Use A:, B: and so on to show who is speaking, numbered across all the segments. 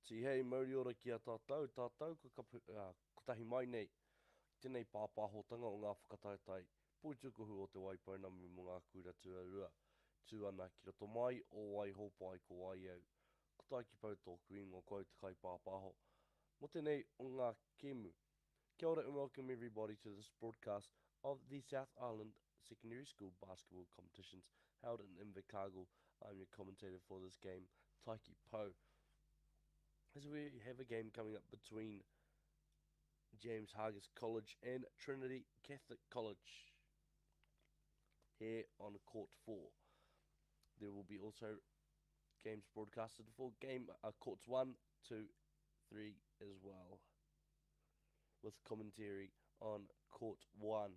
A: Ti hei mauri ora ki a tātou ko tahi mai nei, tēnei pāpāhotanga o ngā whakataetai, pūtukuhu o te waipaunami mo ngā kura tuarua, tūana ki roto mai, o wai hopai ko wai au. Ko tai ki pau tōku ingo koutou kai pāpāho. Mo tēnei o ngā kēmu. Kia ora and welcome everybody to this broadcast of the South Island Secondary School basketball competitions held in Invercargill. I'm your commentator for this game, Taiki Pou. As we have a game coming up between James Hargis College and Trinity Catholic College here on Court 4. There will be also games broadcasted for Courts 1, 2, 3 as well, with commentary on Court 1.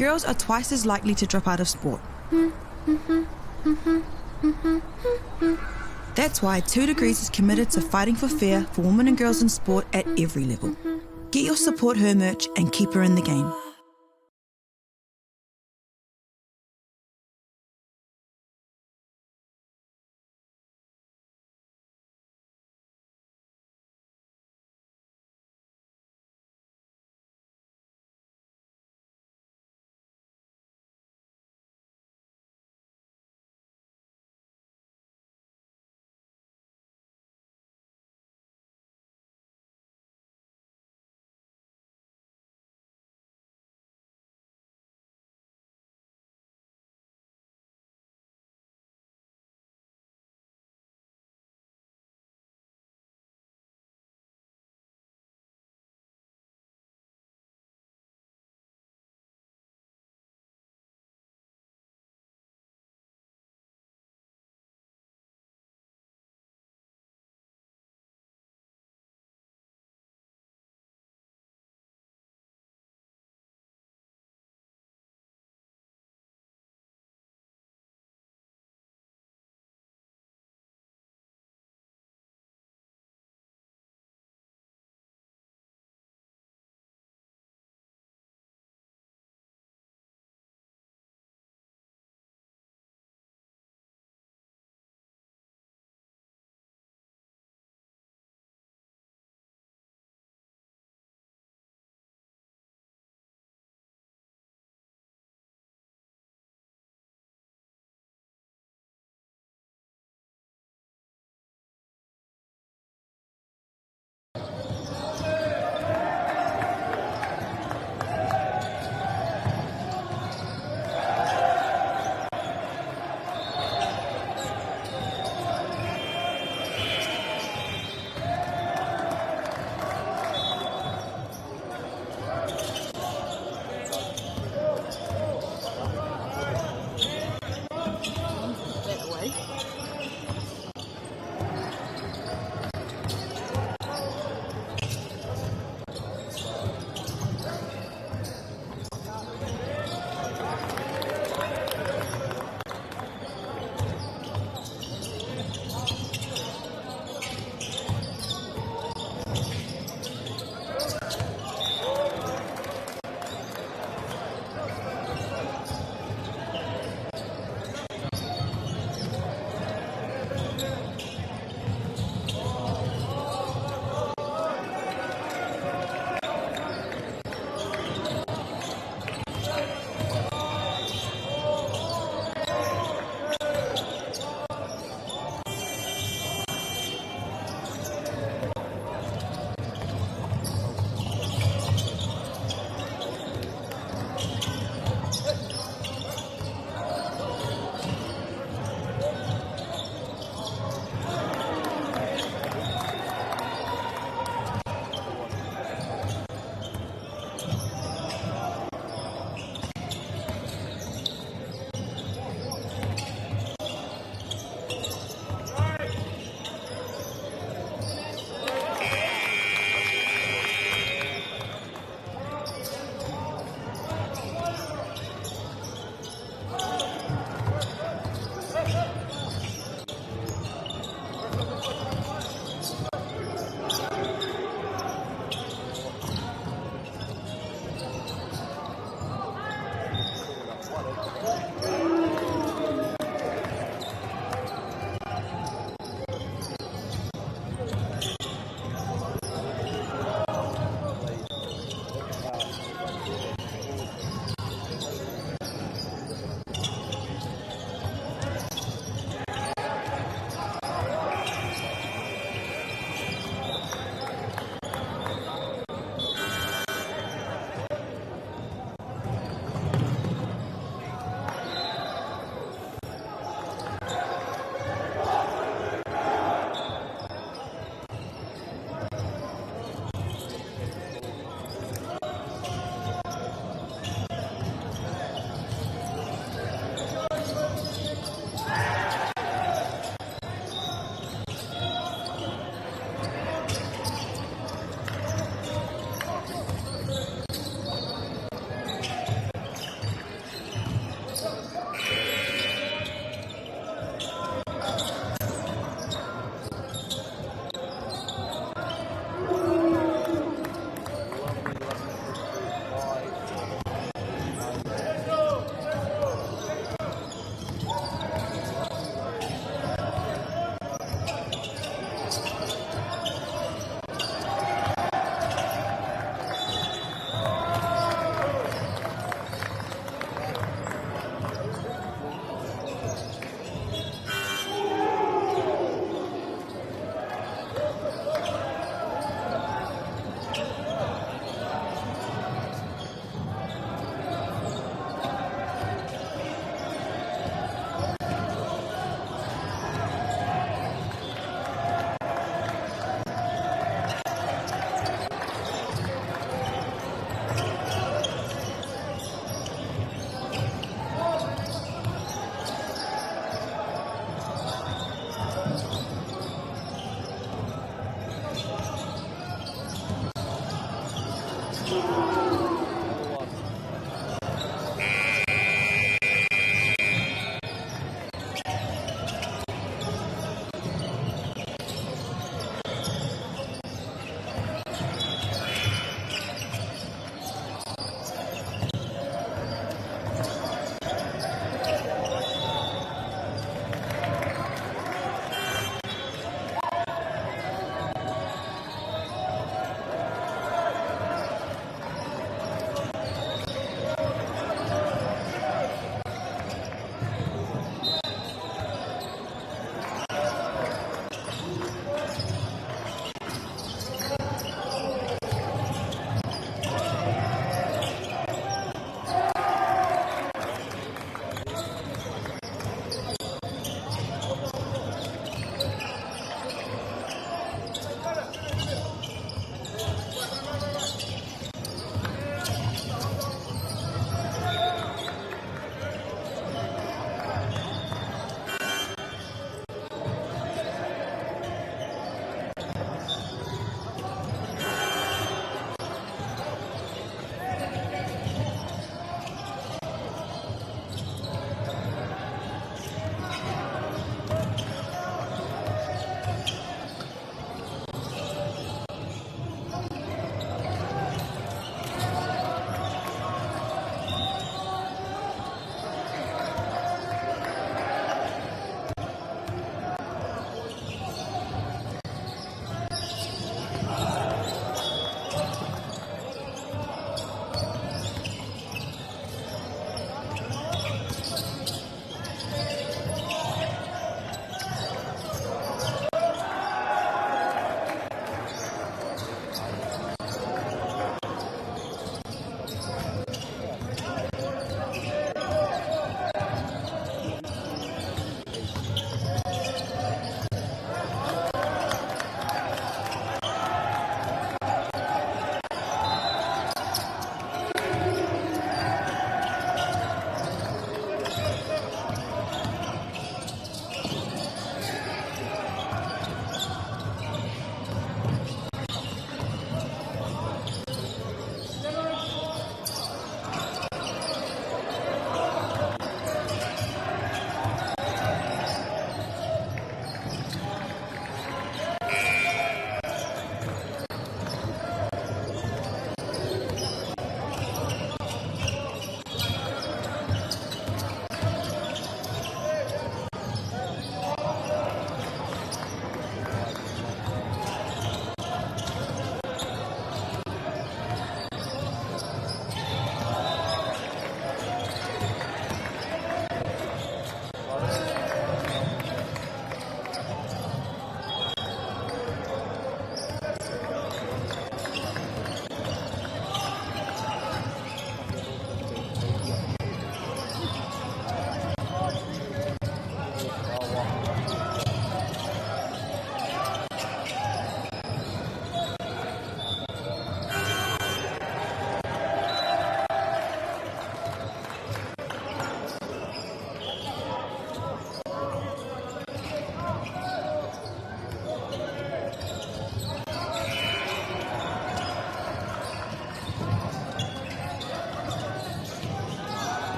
B: girls are twice as likely to drop out of sport. That's why 2 Degrees is committed to fighting for fair for women and girls in sport at every level. Get your Support Her merch and keep her in the game.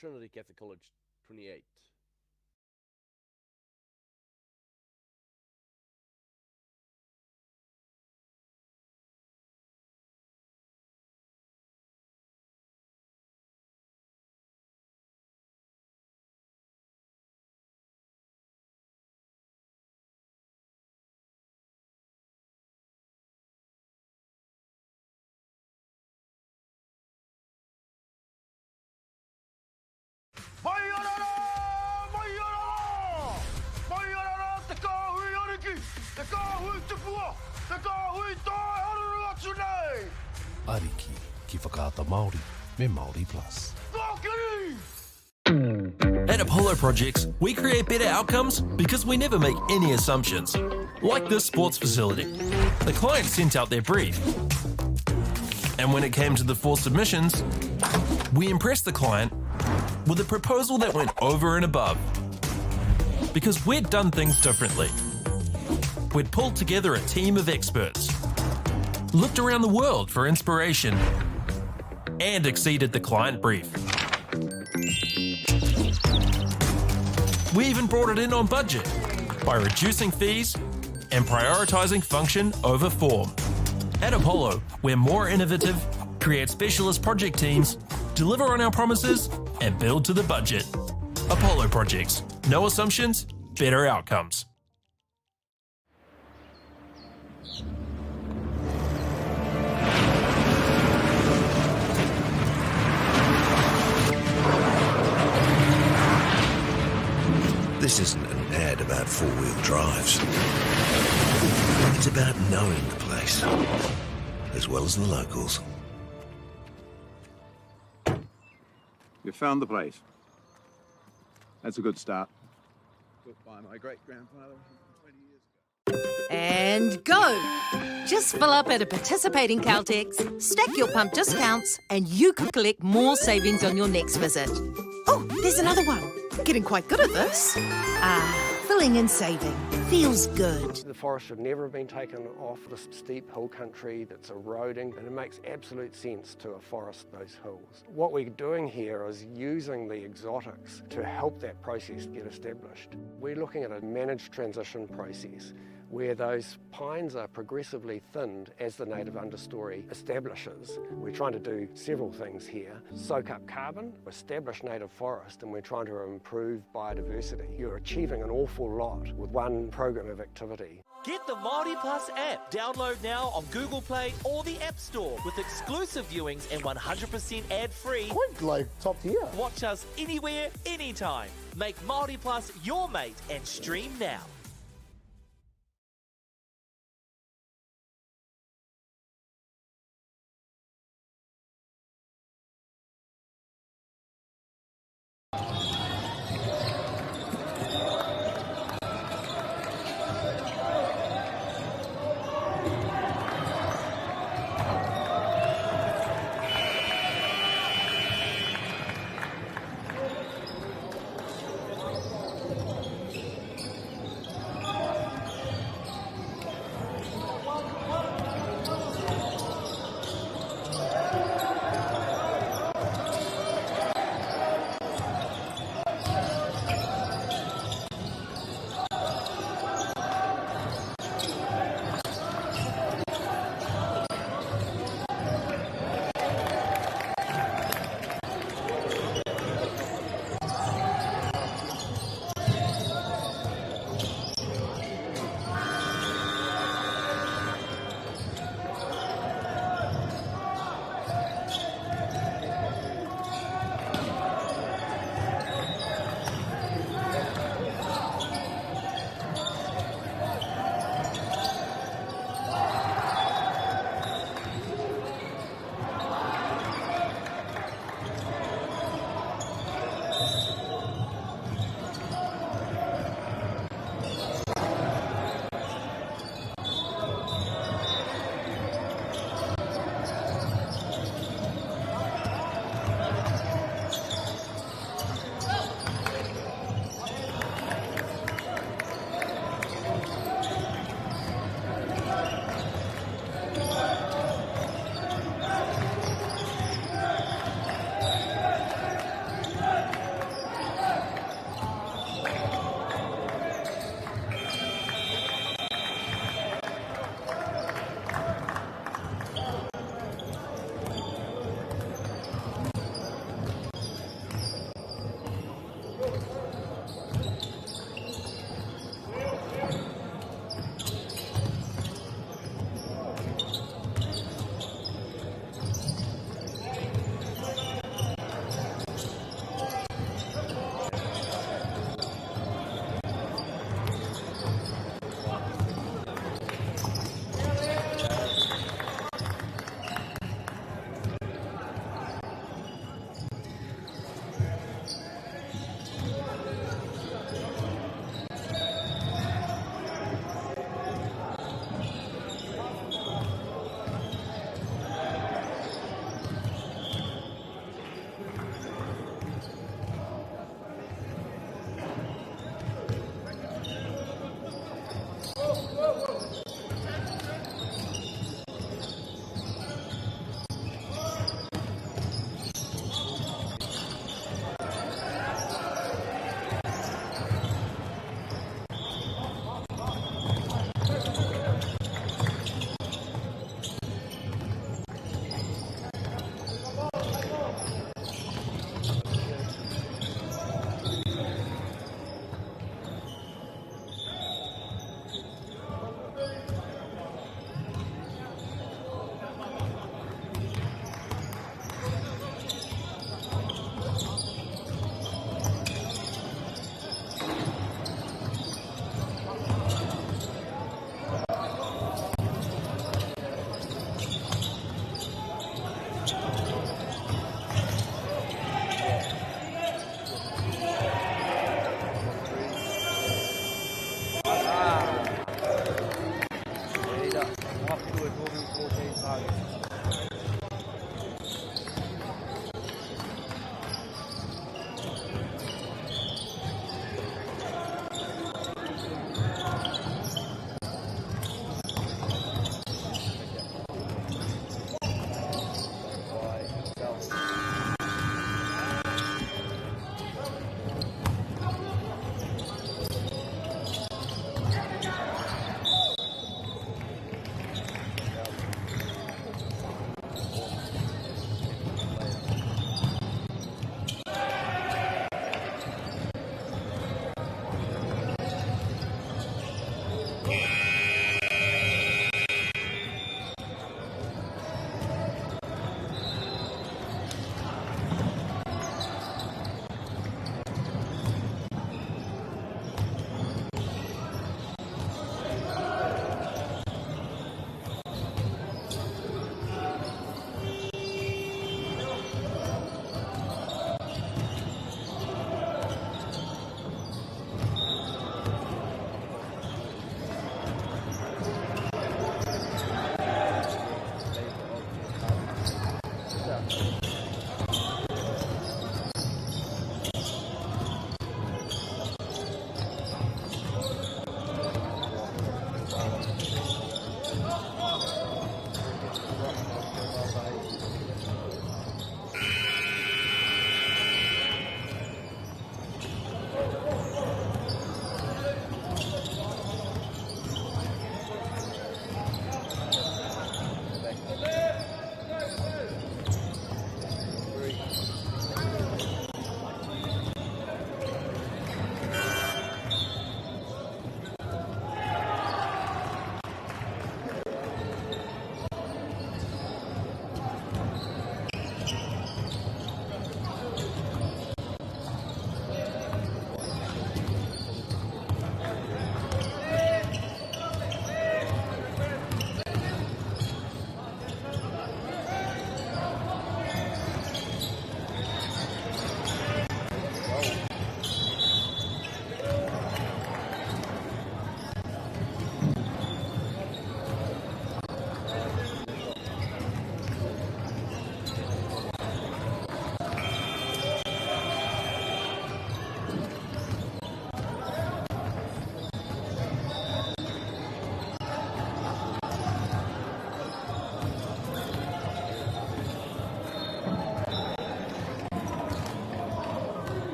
A: Trinity Catholic College, 28.
C: Ariki, ki whakaata Māori, me Māori Plus.
D: At Apollo Projects, we create better outcomes because we never make any assumptions. Like this sports facility. The client sent out their brief. And when it came to the 4 submissions, we impressed the client with a proposal that went over and above. Because we'd done things differently. We'd pulled together a team of experts, looked around the world for inspiration, and exceeded the client brief. We even brought it in on budget by reducing fees and prioritising function over form. At Apollo, we're more innovative, create specialist project teams, deliver on our promises, and build to the budget. Apollo Projects. No assumptions, better outcomes.
C: This isn't an ad about four-wheel drives. It's about knowing the place, as well as the locals.
E: You found the place. That's a good start. Built by my great-grandfather 20 years ago.
F: And go! Just fill up at a participating Caltex, stack your pump discounts, and you could collect more savings on your next visit. Oh, there's another one. Getting quite good at this. Filling and saving. Feels good.
G: The forest should never have been taken off this steep hill country that's eroding, and it makes absolute sense to afforest those hills. What we're doing here is using the exotics to help that process get established. We're looking at a managed transition process where those pines are progressively thinned as the native understory establishes. We're trying to do several things here. Soak up carbon, establish native forest, and we're trying to improve biodiversity. You're achieving an awful lot with one program of activity.
H: Get the Māori Plus app. Download now on Google Play or the App Store with exclusive viewings and 100% ad-free.
I: Quite like top tier.
H: Watch us anywhere, anytime. Make Māori Plus your mate and stream now.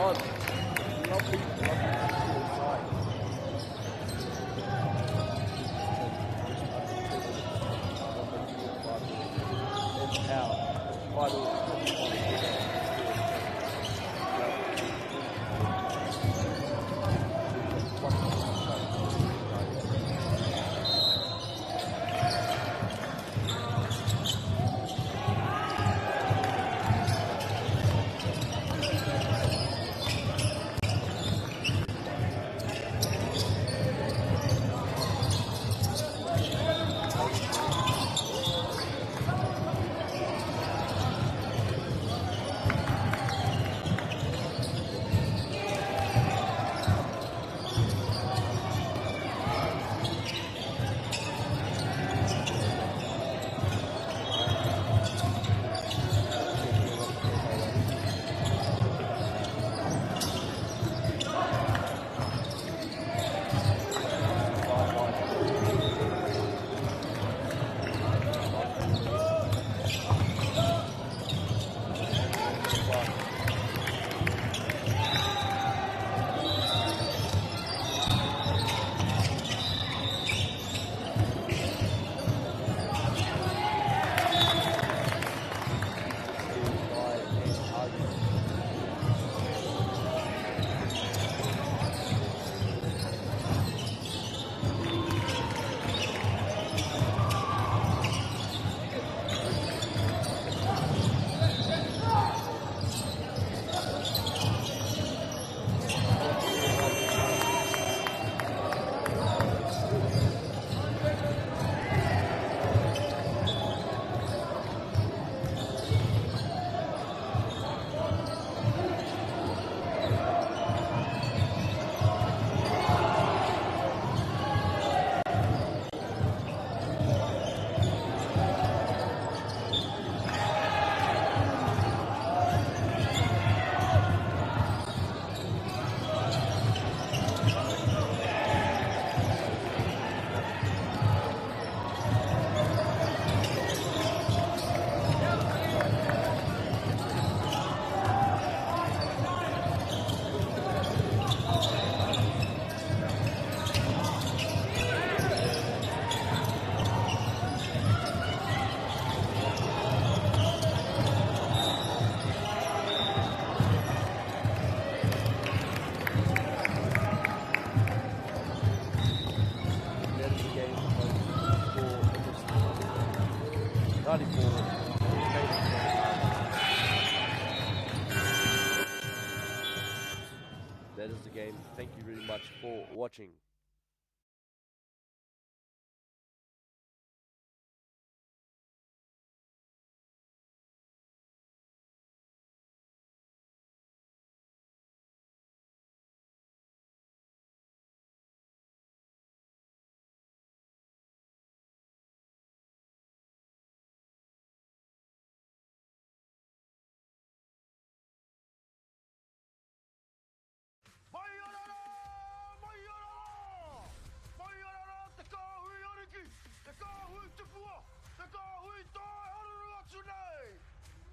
A: on. Lovely side. And out. Final. That is the game. Thank you very much for watching.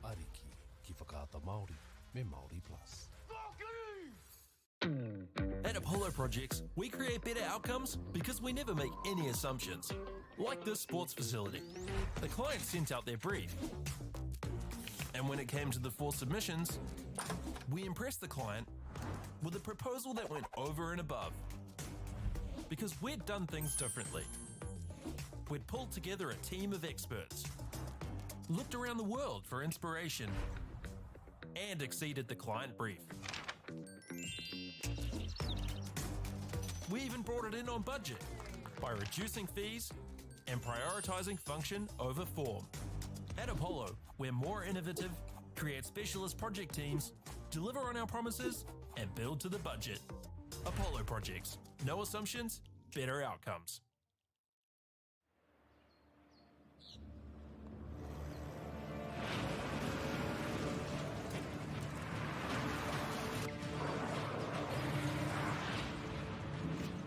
I: Ariki, ki whakaata Māori, me Māori Plus.
D: At Apollo Projects, we create better outcomes because we never make any assumptions. Like this sports facility. The client sent out their brief. And when it came to the 4 submissions, we impressed the client with a proposal that went over and above. Because we'd done things differently. We'd pulled together a team of experts, looked around the world for inspiration, and exceeded the client brief. We even brought it in on budget by reducing fees and prioritizing function over form. At Apollo, we're more innovative, create specialist project teams, deliver on our promises, and build to the budget. Apollo Projects. No assumptions, better outcomes.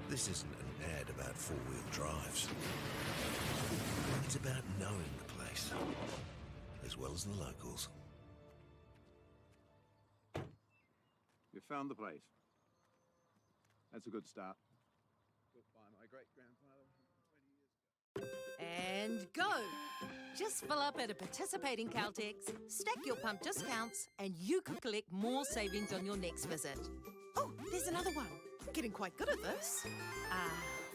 C: This isn't an ad about four-wheel drives. It's about knowing the place, as well as the locals.
E: We found the place. That's a good start. Built by my great-grandfather 20 years ago.
F: And go! Just fill up at a participating Caltex, stack your pump discounts, and you could collect more savings on your next visit. Oh, there's another one. Getting quite good at this.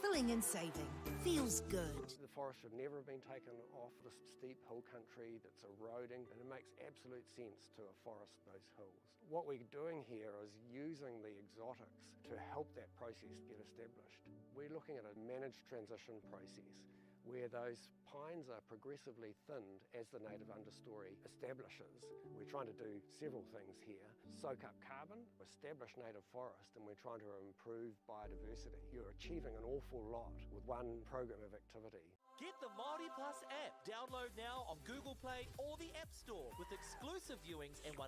F: Filling and saving. Feels good.
G: The forest should never have been taken off the steep hill country that's eroding, and it makes absolute sense to afforest those hills. What we're doing here is using the exotics to help that process get established. We're looking at a managed transition process where those pines are progressively thinned as the native understory establishes. We're trying to do several things here. Soak up carbon, establish native forest, and we're trying to improve biodiversity. You're achieving an awful lot with one program of activity.
H: Get the Māori Plus app. Download now on Google Play or the App Store with exclusive viewings and 100%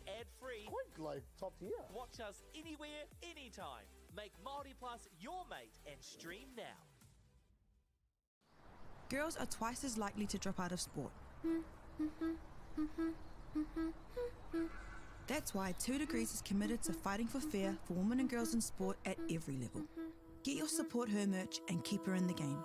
H: ad-free.
I: Quite like top tier.
H: Watch us anywhere, anytime. Make Māori Plus your mate and stream now.
B: Girls are twice as likely to drop out of sport. That's why 2 Degrees is committed to fighting for fair for women and girls in sport at every level. Get your Support Her merch and keep her in the game.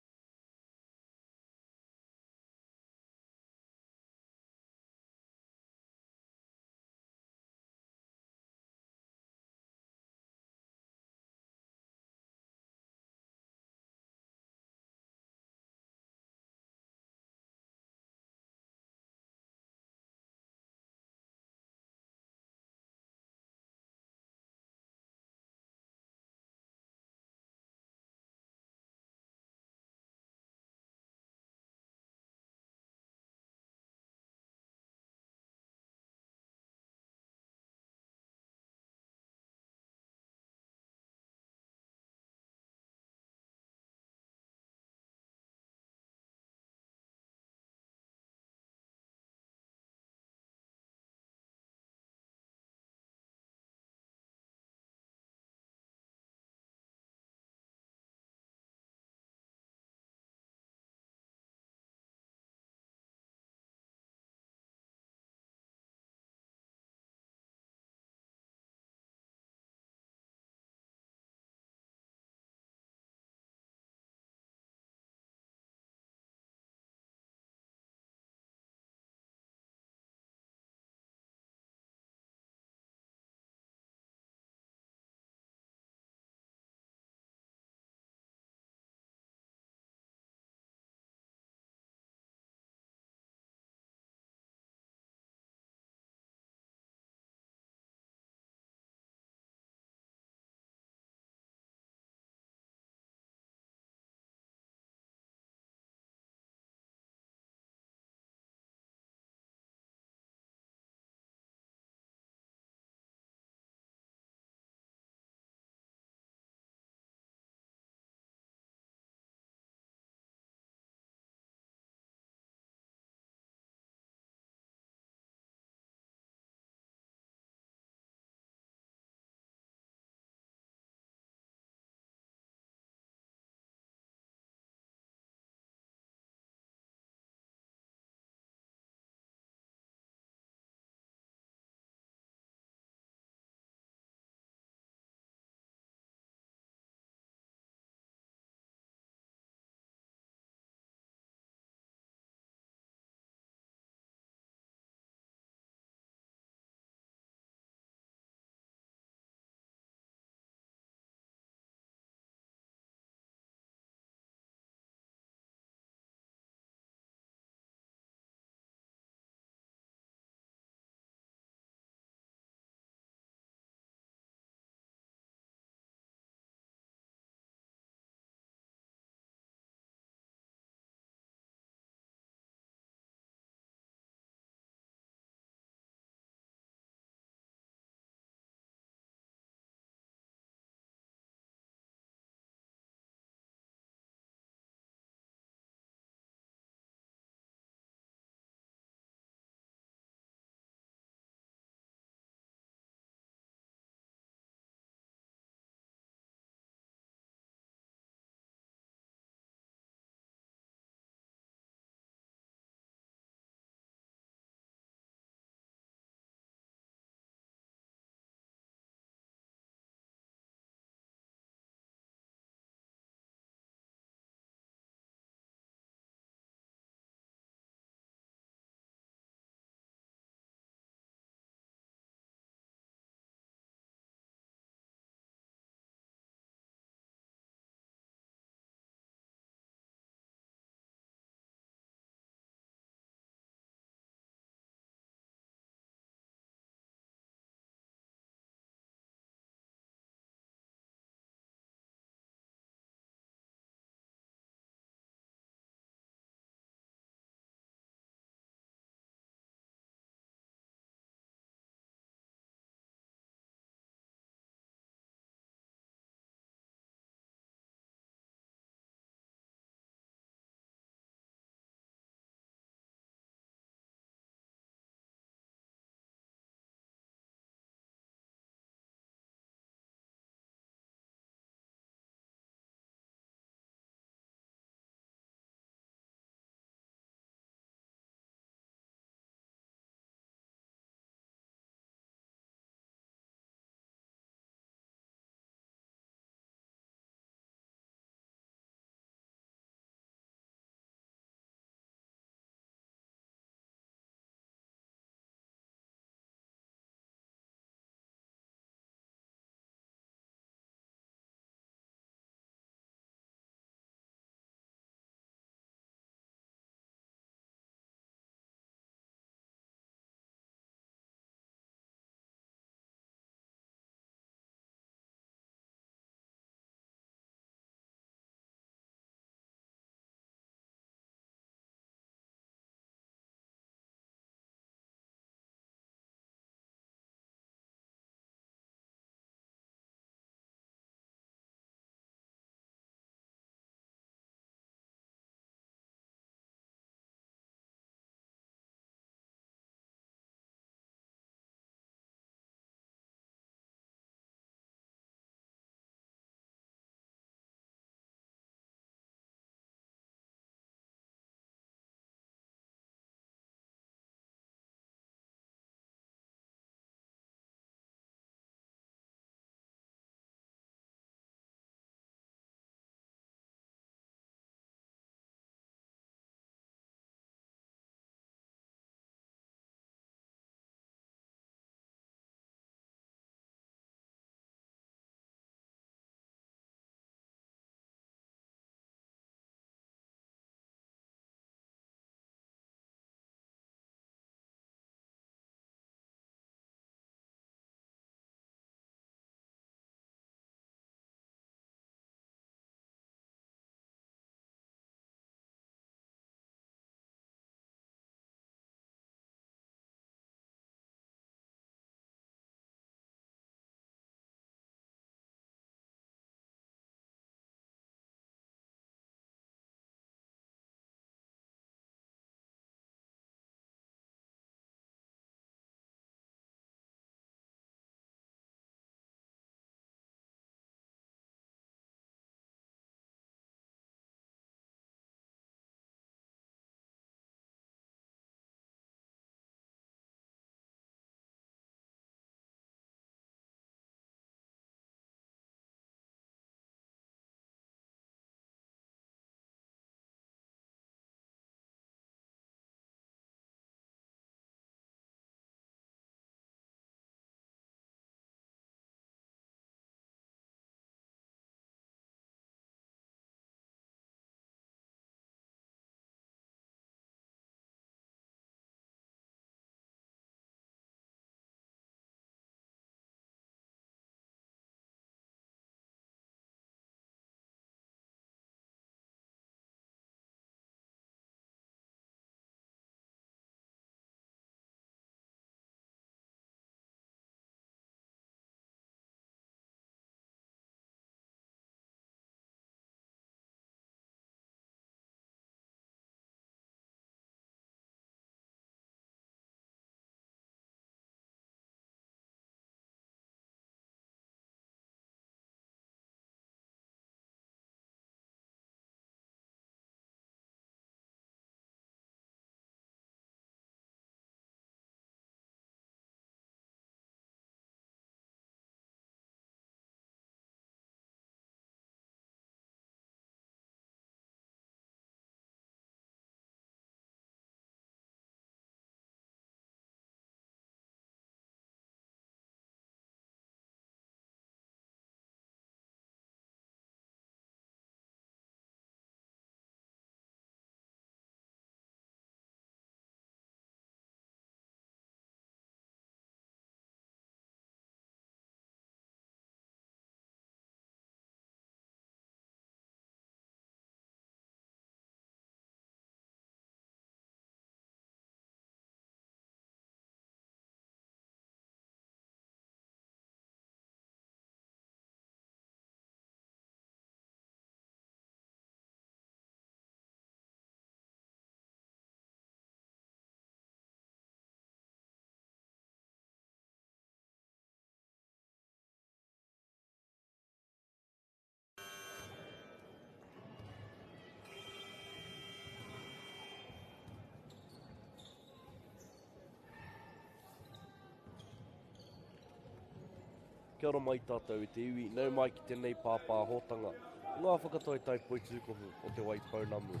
A: Kia ora mai tātou i te iwi, nau mai ki tēnei pāpā hōtanga. Ngā whakatoi tai poitukohu o te Waipounamu.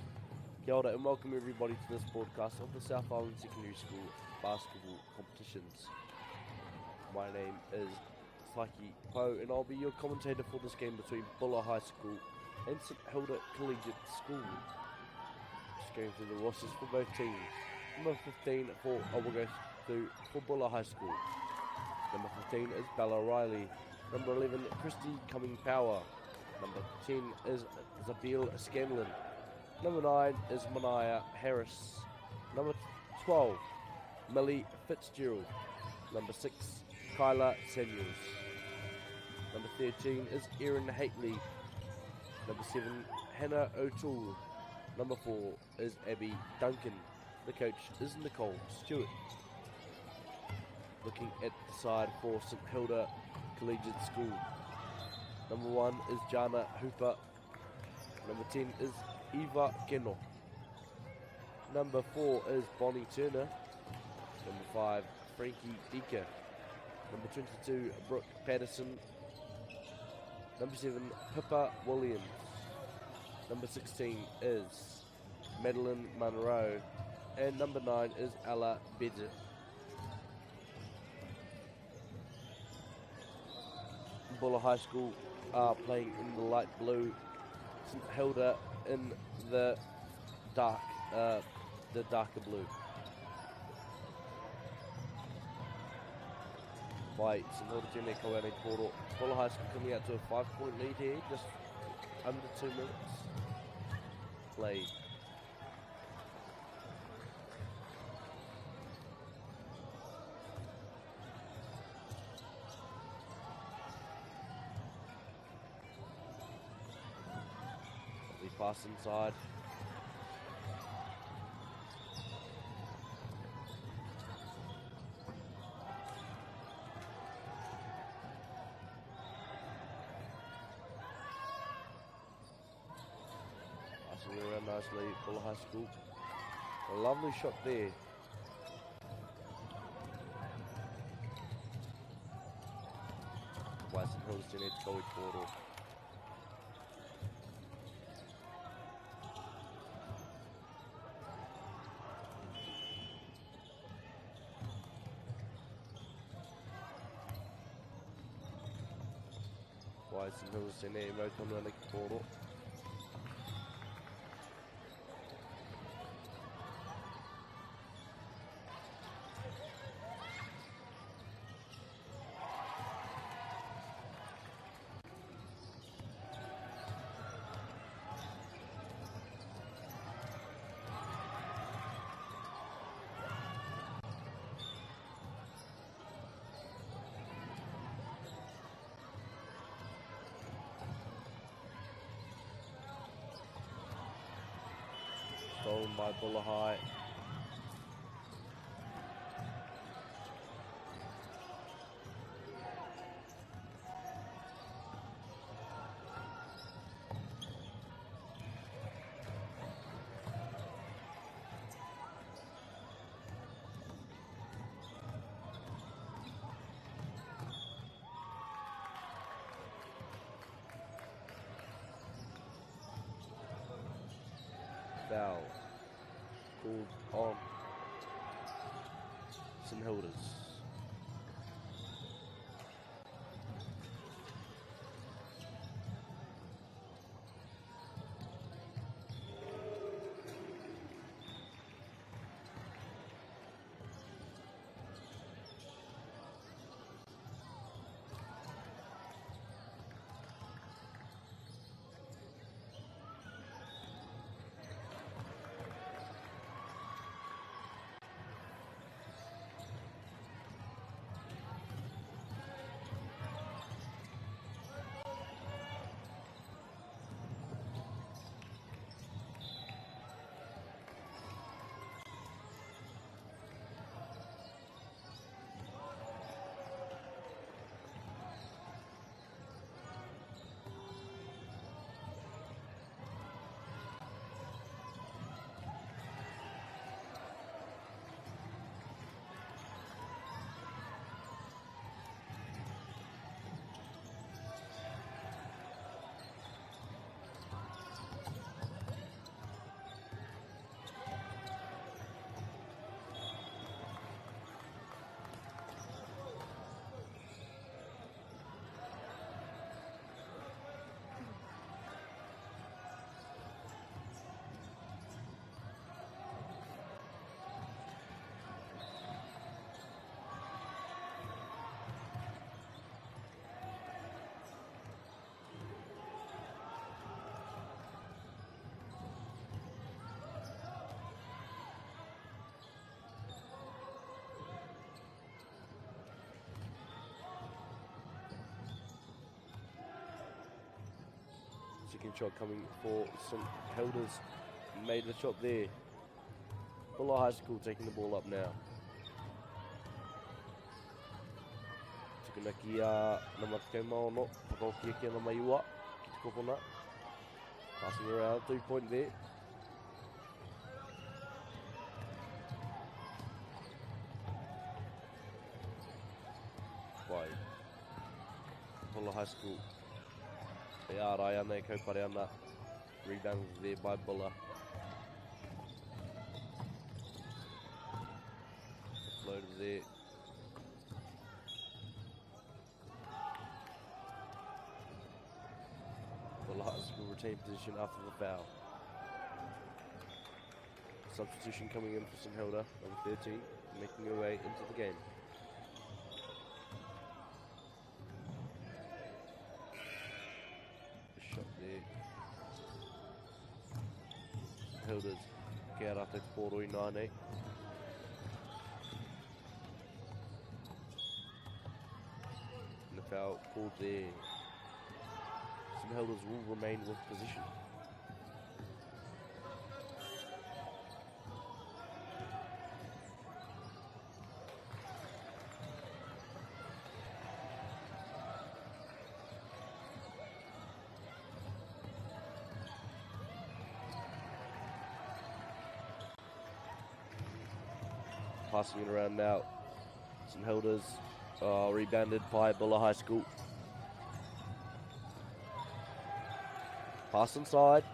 A: Kia ora and welcome everybody to this broadcast of the South Island Secondary School basketball competitions. My name is Saiki Poe and I'll be your commentator for this game between Buller High School and St Hilda Collegiate School. Just going through the rosters for both teams. Number 15 for for Buller High School. Number 15 is Bella Riley. Number 11, Christy Cumming Power. Number 10 is Zabeel Scanlon. Number 9 is Mania Harris. Number 12, Millie Fitzgerald. Number 6, Kyla Samuels. Number 13 is Erin Haitley. Number 7, Hannah O'Toole. Number 4 is Abby Duncan. The coach is Nicole Stewart. Looking at the side for St Hilda Collegiate School. Number 1 is Jana Hooper. Number 10 is Eva Keno. Number 4 is Bonnie Turner. Number 5, Frankie Decker. Number 22, Brooke Patterson. Number 7, Pippa Williams. Number 16 is Madeline Monroe. And number 9 is Ella Bedger. Buller High School are playing in the light blue, St Hilda in the darker blue. By St Hilda Tēnei Kawane Koro. Buller High School coming out to a 5-point lead here, just under 2 minutes played. Pass inside. Passing around nicely, Buller High School. A lovely shot there. By St Hilda's Tēnei Kawane Koro. St Hilda's Tēnei Kawane Koro. Stolen by Buller High. Foul called on St Hilda's. Second shot coming for St Hilders. Made the shot there. Bulla High School taking the ball up now. Tukuna ki a na matakau maono. Whakaokia ki ana mai ua. Ki te kopona. Passing around, 3-point there. By Bulla High School. They ārai ana e kaupare ana. Rebound there by Bulla. Loaded there. Bulla High School retain position after the foul. Substitution coming in for St Hilda, number 13, making her way into the game. Shot there. St Hilda's kia rata te pōroi nāne. And the foul called there. St Hilda's will remain with position. Passing it around now. St Hilda's rebounded by Bulla High School. Pass inside.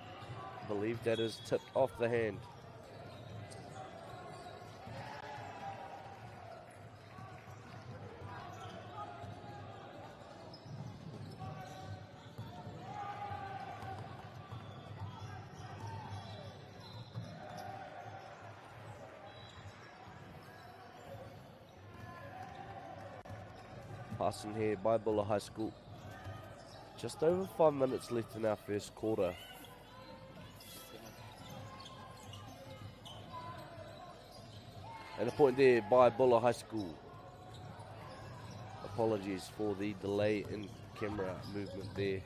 A: I believe that is tipped off the hand. Passing here by Bulla High School. Just over 5 minutes left in our first quarter. And a point there by Bulla High School. Apologies for the delay in camera movement there.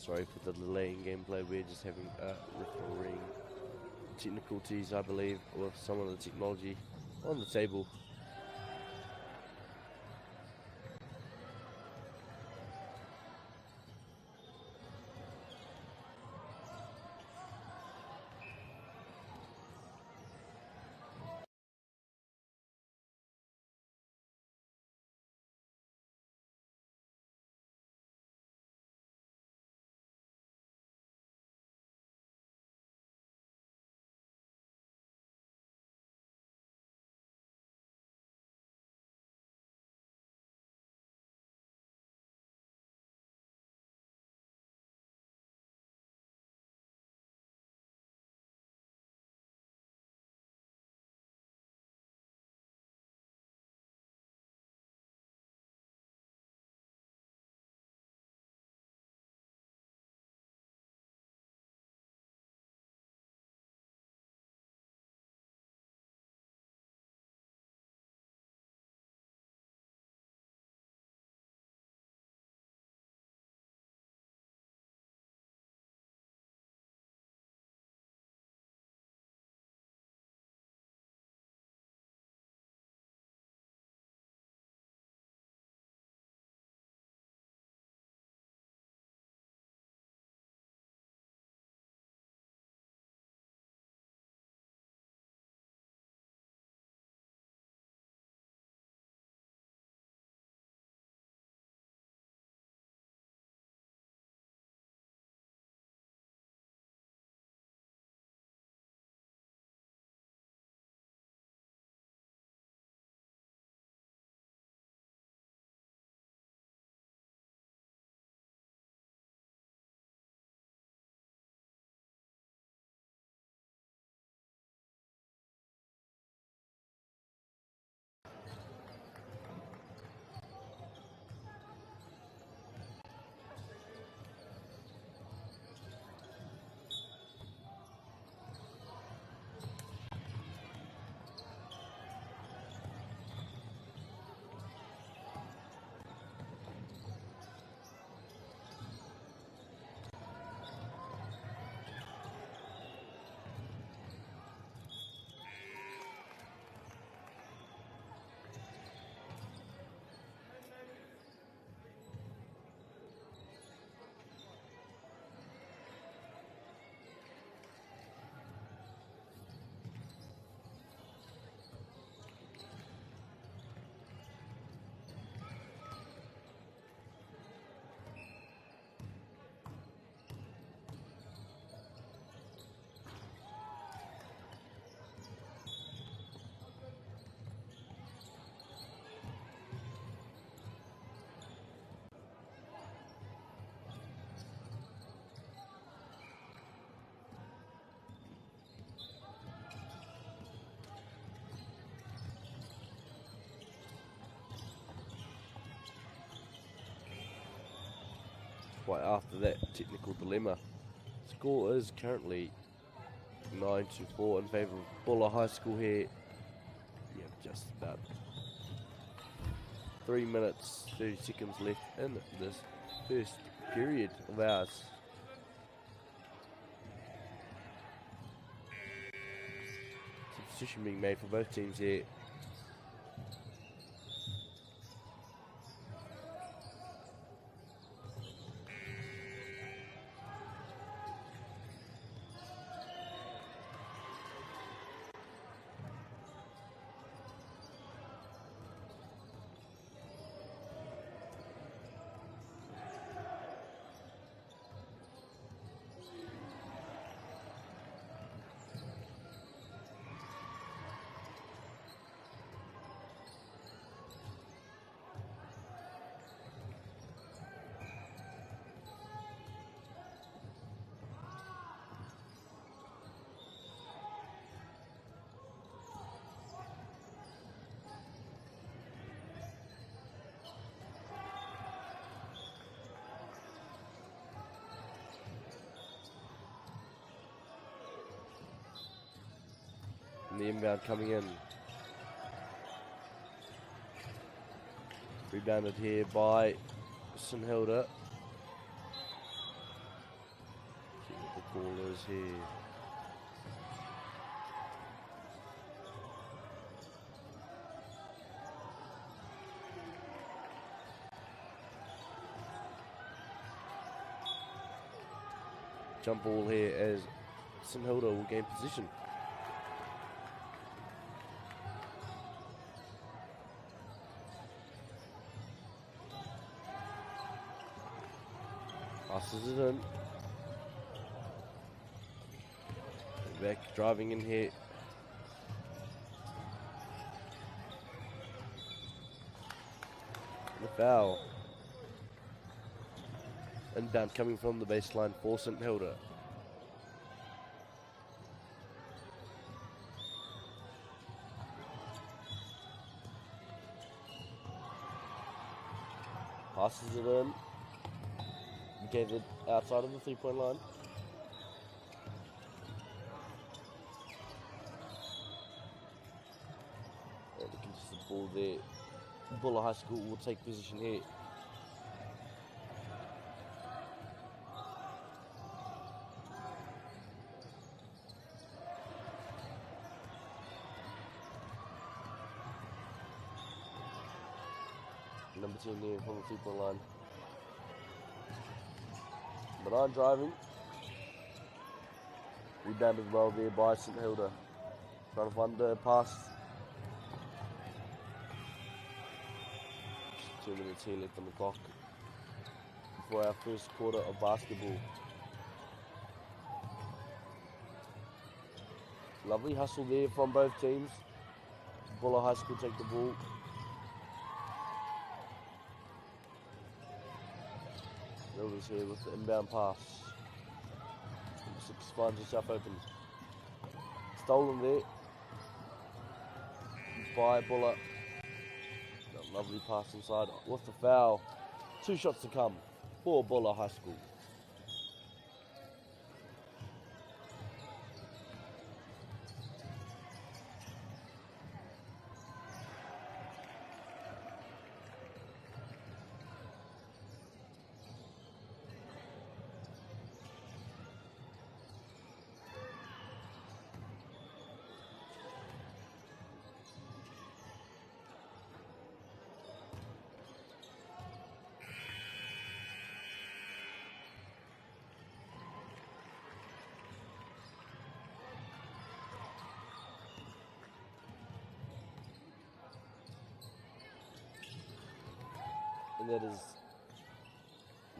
A: Sorry for the delay in gameplay, we're just having refereeing technicalities, I believe, with some of the technology on the table. quite after that technical dilemma. Score is currently 9-4 in favour of Buller High School here. Yeah, just about 3 minutes, 30 seconds left in this first period of ours. Substitution being made for both teams here. The inbound coming in. Rebounded here by St Hilda. See what the call is here. Jump ball here as St Hilda will gain position. Passes it in. Back driving in here. And a foul. Inbound coming from the baseline for St Hilda. Passes it in. Gathered outside of the 3-point line. And the contested ball there. Buller High School will take position here. Number 10 there from the 3-point line. But I'm driving. Rebounded well there by St Hilda. Trying to find a pass. Just 2 minutes here left on the clock before our first quarter of basketball. Lovely hustle there from both teams. Buller High School take the ball. Rivers here with the inbound pass. Number 6 finds herself open. Stolen there by Buller. A lovely pass inside with the foul. 2 shots to come for Buller High School. And that is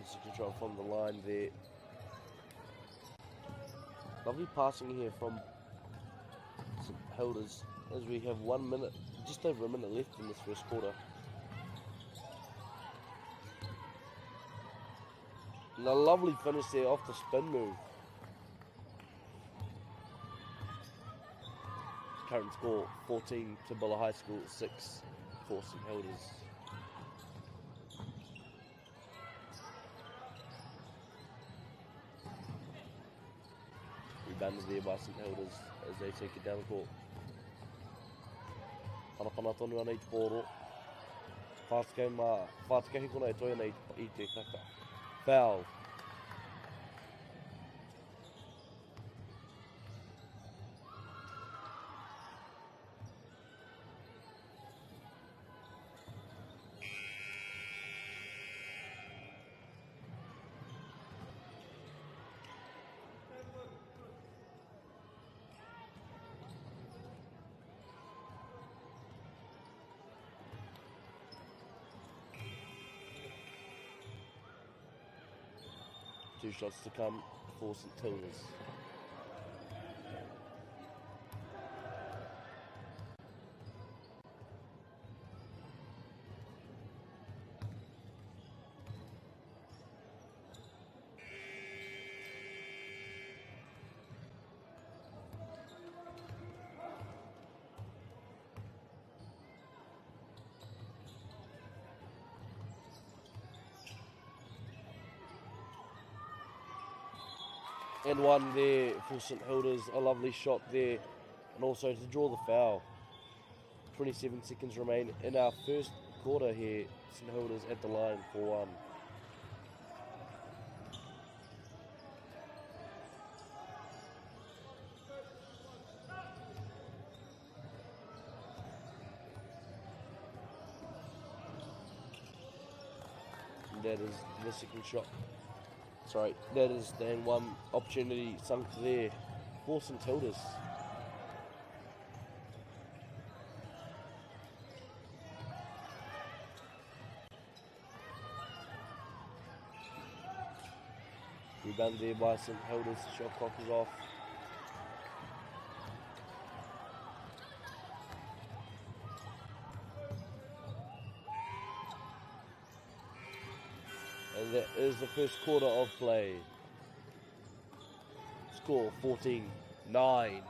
A: Mr. Control from the line there. Lovely passing here from St Hilda's as we have 1 minute, just over a minute left in this first quarter. And a lovely finish there off the spin move. Current score 14 to Buller High School, 6 for St Hilda's. Rebounded there by St Hilders as they take it down the court. Panapana tonu ana i te pōro. Whātikahi kona e toi ana i te kaka. Foul. Two shots to come for St Hilders. And one there for St Hilders, a lovely shot there, and also to draw the foul. 27 seconds remain in our first quarter here. St Hilders at the line for 1. And that is the second shot. Sorry, that is then one opportunity sunk there for St Hilders. Rebound there by St Hilders, shot clock is off. And that is the first quarter of play. Score 14-9.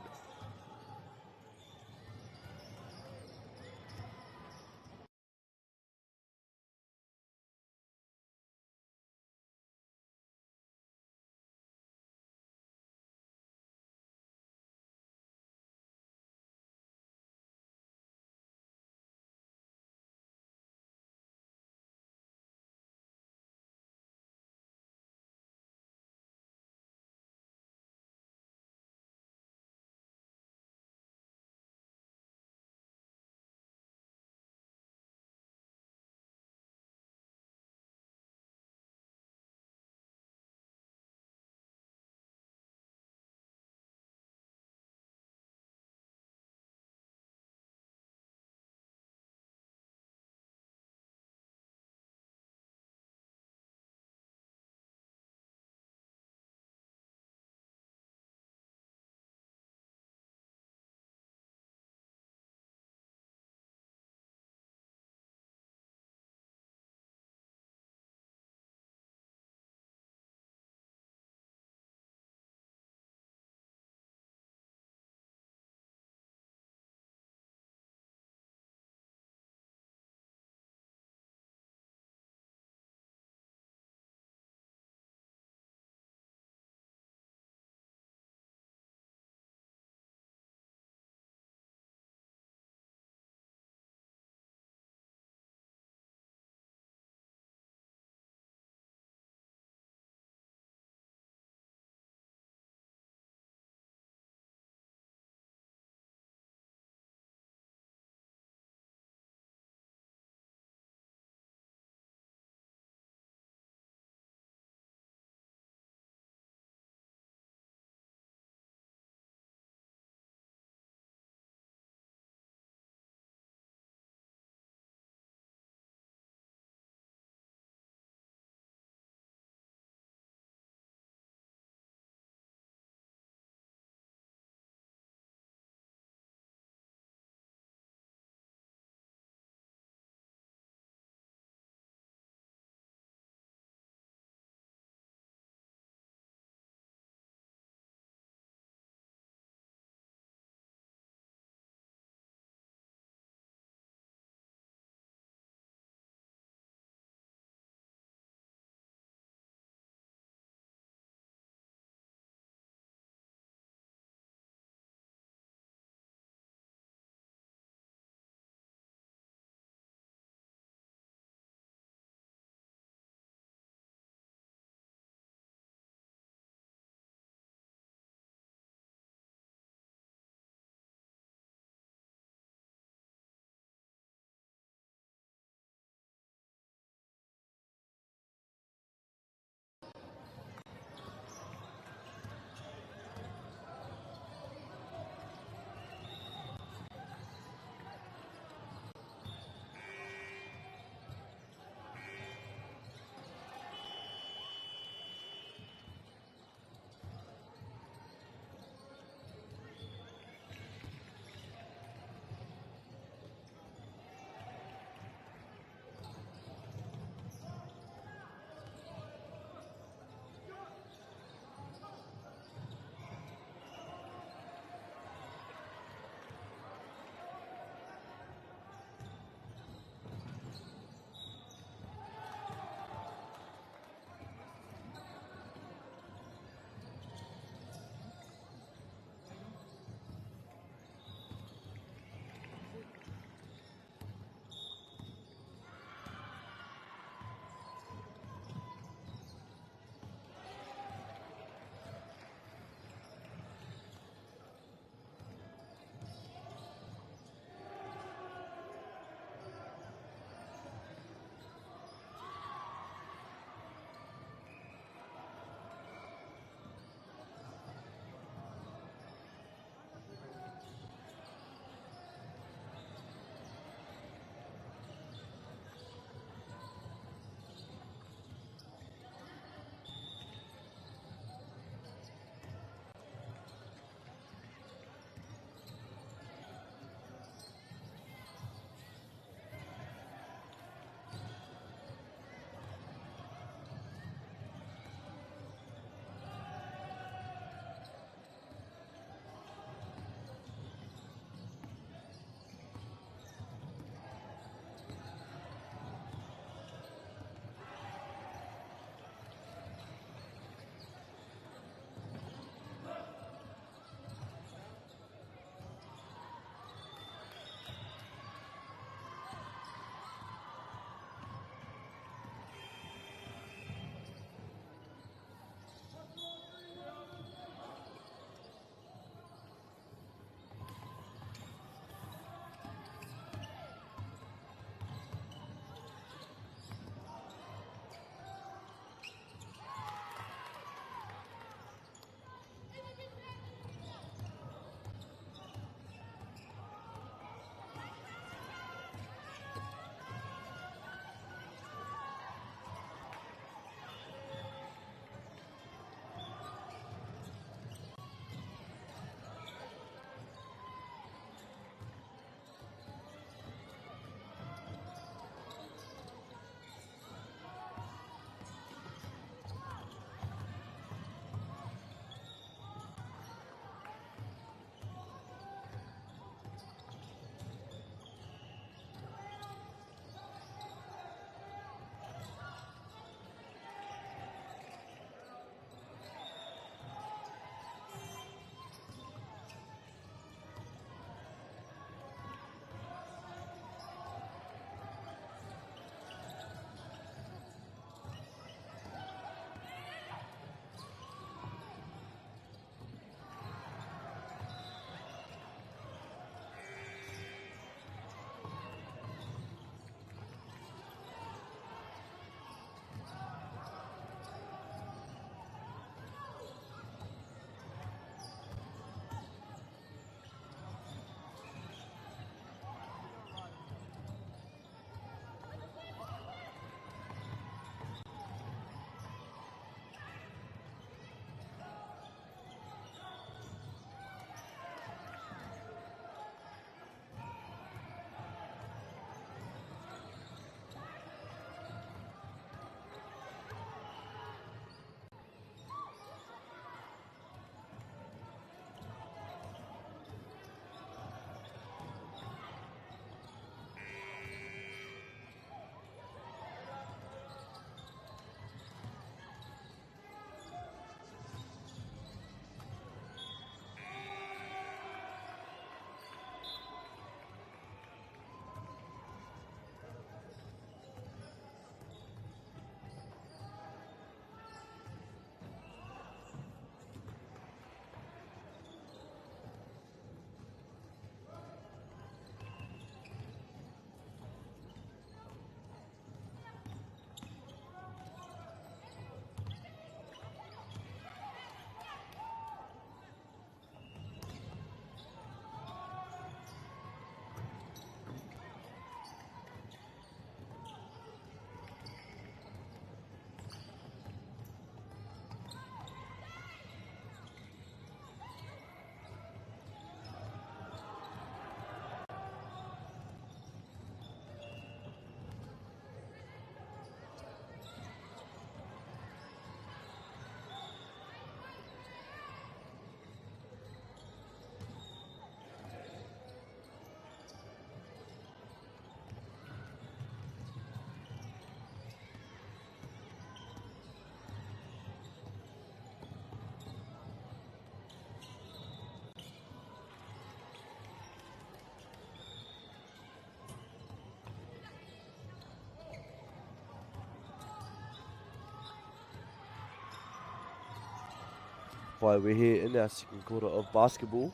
A: Right, we're here in our second quarter of basketball.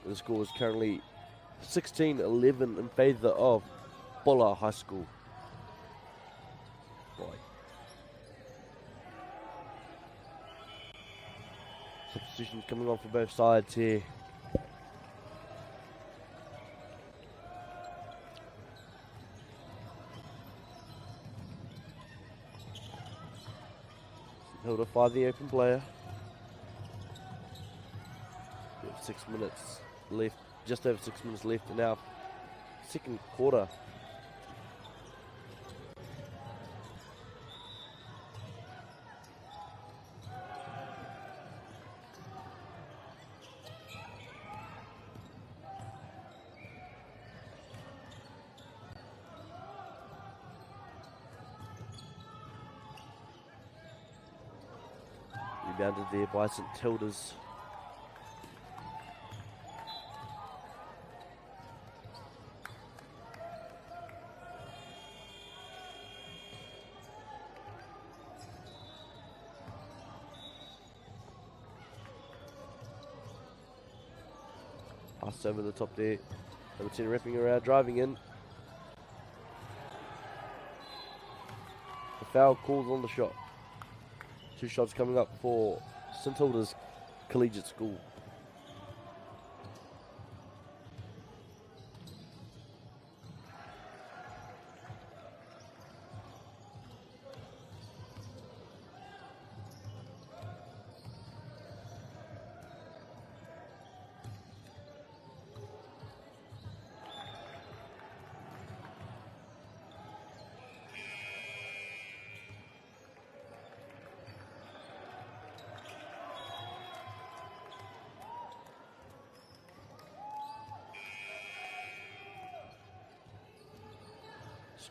A: The score is currently 16-11 in favour of Bola High School. Right. Substitutions coming on for both sides here. Hilda by the open player. We have 6 minutes left, just over 6 minutes left in our second quarter. Rebounded there by St Kilda's. Passed over the top there. Number 10 wrapping around, driving in. The foul called on the shot. 2 shots coming up for St Hilda's Collegiate School.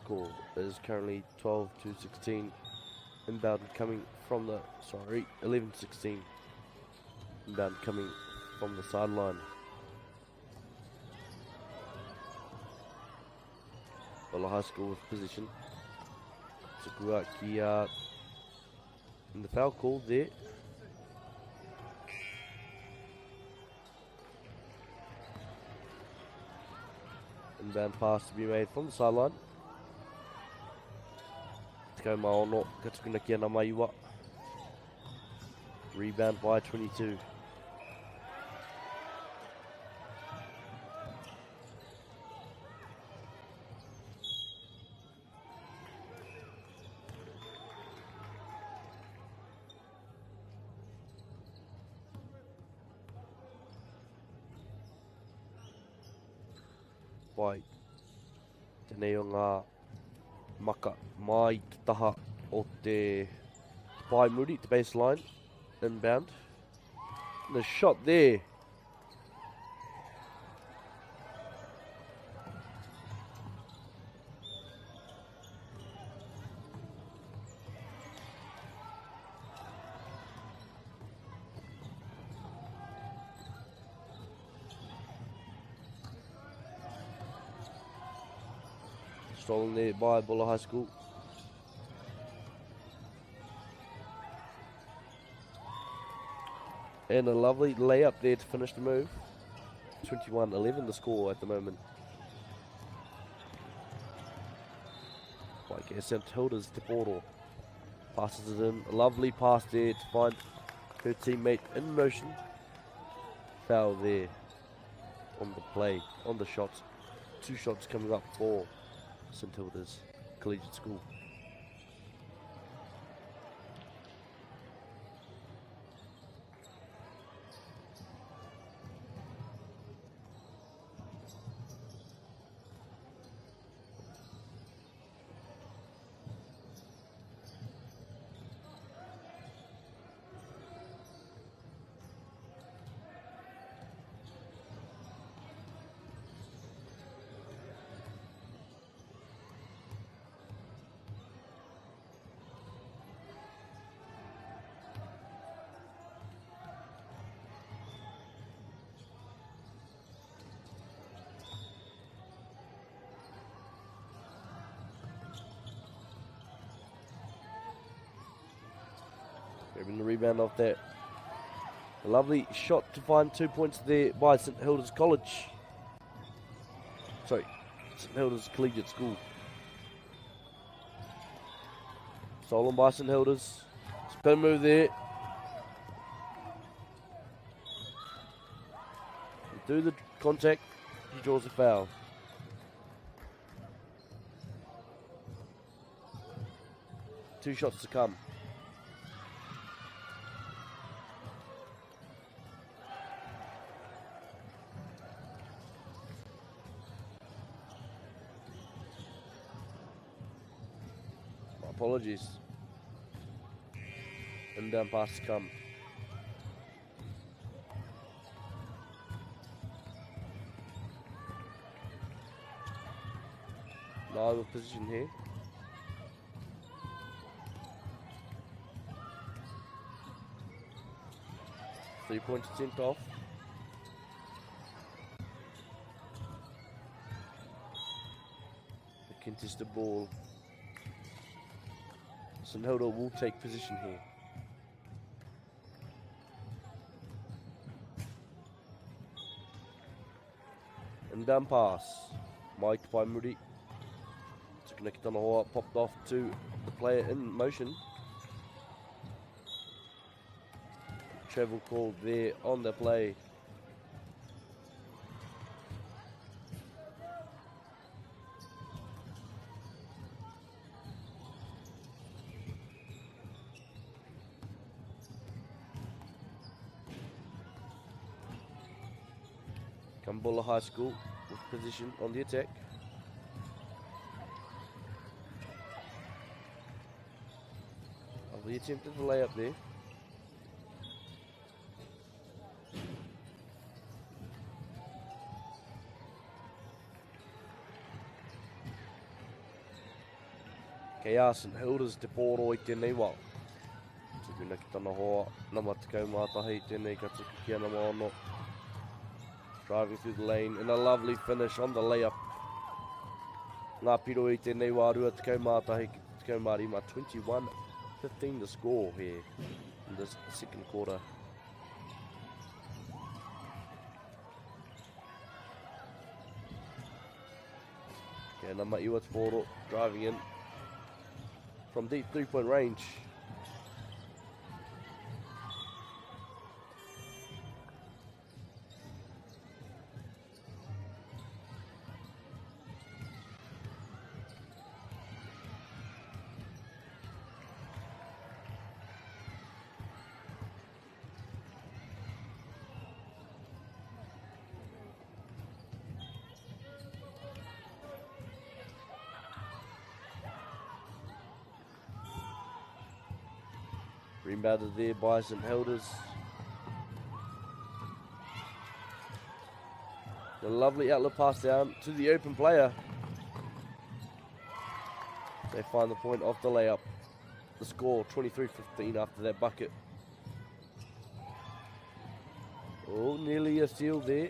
A: Score is currently 12-16. Inbound coming from the 11-16. Inbound coming from the sideline. Bola High School with position. Tsukuaki in the foul call there. Inbound pass to be made from the sideline. Go Maono, katukuna kia na maiwa. Rebound by 22. By tenei o ngā maka mai te taha o te Pai Muri, the baseline, inbound. And the shot there. Stolen there by Bola High School. And a lovely layup there to finish the move. 21-11 the score at the moment. Like St Hilda's Te Poro passes it in. A lovely pass there to find her teammate in motion. Foul there on the play, on the shots. 2 shots coming up for St Hilda's Collegiate School. Keeping the rebound off that. A lovely shot to find 2 points there by St Hilda's College. Sorry, St Hilda's Collegiate School. Stolen by St Hilda's. Spin move there. Do the contact. He draws a foul. Two shots to come. My apologies. And down pass to come. Neither position here. Three-point attempt off. The contested ball. St Hilda will take position here. And down pass. Mike by Moody. To connect on the hole, popped off to the player in motion. Travel call there on the play. Kambola High School with position on the attack. He attempted the layup there. Kia St Hilda's te pōro I tēnei wā. Tukuna ki tana hoa, nama tekau mātahi tēnei ka tuku ki ana mono. Driving through the lane and a lovely finish on the layup. Ngā piro I tēnei wā rua tekau mātahi ki tekau mārima 21-15 the score here in this second quarter. Okay, Nama Iwa te pōro driving in from deep three-point range. Rebounded there by St Hilda's. A lovely outlet pass down to the open player. They find the point off the layup. The score 23-15 after that bucket. Oh, nearly a steal there.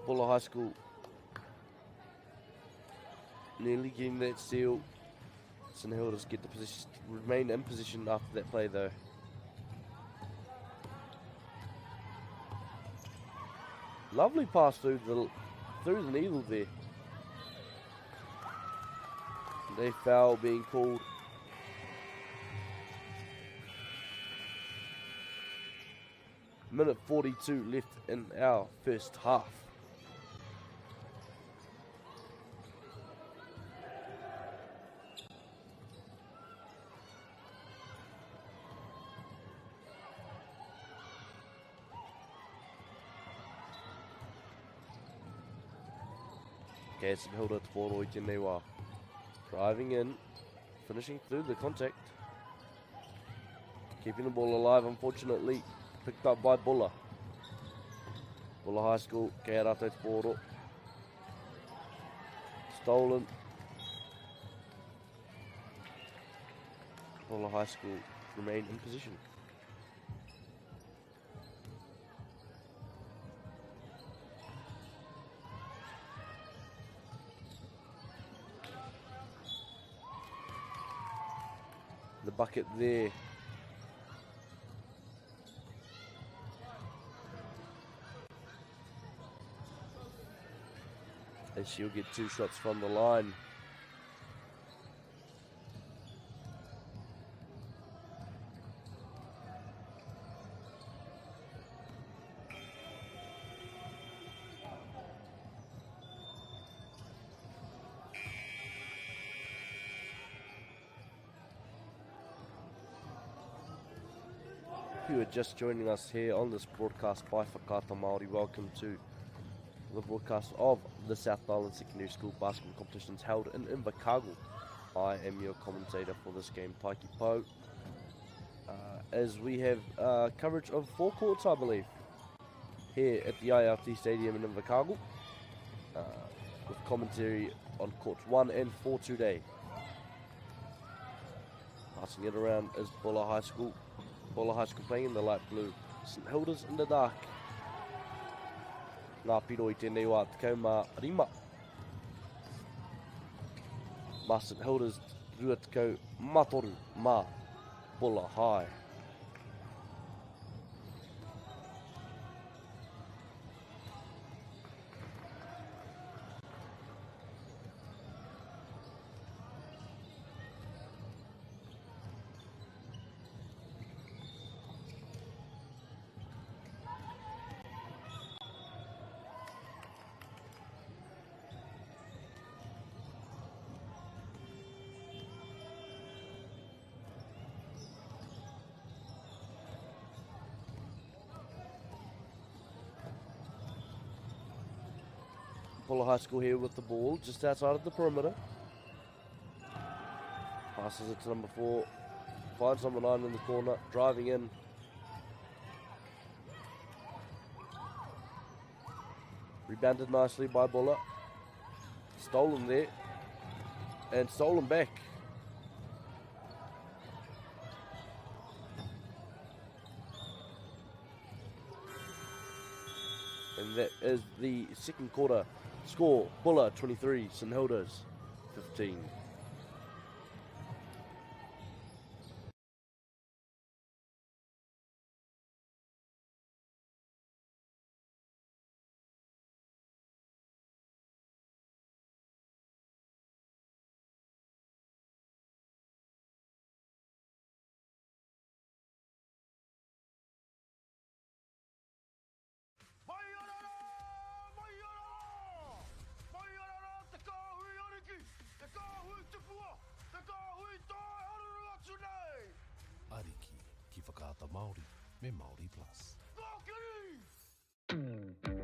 A: Buller High School nearly getting that steal. St Hilda's get the position, remain in position after that play though. Lovely pass through the needle there. They foul being called. Minute 42 left in our first half. Okay, St Hilda te pōro I tēnei wā. Driving in, finishing through the contact. Keeping the ball alive, unfortunately. Picked up by Buller. Buller High School, kei rātou te pōro. Stolen. Buller High School remain in position. the bucket there. And she'll get 2 shots from the line. If you are just joining us here on this broadcast by Whakaata Māori, welcome to the broadcast of the South Island Secondary School basketball competitions held in Invercargill. I am your commentator for this game, Taiki Pou, as we have coverage of 4 courts, I believe, here at the IRT Stadium in Invercargill, with commentary on courts 1 and 4 today. Passing it around is Bulla High School. Bulla High School playing in the light blue. St Hilda's in the dark. Ngā piro I tēnei wā tekau mā rima. Mā St Hilda's rua tekau matoru mā Bulla High. Bulla High School here with the ball, just outside of the perimeter. Passes it to number 4. Finds number 9 in the corner, driving in. Rebounded nicely by Bulla. Stolen there. And stolen back. And that is the second quarter score. Bulla 23, St Hilda's 15.
I: Ariki ki whakaata Māori me Māori Plus.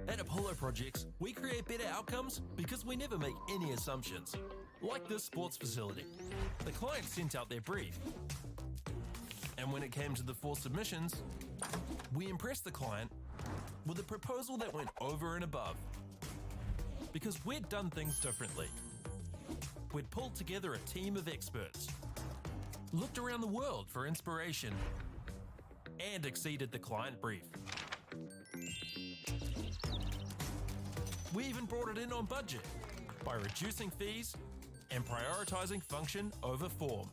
D: At Apollo Projects, we create better outcomes because we never make any assumptions. Like this sports facility. The client sent out their brief. And when it came to the 4 submissions, we impressed the client with a proposal that went over and above. Because we'd done things differently. We'd pulled together a team of experts, looked around the world for inspiration, and exceeded the client brief. We even brought it in on budget by reducing fees and prioritizing function over form.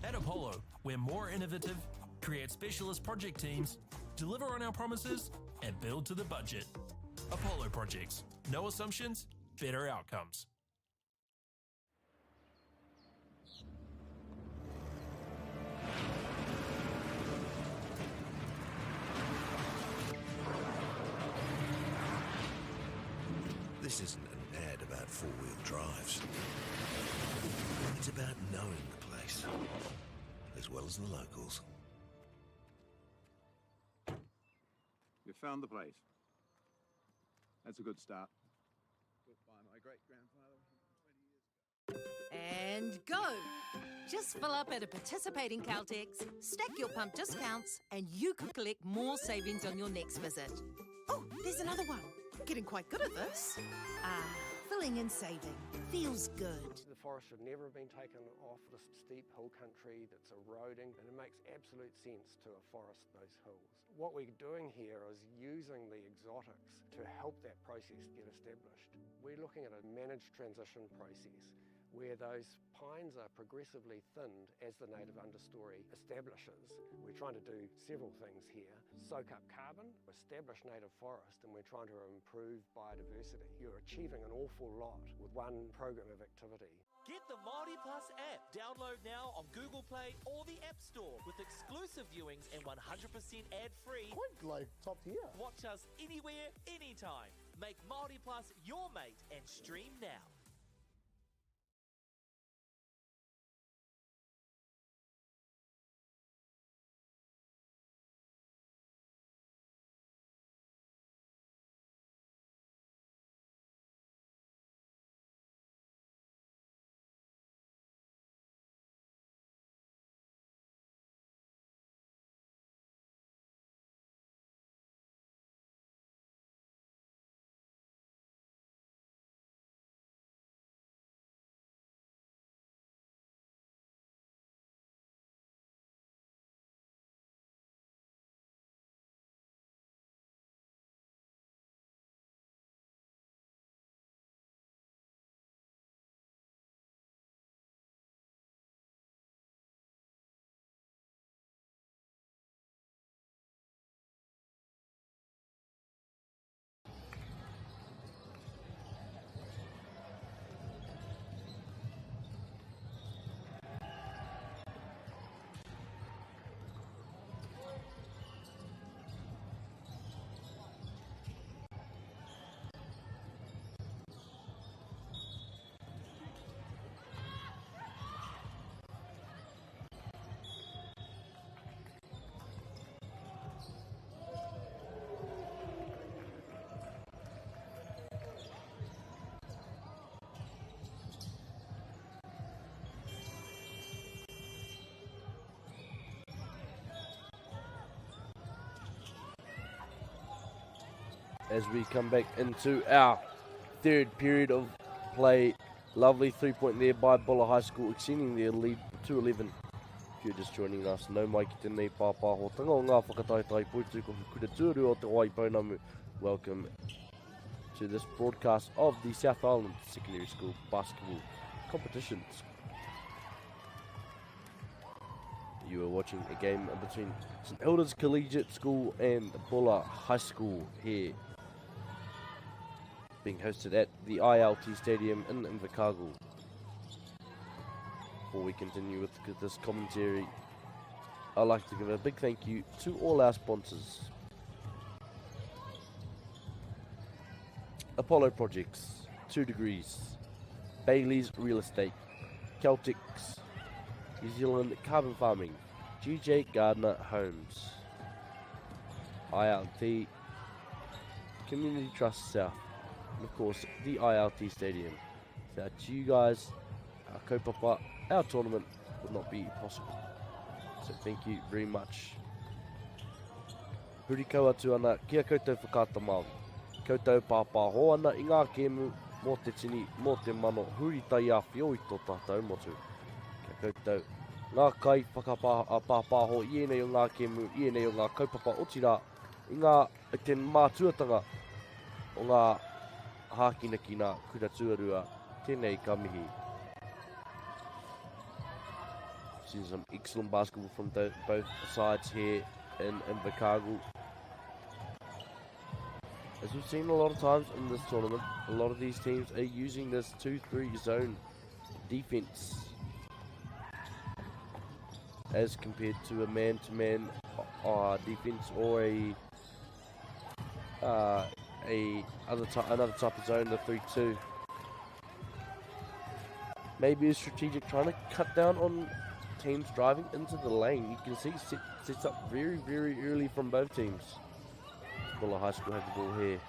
D: At Apollo, we're more innovative, create specialist project teams, deliver on our promises, and build to the budget. Apollo Projects. No assumptions, better outcomes.
C: This isn't an ad about 4-wheel drives. It's about knowing the place, as well as the locals.
E: You found the place. That's a good start. Built by my great-grandfather 20 years ago.
F: And go! Just fill up at a participating Caltex, stack your pump discounts, and you could collect more savings on your next visit. Oh, there's another one. Getting quite good at this. Filling and saving. Feels good.
G: The forest should never have been taken off this steep hill country that's eroding, and it makes absolute sense to afforest those hills. What we're doing here is using the exotics to help that process get established. We're looking at a managed transition process where those pines are progressively thinned as the native understory establishes. We're trying to do several things here. Soak up carbon, establish native forest, and we're trying to improve biodiversity. You're achieving an awful lot with one program of activity.
H: Get the Māori Plus app. Download now on Google Play or the App Store with exclusive viewings and 100% ad-free.
J: Quite like top tier.
H: Watch us anywhere, anytime. Make Māori Plus your mate and stream now.
A: As we come back into our third period of play. Lovely 3-point there by Bulla High School, extending their lead to 11. If you're just joining us, no mai ki tēnei pāpāhotanga o ngā whakataitai poituko kura tuuru o te Waipounamu. Welcome to this broadcast of the South Island Secondary School basketball competitions. You are watching a game between St Hilda's Collegiate School and Bulla High School here, being hosted at the ILT Stadium in Invercargill. Before we continue with this commentary, I'd like to give a big thank you to all our sponsors. Apollo Projects, 2 Degrees, Bailey's Real Estate, Celtics, New Zealand Carbon Farming, GJ Gardner Homes, ILT, Community Trust South, and of course the ILT Stadium. Without you guys, our kaupapa, our tournament would not be possible. So thank you very much. Huri kaua atu ana, kia koutou whakata Māori. Koutou pāpāho ana i ngā kēmu mō te tini, mō te mano, huri tai a whioi tō tātou motu. Kia koutou ngā kai whakapāho i enei o ngā kēmu, i enei o ngā kaupapa otira, i ngā te mātuatanga o ngā hākinakina kura tuarua, tēnei ka mihi. Seen some excellent basketball from both sides here in Invercargill. As we've seen a lot of times in this tournament, a lot of these teams are using this 2-3 zone defense as compared to a man-to-man defense or another type of zone, the 3-2. Maybe a strategic, trying to cut down on teams driving into the lane. You can see sets up very, very early from both teams. Bulla High School have the ball here.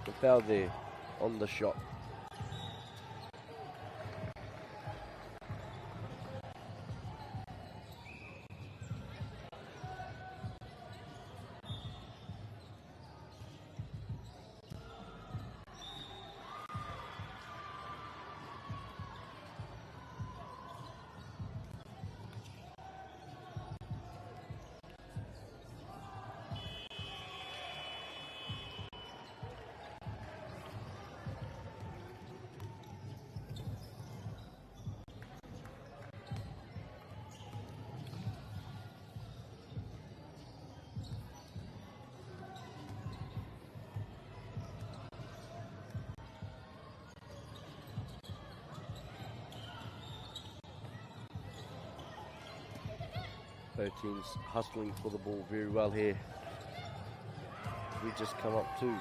A: The foul there on the shot. Both teams hustling for the ball very well here. We just come up to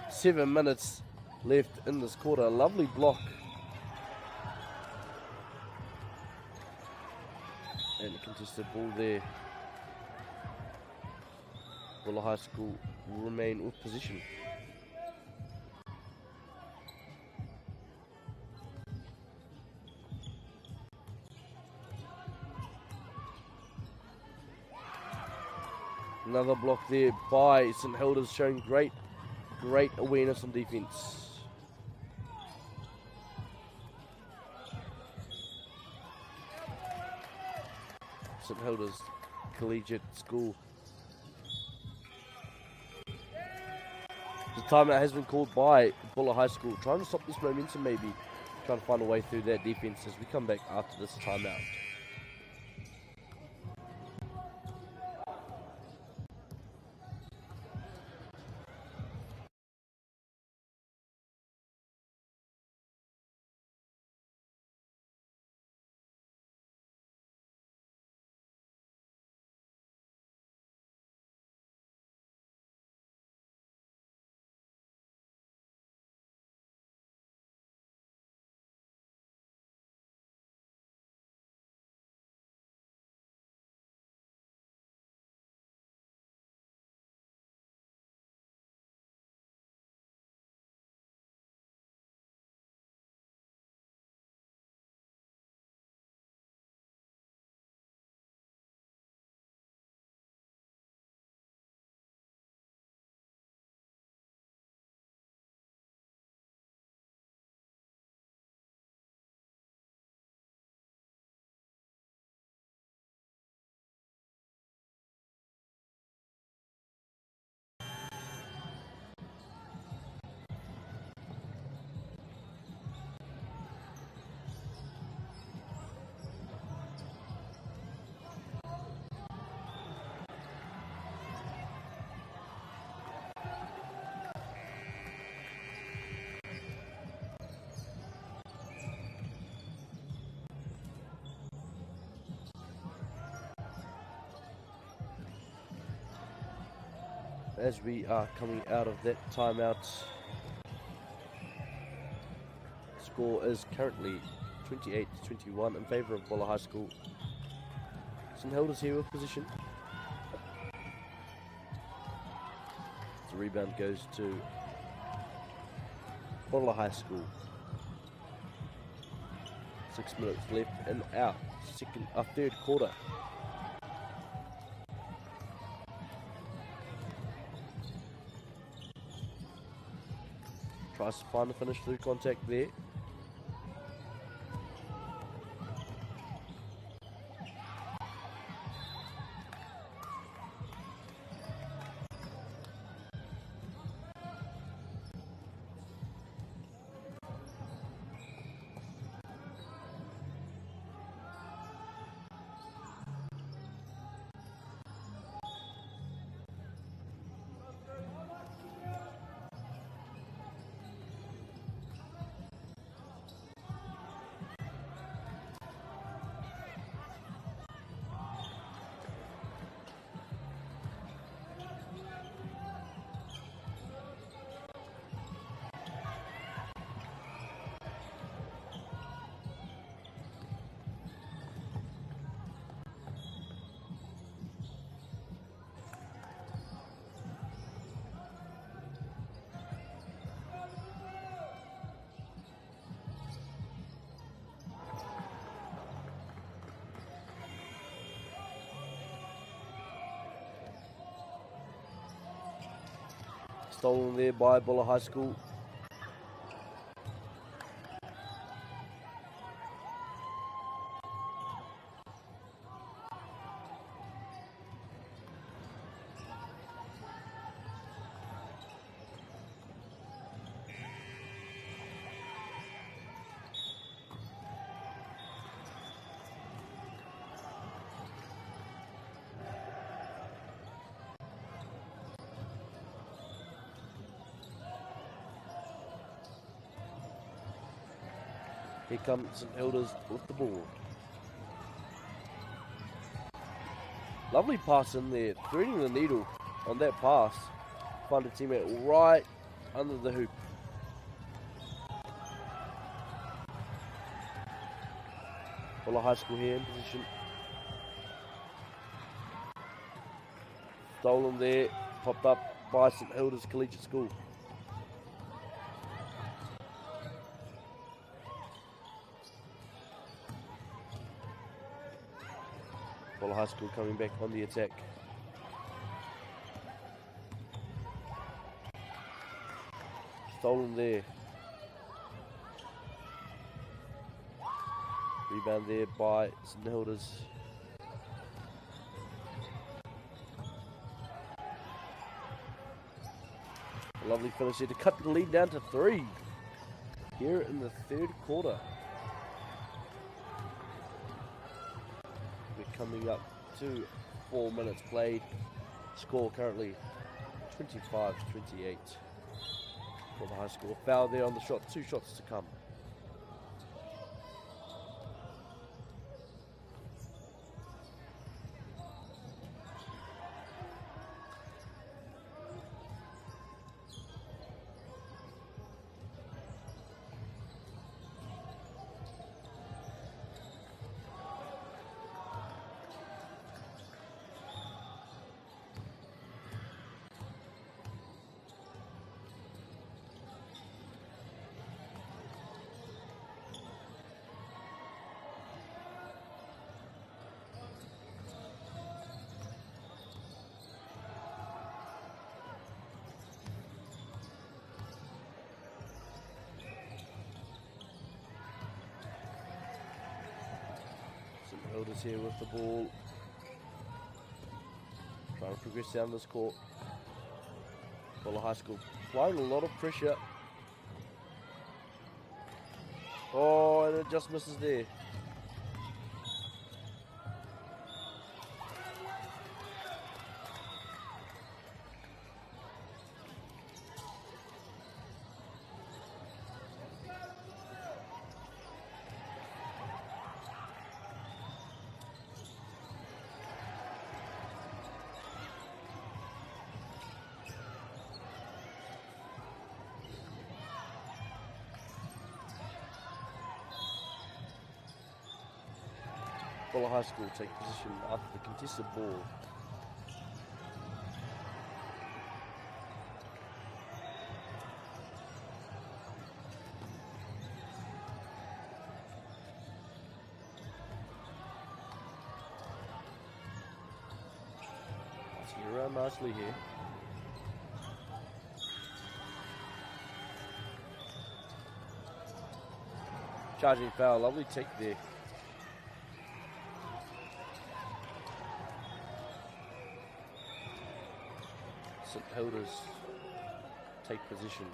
A: 7 minutes left in this quarter. A lovely block. And a contested ball there. Buller High School will remain with position. Another block there by St Hilda's, showing great awareness on defence. St Hilda's Collegiate School. The timeout has been called by Buller High School, trying to stop this momentum maybe, trying to find a way through that defence as we come back after this timeout. As we are coming out of that timeout, score is currently 28-21 in favour of Buller High School. St Hilda's here with position. The rebound goes to Buller High School. 6 minutes left in our third quarter. Tries to find the finish through contact there. Stolen there by Buller High School. Here comes St Hilda's with the ball. Lovely pass in there, threading the needle on that pass. Find a teammate right under the hoop. Bulla High School here in position. Stolen there, popped up by St Hilda's Collegiate School. Bulla High School coming back on the attack. Stolen there. Rebound there by St Hilda's. A lovely finish here to cut the lead down to 3 here in the third quarter. We're coming up to 4 minutes played. Score currently 25-28 for the High School. Foul there on the shot, 2 shots to come. Hilda's here with the ball. Trying to progress down this court. Bulla High School applying a lot of pressure. Oh, and it just misses there. Bulla High School take position after the contested ball. Passing around nicely here. Charging foul, lovely take there. St Hilda's take position.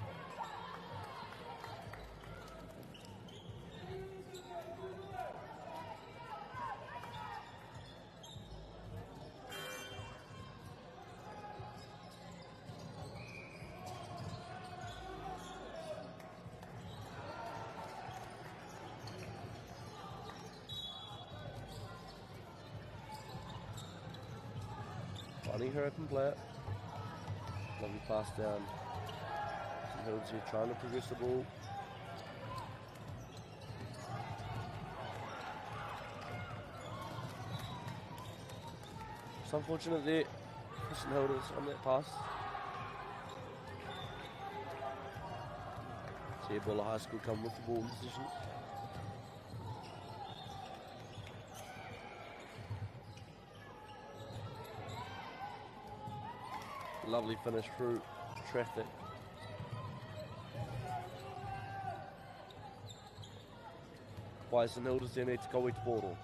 A: Finding her open player. Lovely pass down. St Hilda's here trying to progress the ball. It's unfortunate there for St Hilda's on that pass. See Bulla High School come with the ball in position. Lovely finish through traffic. By St Hilda's there needs to go into portal.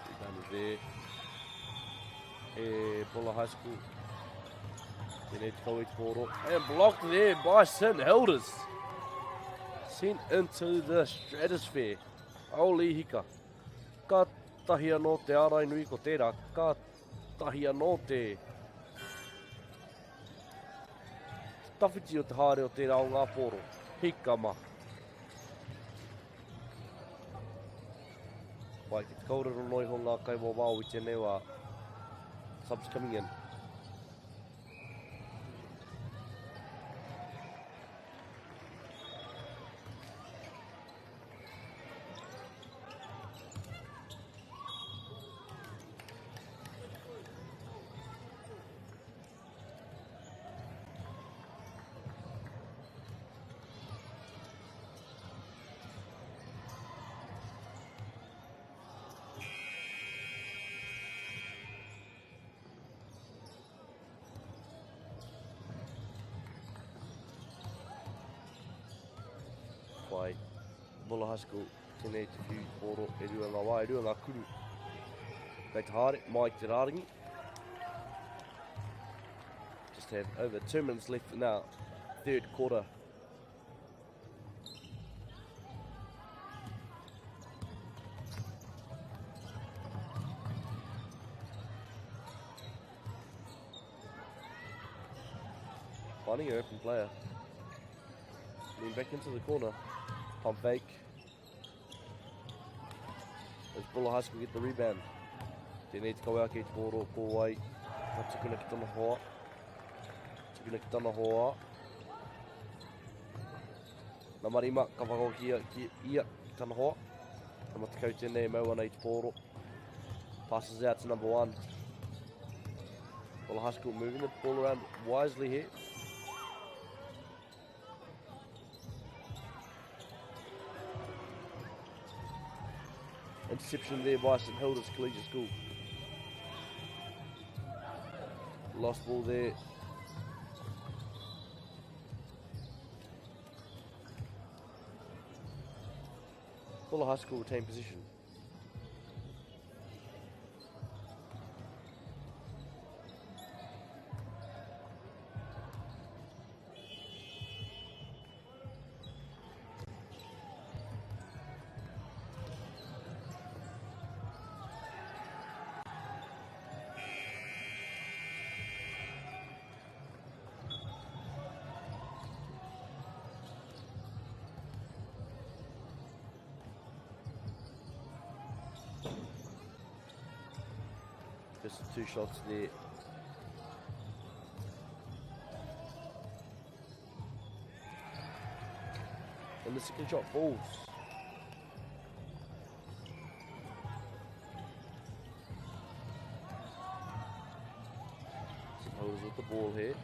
A: Rebound there. Bulla High School. They need to go into portal. And blocked there by St Hilda's. Sent into the stratosphere. Holy hika. Ka tahia no te arai nui ko tērā, ka tahia no te tawhiti o te haere o tērā o ngā poro. Hika ma. Wai ki te kaurero noi ho ngā kai wawao I tēnei wā. Subs coming in. Wai, Buller High School, tēnei te whiu pōro, e rua ngā wā, e rua ngā kuru. Kei te haere, mai te rāringi. Just have over 2 minutes left now, third quarter. Finding an open player. Lean back into the corner. Pump fake. As Buller High School get the rebound. Tēnei te kawea kei te pōro, ko wai. Ka tukuna ki tana hoa. Tukuna ki tana hoa. Nā marima, ka whakao ki ia ki tana hoa. Ka matakau tēnei mau ana I te pōro. Passes out to number 1. Buller High School moving the ball around wisely here. Interception there by St Hilda's Collegiate School. Lost ball there. Buller High School retain position. Just 2 shots there. And the second shot falls. St Hilda's with the ball here.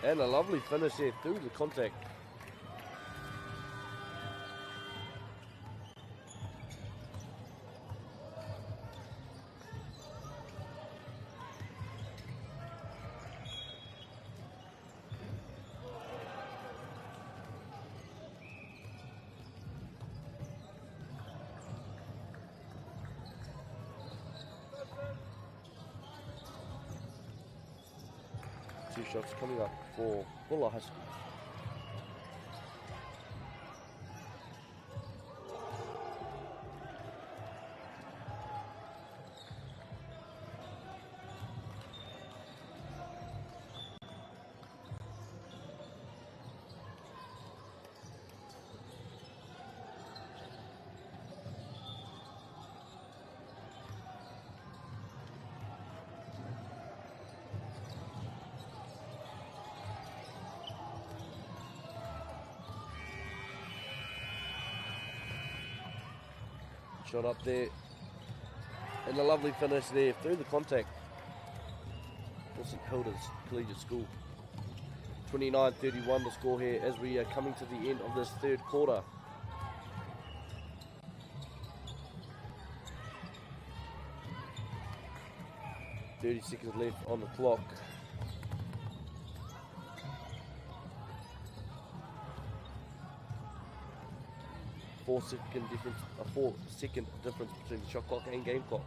A: And a lovely finish there through the contact. Two shots coming up for Buller High School. Shot up there. And a lovely finish there through the contact for St Hilda's Collegiate School. 29-31 the score here as we are coming to the end of this third quarter. .30 seconds left on the clock. A 4-second difference between the shot clock and game clock.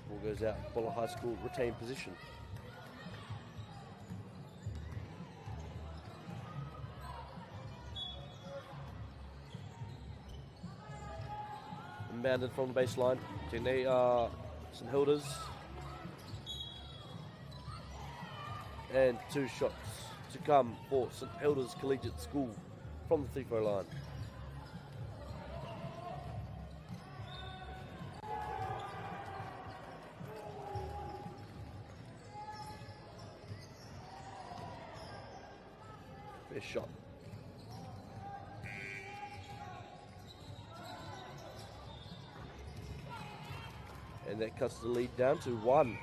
A: Ball goes out. Buller High School retain position. Inbounded from the baseline. Tēnei St Hilda's. And 2 shots to come for St Hilda's Collegiate School from the free throw line. First shot. And that cuts the lead down to 1.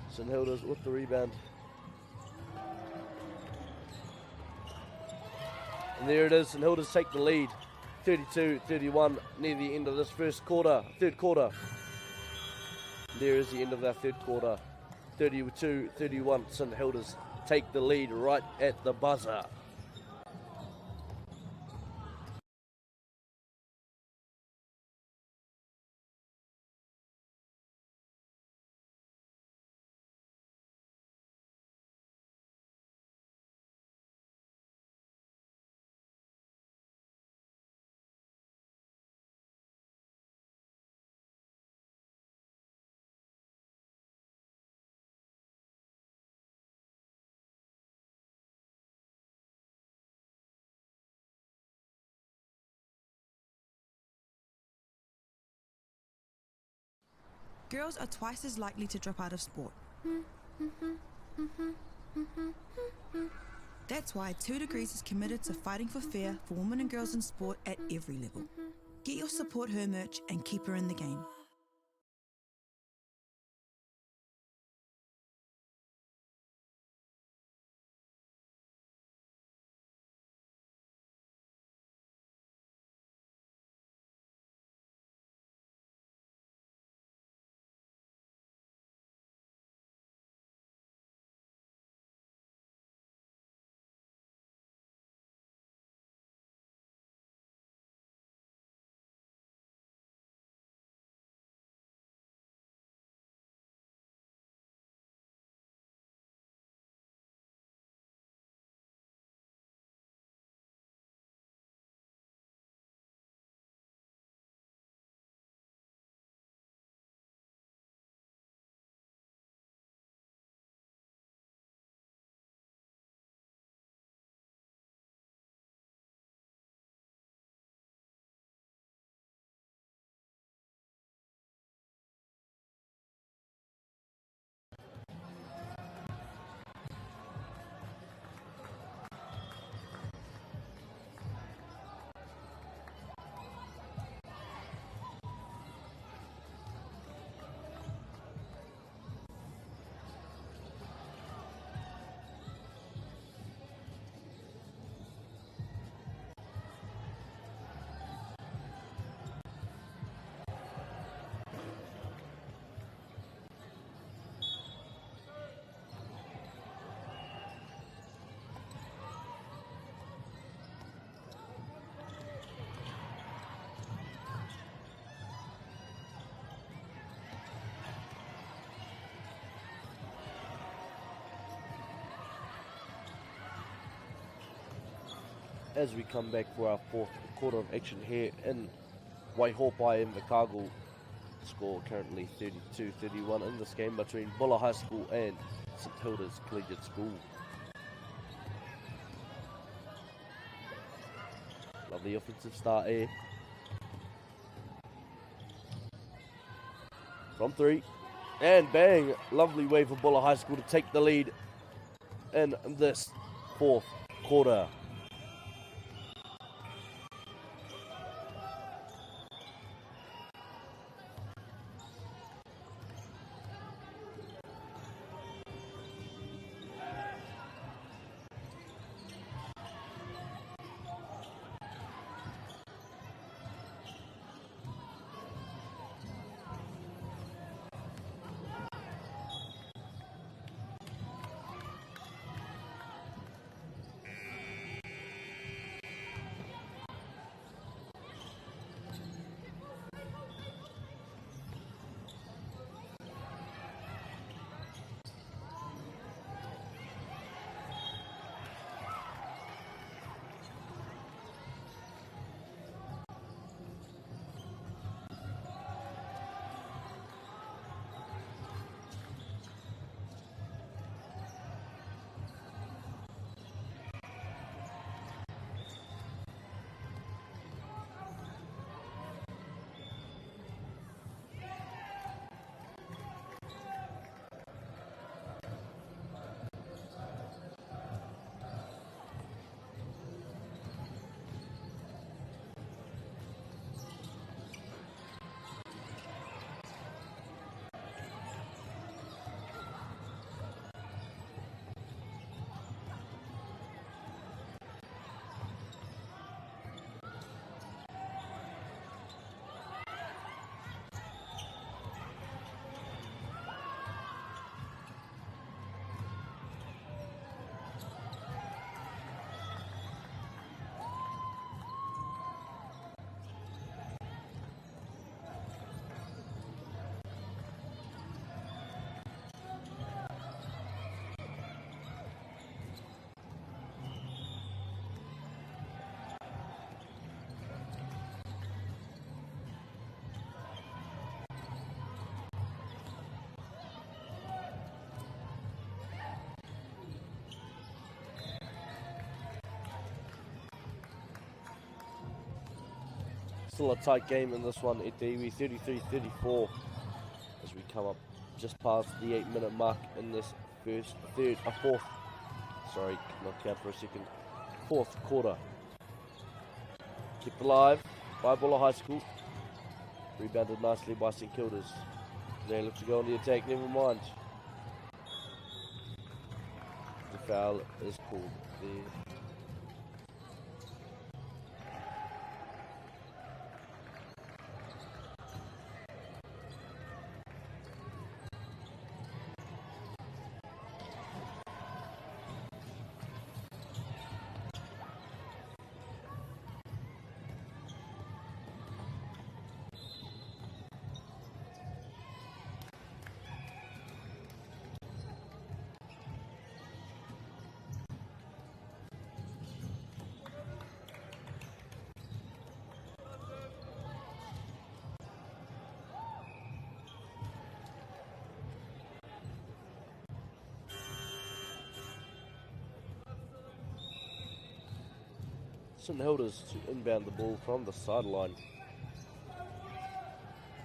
A: St Hilda's with the rebound. And there it is, St Hilda's take the lead. 32-31 near the end of this third quarter. There is the end of that third quarter. 32-31, St Hilda's take the lead right at the buzzer.
B: Girls are twice as likely to drop out of sport. That's why 2 Degrees is committed to fighting for fair for women and girls in sport at every level. Get your Support Her merch and keep her in the game. As we come back for our fourth quarter of action here in Waihopai in Chicago. Score currently 32-31 in this game between Bulla High School and St Hilda's Collegiate School. Lovely offensive start here. From 3. And bang! Lovely way for Bulla High School to take the lead in this fourth quarter. Still a tight game in this one. Etiwi 33-34 as we come up just past the 8-minute mark in this fourth quarter. Kept alive by Buller High School. Rebounded nicely by St Kilda's. They look to go on the attack, never mind. The foul is called there. St Hilda's to inbound the ball from the sideline.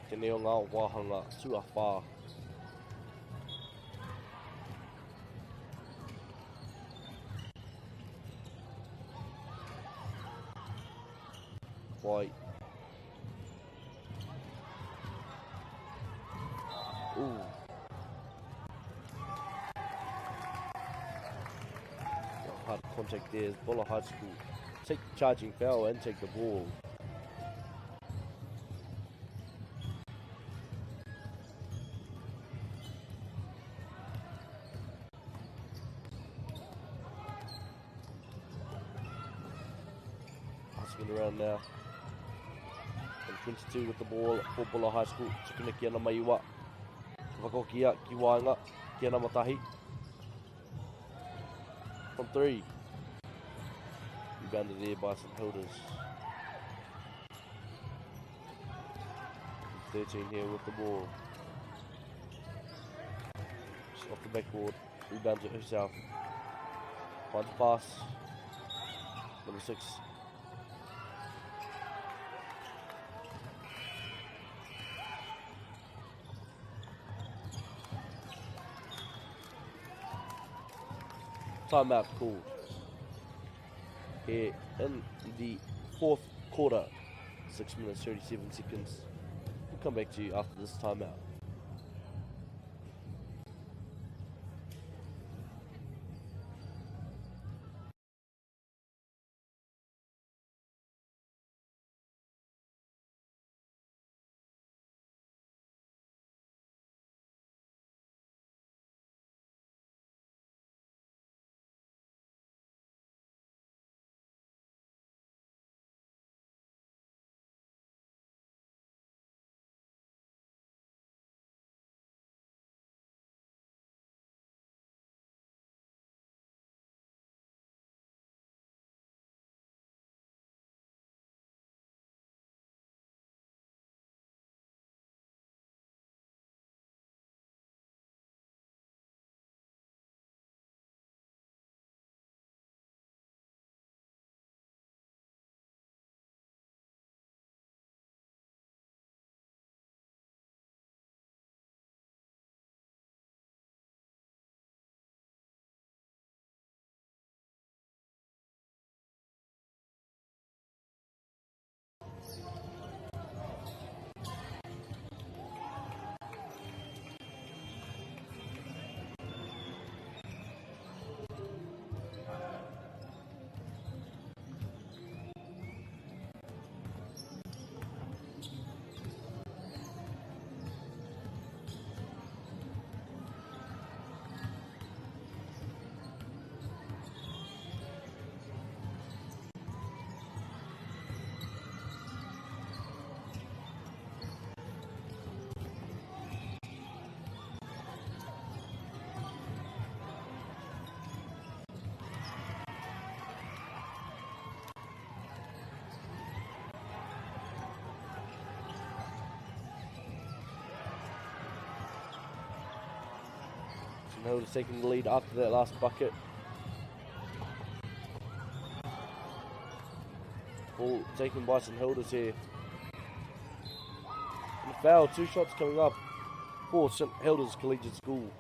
B: Te neo ngā wāhanga sua whā. Wai. Ooh. Hard contact there is Buller High School. Take the charging foul and take the ball. Passing it around now. And 22 with the ball for Buller High School. Tukina ki ana mai iwa. Whakokia ki wainga. Ki ana matahi. From 3. Rebounded there by St Hilda's. 13 here with the ball. Just off the backboard. Rebounds it herself. Finds the pass. Number 6. Timeout called here in the fourth quarter. 6 minutes 37 seconds. We'll come back to you after this timeout. St Hilda's taking the lead after that last bucket. Ball taken by St Hilda's here. foul. 2 shots coming up for St Hilda's Collegiate School.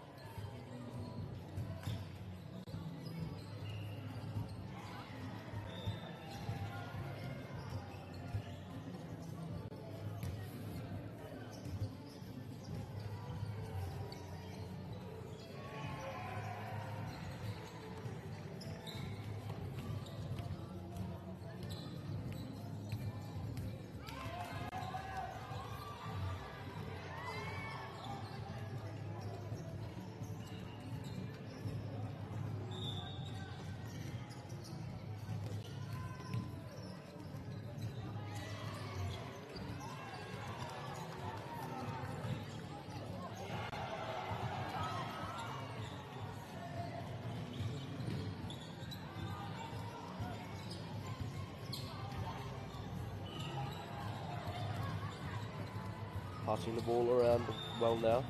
B: Passing the ball around well now.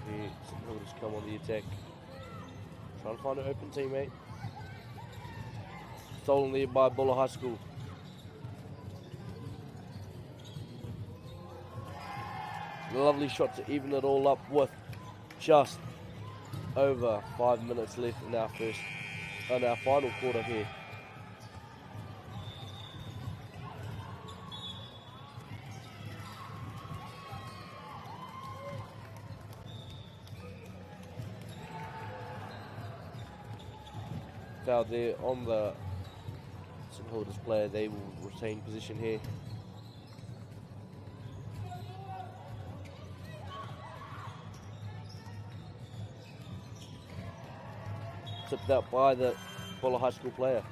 B: Here, St Hilda's come on the attack. Trying to find an open teammate. Stolen there by Buller High School. Lovely shot to even it all up with just over 5 minutes left in our final quarter here. Foul there on the St Hilda's player. They will retain position here. Tipped out by the Buller High School player.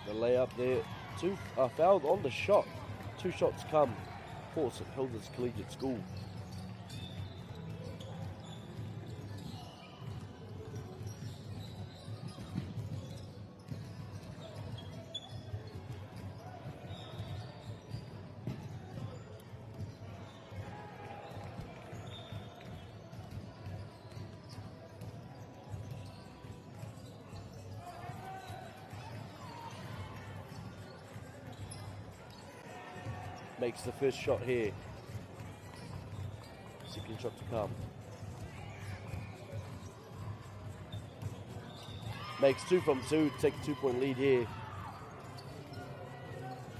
B: The layup there. Two fouled on the shot. 2 shots come for St Hilda's Collegiate School. Makes the first shot here. Second shot to come. Makes 2 from 2, take a 2-point lead here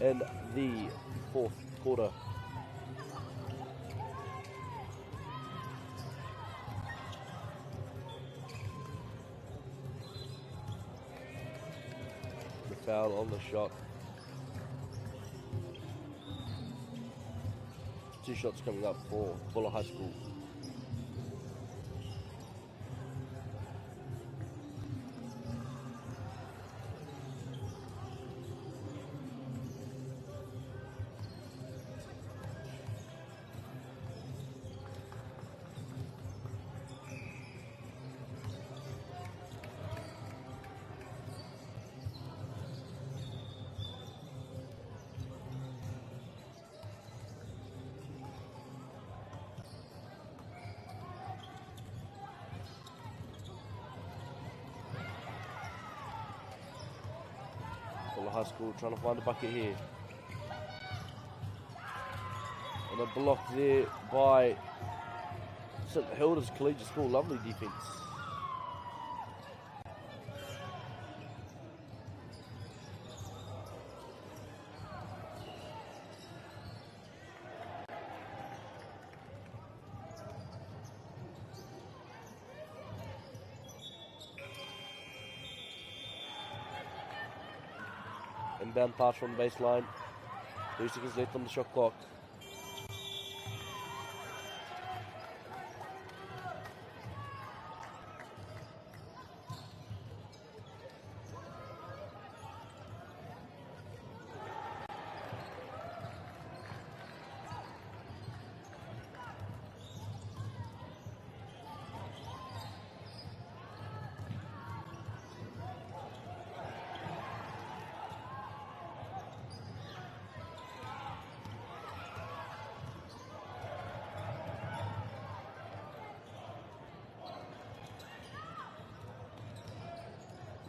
B: in the 4th quarter. The foul on the shot. 2 shots coming up for Buller High School. Buller High School trying to find a bucket here. And a block there by St Hilda's Collegiate School. Lovely defense. Inbound pass from the baseline. 3 seconds left on the shot clock.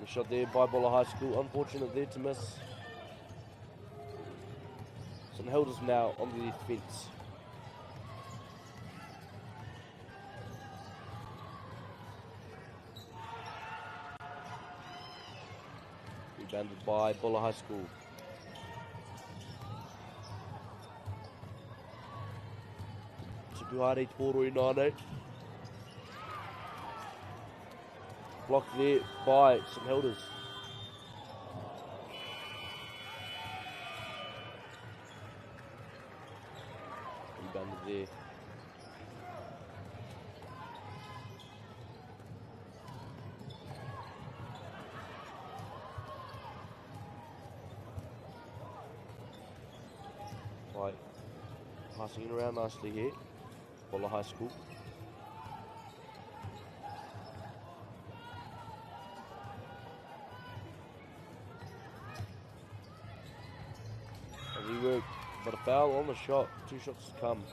B: The shot there by Bulla High School. Unfortunate there to miss. St Hilda's now on the defence. Rebounded by Bulla High School. Tupuhare Tōroi Nane. Blocked there by St Hilda's. Rebounded there. Right. Passing it around nicely here. Bulla High School. Work, but a foul on the shot. 2 shots to come.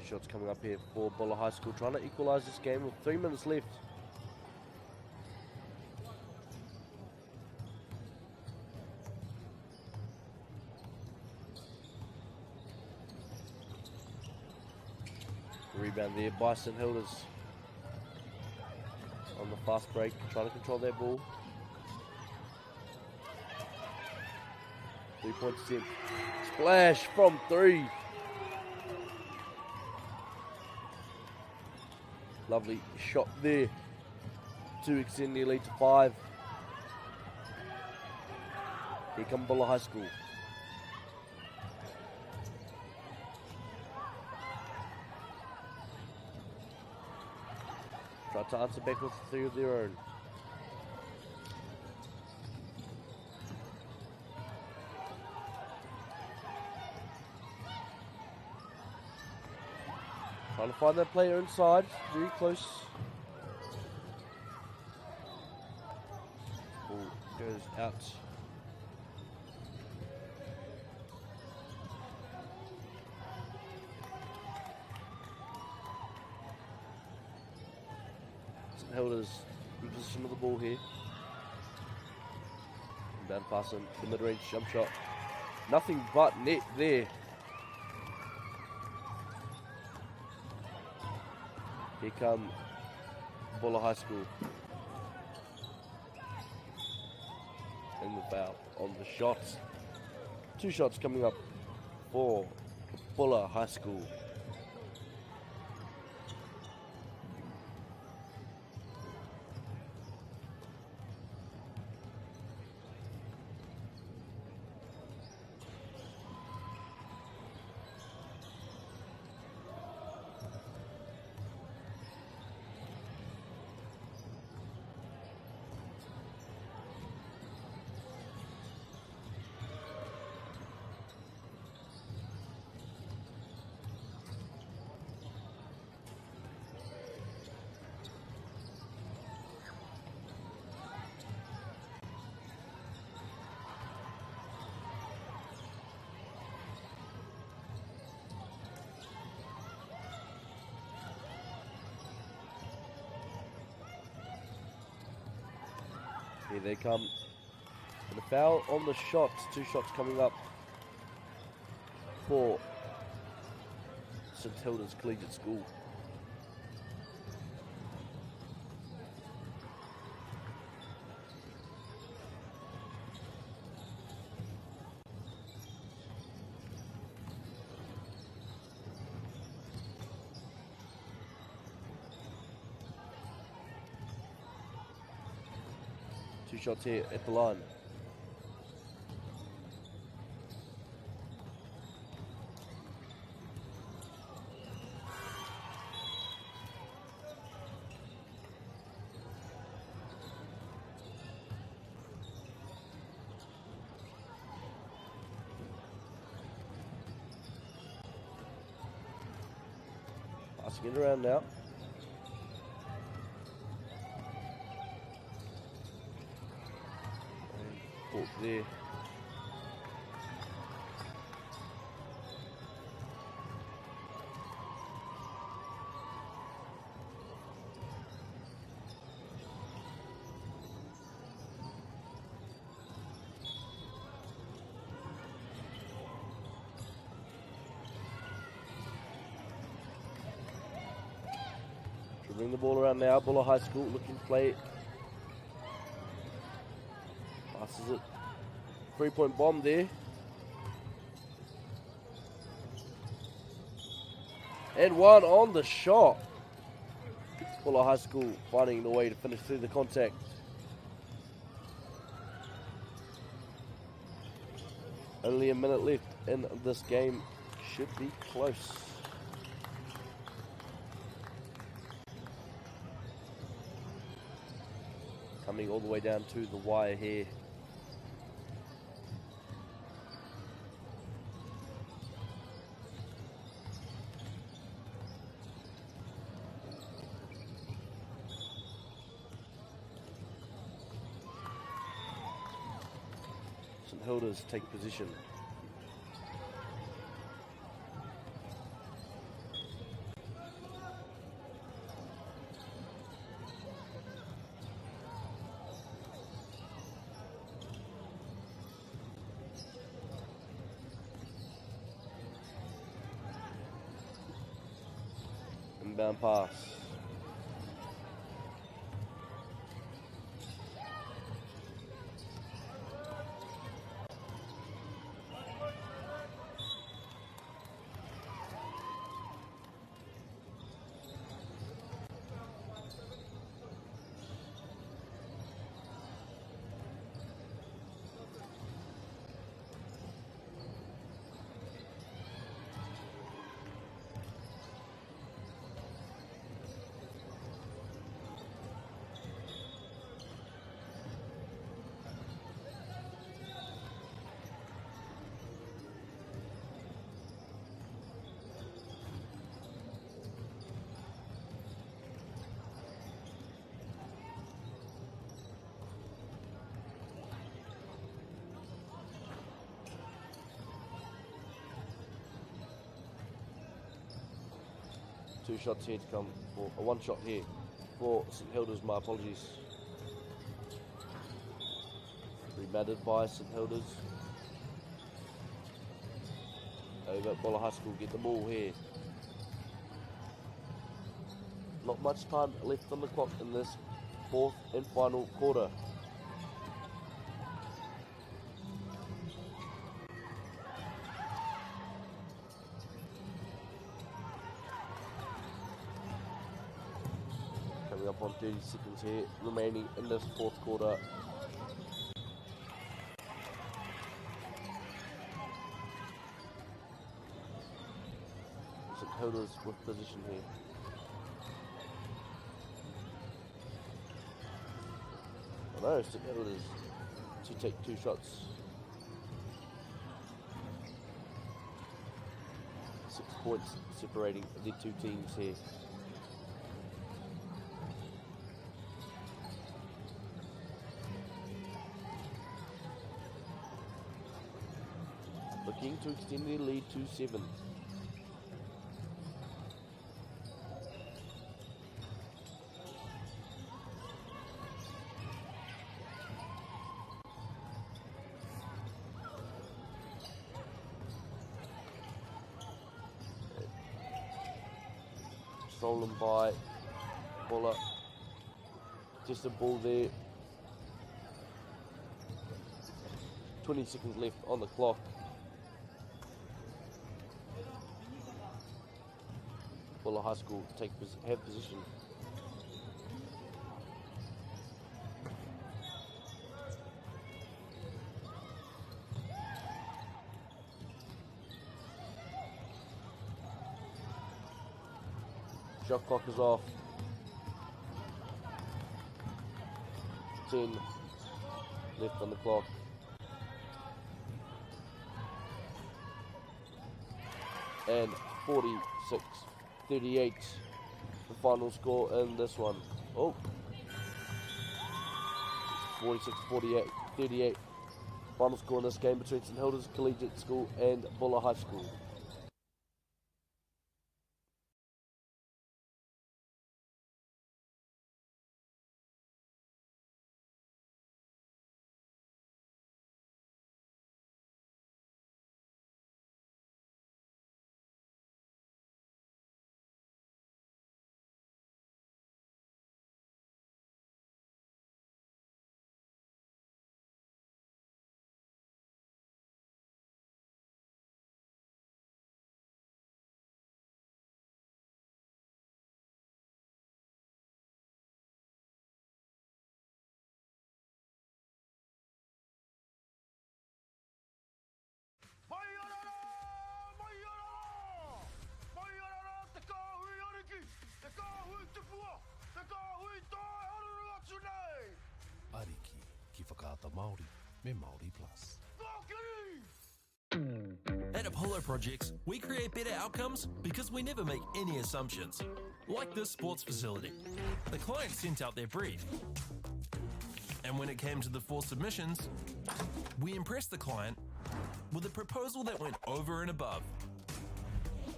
B: Shots coming up here for Bulla High School, trying to equalise this game with 3 minutes left. Rebound there by St Hilda's on the fast break, trying to control their ball. 3-point attempt. Splash from 3. Lovely shot there to extend the lead to 5. Here come Bulla High School. Try to answer back with 3 of their own. Trying to find that player inside, very close. Ball goes out. St Hilda's in position with the ball here. Down pass in the mid-range jump shot. Nothing but net there. Here come Bulla High School. And the foul on the shots. 2 shots coming up for Bulla High School. Here they come. And a foul on the shots. 2 shots coming up for St Hilda's Collegiate School. Two shots here at the line. Passing it around now. And caught there. Bring the ball around now. Buller High School looking to play it. Passes it. 3-point bomb there. And one on the shot. Buller High School finding the way to finish through the contact. Only a minute left in this game. Should be close. Coming all the way down to the wire here. St Hilda's take position. Inbound pass. Two shots here to come, or one shot here for St Hilda's, my apologies. Rebounded by St Hilda's. Over at Buller High School, get the ball here. Not much time left on the clock in this fourth and final quarter. Up on 30 seconds here remaining in this fourth quarter. St Hilda's with position here. I know St Hilda's to take 2 shots. 6 points separating the 2 teams here. Looking to extend their lead to 7. stolen by Buller. Just a ball there. 20 seconds left on the clock. Buller High School have position. Shot clock is off. 10 left on the clock. And 46-38, the final score in this one. Oh, 46-38, final score in this game between St Hilda's Collegiate School and Buller High School.
I: Ariki ki whakaata Māori me Māori Plus.
D: At Apollo Projects, we create better outcomes because we never make any assumptions. Like this sports facility. The client sent out their brief. And when it came to the 4 submissions, we impressed the client with a proposal that went over and above.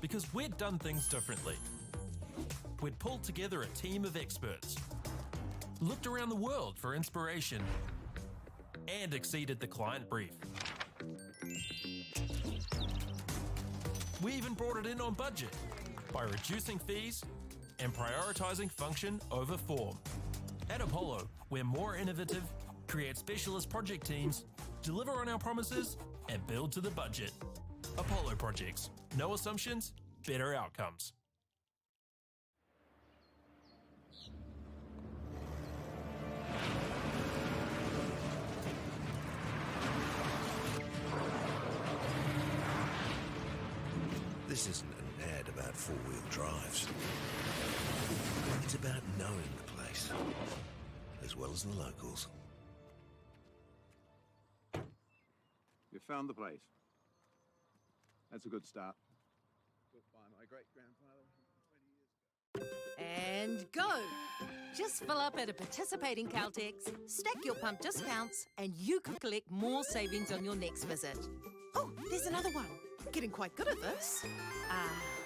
D: Because we'd done things differently. We'd pulled together a team of experts, looked around the world for inspiration, and exceeded the client brief. We even brought it in on budget by reducing fees and prioritizing function over form. At Apollo, we're more innovative, create specialist project teams, deliver on our promises, and build to the budget. Apollo Projects. No assumptions, better outcomes.
C: This isn't an ad about four-wheel drives. It's about knowing the place, as well as the locals.
E: You found the place. That's a good start. Built by my great-grandfather 20 years ago.
F: And go! Just fill up at a participating Caltex, stack your pump discounts, and you can collect more savings on your next visit. Oh, there's another one. Getting quite good at this.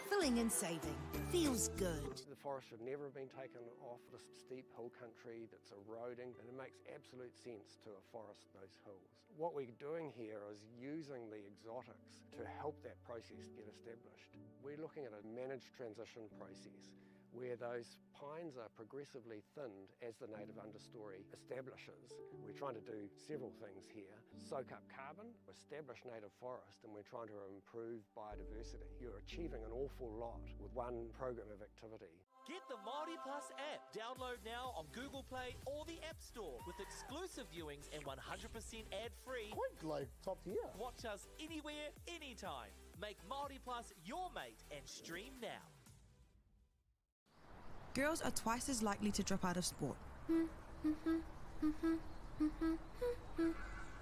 F: Filling and saving. Feels good.
G: The forest should never have been taken off the steep hill country that's eroding, and it makes absolute sense to afforest those hills. What we're doing here is using the exotics to help that process get established. We're looking at a managed transition process where those pines are progressively thinned as the native understory establishes. We're trying to do several things here. Soak up carbon, establish native forest, and we're trying to improve biodiversity. You're achieving an awful lot with one program of activity.
H: Get the Māori Plus app. Download now on Google Play or the App Store with exclusive viewings and 100% ad-free.
J: Quite like top tier.
H: Watch us anywhere, anytime. Make Māori Plus your mate and stream now.
K: Girls are twice as likely to drop out of sport.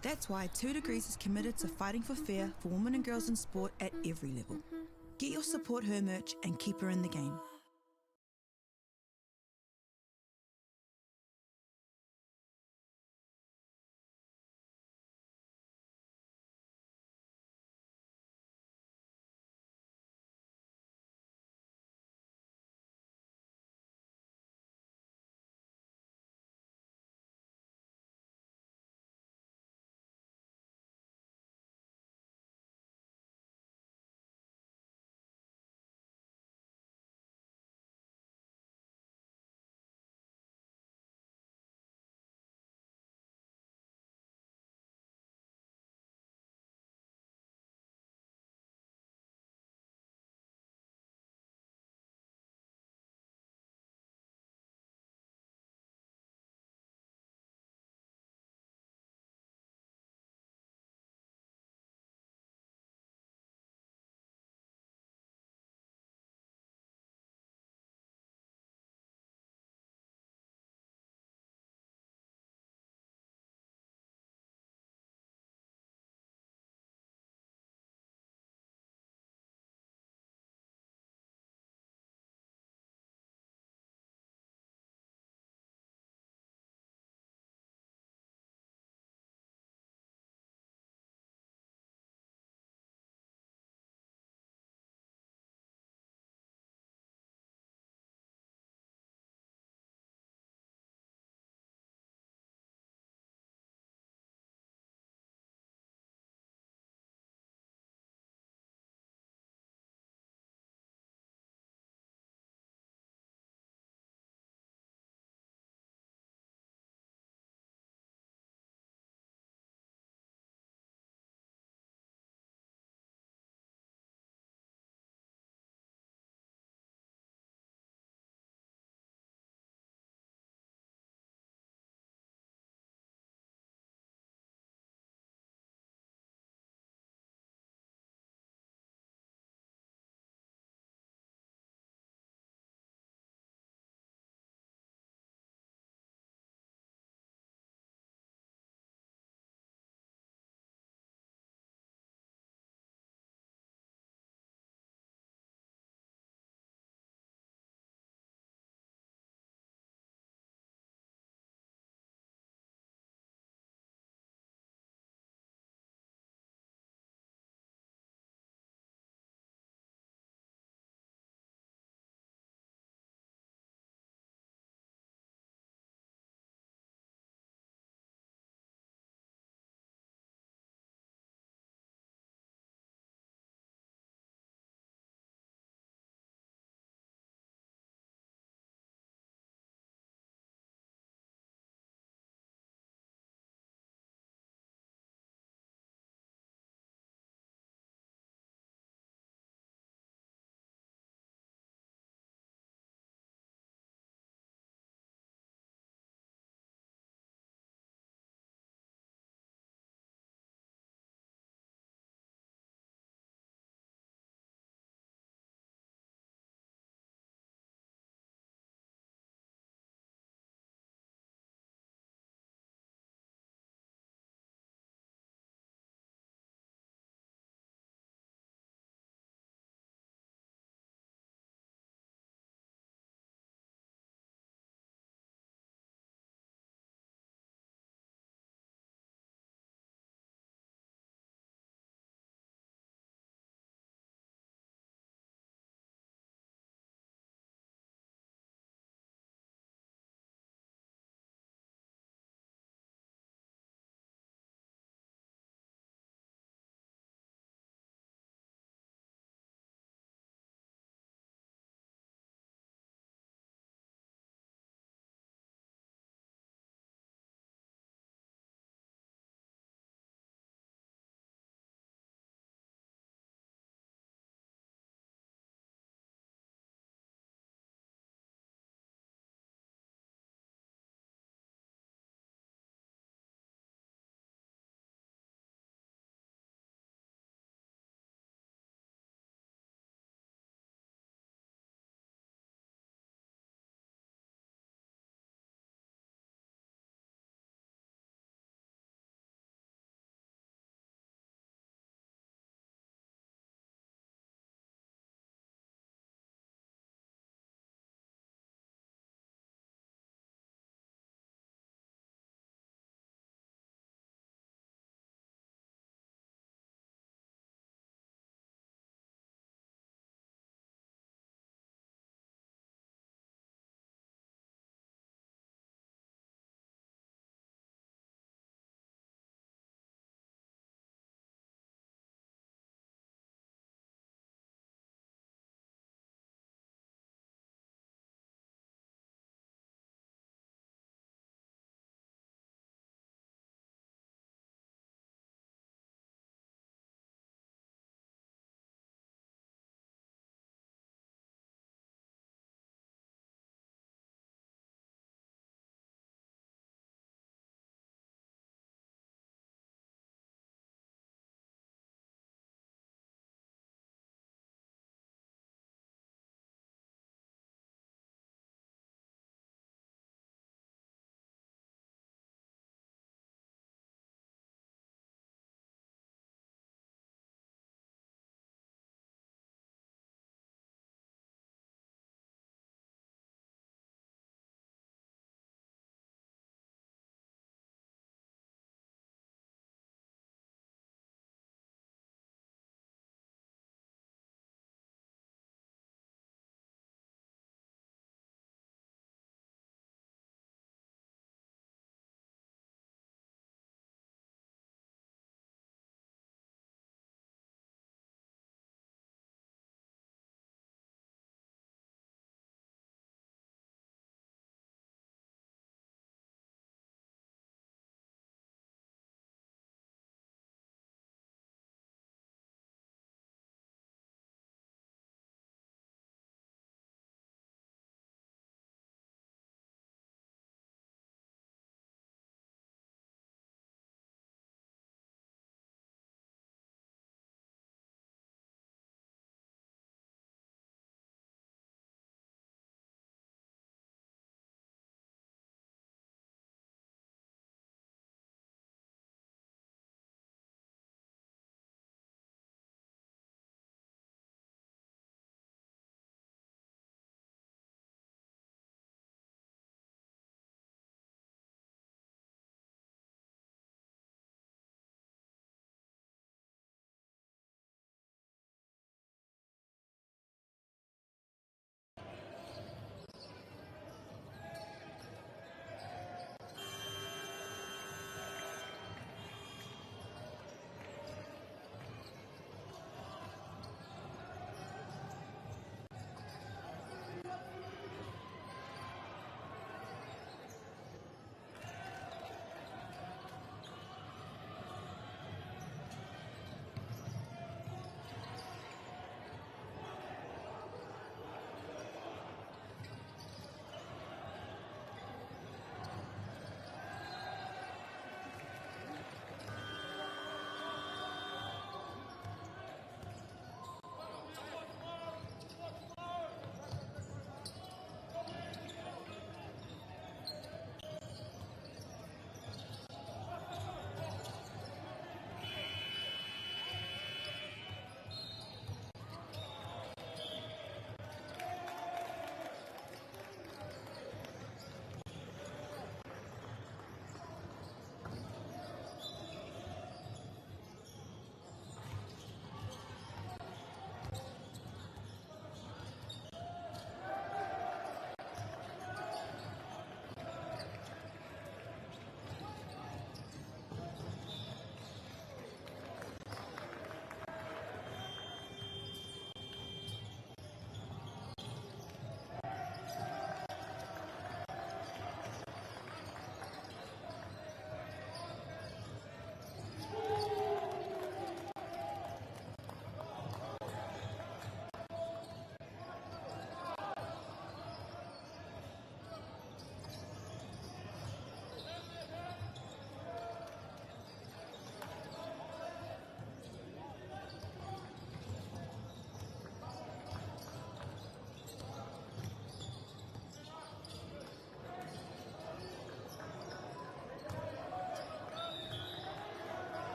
K: That's why 2 Degrees is committed to fighting for fair for women and girls in sport at every level. Get your Support Her merch and keep her in the game.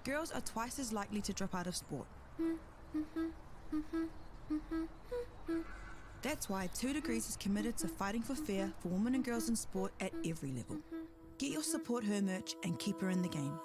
K: girls are twice as likely to drop out of sport. That's why 2 Degrees is committed to fighting for fair for women and girls in sport at every level. Get your Support Her merch and keep her in the game.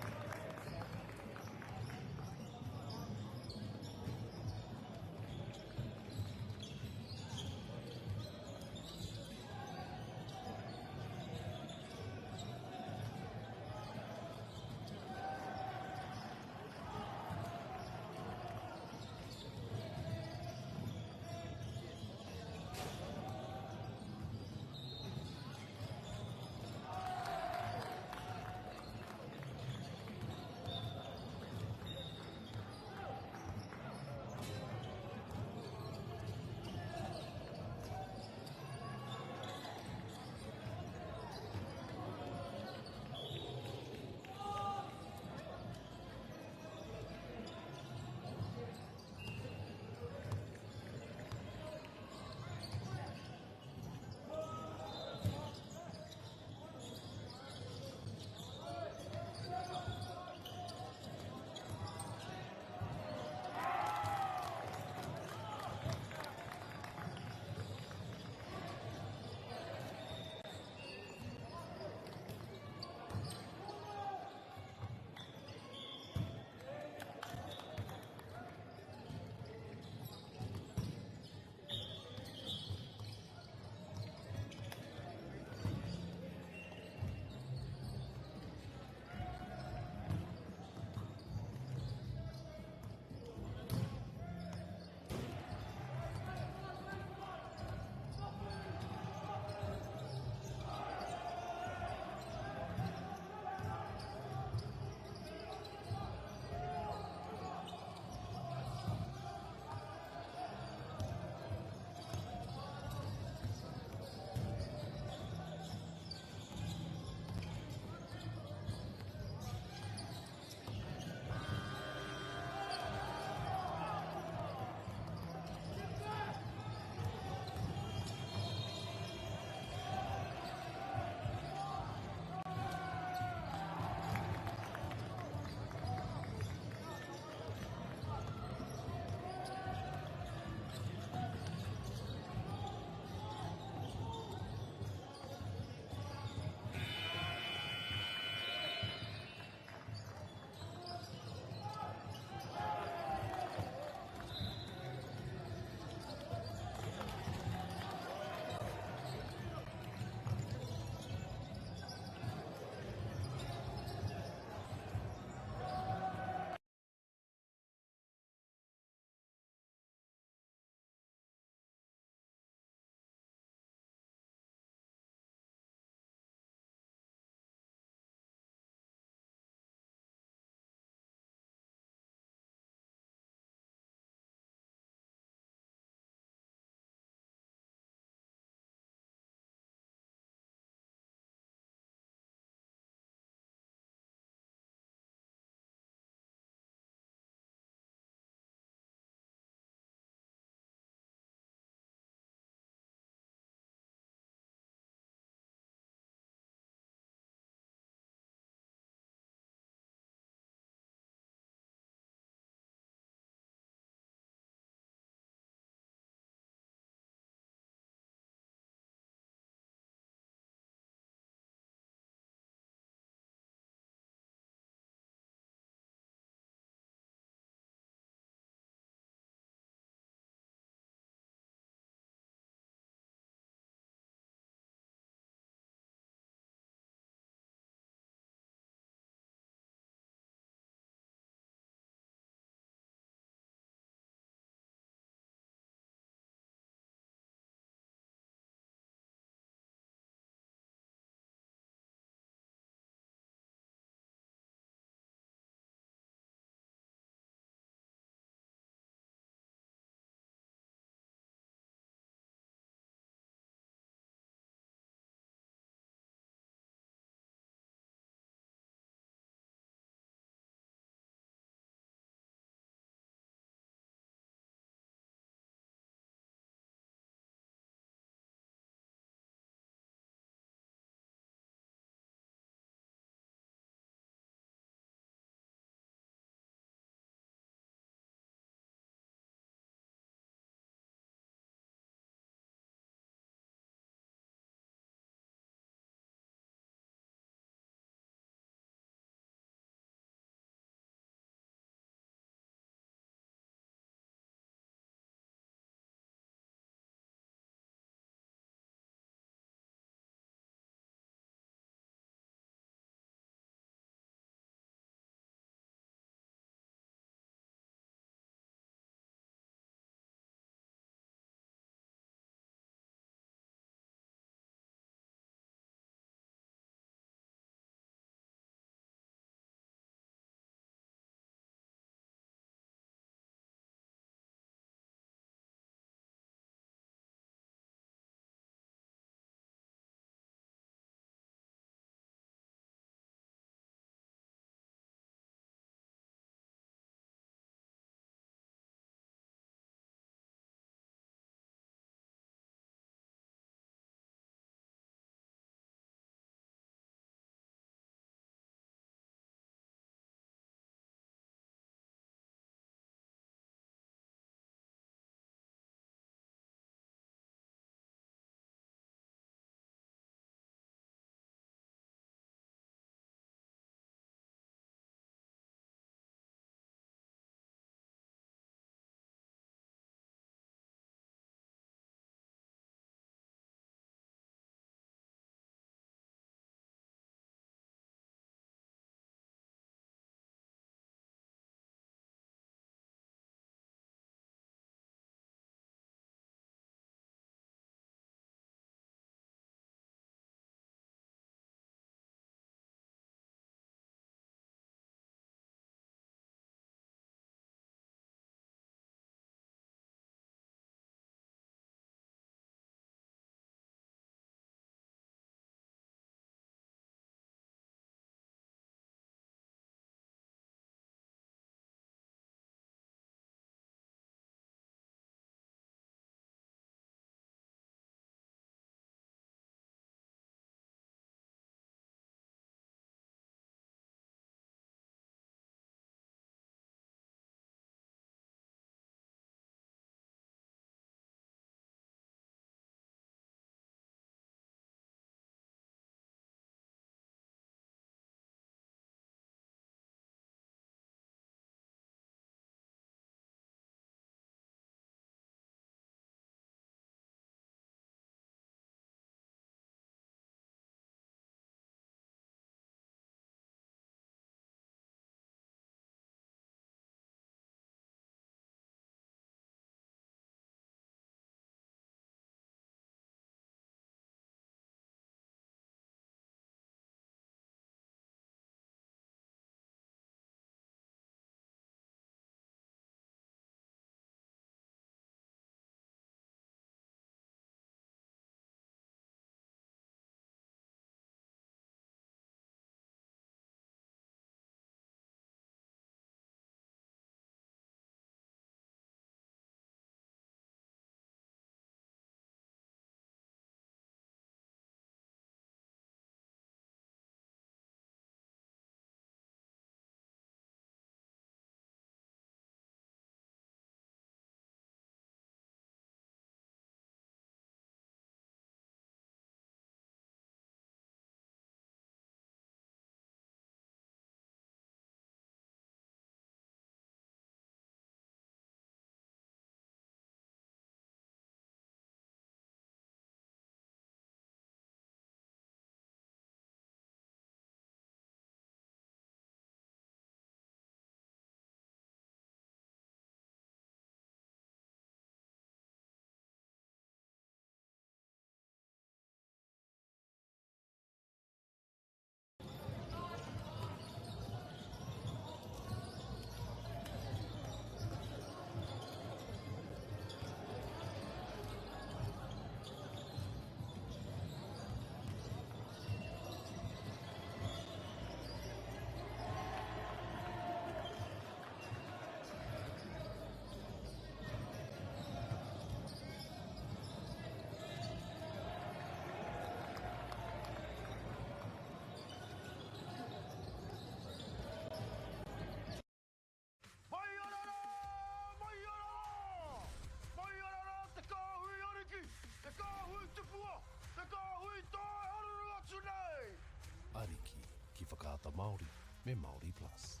I: Māori, me Māori Plus.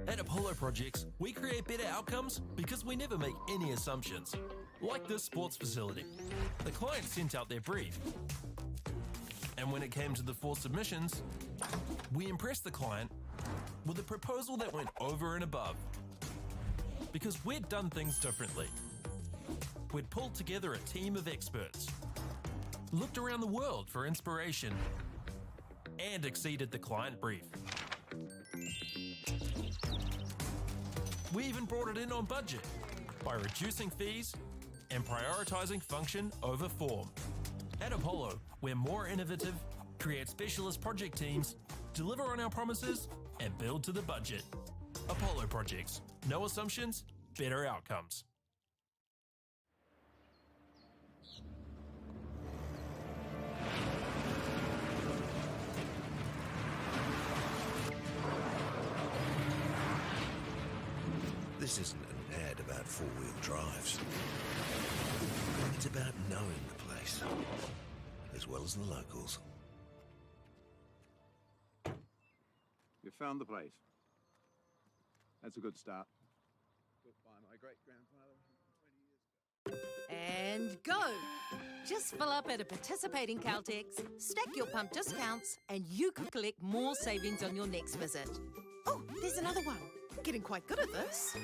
D: At Apollo Projects, we create better outcomes because we never make any assumptions. Like this sports facility. The client sent out their brief. And when it came to the 4 submissions, we impressed the client with a proposal that went over and above. Because we'd done things differently. We'd pulled together a team of experts, looked around the world for inspiration, and exceeded the client brief. We even brought it in on budget by reducing fees and prioritising function over form. At Apollo, we're more innovative, create specialist project teams, deliver on our promises, and build to the budget. Apollo Projects. No assumptions, better outcomes.
C: This isn't an ad about four-wheel drives. It's about knowing the place, as well as the locals.
E: You found the place. That's a good start. Built by my great-grandfather 20 years ago.
F: And go! Just fill up at a participating Caltex, stack your pump discounts, and you could collect more savings on your next visit. Oh, there's another one. Getting quite good at this.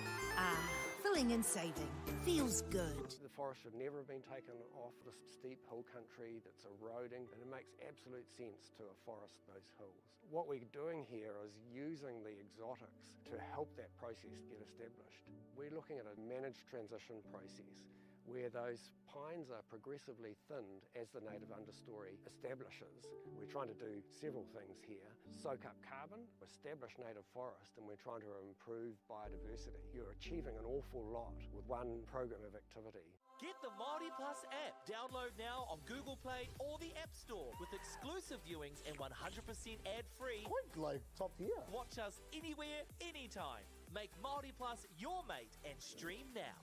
F: Filling and saving. Feels good.
G: The forest should never have been taken off this steep hill country that's eroding, and it makes absolute sense to afforest those hills. What we're doing here is using the exotics to help that process get established. We're looking at a managed transition process where those pines are progressively thinned as the native understory establishes. We're trying to do several things here. Soak up carbon, establish native forest, and we're trying to improve biodiversity. You're achieving an awful lot with one program of activity.
H: Get the Māori Plus app. Download now on Google Play or the App Store with exclusive viewings and 100% ad-free.
J: Point like top here.
H: Watch us anywhere, anytime. Make Māori Plus your mate and stream now.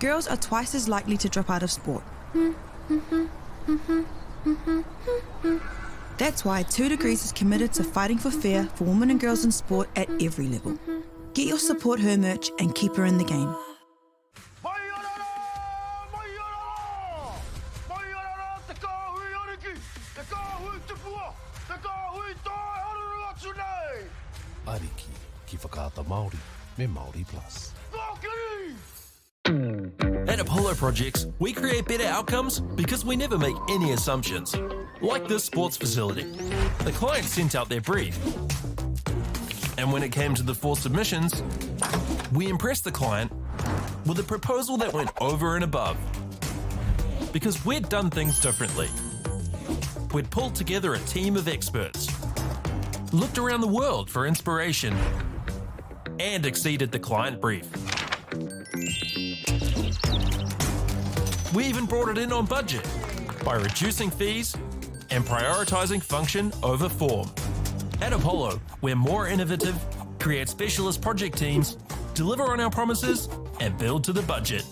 K: girls are twice as likely to drop out of sport. That's why 2 Degrees is committed to fighting for fair for women and girls in sport at every level. Get your Support Her merch and keep her in the game.
I: Ariki, ki whakaata Māori, me Māori Plus.
D: At Apollo Projects, we create better outcomes because we never make any assumptions. Like this sports facility. The client sent out their brief. And when it came to the 4 submissions, we impressed the client with a proposal that went over and above. Because we'd done things differently. We'd pulled together a team of experts, looked around the world for inspiration, and exceeded the client brief. We even brought it in on budget by reducing fees and prioritising function over form. At Apollo, we're more innovative, create specialist project teams, deliver on our promises, and build to the budget.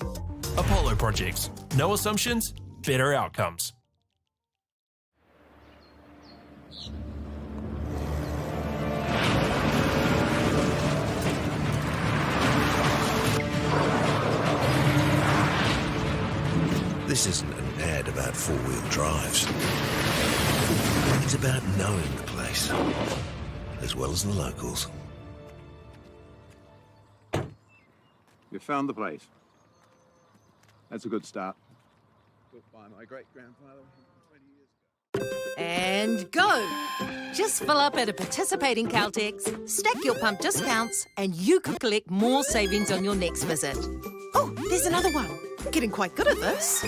D: Apollo Projects. No assumptions, better outcomes.
C: This isn't an ad about four-wheel drives. It's about knowing the place, as well as the locals.
E: You found the place. That's a good start. Built by my great-grandfather 20 years ago.
F: And go! Just fill up at a participating Caltex, stack your pump discounts, and you could collect more savings on your next visit. Oh, there's another one. Getting quite good at this.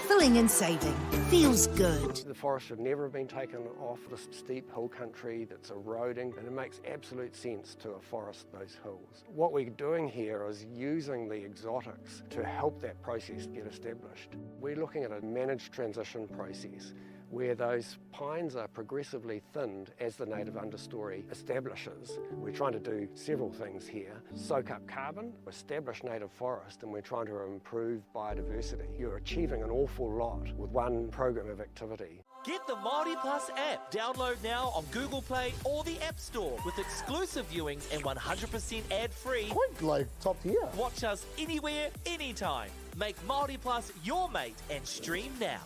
F: Filling and saving. Feels good.
G: The forest should never have been taken off the steep hill country that's eroding, and it makes absolute sense to afforest those hills. What we're doing here is using the exotics to help that process get established. We're looking at a managed transition process where those pines are progressively thinned as the native understory establishes. We're trying to do several things here. Soak up carbon, establish native forest, and we're trying to improve biodiversity. You're achieving an awful lot with one program of activity.
H: Get the Māori Plus app. Download now on Google Play or the App Store with exclusive viewings and 100% ad-free.
J: Quite like top tier.
H: Watch us anywhere, anytime. Make Māori Plus your mate and stream now.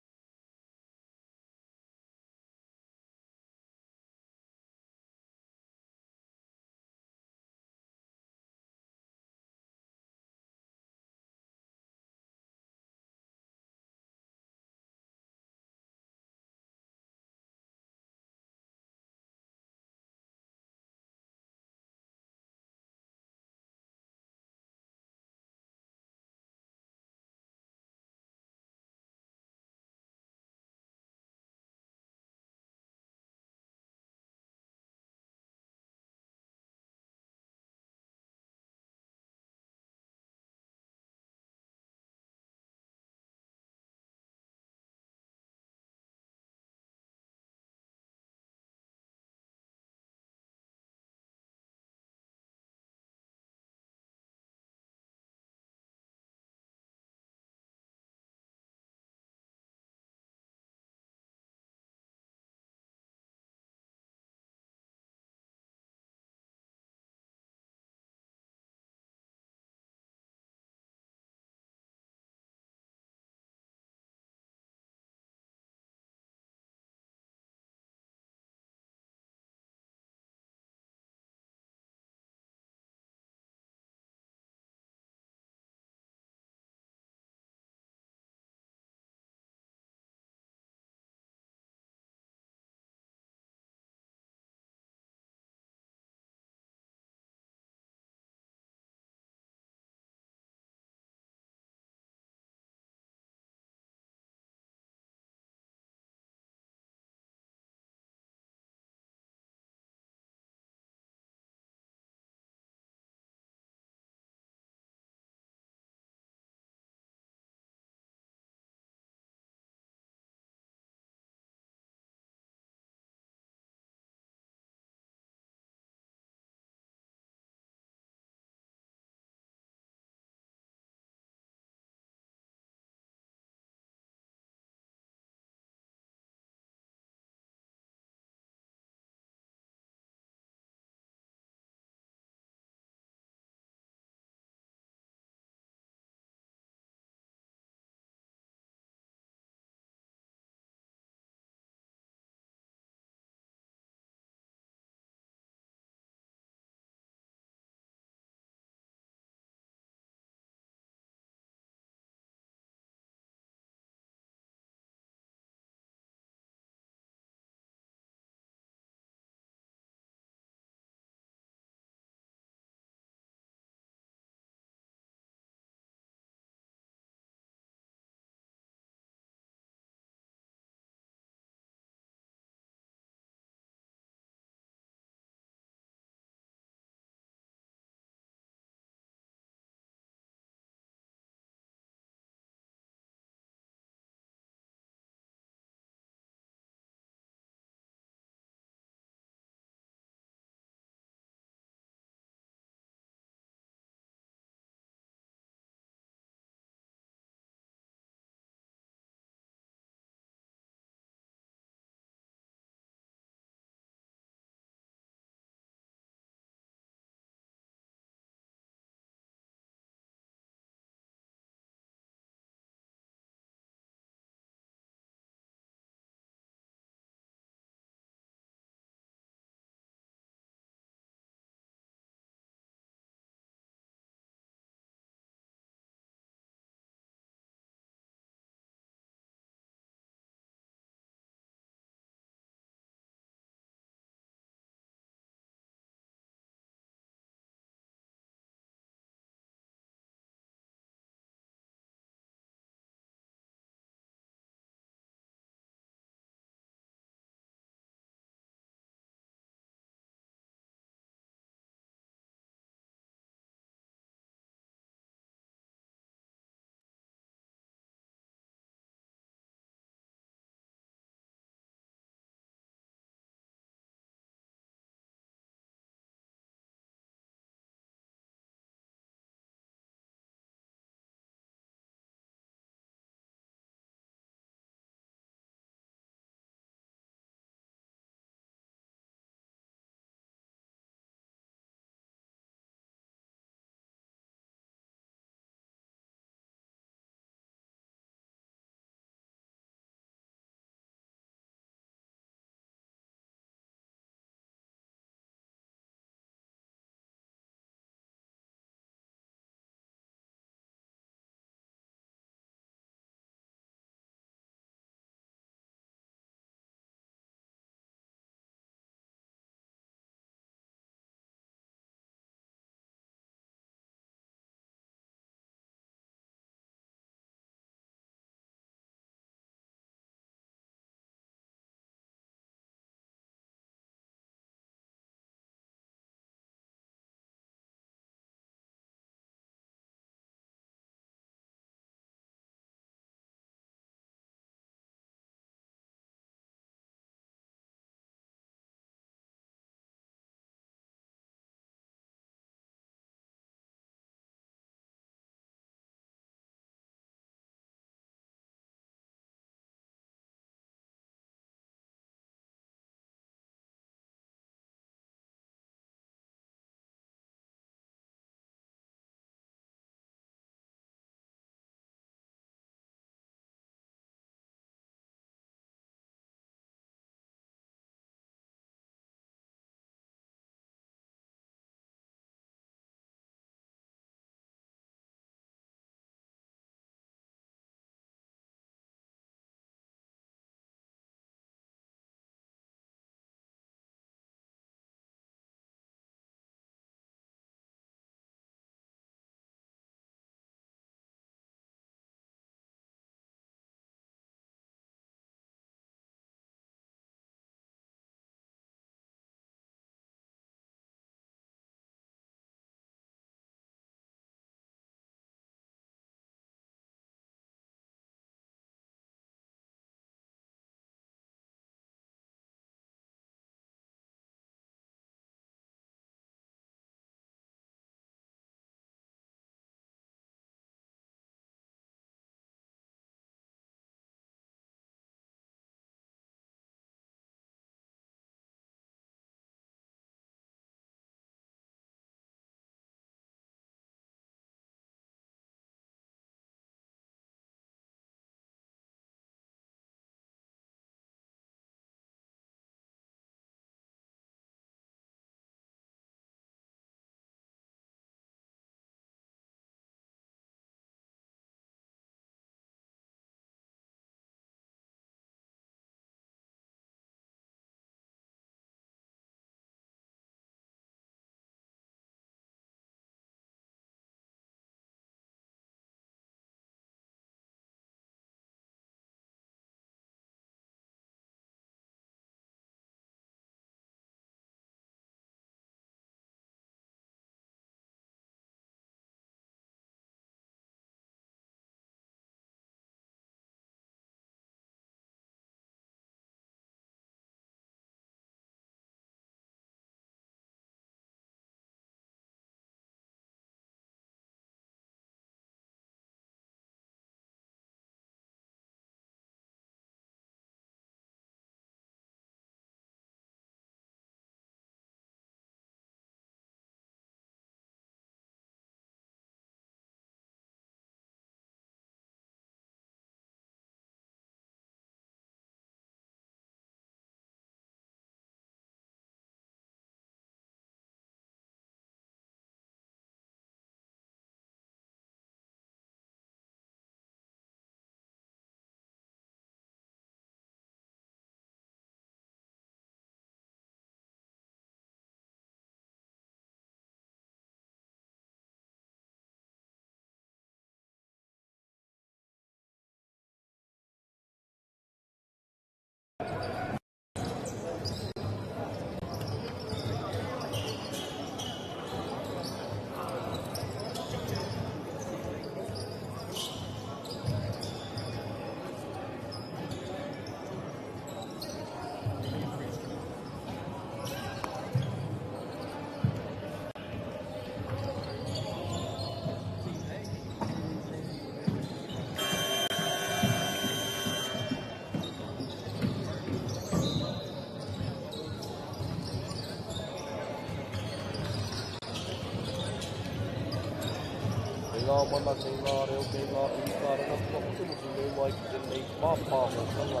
B: ngā mana kei ngā reo kei ngā ukaranga whakamutu nei mai ki tēnei pāpāho tanga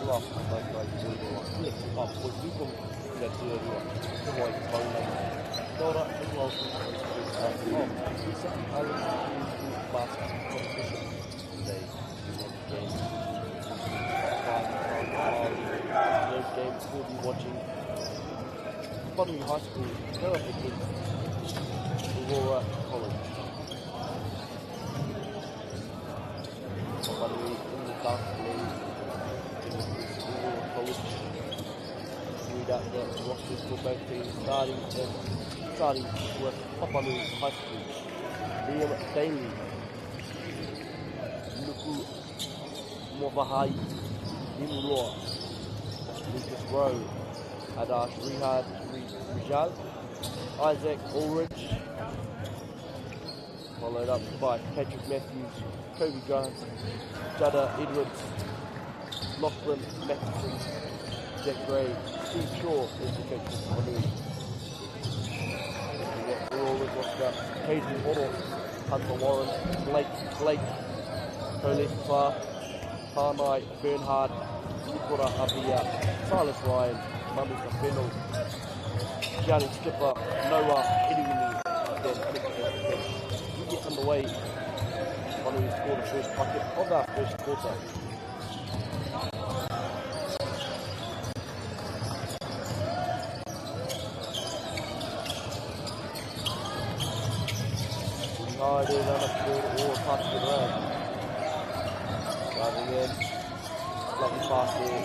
B: ngā whakataitai tūroa. Ia te pāpoi tūkong kia tuarua te wai paunai. Kia ora, and welcome to Lisa Allen School Basketball Competition. Today, today's games we'll be watching Whanui High School go up against Aurora College. Whanui in the dark league against Aurora College. Read out the rosters for both teams, starting with Whanui High School. Liam Daly, Nuku Movahai, Imuroa, Lucas Rowe, Adash Rijal, Isaac Ulrich, followed up by Patrick Matthews, Kobe Grant, Jada Edwards, Lachlan Matheson, Jack Gray, Steve Shaw is the coach of Whanui. We're all with roster, Hayden Oro, Hunter Warren, Blake, Colette Clark, Parnai Bernhard, Nikora Abia, Silas Ryan, Manuka Fennell, Gianni Skipper, Noah Ediwini, then Nick Estes. We get underway when we score the first bucket of our first quarter. Hard in on a good or pass it around. Driving in, lovely pass there.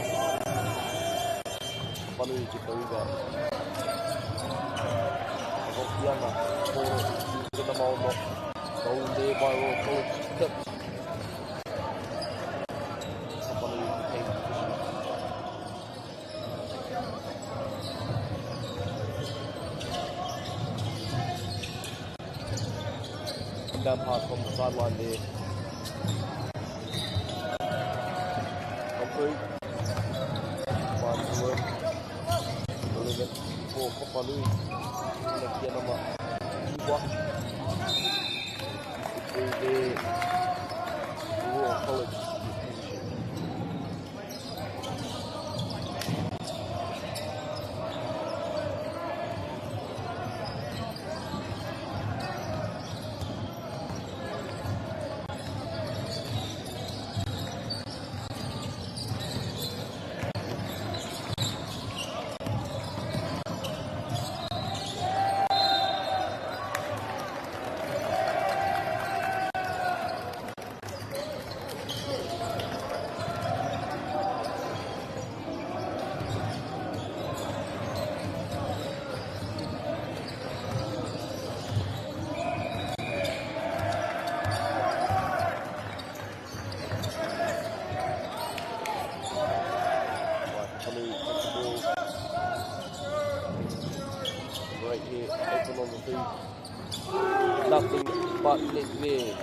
B: Whanui get the rebound. Hokianga, ball in the ball knock. Goal there by Royal College, tipped. Whanui became position. Down pass from the sideline there. Come through. Finds the work. 11 for Whanui. Kia nama Iwa. Through there. Royal College. Nothing but net there.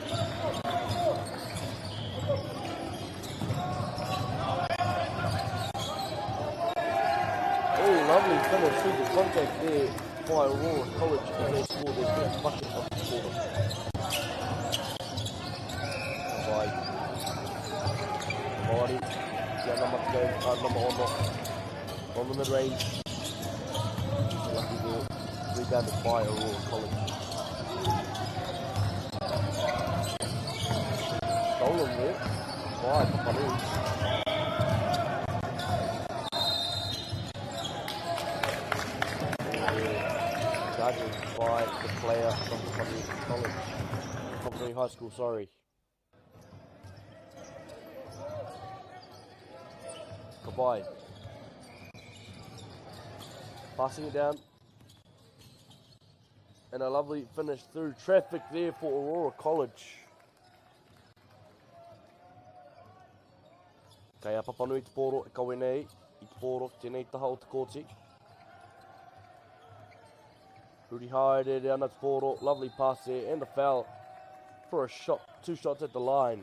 B: Oh, lovely finish through the contact there by Aurora College as they scored their first bucket of the quarter. By Maori, number ono on the mid-range. Lucky goal, rebounded by Aurora College. Stolen there by Whanui. Charging by the player from Whanui College. Whanui High School, sorry. Goodbye. Passing it down. And a lovely finish through traffic there for Aurora College. Kei a Papanui te pōro e kawe nei, i te pōro tēnei taha o te kōti. Rudi haere re ana te pōro, lovely pass there and a foul for a shot, 2 shots at the line.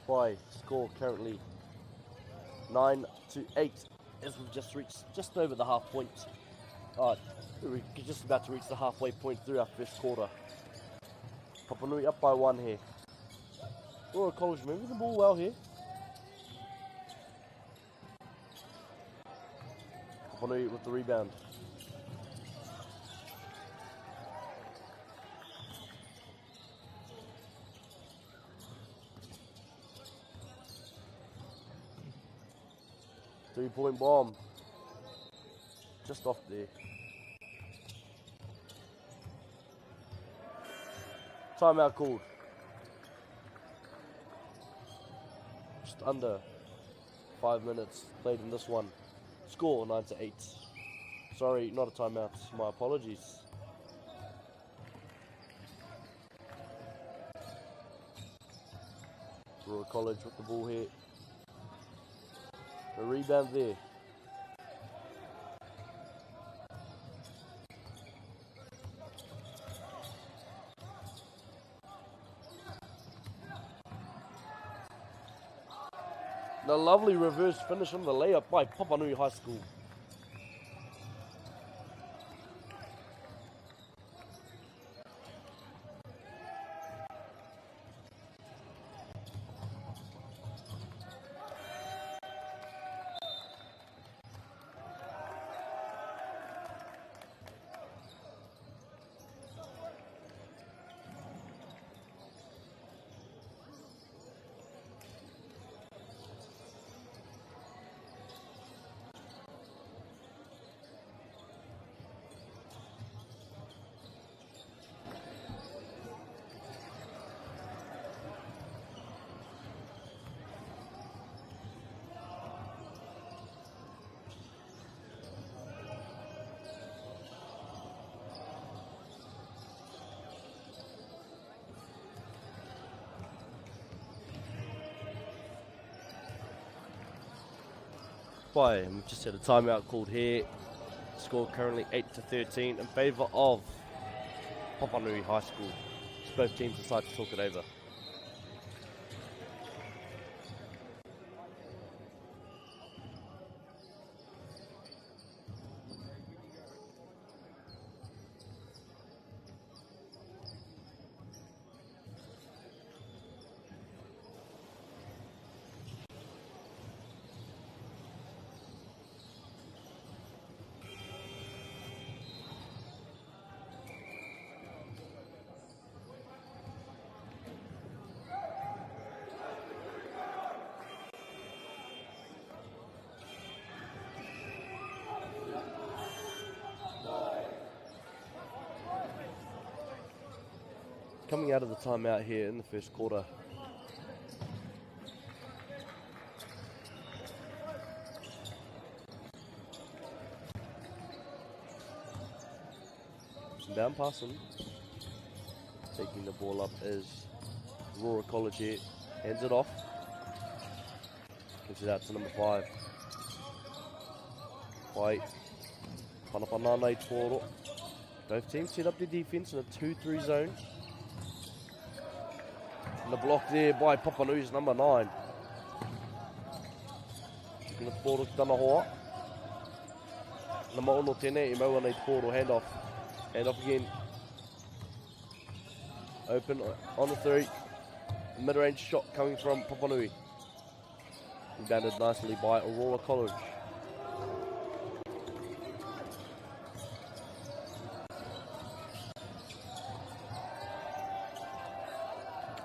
B: By score currently 9-8 as we've just reached just over the half point. We're just about to reach the halfway point through our first quarter. Papanui up by 1 here. Royal College moving the ball well here. Papanui with the rebound. Three-point bomb. Just off there. Timeout called. Just under 5 minutes played in this one. Score 9-8. Sorry, not a timeout. My apologies. Royal College with the ball here. A rebound there. And a lovely reverse finish on the layup by Papanui High School. And we've just had a timeout called here. Score currently 8-13 in favour of Papanui High School. Both teams decide to talk it over. Coming out of the timeout here in the first quarter. Down passing. Taking the ball up is Aurora College here. Hands it off. Gives it out to number 5. White. Panapanane Toro. Both teams set up their defense in a 2-3 zone. And the block there by Papanui's number 9. Taking the ball to Tanahoa. Number 1 tēnei, I maua nei Toro, hand off. Hand off again. Open on the 3. Mid-range shot coming from Papanui. Rebounded nicely by Aurora College.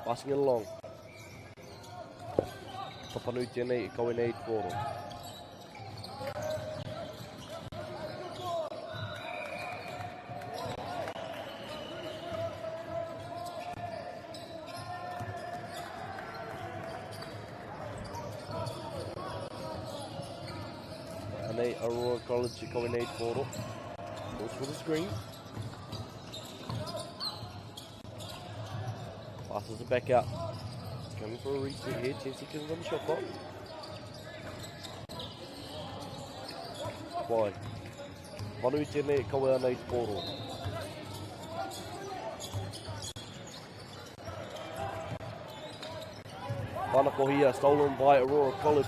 B: Passing it along. Papanui tēnei, I kawe nei Toro. Aurora College, I kawe nei Toro. Goes for the screen. Passes it back out. Coming for a reset here. 10 seconds on the shot clock. Wide. Manui tēnei, kawe nei Toro. Whanakohia, stolen by Aurora College.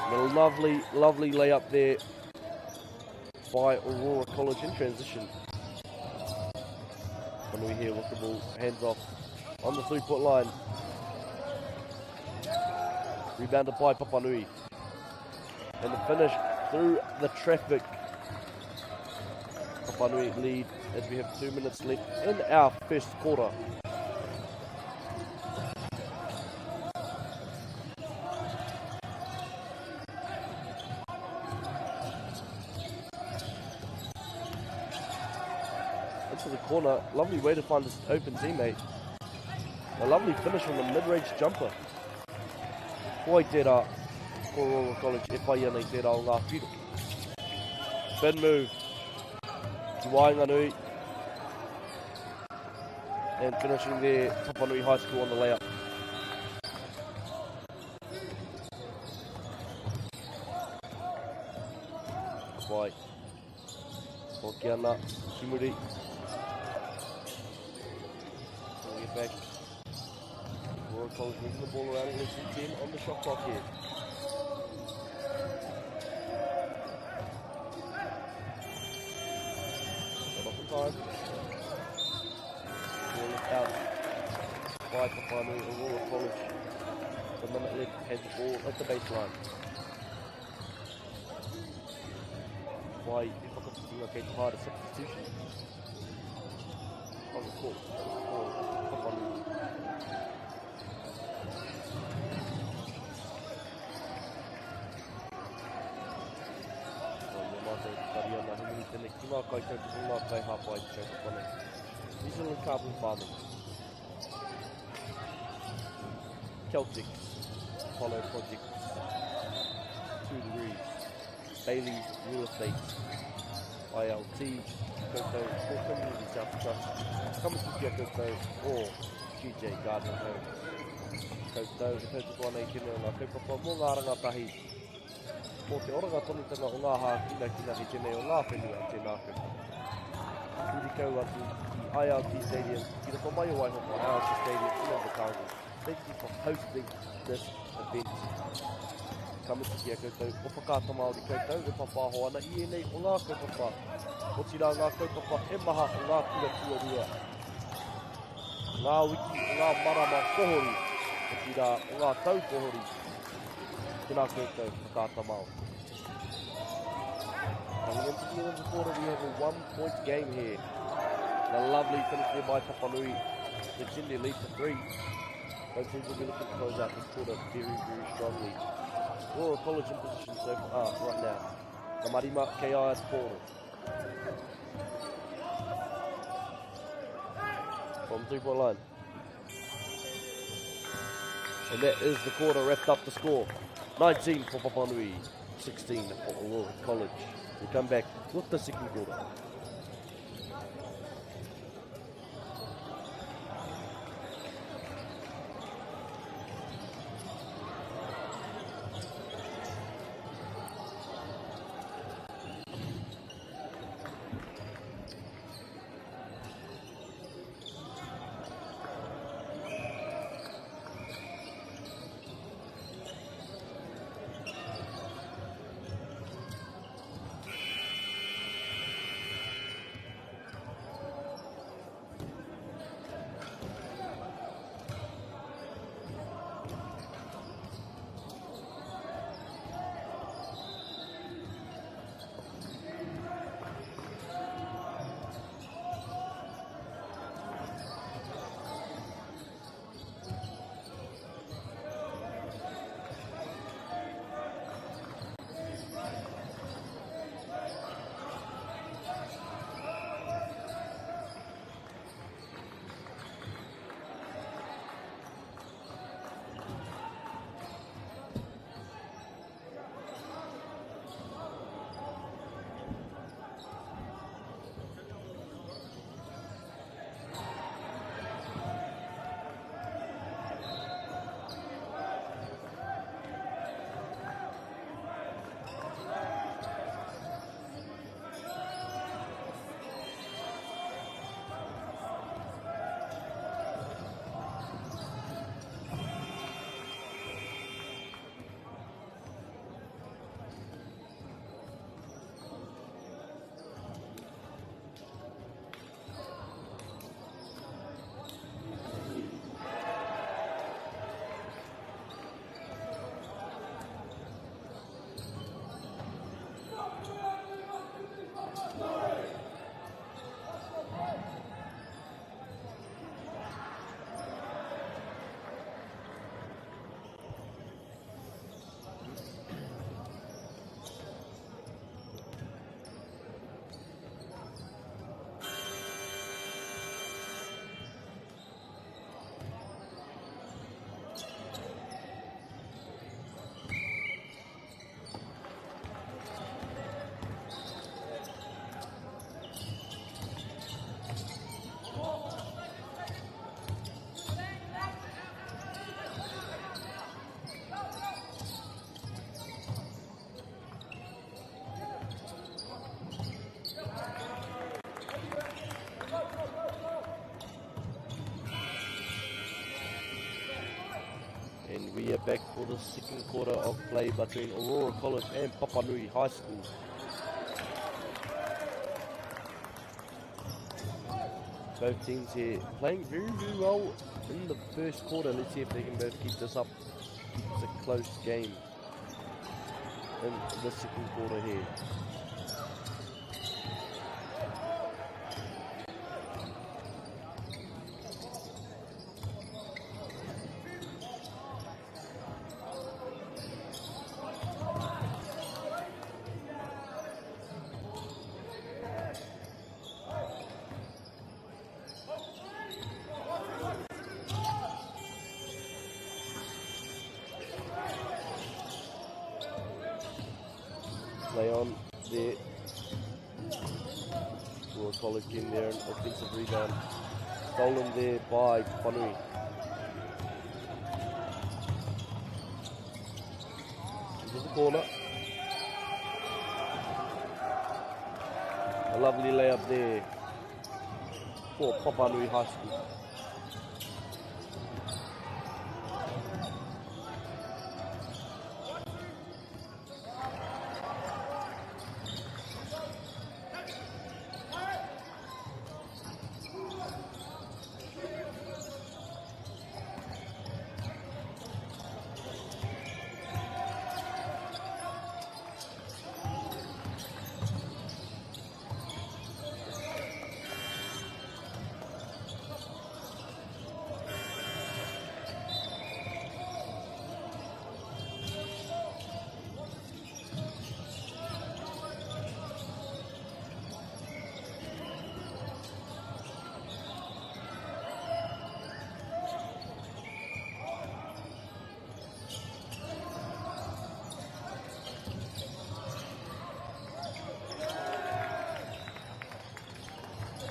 B: And a lovely, lovely layup there by Aurora College in transition. Panui here with the ball, hands off on the 3-point line. Rebounded by Papanui. And the finish through the traffic. Papanui lead as we have 2 minutes left in our first quarter. Into the corner, lovely way to find this open teammate. A lovely finish from the mid-range jumper. Koi tērā, ko Aurora College, e whai ana I tērā o ngā whiro. Spin move. Ki Wainganui. And finishing there, Papanui High School on the layup. Wai. Hokiana, Shimuri. Bring it back. Aurora College moving the ball around at less than 10 on the shot clock here. Got off the time. Ball is out by Papanui, Aurora College. 1 minute left, has the ball at the baseline. Why, if I could see okay, to hard a substitution on the court for Papanui. New Zealand carbon farming. Celtic, Apollo Project, 2 degrees. Bailey's Real Estate, ILT, Koto, or Community South Trust, Kamasukia Koto, or GJ Garden Home. Koto, the Koto Kone Kino, ngā kaupapa mō ngā rangatahi. Mō te oranga tonutanga o ngā hākina kina he tēnei o ngā whenua tēnā kaupapa. Kuri kau atu ki ILT Stadium, ki rako mai o Waihopa ILT Stadium in Invercargill. Thank you for hosting this event. Kamasukia koutou, o whakata Māori koutou, e papāho ana I enei o ngā kaupapa. O tira ngā kaupapa e maha o ngā kura tuarua. Ngā wiki o ngā marama kohori, o tira o ngā tau kohori. Tēnā koutou, whakata Māori. Coming into the end of the quarter, we have a 1-point game here. A lovely finish there by Papanui. They extend their lead to 3. Both teams will be looking to close out this quarter very, very strongly. Aurora College in position so far right now. The Marima KIS portal. From 3-point line. And that is the quarter wrapped up the score. 19 for Papanui, 16 for Aurora College. We come back with the second quarter. We are back for the second quarter of play between Aurora College and Papanui High School. Both teams here playing very, very well in the first quarter. Let's see if they can both keep this up. It's a close game in the second quarter here. Play on there. Aurora College in there, an offensive rebound. Stolen there by Panui. Into the corner. A lovely layup there for Papanui High School.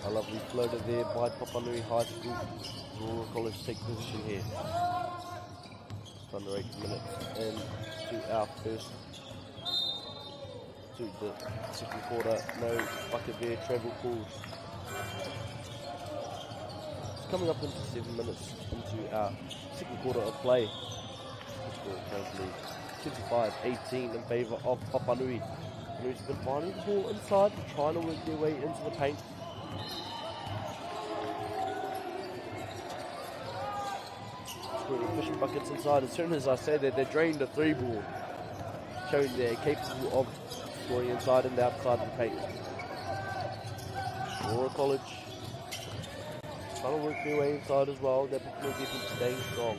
B: A lovely floater there by Papanui High School. Aurora College take position here. Just under 8 minutes into our first, to the second quarter. No bucket there, travel called. It's coming up into 7 minutes into our second quarter of play. The score currently 25-18 in favour of Papanui. Papanui's been finding the ball inside and trying to work their way into the paint. Fishing buckets inside. As soon as I say that, they drained the 3-ball, showing they're capable of scoring inside and outside of the paint. Aurora College trying to work their way inside as well. Their Papanui defense staying strong.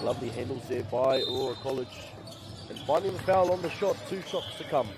B: Lovely handles there by Aurora College. And finding the foul on the shot, 2 shots to come.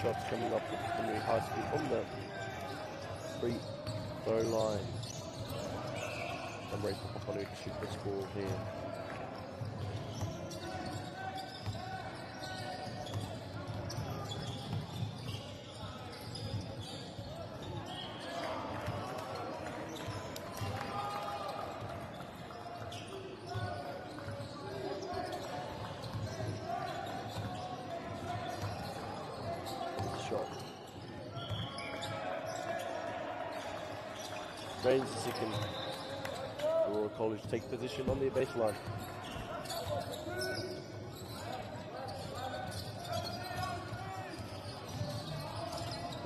B: Shots coming up with Papanui High School on the free throw line. I'm ready for Papanui to shoot the score here. Reigns second. Aurora College take position on their baseline.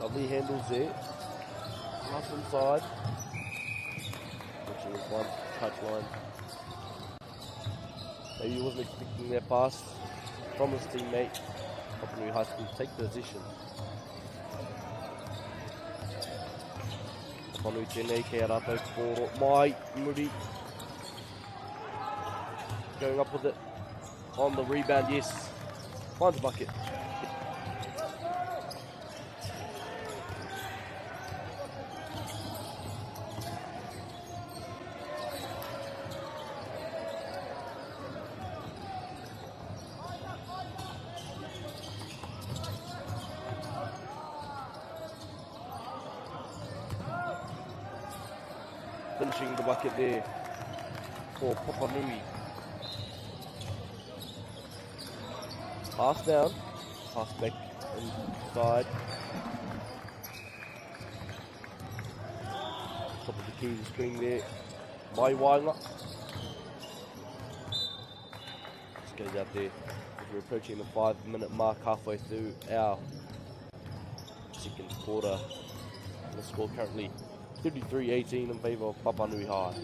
B: Lovely handles there. Pass inside. Which was one touch line. Maybe he wasn't expecting that pass from his teammate. Papanui High School take position. Papanui tēnei kei a rātou kōro. Mai, Muri. Going up with it. On the rebound, yes. Finds a bucket. Finishing the bucket there for Papanui. Pass down, pass back inside. Top of the key of the screen there. Mai Wainga. Just goes out there as we're approaching the 5-minute mark halfway through our second quarter. The score currently 33-18 in favour of Papanui High.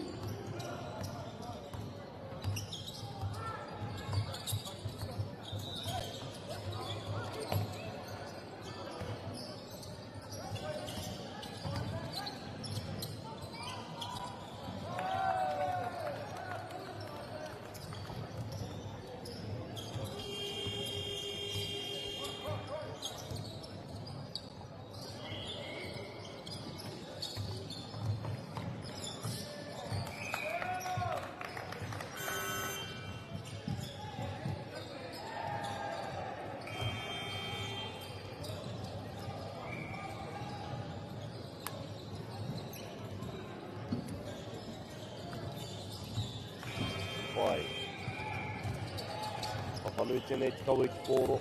B: Papanui tēnei te kau i ki kōro.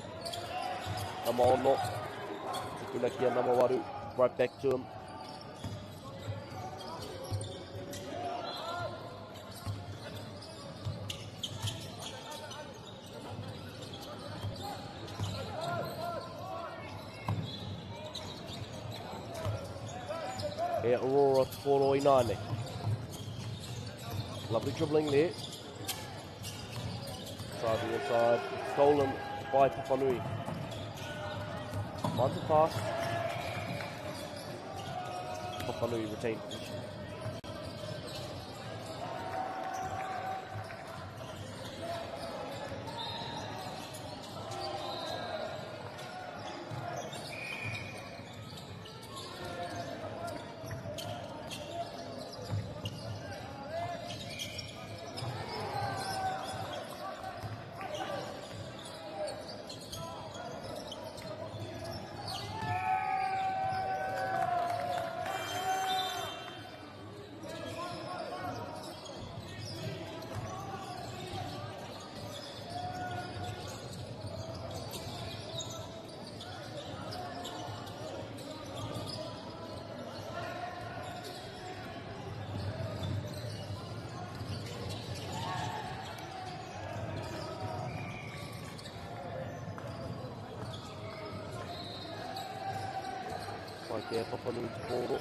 B: Nama ono. Tikuna ki a nama waru. Right back to him. E Aurora te kōro i nāne. Lovely dribbling there. Side to the side, stolen by Papanui. Finds a pass. Papanui retained position. Mai kia Papanui te kōro.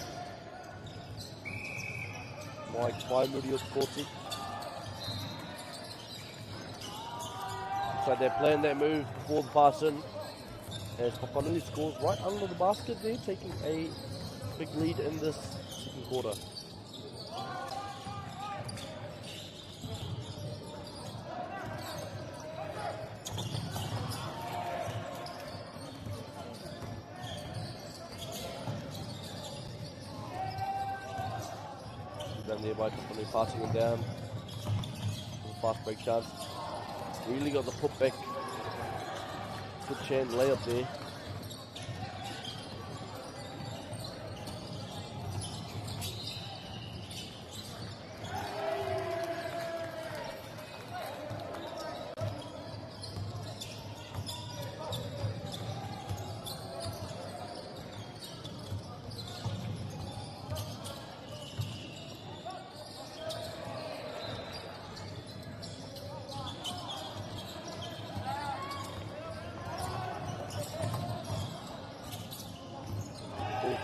B: Mai ki whai muri o te kōti. So they're playing that move before the pass in. As Papanui scores right under the basket there, taking a big lead in this second quarter. down there by Tupani, passing him down. Fast break chance. Really got the putback. Good chance layup there.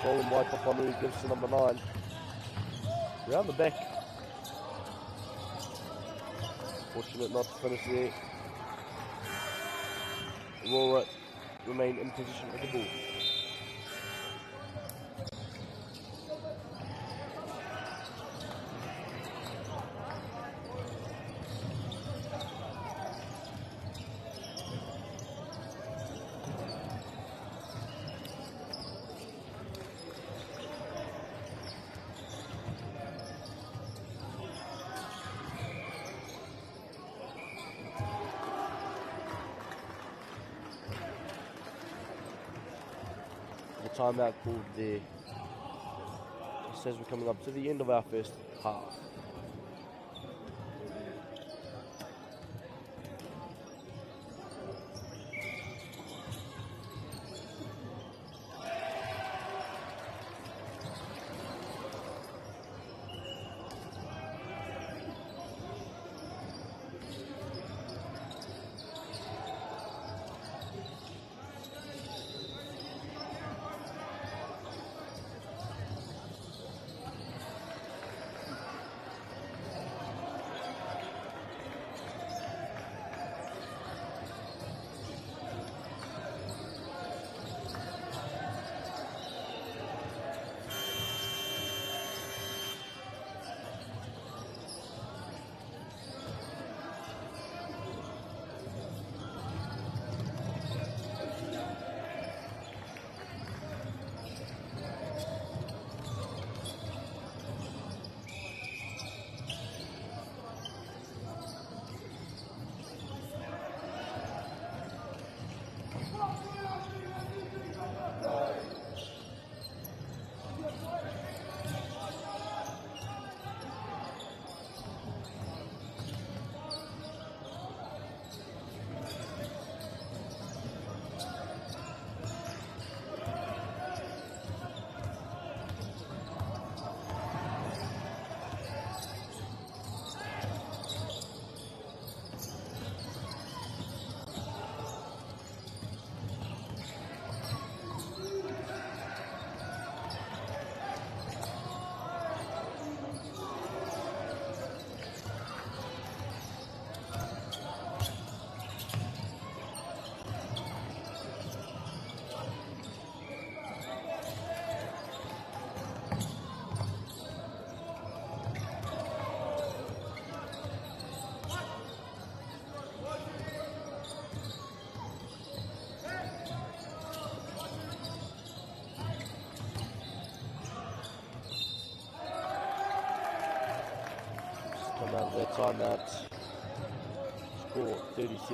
B: Colin White up on who gives to number 9. Round the back. Fortunate not to finish there. Aurora remain in position with the ball. Timeout called there. Just as we're coming up to the end of our first half. Out of their timeout. Score 37-20.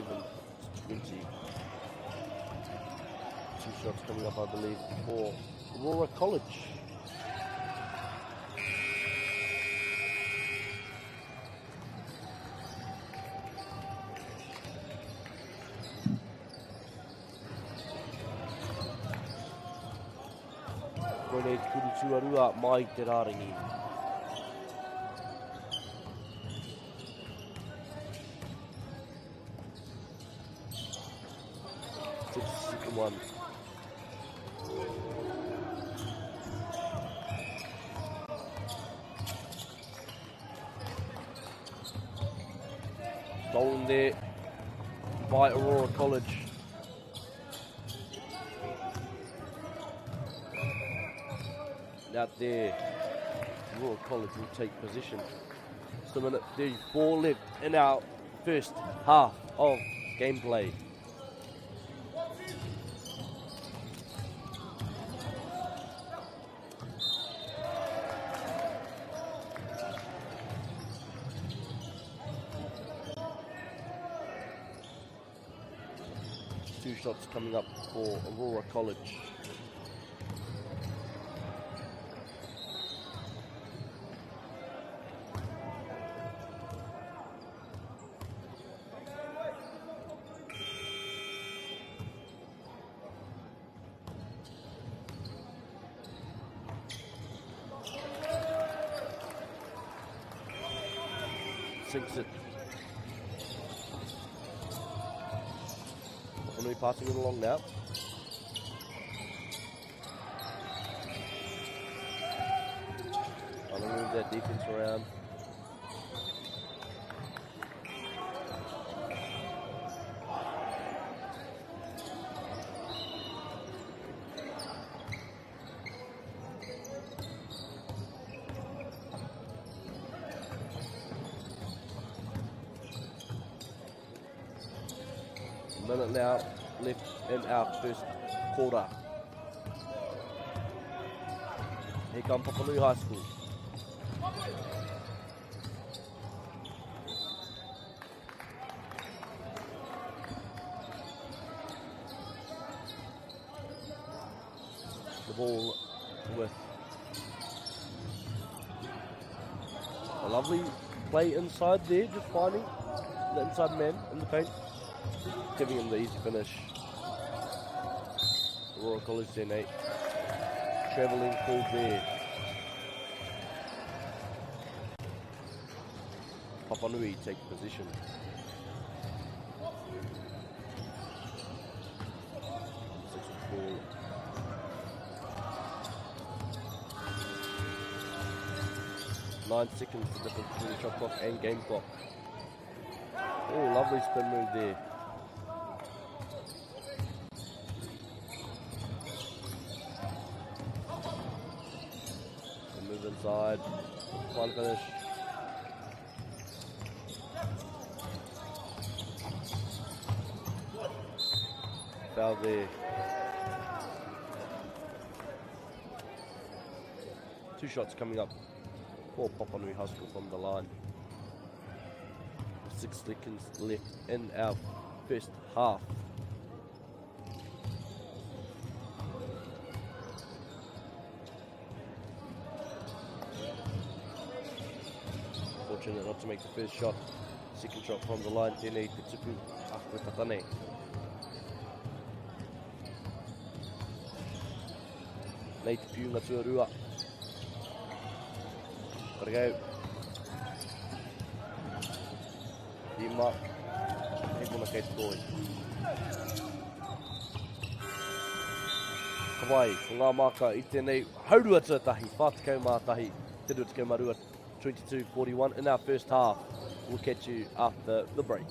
B: 2 shots coming up, I believe, for Aurora College. Koine Kurutuarua mai te Raringi. One. Stolen there by Aurora College. Out there, Aurora College will take position. Just a minute 34 left in our first half of gameplay. shots coming up for Aurora College. Sinks it. Only passing it along now. I'll move that defense around. Minute now left in our first quarter. Here come Papanui High School. The ball with a lovely play inside there, just finding the inside man in the paint. Giving him the easy finish. Aurora College 10-8. Travelling called there. Papanui take position. Ball. 9 seconds the difference between the shot clock and game clock. Oh, lovely spin move there. Inside, one finish. Foul there. 2 shots coming up for Papanui High School from the line. 6 seconds left in our first half. Fortunate not to make the first shot. Second shot from the line, Tēnei Te Tupu Ahwetatane. Nei Te Piunga Tuarua. Gotta go. Dima. Hepuna kei te koi. Kawai, ko ngā maka I tēnei haurua tuatahi, whātikau mātahi, te rutikau marua. 22-41 in our first half. We'll catch you after the break.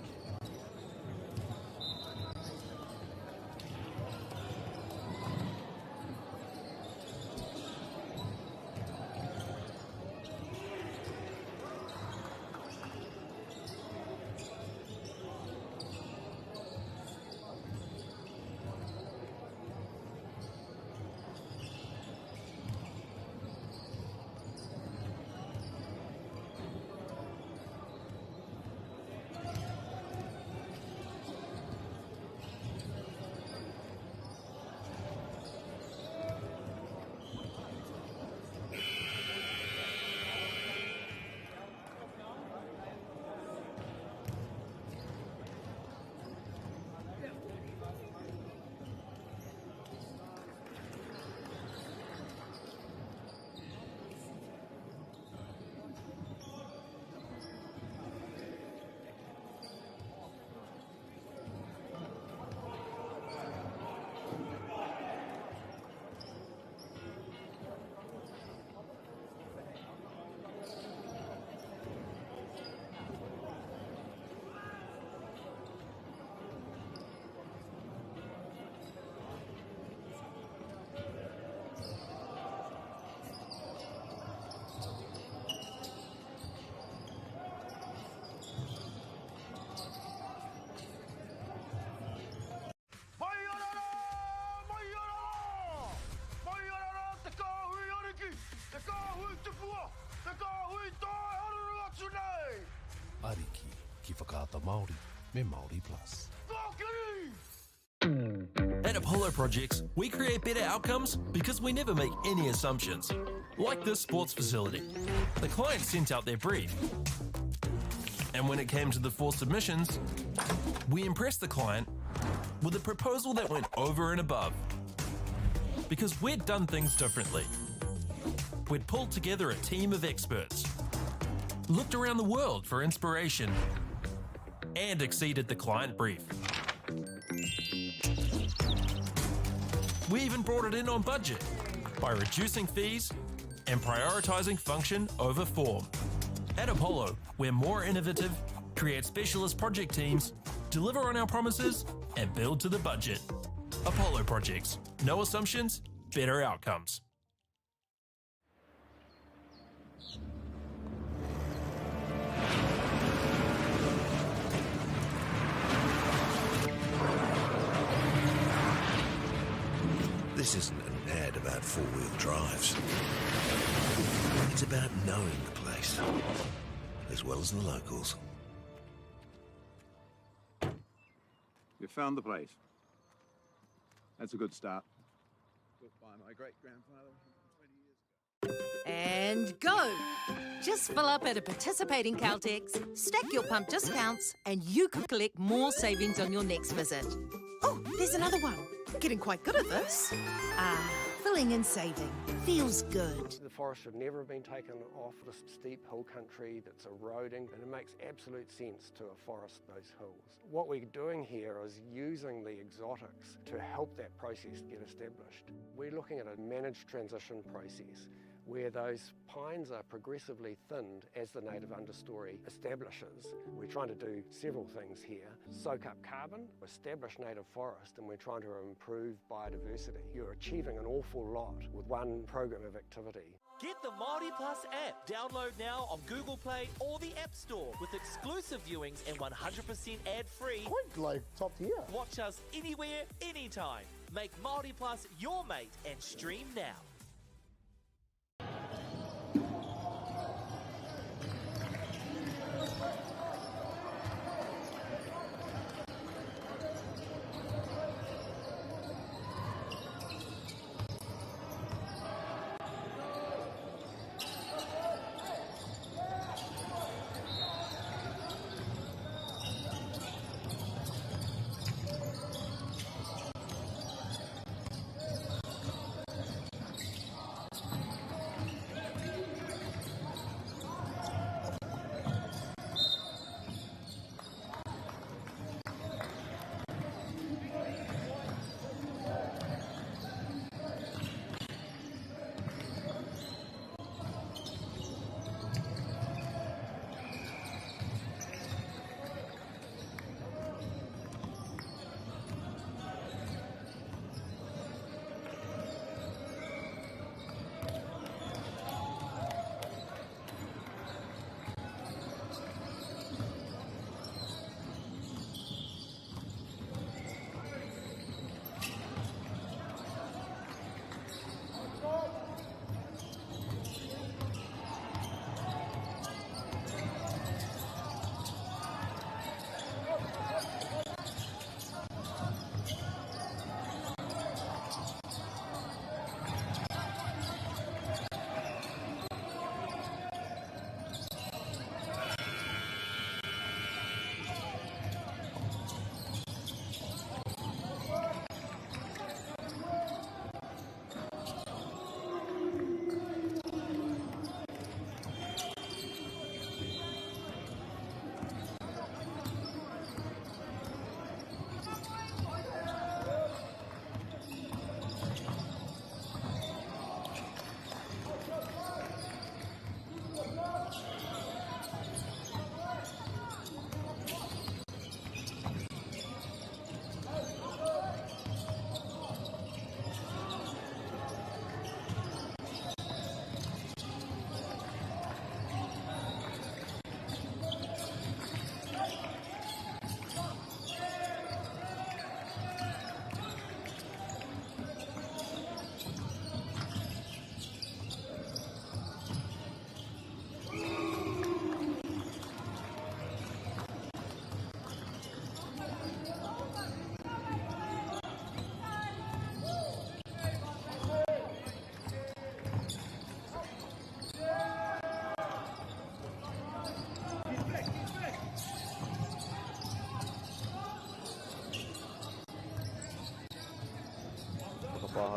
I: Ariki, ki whakaata Māori, me Māori Plus.
D: Apollo Projects, we create better outcomes because we never make any assumptions. Like this sports facility. The client sent out their brief. And when it came to the 4 submissions, we impressed the client with a proposal that went over and above. Because we'd done things differently. We'd pulled together a team of experts, looked around the world for inspiration, and exceeded the client brief. We even brought it in on budget by reducing fees and prioritising function over form. At Apollo, we're more innovative, create specialist project teams, deliver on our promises, and build to the budget. Apollo Projects. No assumptions, better outcomes.
C: This isn't an ad about four-wheel drives. It's about knowing the place, as well as the locals.
E: You found the place. That's a good start. Built by my great-grandfather 20 years ago.
F: And go! Just fill up at a participating Caltex, stack your pump discounts, and you could collect more savings on your next visit. Oh, there's another one. Getting quite good at this. Filling and saving. Feels good.
G: The forest should never have been taken off the steep hill country that's eroding, and it makes absolute sense to afforest those hills. What we're doing here is using the exotics to help that process get established. We're looking at a managed transition process where those pines are progressively thinned as the native understory establishes. We're trying to do several things here. Soak up carbon, establish native forest, and we're trying to improve biodiversity. You're achieving an awful lot with one program of activity.
H: Get the Māori Plus app. Download now on Google Play or the App Store with exclusive viewings and 100% ad-free.
J: Quite like top tier.
H: Watch us anywhere, anytime. Make Māori Plus your mate and stream now.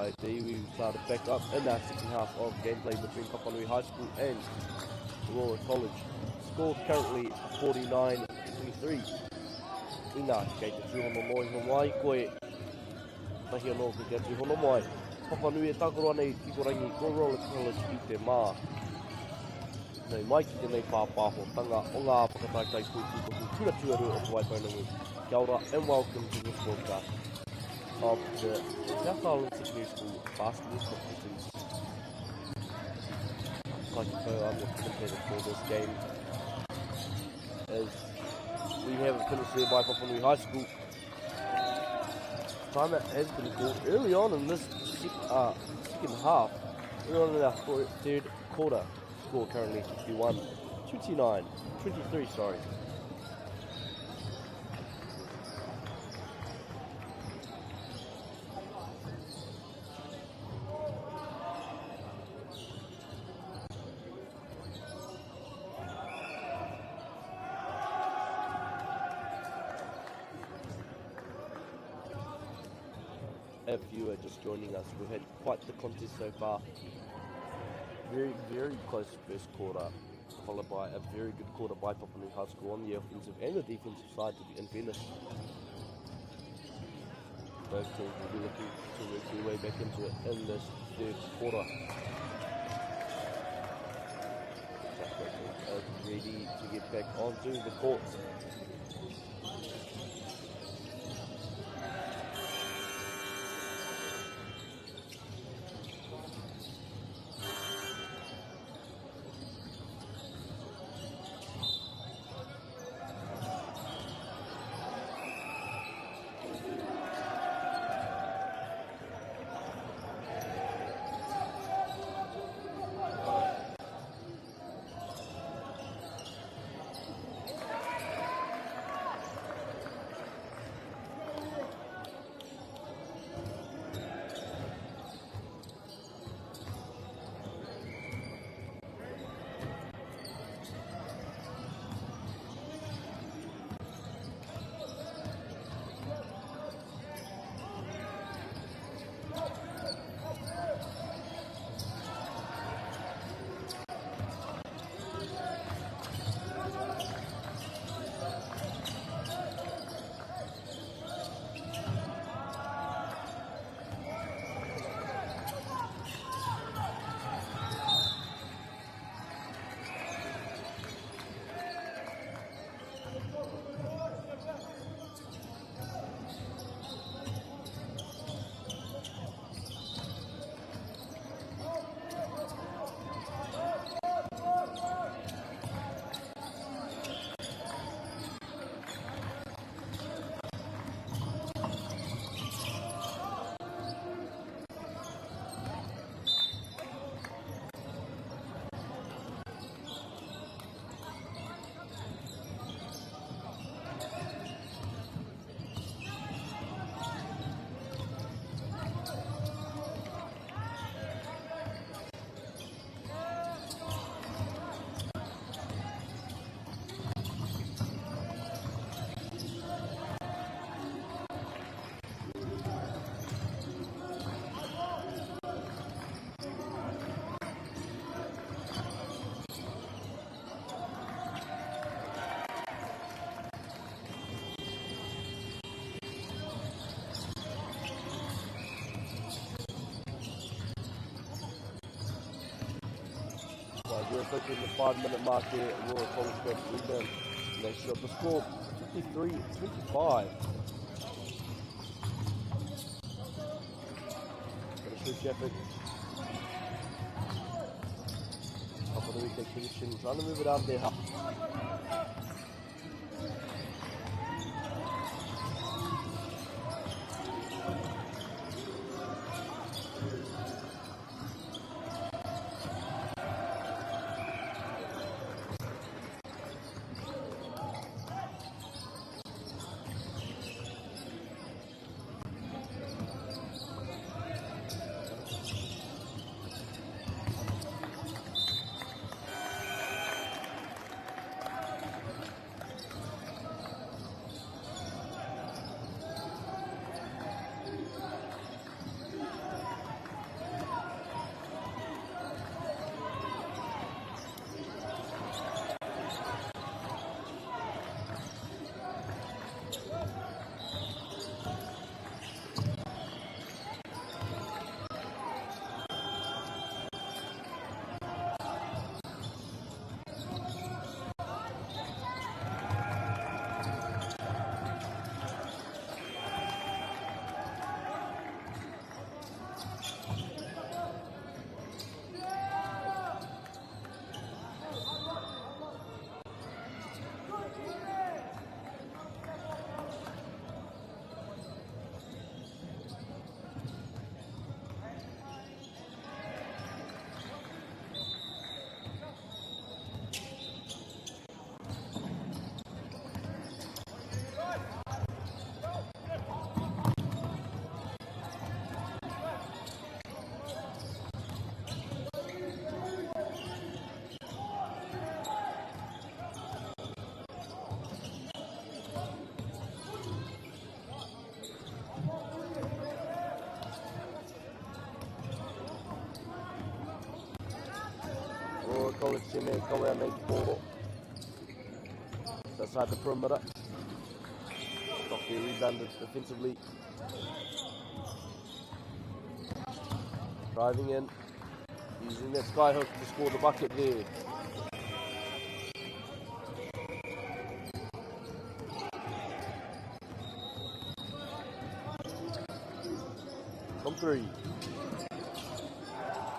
B: IIT. We started back up in our second half of gameplay between Papanui High School and Aurora College. Score currently 49-23. Ina, kei te tūhono noi Hawaii, koe tahi anō ko kia tūhono mai. Papanui e tākoroa nei tikorangi ko Aurora College i te mā. Nei mai ki tēnei pāpāhotanga o ngā whakataitai pūtukohu kura tuaru o Waipainangi. Kia ora and welcome to this broadcast of the South Island Secondary School basketball competitions. Like I'm the commentator for this game as we have a finish there by Papanui High School. Time has been called early on in this second half. We're on in our third quarter. Score currently 23, sorry. If you are just joining us, we've had quite the contest so far. Very, very close first quarter, followed by a very good quarter by Papanui High School on the offensive and the defensive side, to be in fairness. Both teams will be looking to work their way back into it in this third quarter. Ready to get back onto the court. We're approaching the 5-minute mark here at Aurora College Club Rebound. They shot the score 53-25. Got a push effort. Up on the weekend condition, trying to move it out there. Aurora College tēnei kawea nei pōro. Outside the perimeter. Stockley rebounded defensively. Driving in. Using that skyhook to score the bucket there. From 3.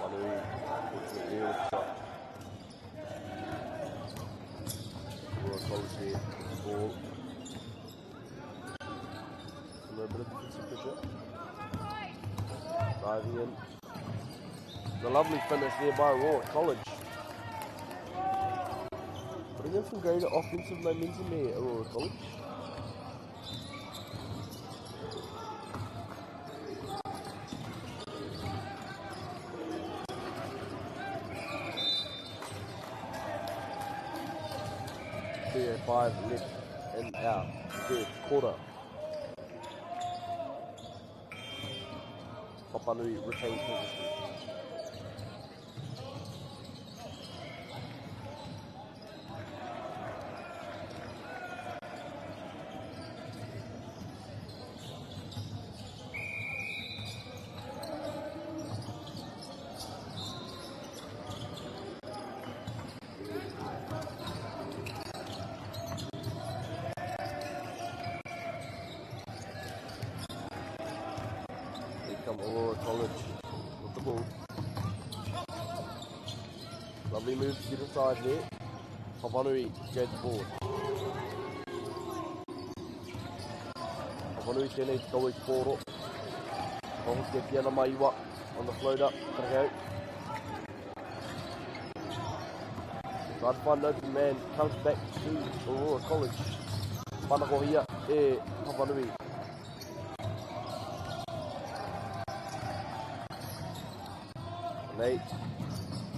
B: Whanui, unfortunately, with the shot. Aurora College there with the ball. A little bit of defensive pressure. Driving in. A lovely finish there by Aurora College. Putting in some greater offensive momentum there, Aurora College. Five left and out. Third quarter. Papanui retains position. Aurora College with the ball. Lovely move to get inside there. Papanui gets the ball. Papanui tēnei te kawai kōro. Oho te Piana Maiwa on the floater. Kara try to find an open man. Comes back to Aurora College. Whanakohia e Papanui. Nei,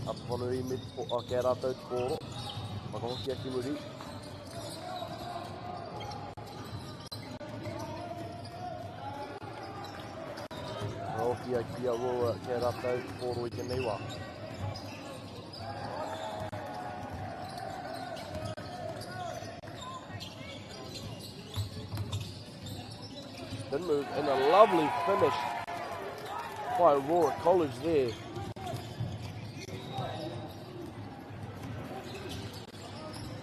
B: Papanui mid kia rātou te kōro. Whakahoki a Kimuri. Whakahoki a kia roa kia rātou te kōro I tēnei wā. Good move and a lovely finish by Aurora College there.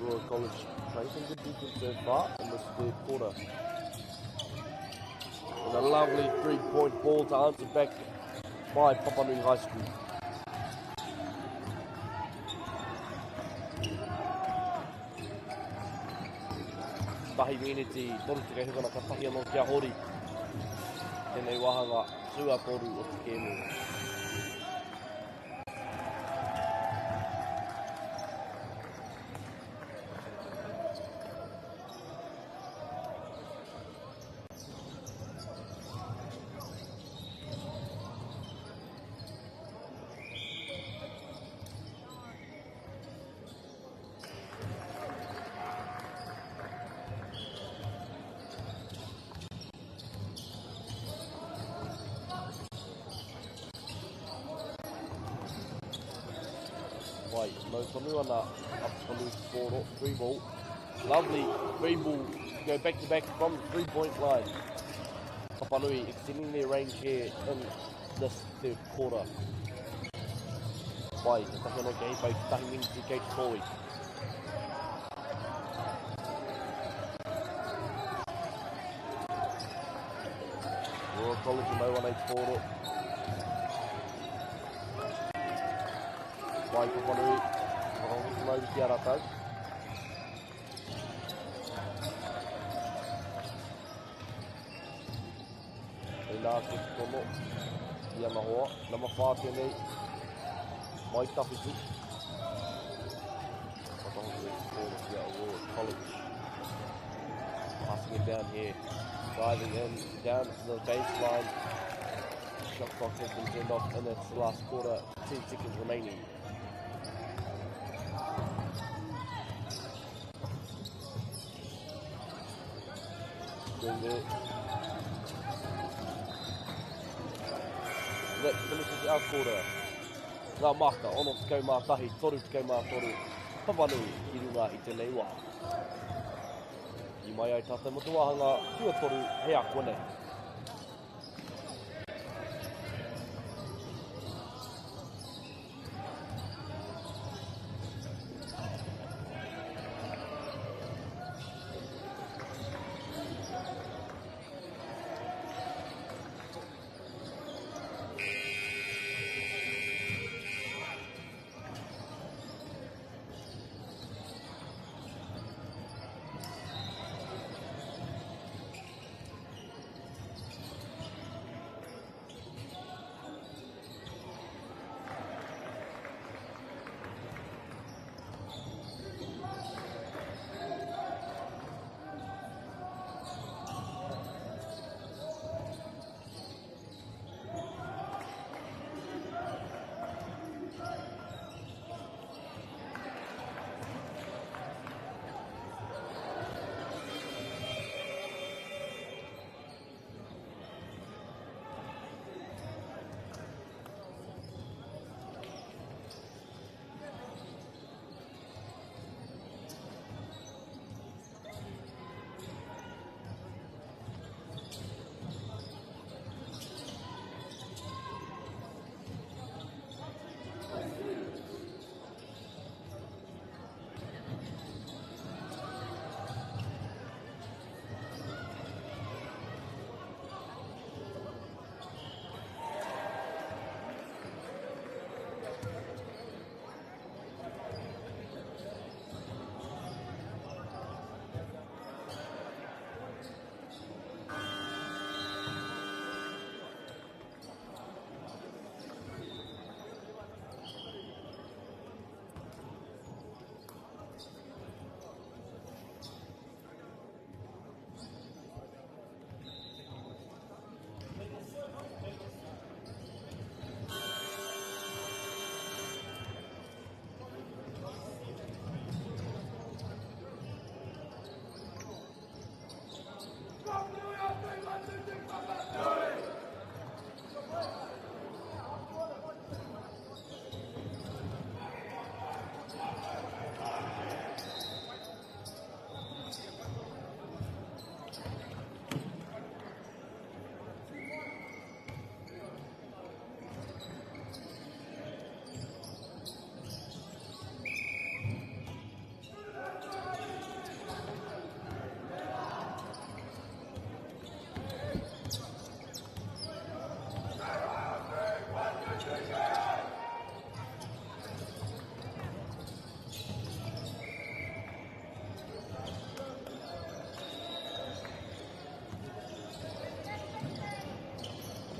B: Aurora College playing some good defense so far in this third quarter. And a lovely three-point ball to answer back by Papanui High School. Tahi miniti, toru te kehukana ka tahi anō kia hori. Tēnei wahanga, sua koru o te kēmu. No Tonuana up to the score, free ball. Lovely free ball to go back to back from the 3-point line. Papanui extending their range here in this third quarter. Wai, te tahi anō kia hipai, te tahi miniti Kate Koi. Aurora College in 0-1-8 Wai, Papanui. Mau kia rātou. E nā te tono, ia mahoa, nama whā tēnei, mai tawhitu. Whakahoki e kōra kia Aurora College. Passing it down here, driving in, down to the baseline. Shot clock has been turned off in its last quarter, 10 seconds remaining. That finishes our quarter. ngā maka, ono tekau mā tahi, toru tekau mā toru, Papanui ki runga i te leiwa. I mai ai tātai motuahanga, kua toru, he a kone.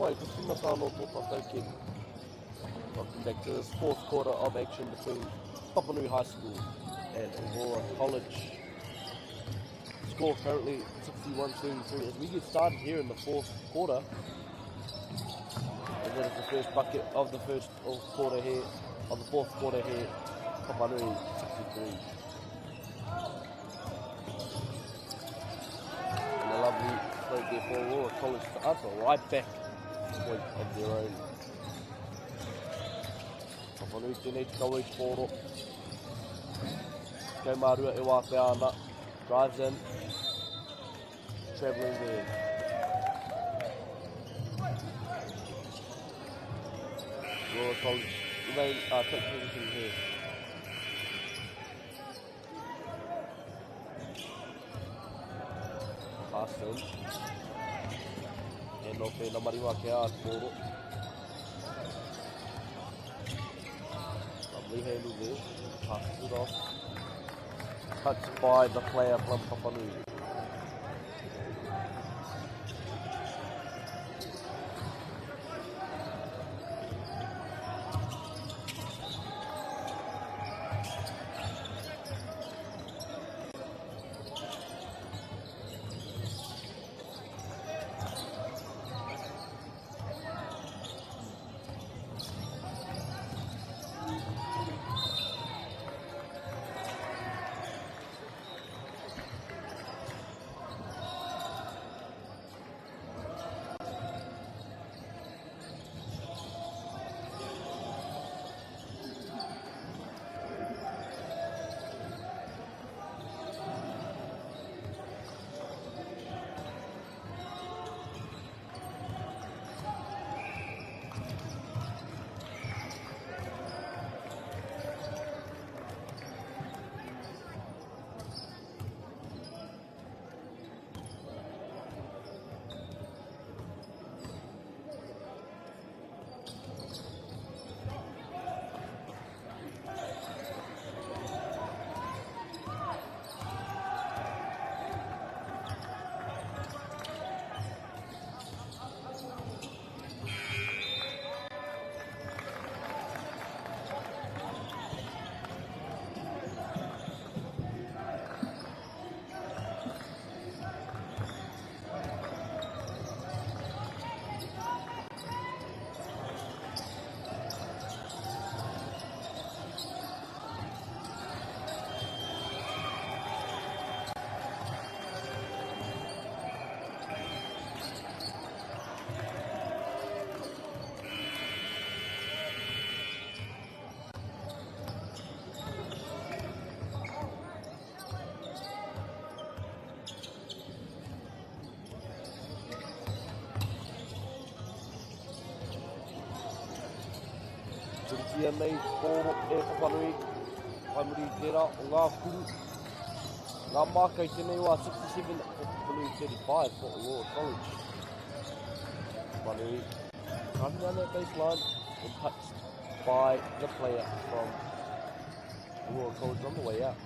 B: Wait, the Simatano taking. Welcome back to this fourth quarter of action between Papanui High School and Aurora College. Score currently 61-33 as we get started here in the fourth quarter. And that is the first bucket of the fourth quarter here. Papanui 63. And a lovely play there for Aurora College to answer right back point of their own. Papanui tēnei te kau i te kōro. Kau mārua e wā te ana. Drives in. Travelling there. Aurora College remain take position here. Pass in. And off in Mariwa ke a kōro. Lovely handle there. Passes it off. Touched by the player from Papanui. Puritia nei pōro e whapanui. Paimuri tērā o ngā kuru. Ngā mākai tēnei wā 67 o Papanui 35 for Aurora College. Papanui running down that baseline and touched by the player from Aurora College on the way out.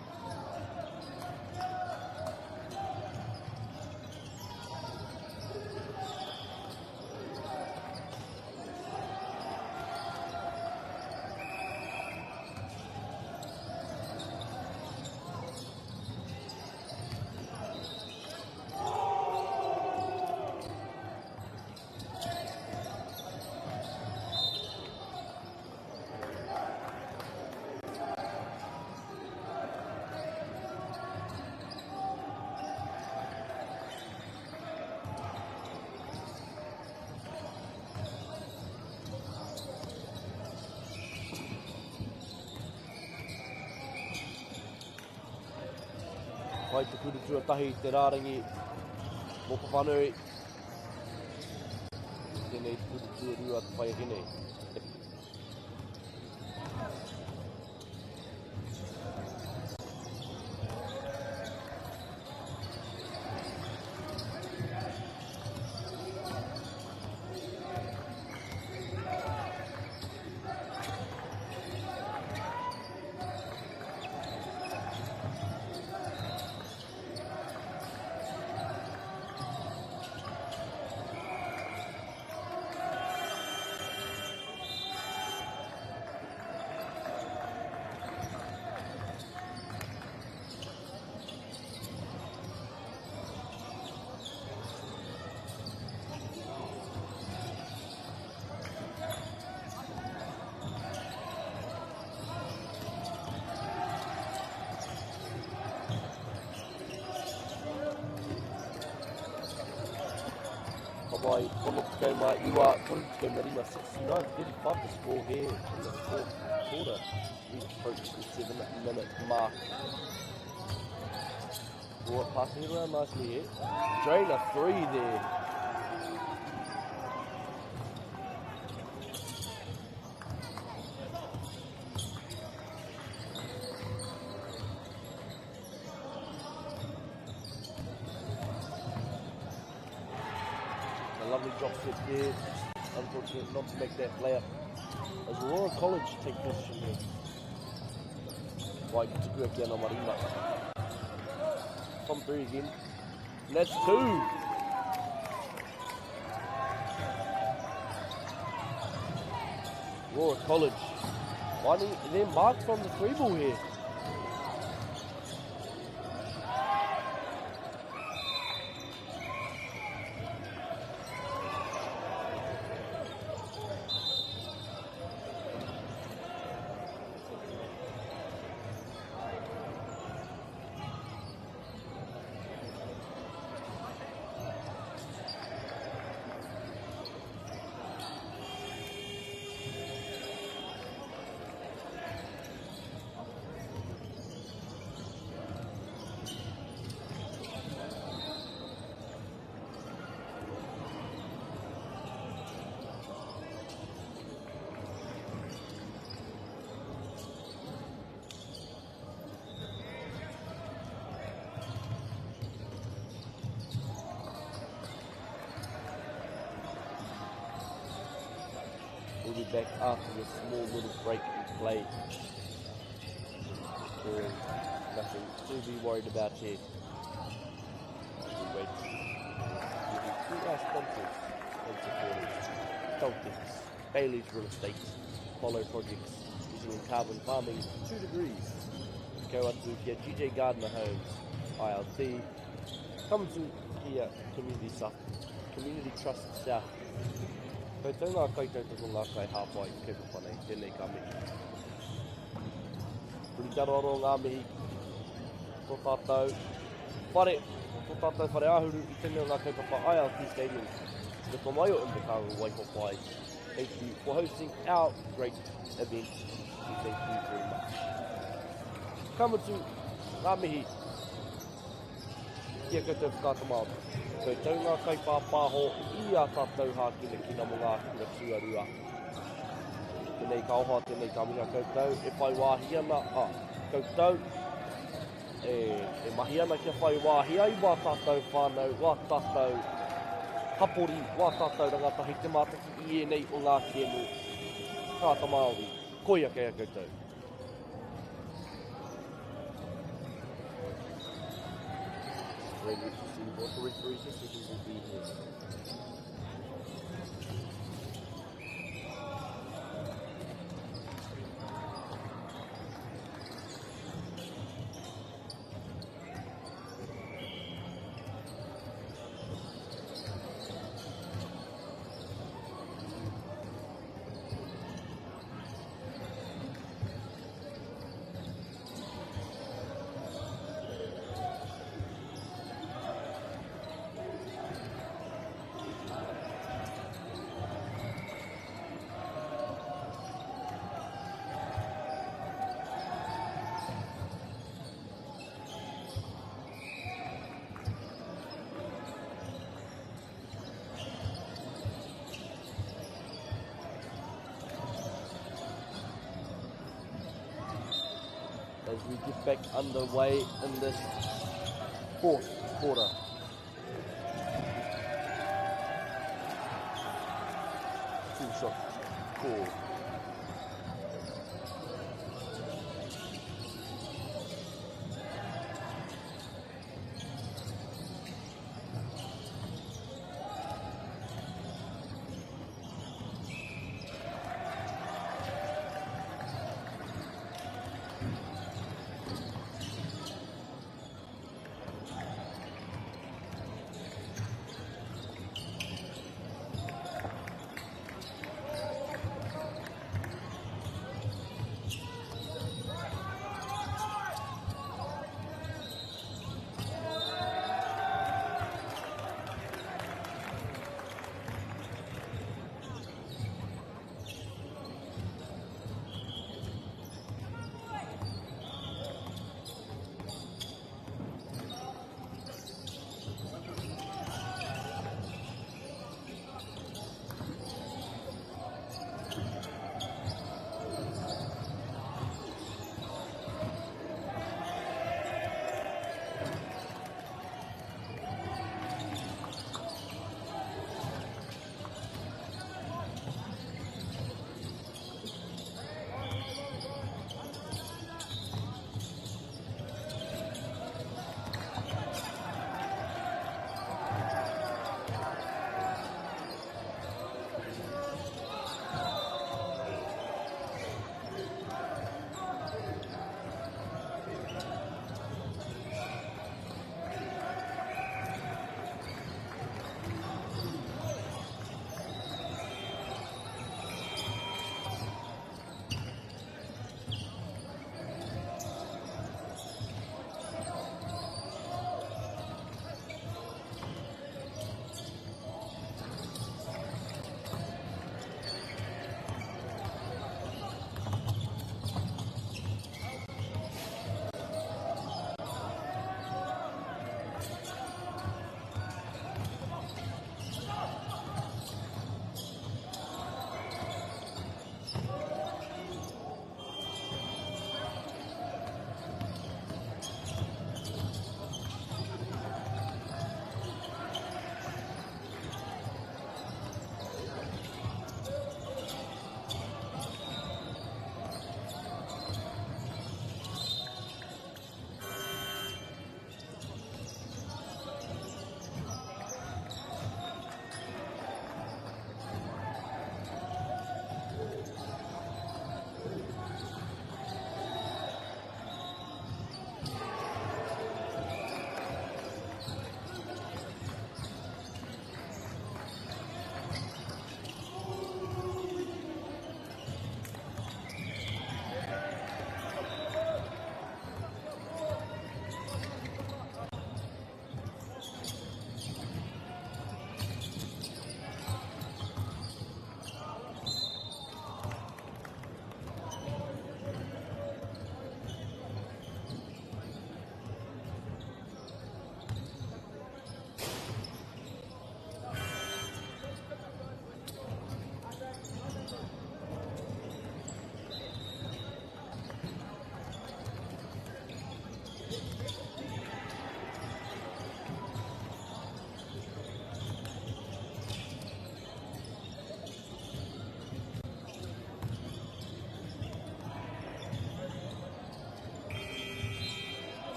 B: Whai te kuru tuatahi te rārangi mō Papanui. Tēnei te kuru tuarua te whai hene. Hawaii, kono te kau mai iwa, kono te kau marima 69-35 the score here in the fourth quarter. We approach the 7-minute mark. Brought passing it around nicely here. Drain a 3 there. Lovely drop set there. Unfortunate not to make that layup. As Aurora College take position here. Wai tuku aki ana Marima. From 3 again. And that's 2. Aurora College. Finding their mark from the 3 ball here. We'll be back after this small little break in play. Nothing to be worried about here. We'll wait. We'll be 2 sponsors and supporters. Celtics, Bailey's Real Estate, Apollo Projects, New Zealand Carbon Farming, 2 degrees. Go up to here, GJ Gardner Homes, ILT, come to here, Community Trust South. Kei tau ngā kaitau ngā kai hāpai kei papanei, tēnei ka mihi. Puri tararo ngā mihi, tō tātou whare ahuru i tēnei ngā kaipapa ILT Stadium. The Pamaio in the Karu Waihopai. Thank you for hosting our great event. We thank you very much. Kamatu, ngā mihi, kia koutou whakatamau. Kei tau ngā kaipā pāho I a tātou hākina ki nā mo ngā kura tuarua. tēnei ka oha, tēnei ka minga koutou, e whai wāhi ana, koutou, e mahi ana kia whai wāhi ai wā tātou whānau, wā tātou hapori, wā tātou rangatahi te mātaki i nei o ngā kēmu, kāta Māori, koia kea koutou. Ready to see what the referees decision will be here. As we get back underway in this fourth quarter. Two shots, call.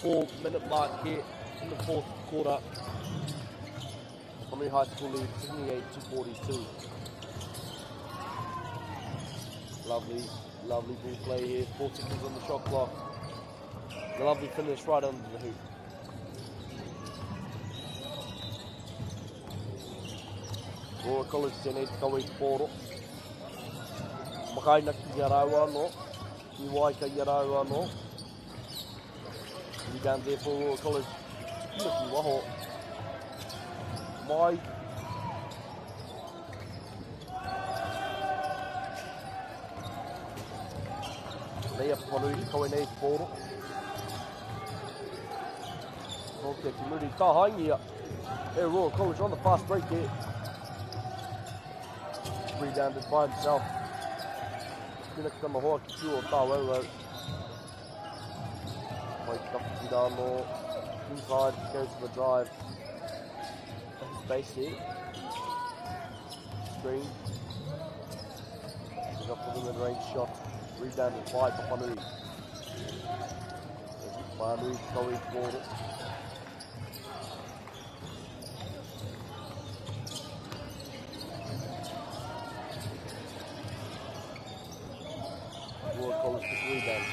B: 4-minute mark here in the fourth quarter. Whanganui High School lead 78-42. Lovely ball play here. 4 seconds on the shot clock. A lovely finish right under the hoop. Royal College tēnei te kawe te pōro. Makaina ki arau anō. Ki wai ka arau anō. Rebound there for Royal College. Tuki waho. Mai. Leia Whanui te kawe nei te pōro. Okay, ki muri ka haingia. There Royal College on the fast break there. Rebounded by himself. Kina Kamahoa ki tū o Tāwauau. Mai Kawhiti Rāno. Inside, goes for the drive. Space here. Screen. Pick up for the mid-range shot. Rebounded by Whanui. Whanui Kawi Kōro. Rebound.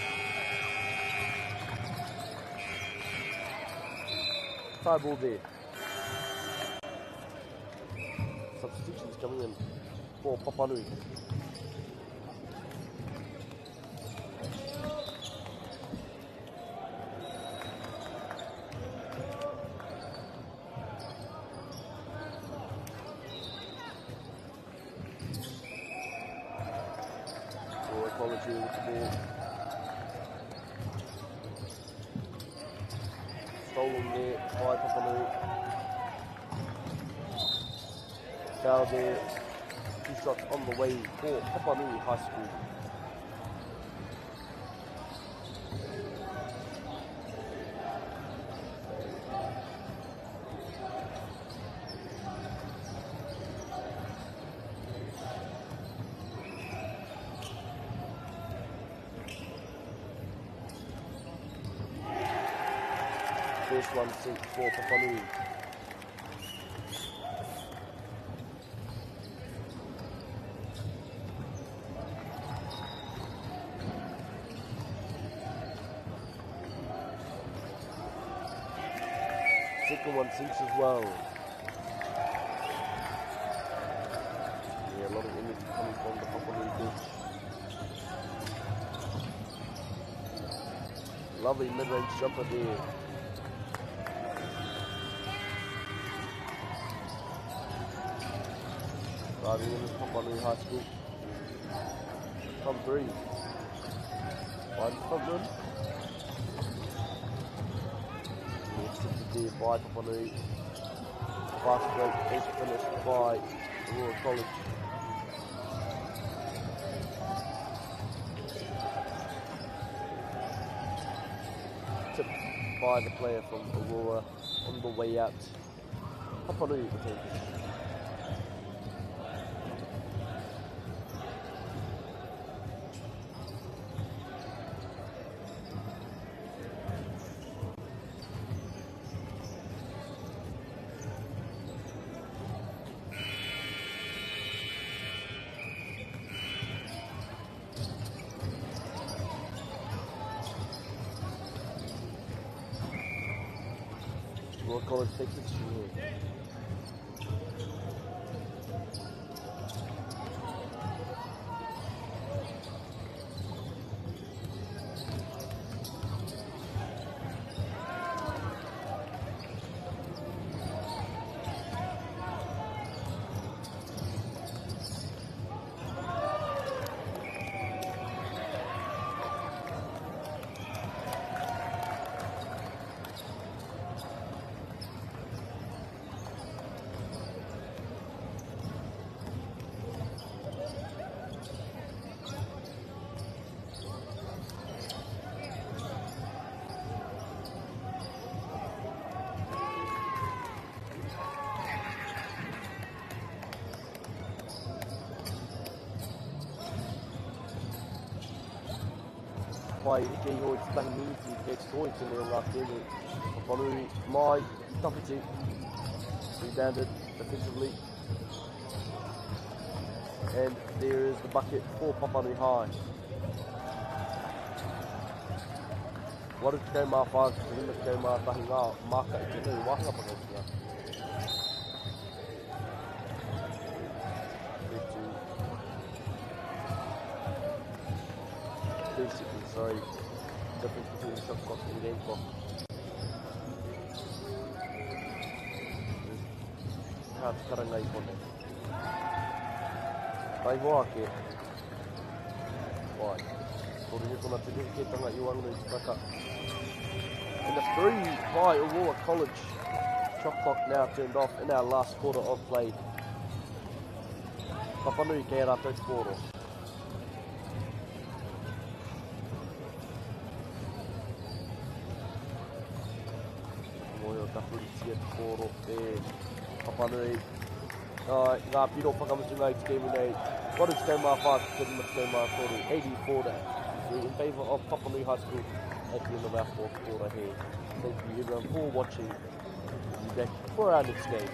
B: Tie ball there. Substitutions coming in for Papanui. College with the ball. Stolen there by Papanui. Foul there. 2 shots on the way for Papanui High School. First one sink for Papanui. Second one sinks as well. Yeah, a lot of energy coming from the Papanui bench. Lovely mid-range jumper there. Driving in Papanui High School. From 3. One from them. Accepted there by Papanui. Fast break is finished by Royal College. Tipped by the player from Aurora on the way out. Papanui will take it. Royal College takes it to whai e kei hoi te tahi miniti ke stoi tene o ngā tēne. Papanui mai, Tawhiti. Rebounded defensively. And there is the bucket for Papanui High. Waru te kei mā whāki, te hima te kei mā tahi ngā maka i te nui wahanga pakaisia. 2 seconds, sorry. Difference between the shot clock and the game clock. Kā te karangai kone. Tai hoa ke. Wai. Kore he kona te nuhi ke tanga i wangu i te taka. And the 3 by Aurora College. Shot clock now turned off in our last quarter of play. Papanui kei rātou te kōro. Moio Tapuritia te kōro e Papanui. Ngā piro whakamatunga i te kēmu nei. Waru te kei mā whāki, te rima te kei mā kōru. 84 to 83 in favour of Papanui High School at the end of our fourth quarter here. Thank you everyone for watching. We'll be back for our next game.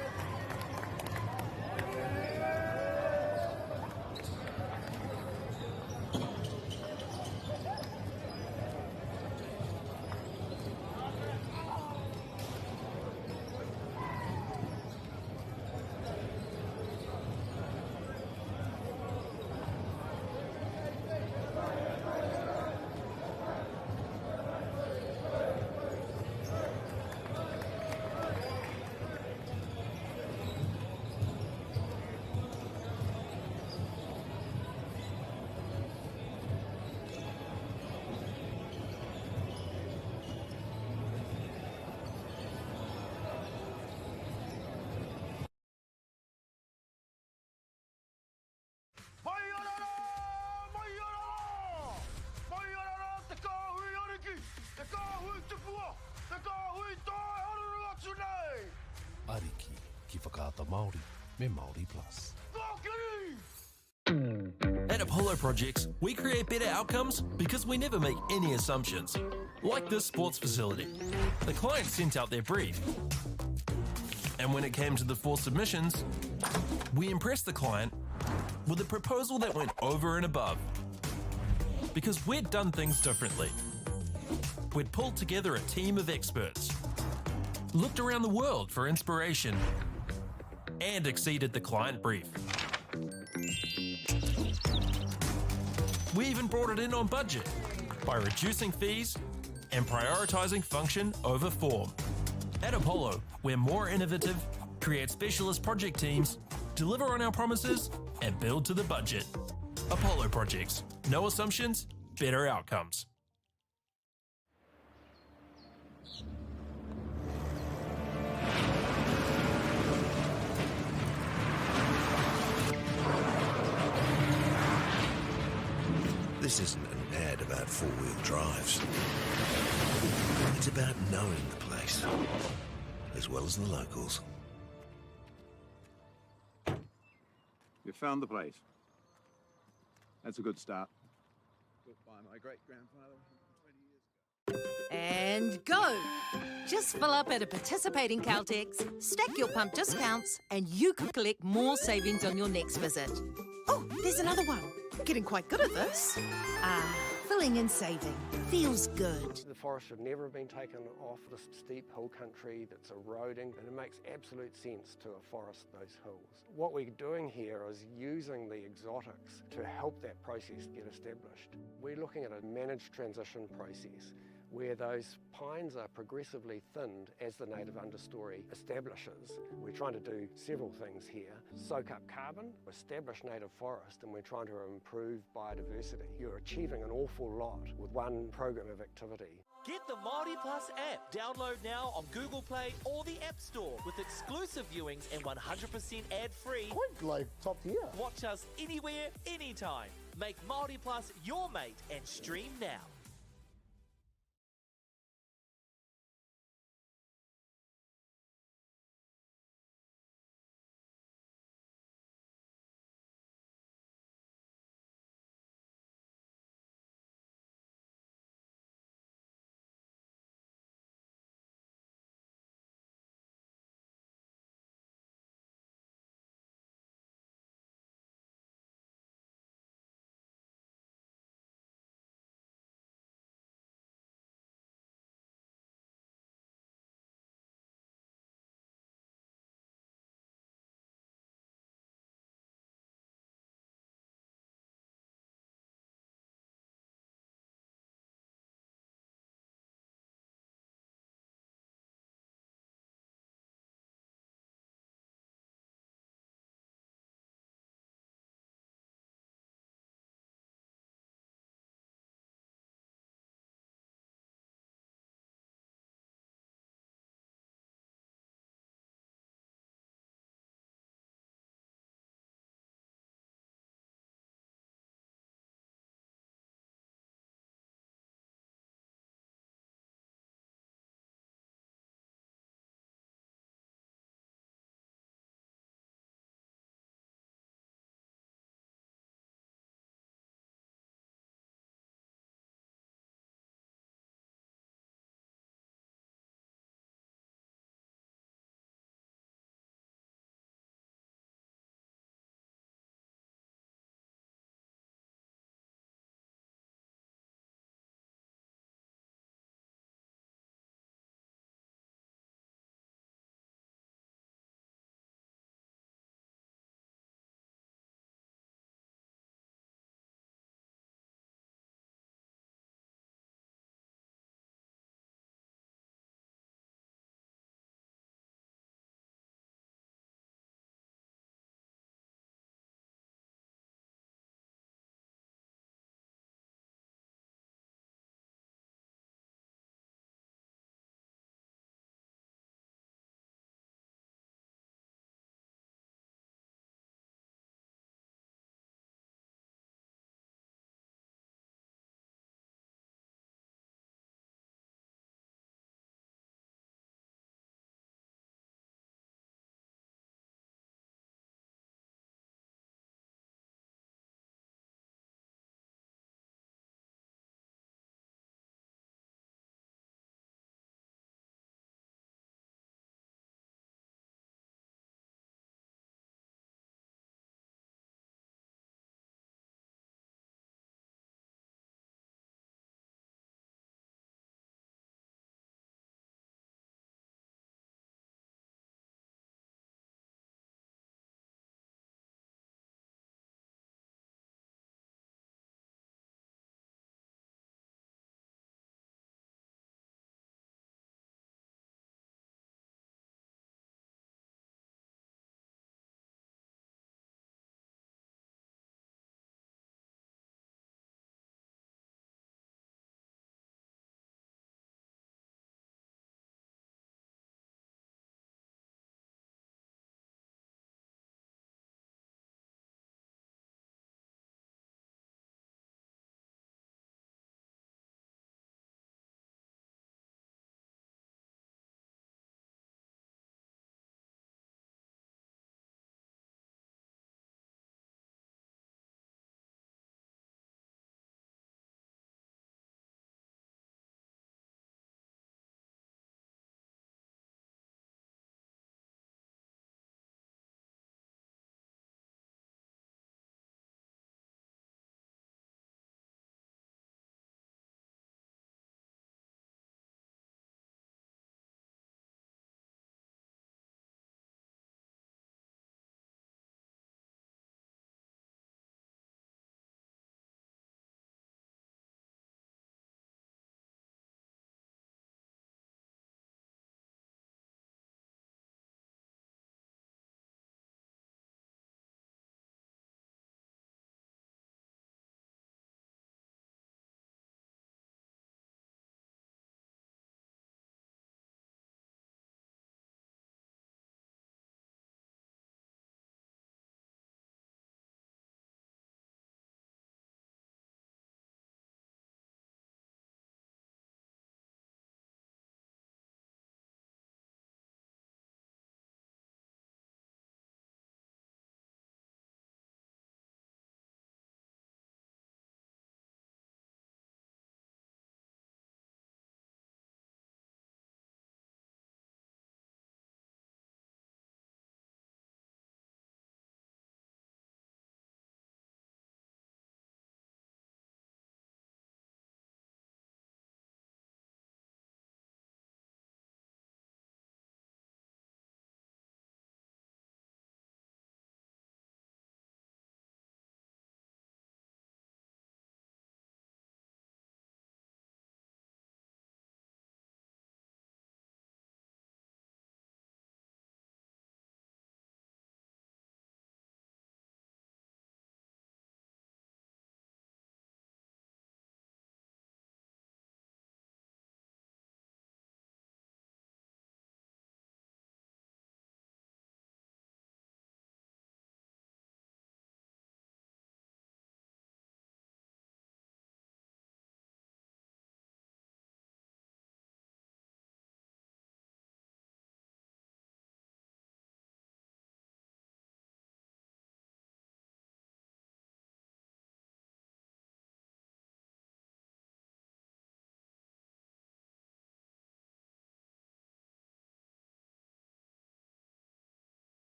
I: Ariki, ki whakaata Māori, me Māori Plus.
D: At Apollo Projects, we create better outcomes because we never make any assumptions. Like this sports facility. The client sent out their brief. And when it came to the 4 submissions, we impressed the client with a proposal that went over and above. Because we'd done things differently. We'd pulled together a team of experts, looked around the world for inspiration, and exceeded the client brief. We even brought it in on budget by reducing fees and prioritising function over form. At Apollo, we're more innovative, create specialist project teams, deliver on our promises, and build to the budget. Apollo Projects. No assumptions, better outcomes.
C: This isn't an ad about four-wheel drives. It's about knowing the place, as well as the locals.
E: You found the place. That's a good start. Built by my great-grandfather 20 years ago.
F: And go! Just fill up at a participating Caltex, stack your pump discounts, and you could collect more savings on your next visit. Oh, there's another one. Getting quite good at this. Filling and saving. Feels good.
G: The forest should never have been taken off the steep hill country that's eroding, and it makes absolute sense to afforest those hills. What we're doing here is using the exotics to help that process get established. We're looking at a managed transition process where those pines are progressively thinned as the native understory establishes. We're trying to do several things here. Soak up carbon, establish native forest, and we're trying to improve biodiversity. You're achieving an awful lot with one program of activity.
H: Get the Māori Plus app. Download now on Google Play or the App Store with exclusive viewings and 100% ad-free.
J: Quite like top tier.
H: Watch us anywhere, anytime. Make Māori Plus your mate and stream now.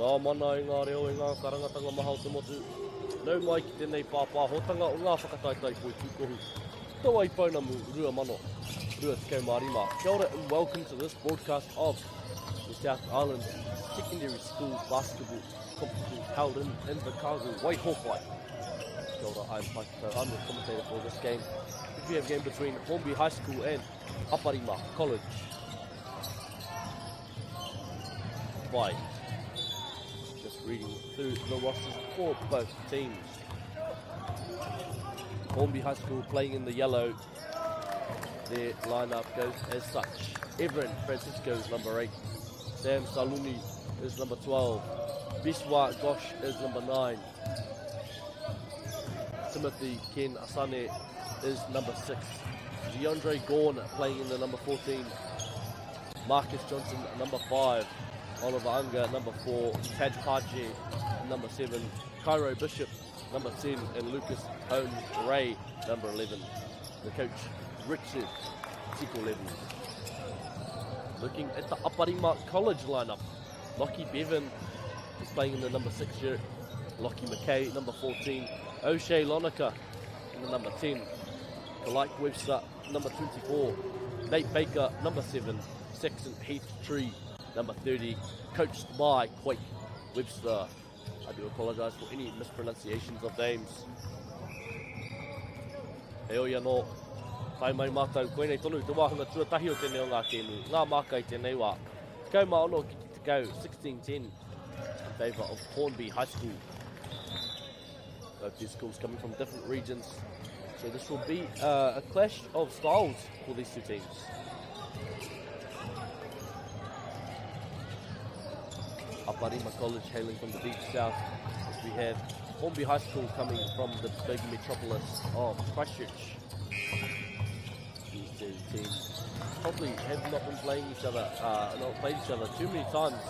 B: Nā mana i ngā reo i ngā karangatanga maha o te motu. Nau mai ki tēnei pāpāhotanga o ngā whakataitai koe tūkohu. Tō ai Pounamu, Rua Mano, Rua Tekau Marima. Kia ora and welcome to this broadcast of the South Island Secondary School Basketball Competition held in Invercargill, Waihopai. Kia ora, I'm Paikatau. I'm the commentator for this game. We have a game between Hornby High School and Aparima College. Bye. Just reading through the rosters for both teams. Hornby High School playing in the yellow. Their lineup goes as such. Everin Francisco is number 8. Sam Saluni is number 12. Biswa Gosh is number 9. Timothy Ken Asane is number 6. DeAndre Gorn playing in the number 14. Marcus Johnson, number 5. Oliver Unger, number 4. Tad Paje, number 7. Cairo Bishop, number 10. And Lucas Holmes Ray, number 11. The coach, Richard Tiko Levin. Looking at the Aparima College lineup. Lockie Bevan is playing in the number 6 shirt. Lockie McKay, number 14. O'Shea Lonica in the number 10. Kalike Webster, number 24. Nate Baker, number 7. Saxon Heath Tree, number 30. Coached by Quake Webster. I do apologise for any mispronunciations of names. He oia no, tai mai mātou, koe nei tonu te wāhunga tuatahi o tēnei o ngā kēmu. Ngā mākai tēnei wā. Kau mā ono ki te kau, 16-10 in favour of Hornby High School. Both these schools coming from different regions. So this will be a clash of styles for these two teams. Aparima College hailing from the deep south. As we have Hornby High School coming from the big metropolis of Christchurch. These two teams probably have not been playing each other, not played each other too many times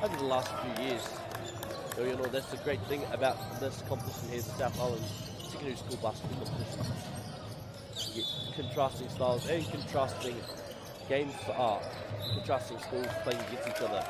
B: over the last few years. So you know that's the great thing about this competition here, the South Island Secondary School Basketball Competition. You get contrasting styles and contrasting games, contrasting schools playing against each other.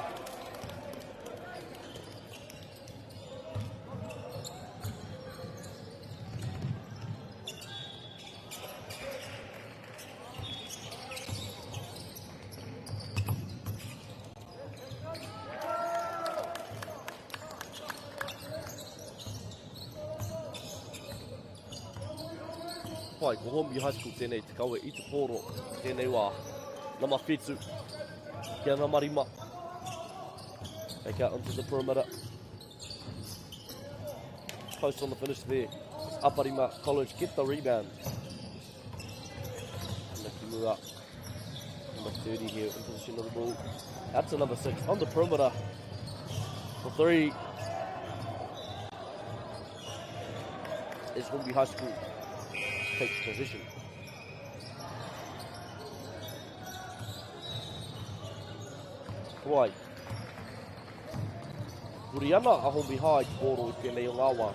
B: Pai, ko Hornby High School tēnei te kaua i te pōro, tēnei wā. Nama whetū, kia ngā marima. Take out onto the perimeter. Close on the finish there. Aparima College get the rebound. Nakimura, number 30 here in position of the ball. Out to number 6 on the perimeter for 3. Is Hornby High School takes position. Right. Puri ana a Hornby High ki pōro i tēnei o ngā wā.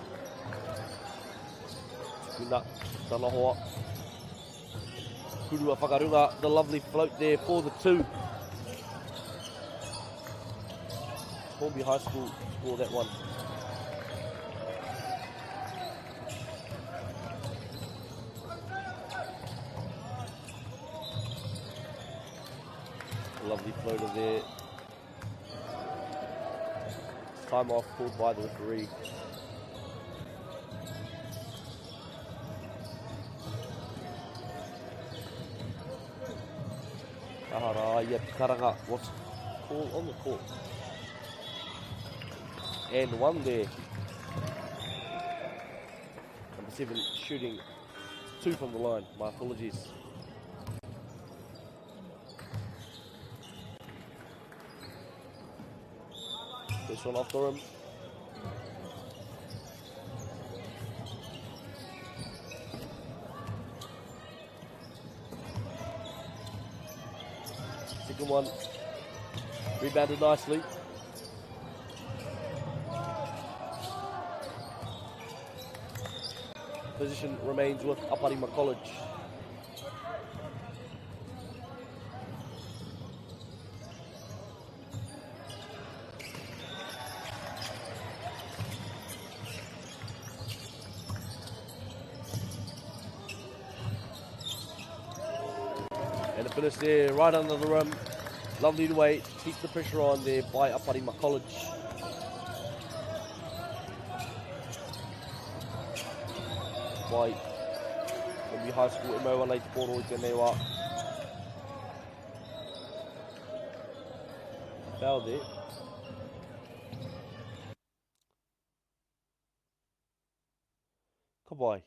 B: Tukuna, tana hoa. Kurua whakarunga, the lovely float there for the 2. Hornby High School score that one. Lovely floater there. Time off called by the referee. Ahara, Karanga, what's called on the court? And one there. Number 7 shooting 2 from the line. My apologies. This one off the rim. Second one. Rebounded nicely. Position remains with Aparima College. And a finish there, right under the rim. Lovely way to keep the pressure on there by Aparima College. By Hombi High School, Emo Wanei Te Poro I tēnei wā. Foul there. Ka pai.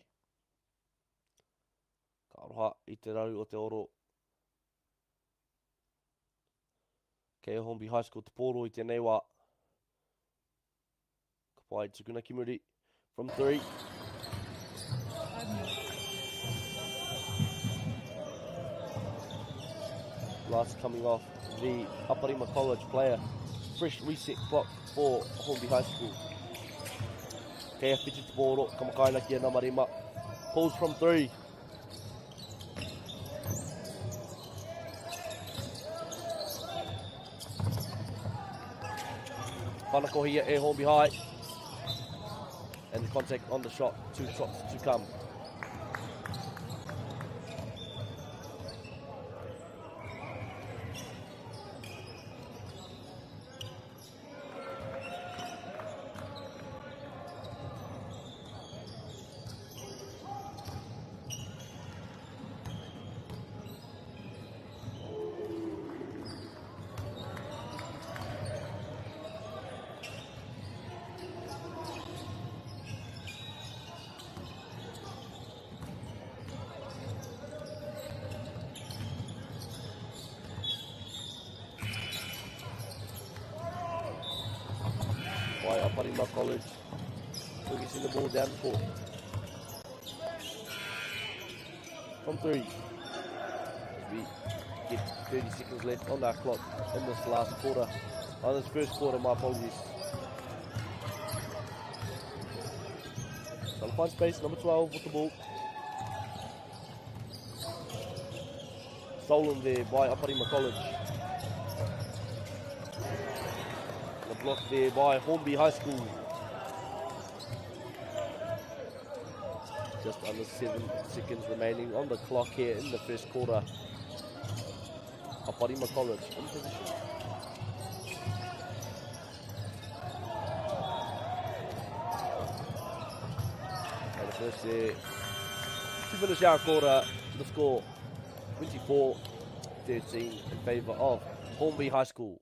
B: Ka aroha I te rau o te oro. Kei Hombi High School Te Poro I tēnei wā. Ka pai Tukuna Kimuri from 3. Last coming off the Aparima College player. Fresh reset clock for Hombi High School. Kei Whiti Te Poro, kamakaina ki a Namarima. Pulls from 3. Whanakohia e Hombi High. And the contact on the shot. 2 shots to come. By Aparima College. Focusing the ball down the court. From 3. We get 30 seconds left on our clock in this last quarter. This first quarter, my apologies. Trying to find space, number 12 with the ball. Stolen there by Aparima College. Block there by Hombi High School. Just under 7 seconds remaining on the clock here in the first quarter. Aparima College in position. And the first there to finish our quarter, the score 24-13 in favour of Hombi High School.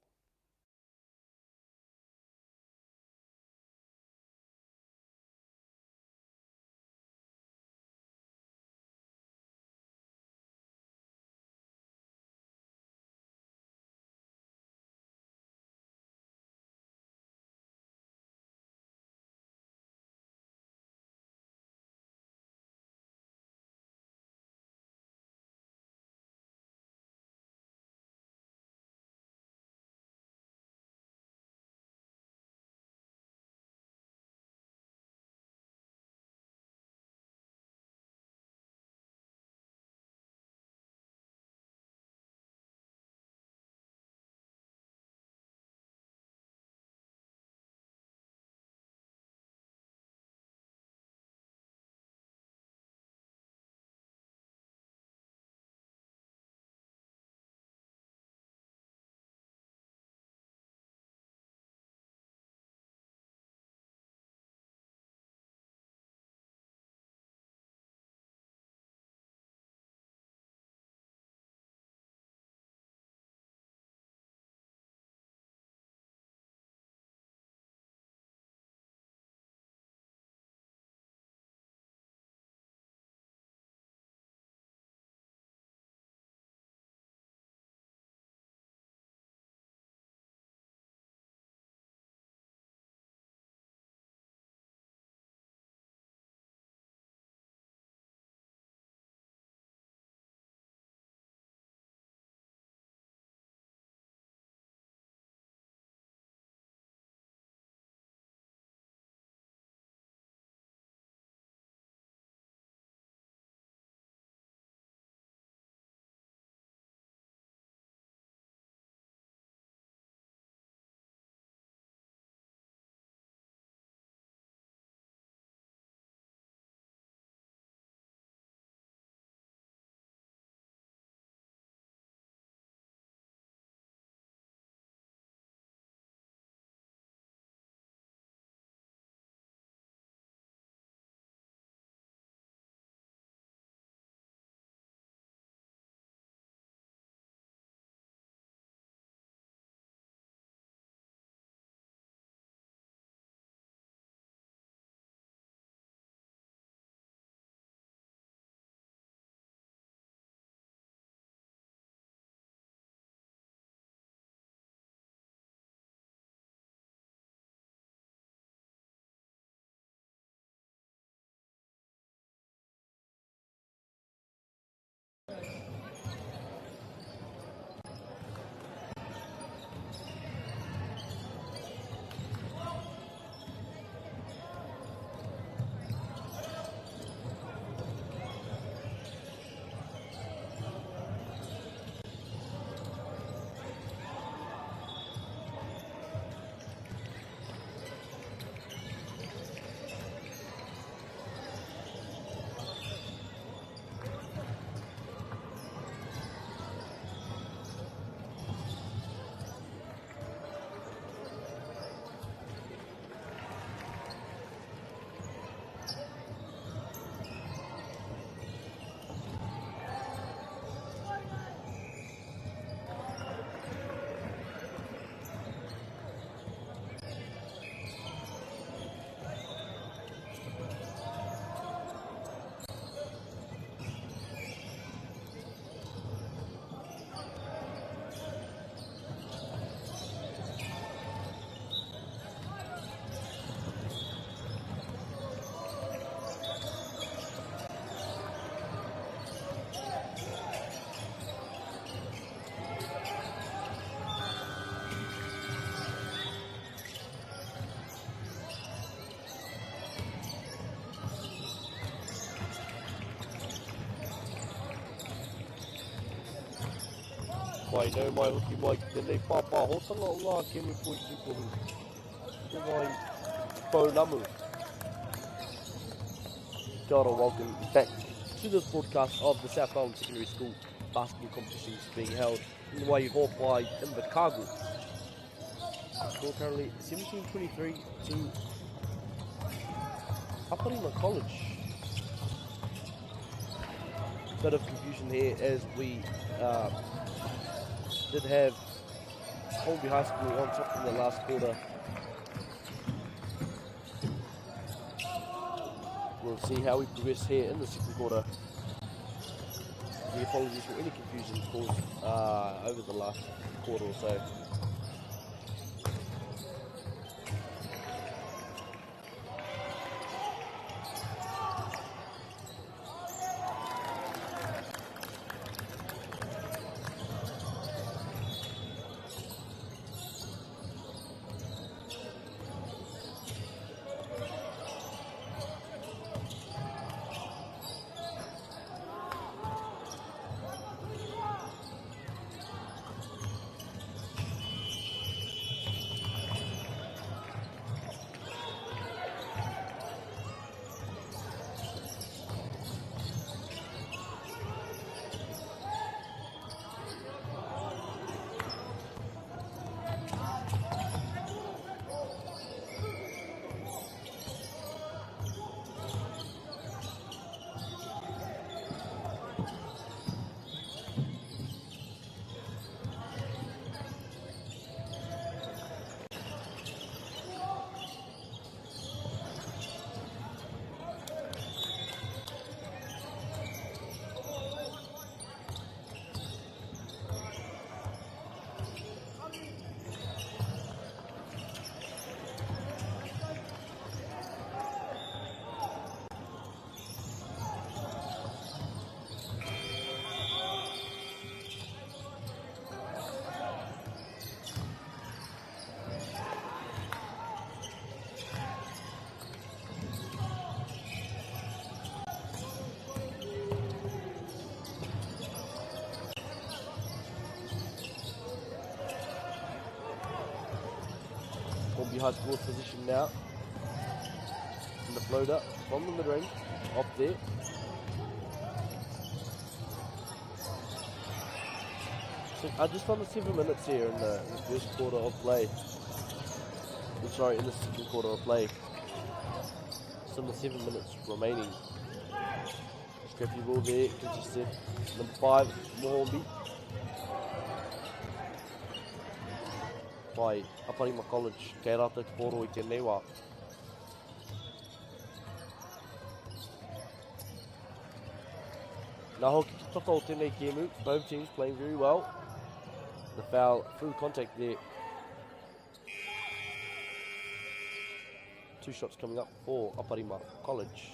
B: Pai nau mai hoki mai ki tēnei pāpāhotanga o ngā kemi poi tukohu. Te mai Pounamu. Kia ora, welcome back to this broadcast of the South Island Secondary School basketball competitions being held in the Waihopai in the Kagu. The score currently 17-23 to Aparima College. Bit of confusion here as we did have Holmby High School on top in the last quarter. We'll see how we progress here in the second quarter. The apologies for any confusion caused over the last quarter or so. Holmby High School's position now in the floater from the mid-range, off there. So, just under 7 minutes here in the first quarter of play. Sorry, in the second quarter of play. Just under 7 minutes remaining. Scrappy ball there, contested. Number 5, Mohombi. Pai Aparima College, kei rata te poro I tēnei wā. Nā hoki te toto o tēnei kēmu, both teams playing very well. The foul, through contact there. 2 shots coming up for Aparima College.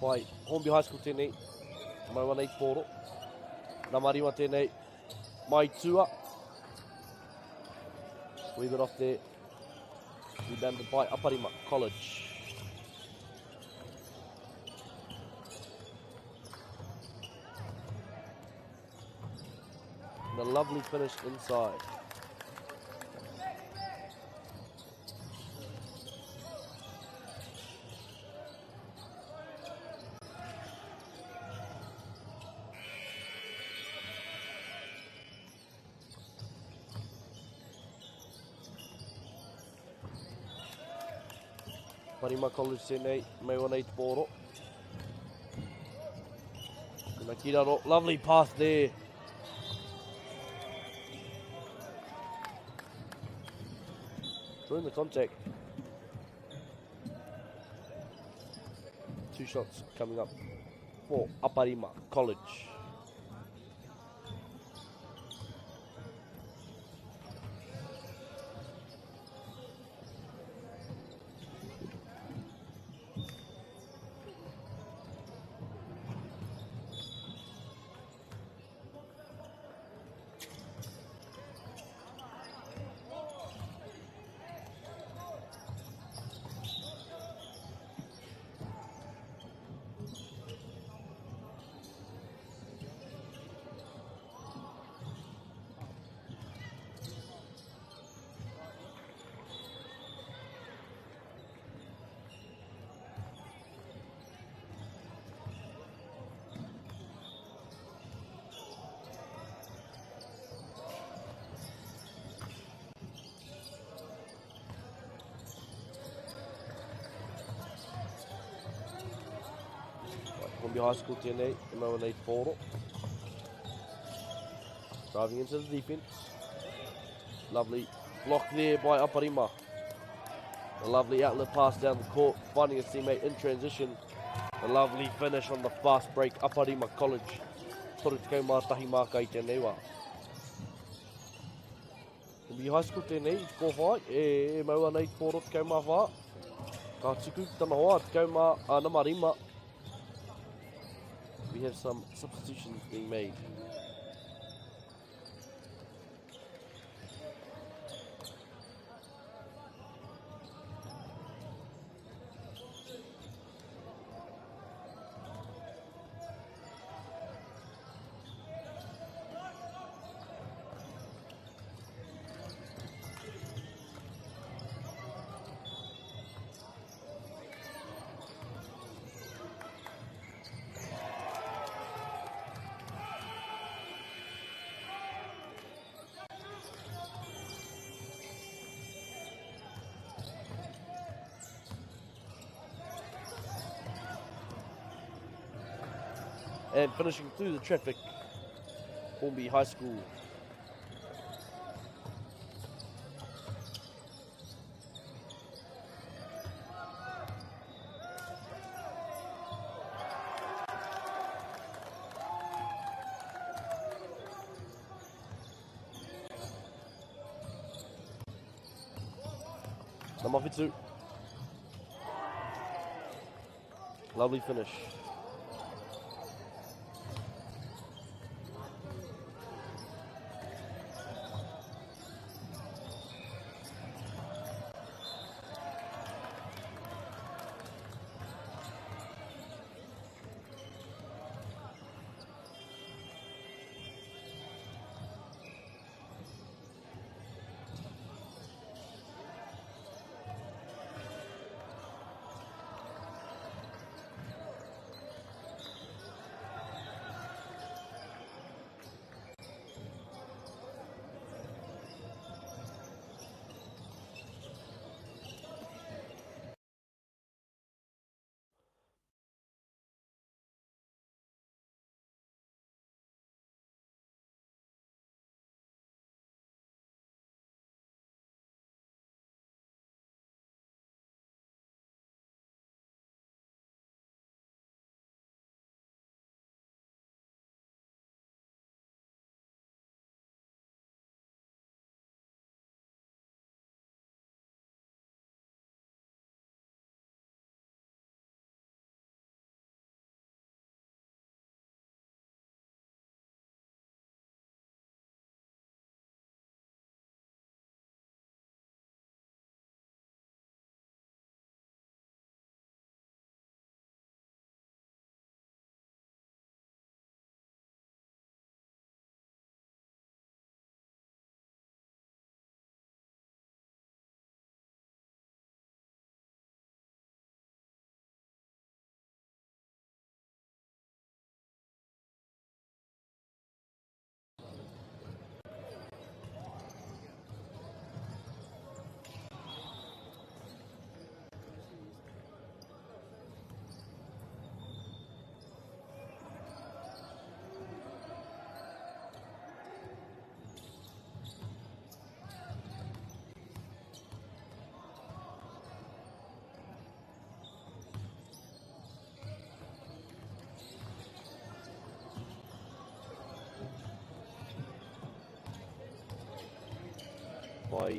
B: Pai Holmby High School tēnei, mai wana I poro. Nā marima tēnei, mai tua. Wee bit off there. Rebounded by Aparima College. And a lovely finish inside. Aparima College tēnei, mai wana i te pōro. Kuna Kiraro, lovely pass there. Doing the contact. 2 shots coming up for Aparima College. Columbia High School tēnei, e maua nei te pōro. Driving into the defense. Lovely block there by Aparima. A lovely outlet pass down the court, finding a teammate in transition. A lovely finish on the fast break, Aparima College. Toru te kau mātahi māka i tēnei wā. Columbia High School tēnei, i te kōwhai, e maua nei te pōro te kau mā whā. Ka tuku tana hoa, te kau mā Namarima. We have some substitutions being made. And finishing through the traffic, Hornby High School. Namawhitu. Lovely finish. by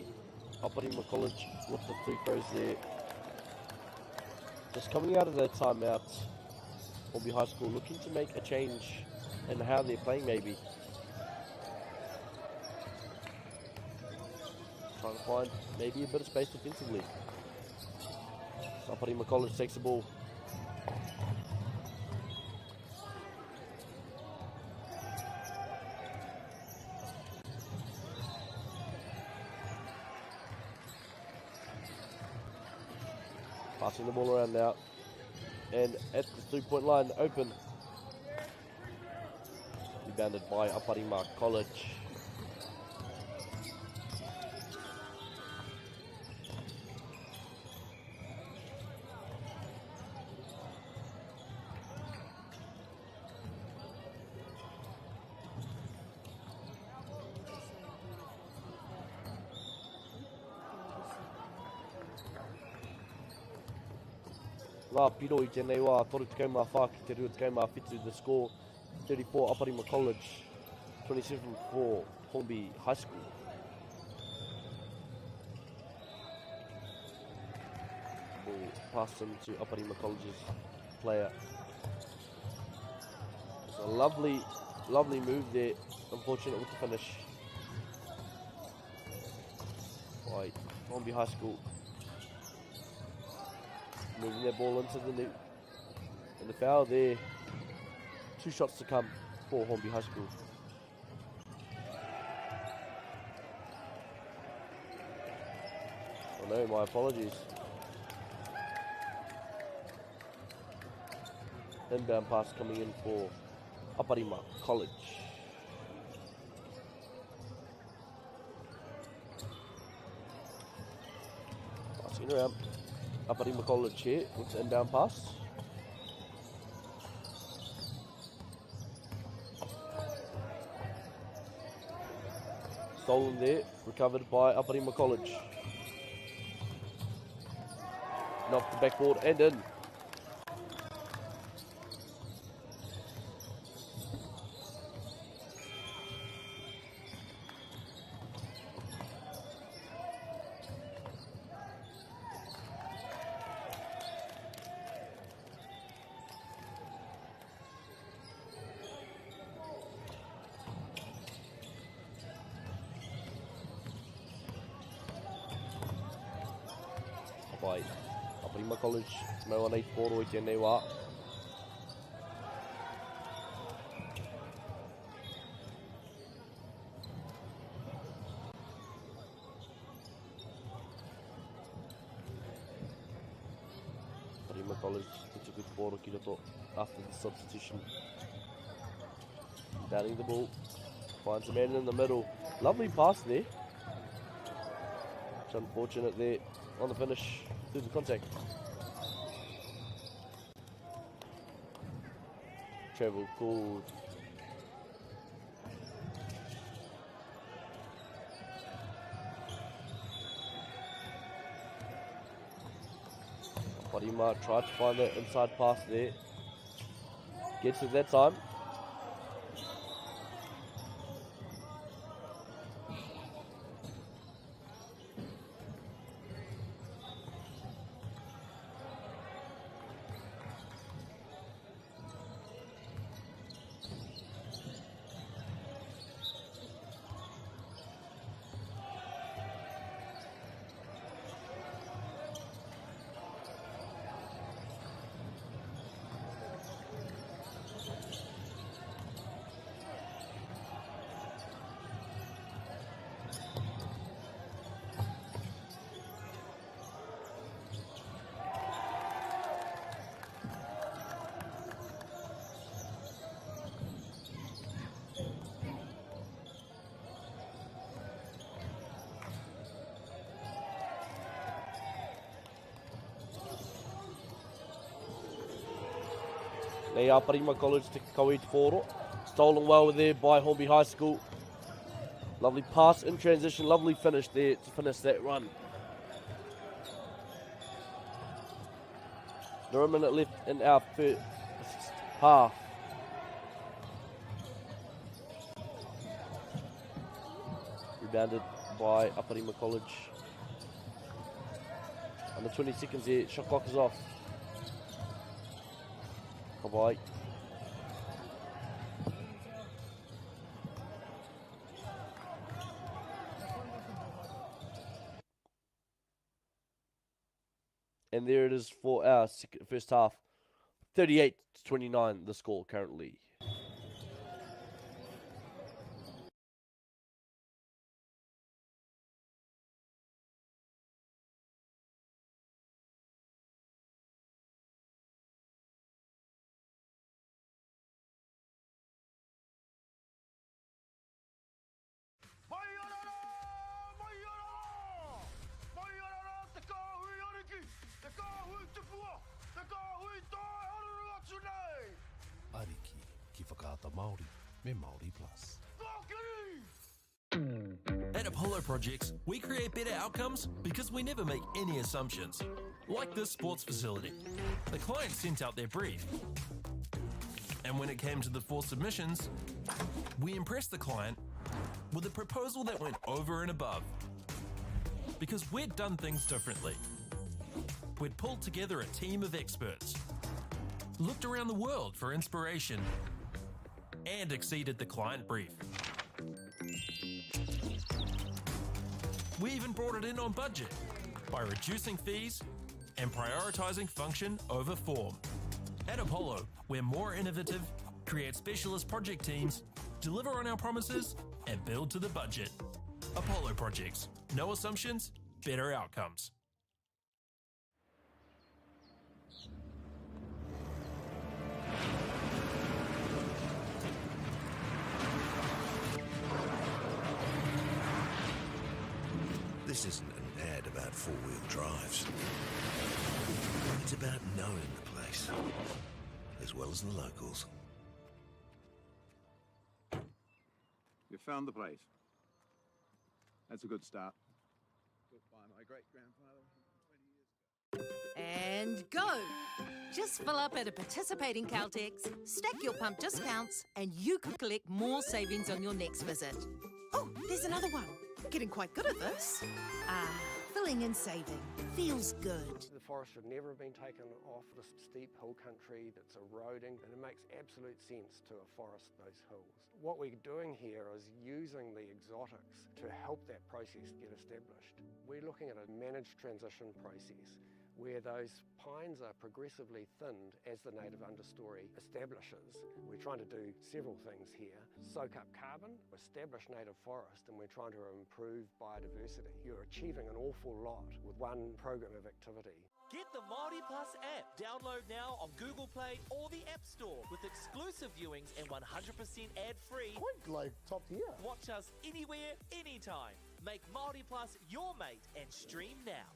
B: Aparima College with the free throws there. Just coming out of their timeout, Hornby High School looking to make a change in how they're playing maybe. Trying to find maybe a bit of space defensively. So Aparima College takes the ball. Passing the ball around now. And at the 3-point line, open. Rebounded by Aparima College. Ngā piro I tēnei wā, toru te kaumā whā ki te rua te kaumā whitu, the score 34 Aparima College, 27 for Hornby High School. Ball passed into Aparima College's player. It's a lovely move there, unfortunate with the finish by Hornby High School. Moving their ball into the net. And the foul there. 2 shots to come for Hornby High School. Oh no, my apologies. Inbound pass coming in for Aparima College. Passing around. Aparima College here with the inbound pass. Stolen there, recovered by Aparima College. Knocked the backboard and in. By Aparima College, mau anei poro I tēnei wā. Aparima College, it's a good poro ki roto after the substitution. Batting the ball, finds a man in the middle. Lovely pass there. It's unfortunate there on the finish. Through the contact. Travel called. Aparima tried to find that inside pass there. Gets it that time. Nei Aparima College te kaui te whoro. Stolen well there by Hornby High School. Lovely pass in transition, lovely finish there to finish that run. There are a minute left in our first half. Rebounded by Aparima College. Under 20 seconds here, shot clock is off. Kawai. And there it is for our first half. 38-29 the score currently.
I: Ariki, ki whakaata Māori, me Māori Plus.
D: At Apollo Projects, we create better outcomes because we never make any assumptions. Like this sports facility. The client sent out their brief. And when it came to the 4 submissions, we impressed the client with a proposal that went over and above. Because we'd done things differently. We'd pulled together a team of experts, looked around the world for inspiration, and exceeded the client brief. We even brought it in on budget by reducing fees and prioritizing function over form. At Apollo, we're more innovative, create specialist project teams, deliver on our promises, and build to the budget. Apollo Projects. No assumptions, better outcomes.
C: This isn't an ad about four-wheel drives. It's about knowing the place, as well as the locals.
E: You found the place. That's a good start. Built by my great-grandfather 20 years ago.
F: And go! Just fill up at a participating Caltex, stack your pump discounts, and you could collect more savings on your next visit. Oh, there's another one. Getting quite good at this. Filling and saving. Feels good.
G: The forest should never have been taken off the steep hill country that's eroding, and it makes absolute sense to afforest those hills. What we're doing here is using the exotics to help that process get established. We're looking at a managed transition process where those pines are progressively thinned as the native understory establishes. We're trying to do several things here. Soak up carbon, establish native forest, and we're trying to improve biodiversity. You're achieving an awful lot with one program of activity.
H: Get the Māori Plus app. Download now on Google Play or the App Store with exclusive viewings and 100% ad-free.
J: Quite like top tier.
H: Watch us anywhere, anytime. Make Māori Plus your mate and stream now.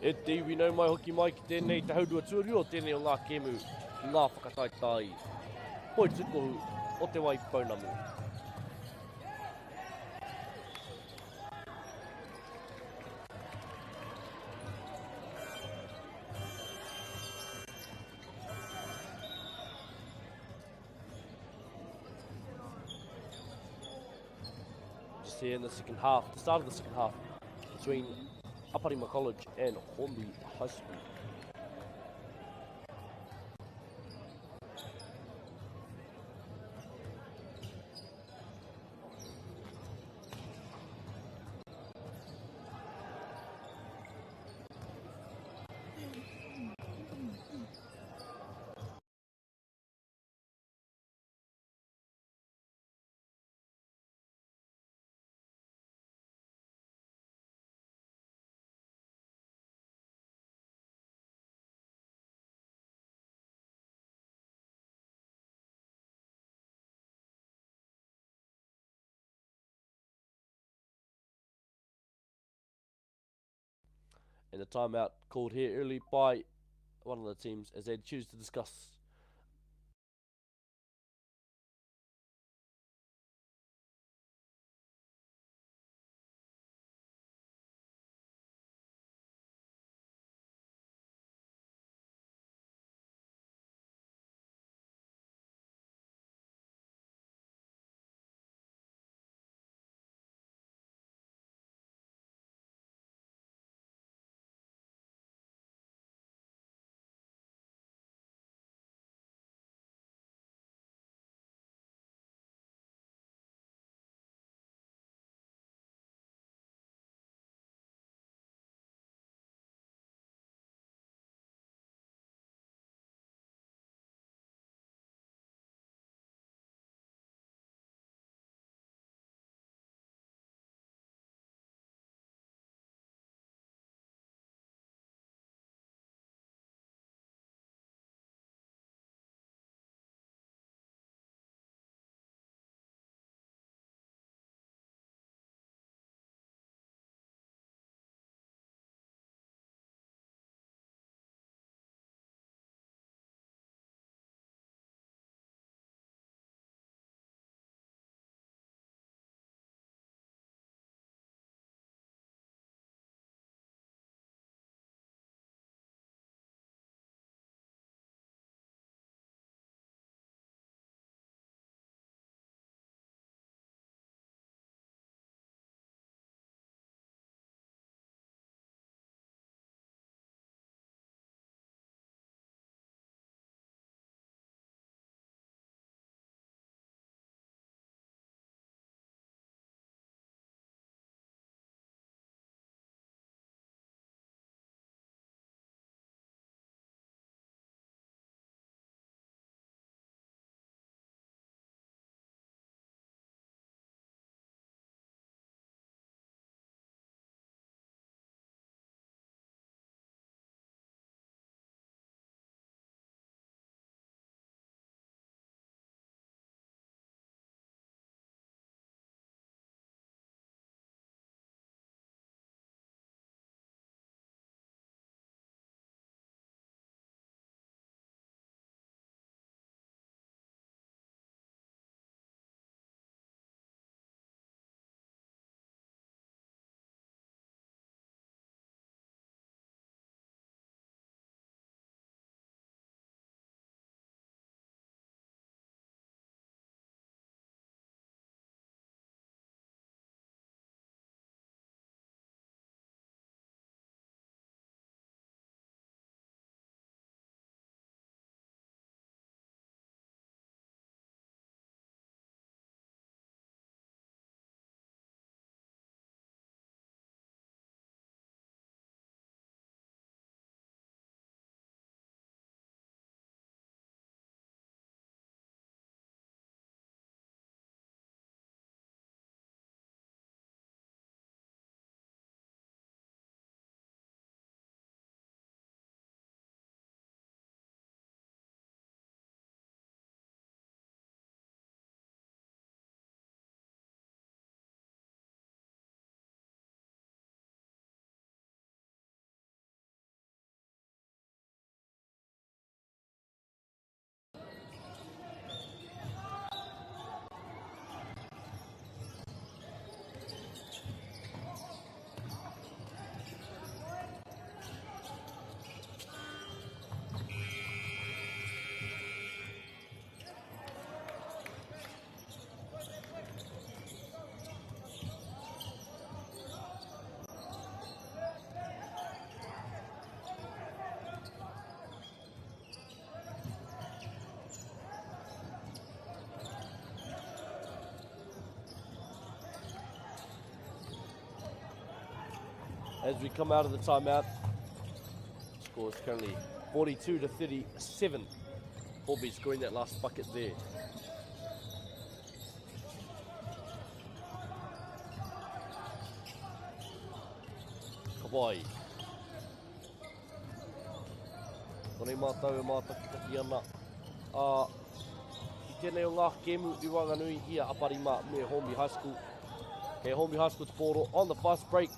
B: E te iwi nau mai hoki mai ki tēnei te haurua tuarua o tēnei o ngā kēmu, ngā whakataitai. Poi tukohu o te wai Pounamu. Just here in the second half, the start of the second half, between Aparima College and Hornby High School. And a timeout called here early by one of the teams as they choose to discuss as we come out of the timeout. Score is currently 42-37. Hornby scoring that last bucket there. Kawai. Kone mātou e mātakitaki ana. I tēnei o ngā kēmu I Wanganui ia Aparima me Hornby High School. Okay, Hornby High School to Poro on the fast break.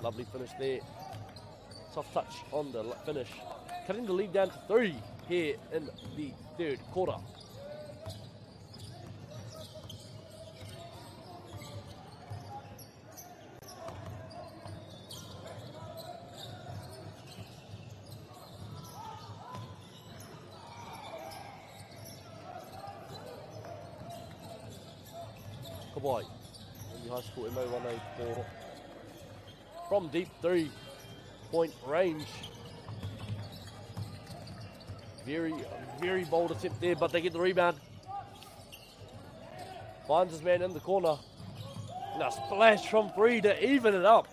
B: Lovely finish there. Soft touch on the finish. Cutting the lead down to 3 here in the third quarter. Kawai, Hornby High School MO1A Poro. From deep 3-point range. Very bold attempt there, but they get the rebound. Finds his man in the corner. Now splash from 3 to even it up.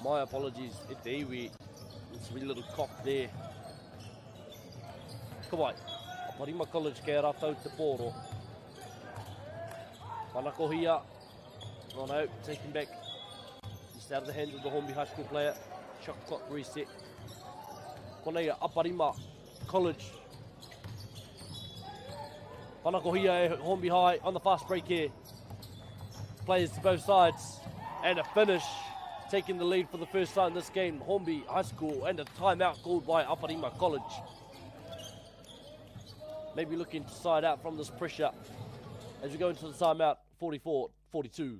B: My apologies, it's a wee little cough there. Kawai, Aparima College kei ratau te Poro. Whanakohia, on out, taken back. Just out of the hands of the Hornby High School player. Shot clock reset. Konei Aparima College. Whanakohia Hornby High on the fast break here. Players to both sides. And a finish. Taking the lead for the first time in this game. Hornby High School and a timeout called by Aparima College. Maybe looking to side out from this pressure as we go into the timeout. 44-42.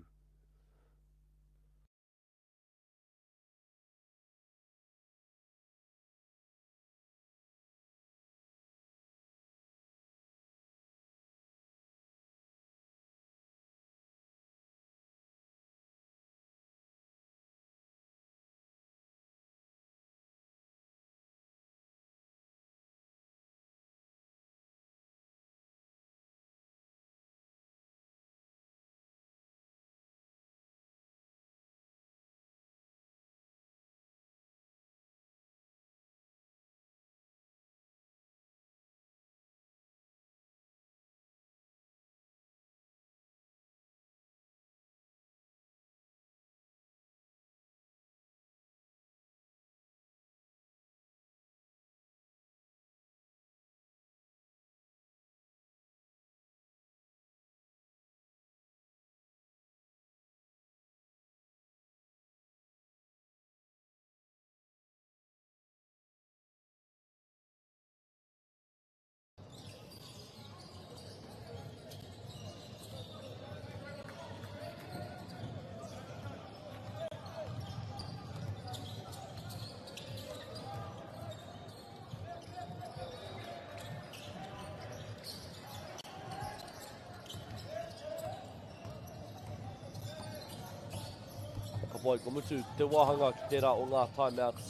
B: Wai Komutu, te wahanga ki tērā o ngā timeouts.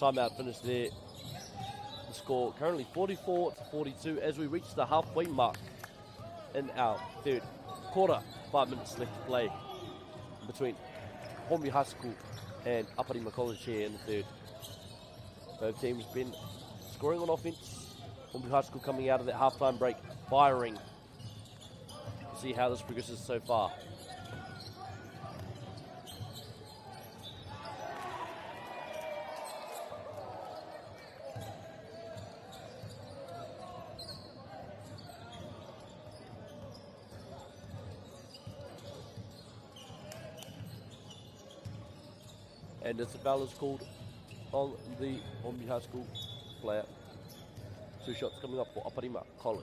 B: Timeout finish there. The score currently 44-42 as we reach the halfway mark in our third quarter. 5 minutes left to play between Hornby High School and Aparima College here in the third. Both teams been scoring on offense. Hornby High School coming out of that halftime break, firing. We'll see how this progresses so far. And as the foul is called on the Hornby High School player. 2 shots coming up for Aparima College.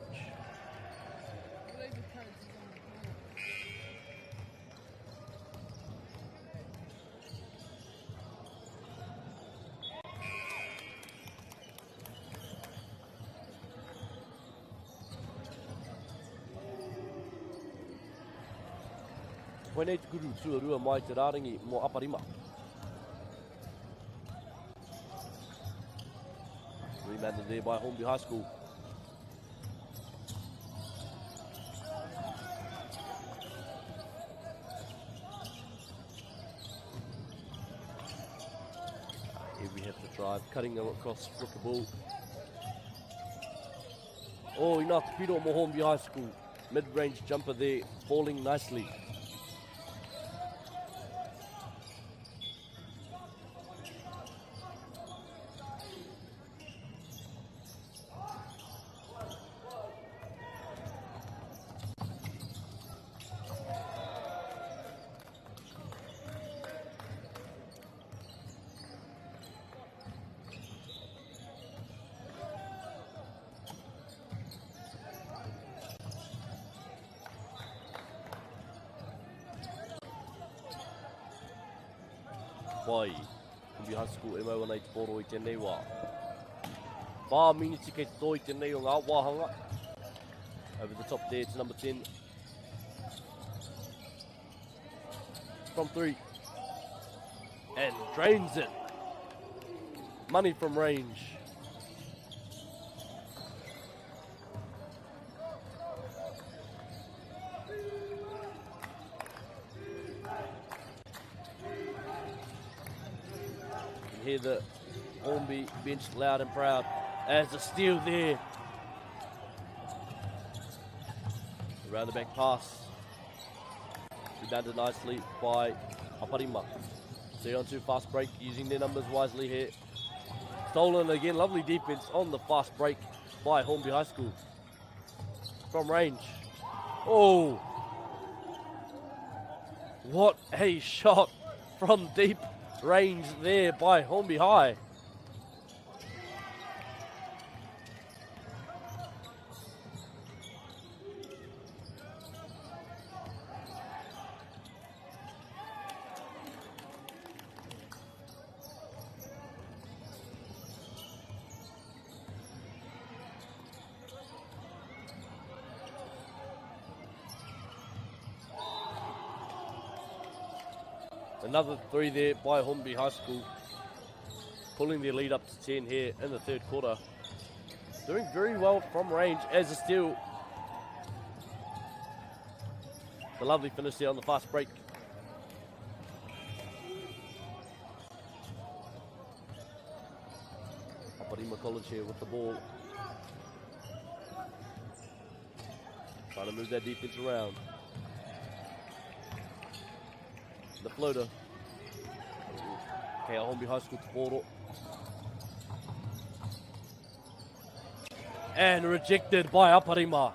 B: Koenei te kuru tuarua mai te rārangi mo Aparima. Rebounded there by Hornby High School. cutting across with the ball. Oh, ina te piro mo Hornby High School. Mid-range jumper there, falling nicely. Wai, Hornby High School e mau ana I te poro I tēnei wā. 4 minutes kei te tō I tēnei o ngā wāhanga. Over the top there to number 10. From 3. And drains it. Money from range. Hear the Hornby bench loud and proud as a steal there. Around the back pass. Rebounded nicely by Aparima. 3-on-2 fast break, using their numbers wisely here. Stolen again, lovely defense on the fast break by Hornby High School. From range. Oh! What a shot from deep range there by Hornby High. Another 3 there by Hornby High School, pulling their lead up to 10 here in the third quarter. Doing very well from range as a steal. The lovely finish there on the fast break. Aparima College here with the ball. Trying to move that defense around. The floater. Okay, Hornby High School to Poro. And rejected by Aparima.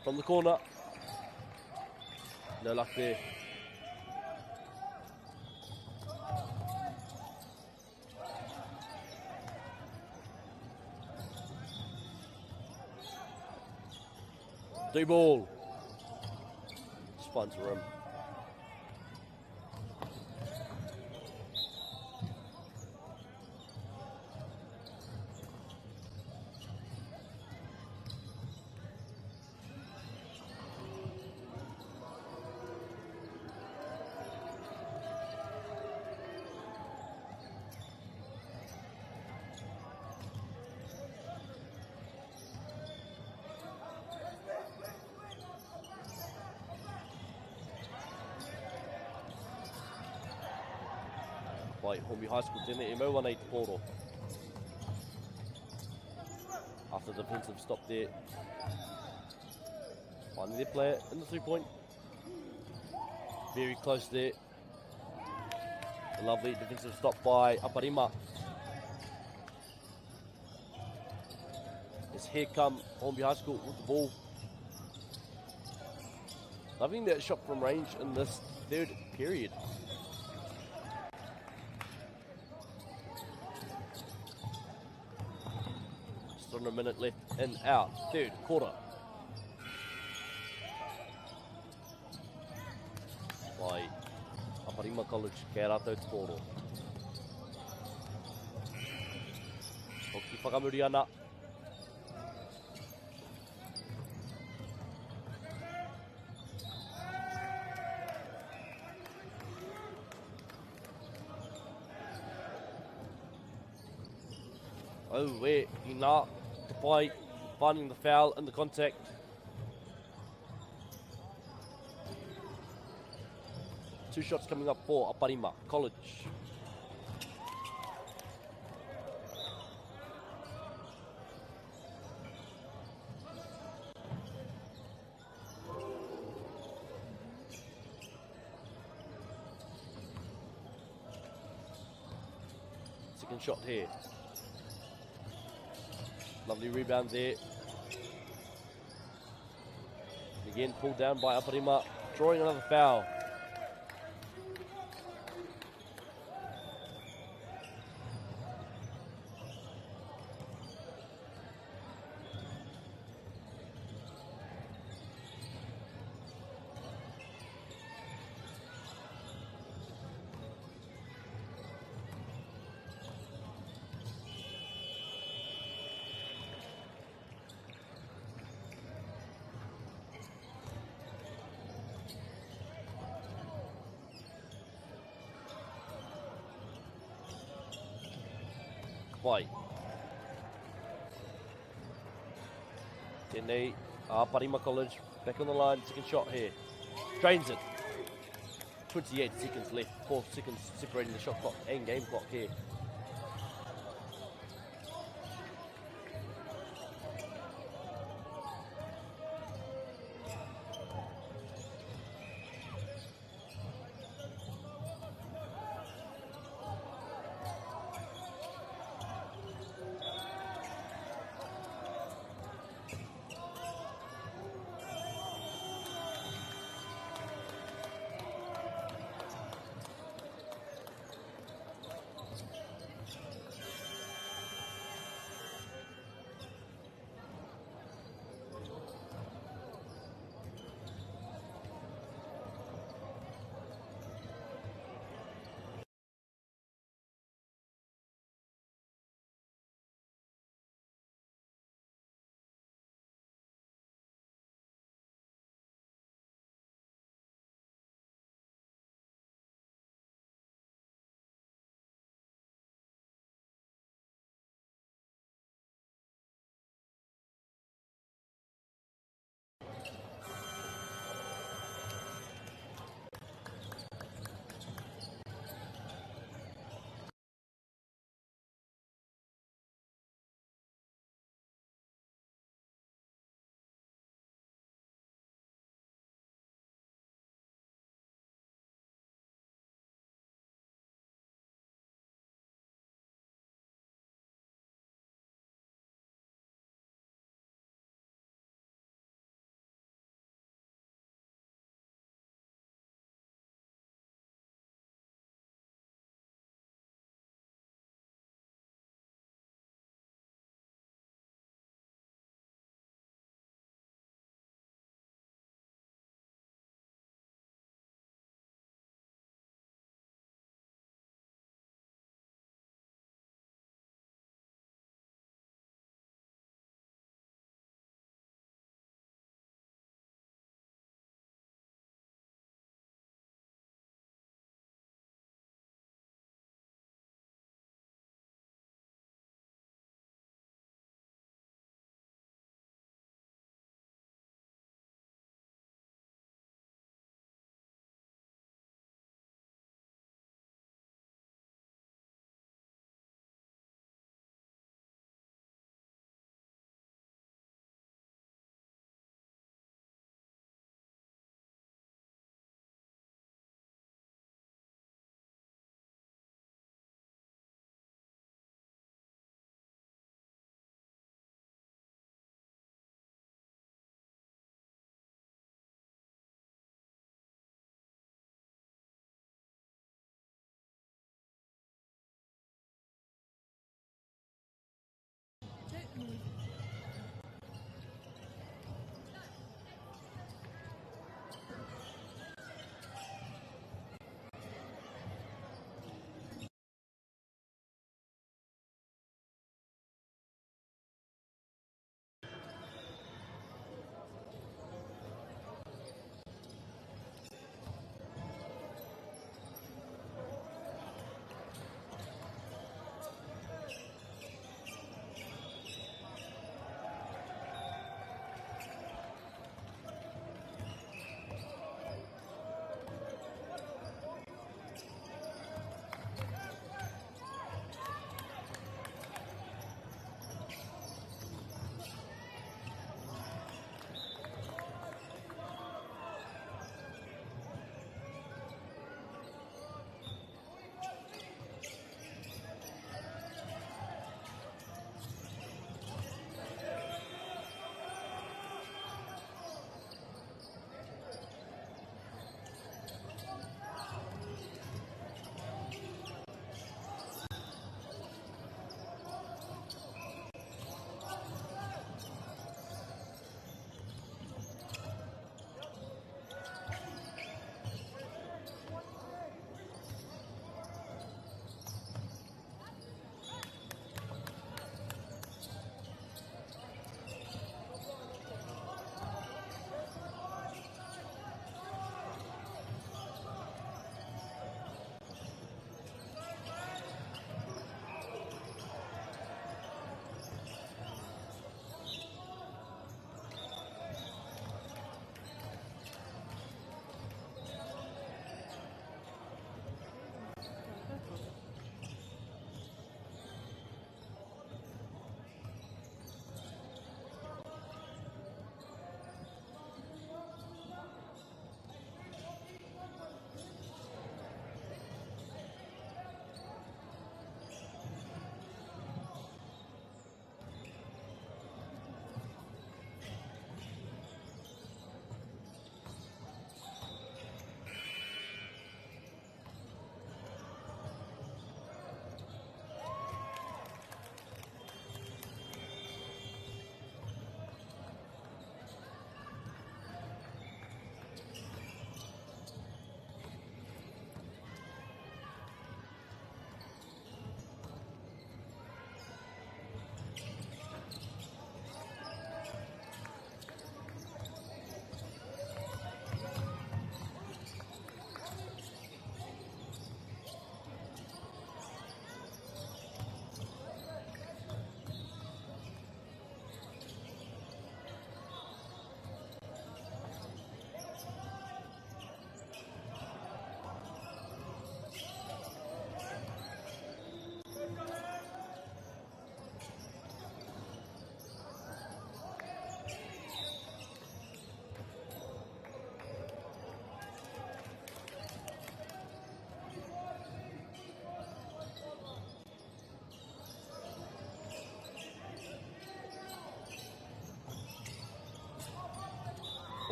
B: From the corner. No luck there. D ball. Just finds a rim. By Hornby High School, didn't it? MO18 Poro. After the defensive stop there. Finding their player in the 3-point. Very close there. A lovely defensive stop by Aparima. As here come Hornby High School with the ball. Loving that shot from range in this third period. Just under a minute left and out. Third quarter. By Aparima College, kei rātou te kōro. Hoki whakamuri ana. Oh, where Ina, Tapai finding the foul and the contact. 2 shots coming up for Aparima College. Second shot here. Lovely rebound there. Again, pulled down by Aparima, drawing another foul. White. Tene, Aparima College back on the line, second shot here. Drains it. 28 seconds left, 4 seconds separating the shot clock and game clock here.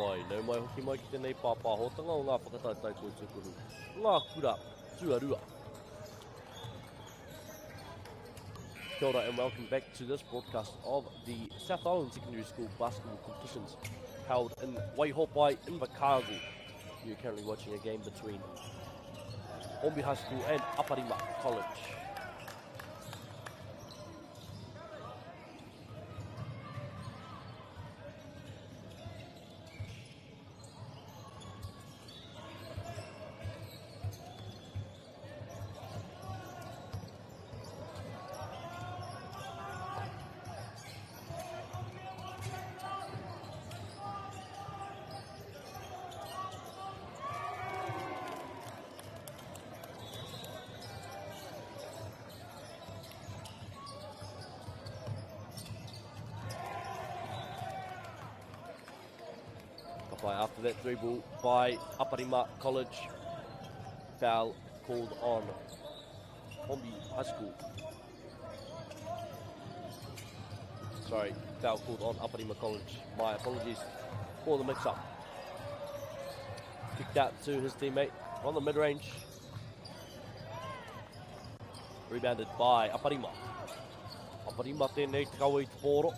B: pai. Nau mai hoki mai ki tēnei pāpāhotanga o ngā whakataitai koe ngā kura tuarua. Kia ora and welcome back to this broadcast of the South Island Secondary School basketball competitions held in Waihopai in Invercargill. You're currently watching a game between Hornby High School and Aparima College. After that dribble by Aparima College, foul called on Hornby High School. Sorry, foul called on Aparima College. My apologies for the mix-up. Kicked out to his teammate on the mid-range. Rebounded by Aparima. Aparima tēnei te kaua I te pōro.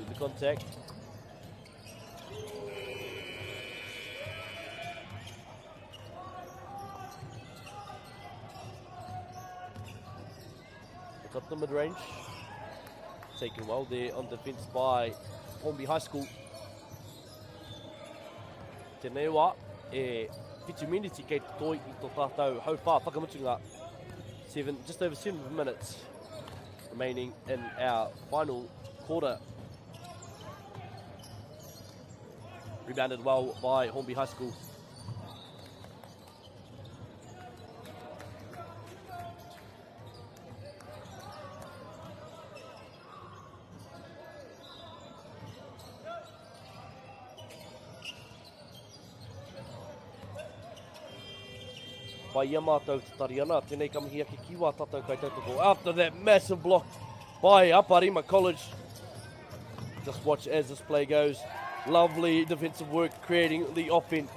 B: The contact. It's up the mid-range. Taken well there on defence by Hornby High School. Tēnei wā, whitu miniti kei te toi I tō tātou hau whā whakamutunga. Just over 7 minutes remaining in our final quarter. Rebounded well by Hornby High School. By Yamato Tariana, tēnei kamihia ki kiwa tātou kai tautoko. After that massive block by Aparima College. Just watch as this play goes. Lovely defensive work creating the offense.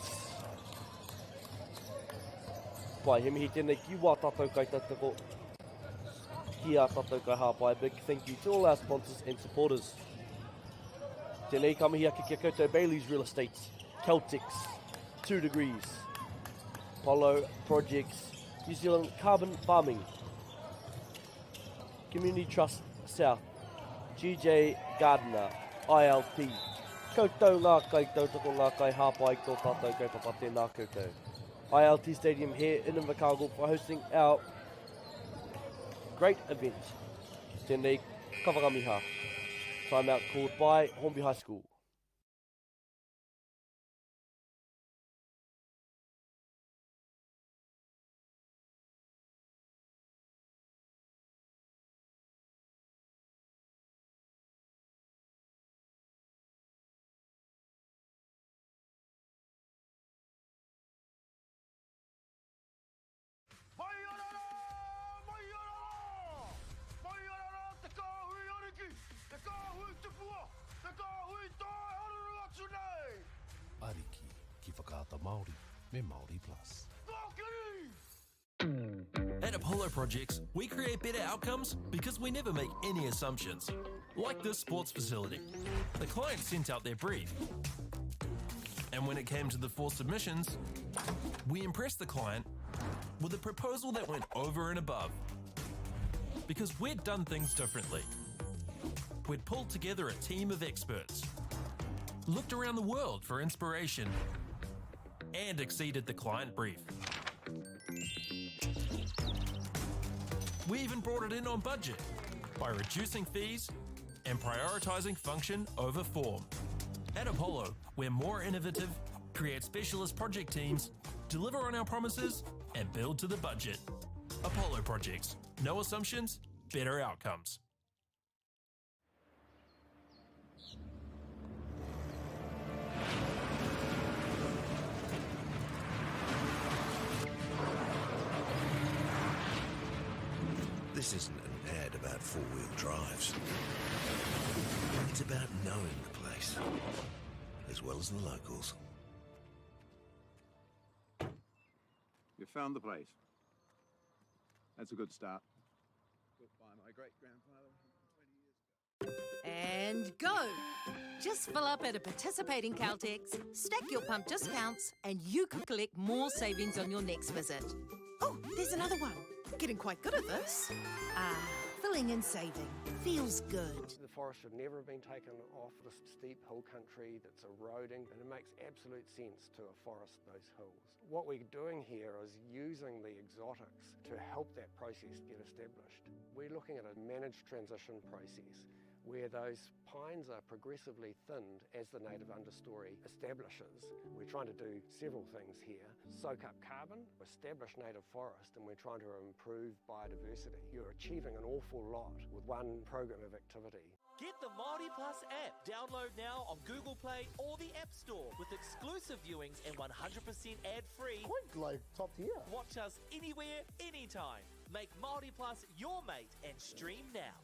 B: Pai, he mihi tēnei ki wā tātou kai tautoko. Kia tātou kai hāpai. Big thank you to all our sponsors and supporters. Tēnei kamihia ki kia koutou Bailey's Real Estate, Celtics, 2 Degrees, Apollo Projects, New Zealand Carbon Farming, Community Trust South, GJ Gardner, ILT. Koutou ngā kai tautoko ngā kai hāpai tō tātou kai papa tēnā koutou. ILT Stadium here in Invercargill for hosting our great event. Tēnei ka whakamiha. Timeout called by Hornby High School.
I: Ariki, ki whakaata Māori, me Māori Plus.
D: At Apollo Projects, we create better outcomes because we never make any assumptions. Like this sports facility. The client sent out their brief. And when it came to the 4 submissions, we impressed the client with a proposal that went over and above. Because we'd done things differently. We'd pulled together a team of experts, looked around the world for inspiration, and exceeded the client brief. We even brought it in on budget by reducing fees and prioritizing function over form. At Apollo, we're more innovative, create specialist project teams, deliver on our promises, and build to the budget. Apollo Projects. No assumptions, better outcomes.
C: This isn't an ad about four-wheel drives. It's about knowing the place, as well as the locals.
E: You found the place. That's a good start. Built by my great-grandfather 120 years ago.
F: And go! Just fill up at a participating Caltex, stack your pump discounts, and you could collect more savings on your next visit. Oh, there's another one. Getting quite good at this. Filling and saving. Feels good.
G: The forest should never have been taken off the steep hill country that's eroding, and it makes absolute sense to afforest those hills. What we're doing here is using the exotics to help that process get established. We're looking at a managed transition process where those pines are progressively thinned as the native understory establishes. We're trying to do several things here. Soak up carbon, establish native forest, and we're trying to improve biodiversity. You're achieving an awful lot with one program of activity.
H: Get the Māori Plus app. Download now on Google Play or the App Store with exclusive viewings and 100% ad-free.
J: Quite like top tier.
H: Watch us anywhere, anytime. Make Māori Plus your mate and stream now.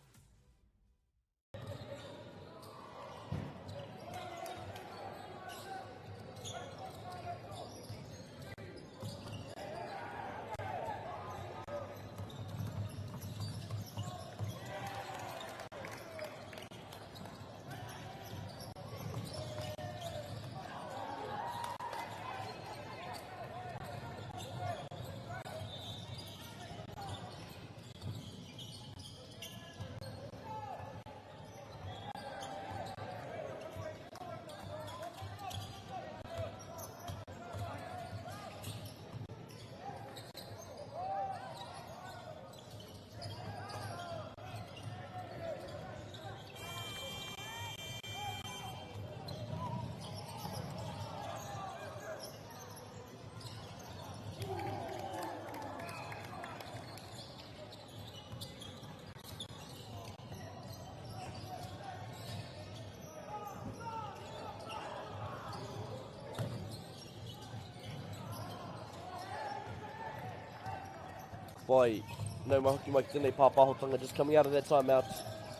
B: By no Mahuki Mike Tene Pāpahotanga just coming out of that timeout.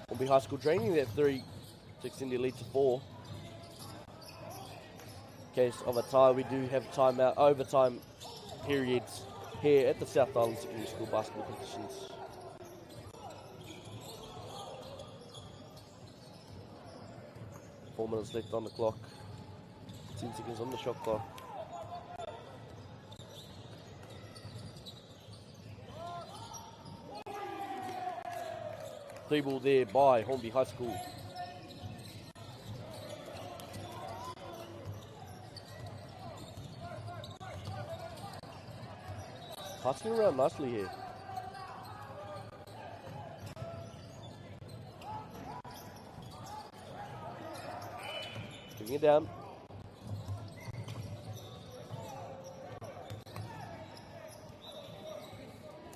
B: Hornby High School draining that 3 to extend their lead to 4. In case of a tie, we do have overtime periods here at the South Island Secondary School basketball competitions. Four minutes left on the clock. 10 seconds on the shot clock. Three ball there by Hornby High School. Passing around nicely here. Giving it down.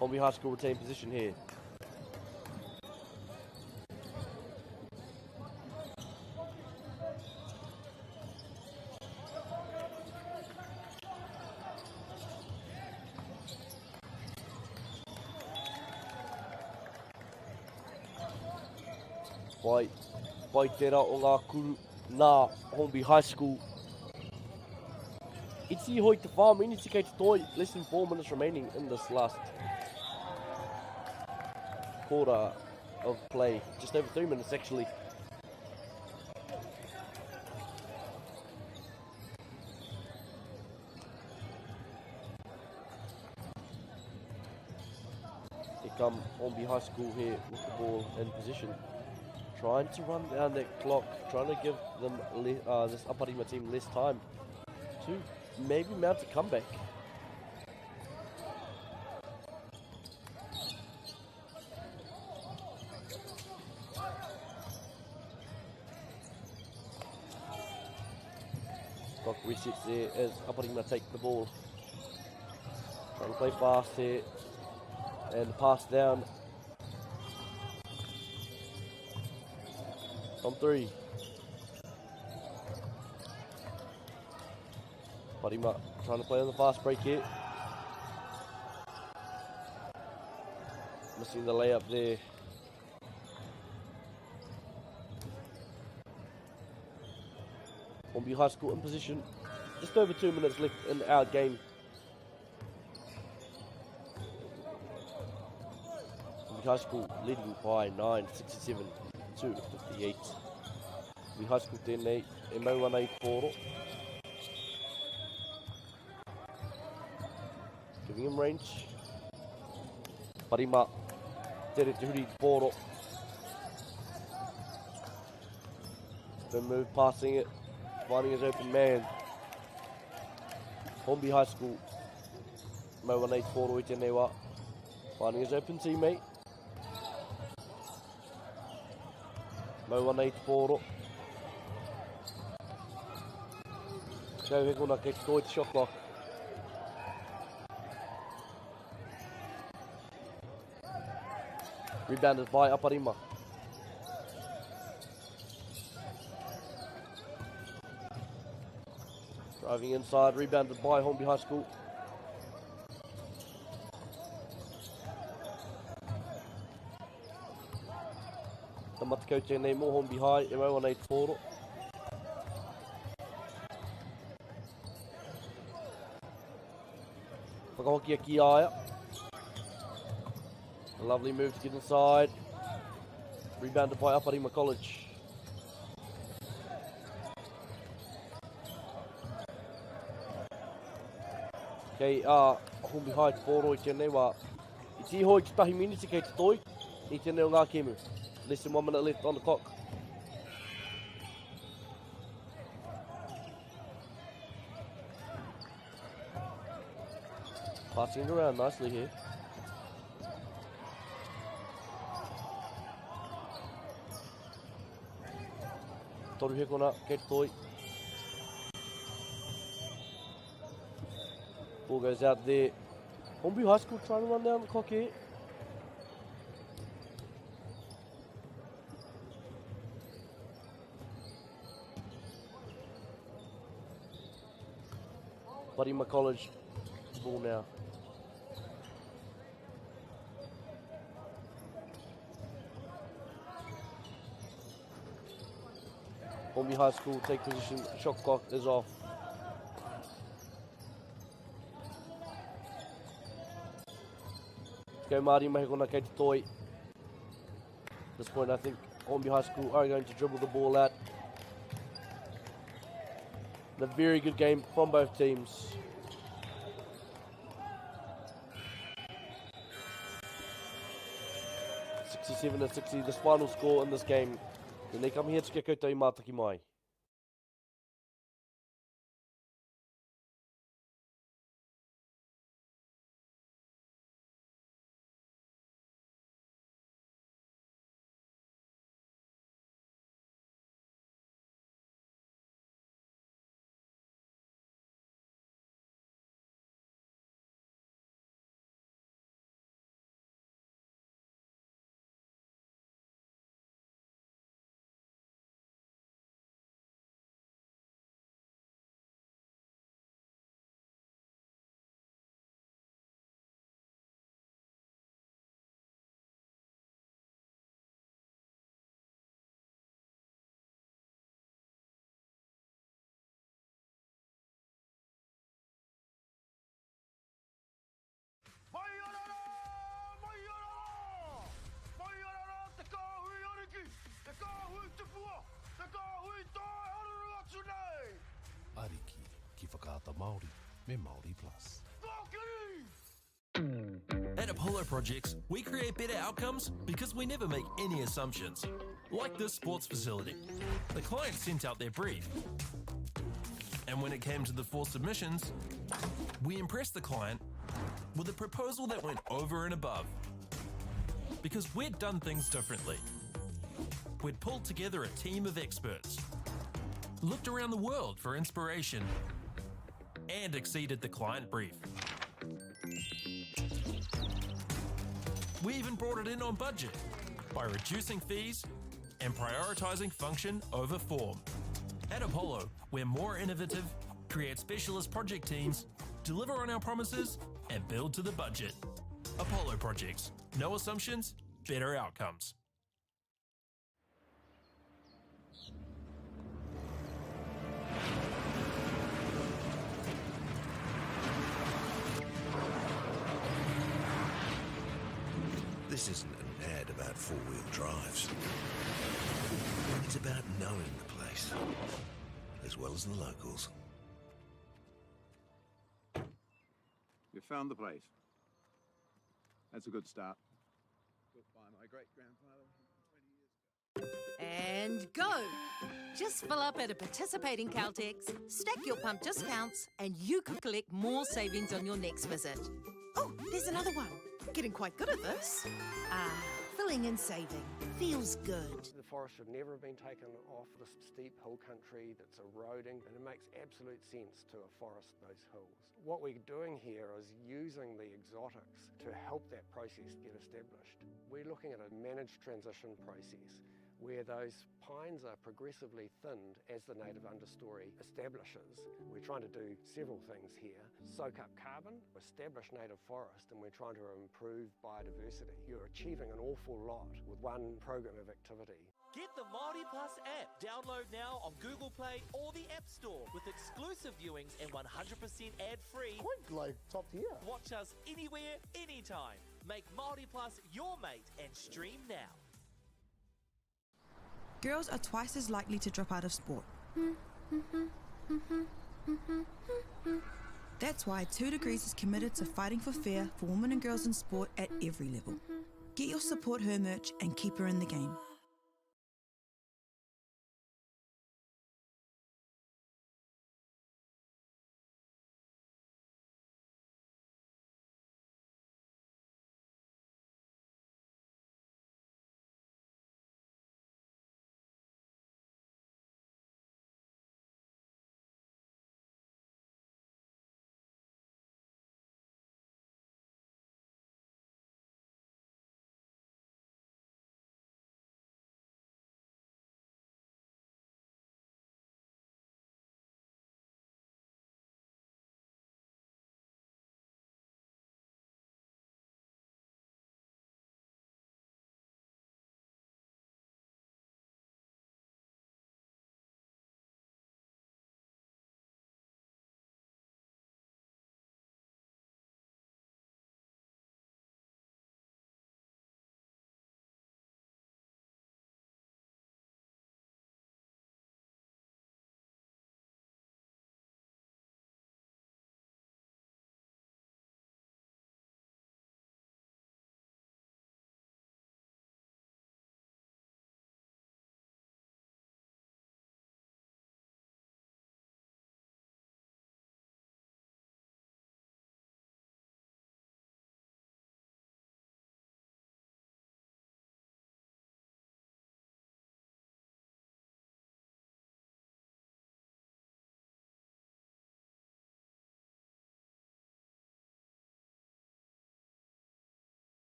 B: Hornby High School retain position here. Pai tērā o ngā kuru nā Hornby High School. Iti hoi te whā, miniti kei te toi. Less than 4 minutes remaining in this last quarter of play. Just over 3 minutes actually. Here come Hornby High School here with the ball in position. Trying to run down that clock, trying to give them this Aparima team less time to maybe mount a comeback. Clock resets there as Aparima take the ball. Trying to play fast here and pass down. On 3. Parima trying to play on the fast break here. Missing the layup there. Hornby High School in position. Just over 2 minutes left in our game. Hornby High School leading by 9, 67 to 58. Hornby High School tēnei e mau ana I kōro. Giving him range. Parima, tere te huri kōro. Good move, passing it, finding his open man. Hornby High School. Mau ana I kōro I tēnei wā. Finding his open teammate. Mau ana I kōro. Kau he kona kei toi te shot clock. Rebounded by Aparima. Driving inside, rebounded by Hornby High School. Tamatiko tēnei mō Hornby High, e mau ana I kōro. Whakahokia ki aia. A lovely move to get inside. Rebounded by Aparima College. Kei Hornby High kōro I tēnei wā. I tiho I te tahi miniti kei te toi. I tēnei o ngā kemu. Less than 1 minute left on the clock. Passing it around nicely here. Toru he kona, kei te toi. Ball goes out there. Hornby High School trying to run down the clock here. Parima College ball now. Hornby High School take position, shot clock is off. Go Māori mahi kona kei te toi. At this point I think Hornby High School are going to dribble the ball out. A very good game from both teams. (67-60), this final score in this game. Then they come here to koutou I mātaki mai.
I: Ariki, ki whakaata Māori, me Māori Plus.
D: At Apollo Projects, we create better outcomes because we never make any assumptions. Like this sports facility. The client sent out their brief. And when it came to the 4 submissions, we impressed the client with a proposal that went over and above. Because we'd done things differently. We'd pulled together a team of experts, looked around the world for inspiration, and exceeded the client brief. We even brought it in on budget by reducing fees and prioritizing function over form. At Apollo, we're more innovative, create specialist project teams, deliver on our promises, and build to the budget. Apollo Projects. No assumptions, better outcomes.
C: This isn't an ad about four-wheel drives. It's about knowing the place, as well as the locals.
E: You found the place. That's a good start. Built by my great-grandfather 20 years ago.
F: And go! Just fill up at a participating Caltex, stack your pump discounts, and you could collect more savings on your next visit. Oh, there's another one. Getting quite good at this. Filling and saving. Feels good.
G: The forest should never have been taken off the steep hill country that's eroding, and it makes absolute sense to afforest those hills. What we're doing here is using the exotics to help that process get established. We're looking at a managed transition process where those pines are progressively thinned as the native understory establishes. We're trying to do several things here. Soak up carbon, establish native forest, and we're trying to improve biodiversity. You're achieving an awful lot with one program of activity.
H: Get the Māori Plus app. Download now on Google Play or the App Store with exclusive viewings and 100% ad-free.
J: Quite like top tier.
H: Watch us anywhere, anytime. Make Māori Plus your mate and stream now.
K: Girls are twice as likely to drop out of sport. That's why 2 Degrees is committed to fighting for fair for women and girls in sport at every level. Get your Support Her merch and keep her in the game.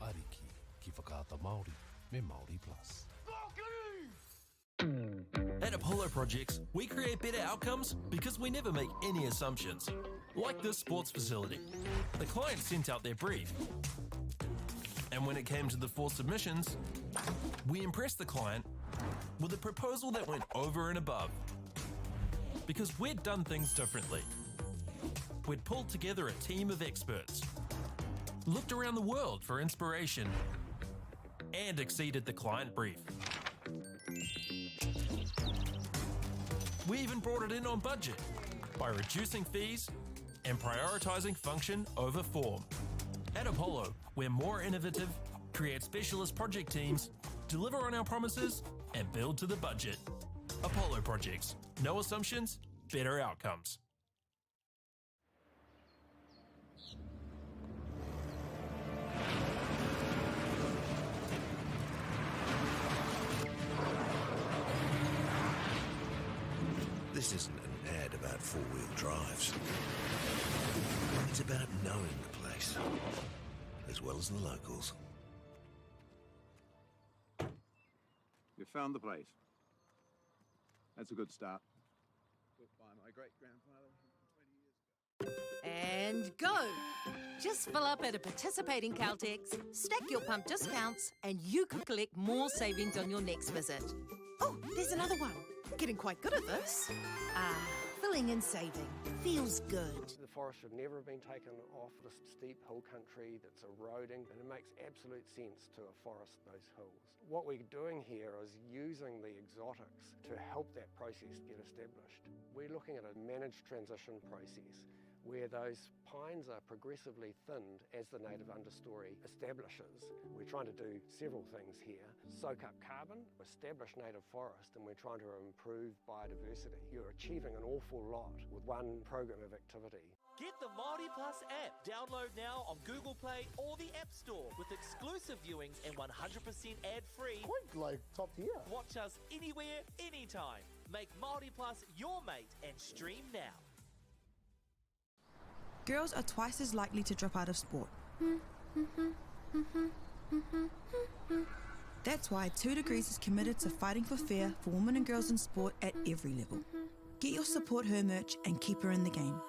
I: Ariki ki whakaata Māori me Māori Plus.
D: At Apollo Projects, we create better outcomes because we never make any assumptions. Like this sports facility. The client sent out their brief. And when it came to the 4 submissions, we impressed the client with a proposal that went over and above. Because we'd done things differently. We'd pulled together a team of experts, looked around the world for inspiration, and exceeded the client brief. We even brought it in on budget by reducing fees and prioritising function over form. At Apollo, we're more innovative, create specialist project teams, deliver on our promises, and build to the budget. Apollo Projects. No assumptions, better outcomes.
C: This isn't an ad about four-wheel drives. It's about knowing the place, as well as the locals.
E: You found the place. That's a good start. Built by my great-grandfather 20 years ago.
F: And go! Just fill up at a participating Caltex, stack your pump discounts, and you could collect more savings on your next visit. Oh, there's another one. Getting quite good at this. Filling and saving. Feels good.
G: The forest should never have been taken off the steep hill country that's eroding, and it makes absolute sense to afforest those hills. What we're doing here is using the exotics to help that process get established. We're looking at a managed transition process where those pines are progressively thinned as the native understory establishes. We're trying to do several things here. Soak up carbon, establish native forest, and we're trying to improve biodiversity. You're achieving an awful lot with one program of activity.
H: Get the Māori Plus app. Download now on Google Play or the App Store with exclusive viewings and 100% ad-free.
J: Quite like top tier.
H: Watch us anywhere, anytime. Make Māori Plus your mate and stream now.
K: Girls are twice as likely to drop out of sport. That's why 2 Degrees is committed to fighting for fair for women and girls in sport at every level. Get your Support Her merch and keep her in the game.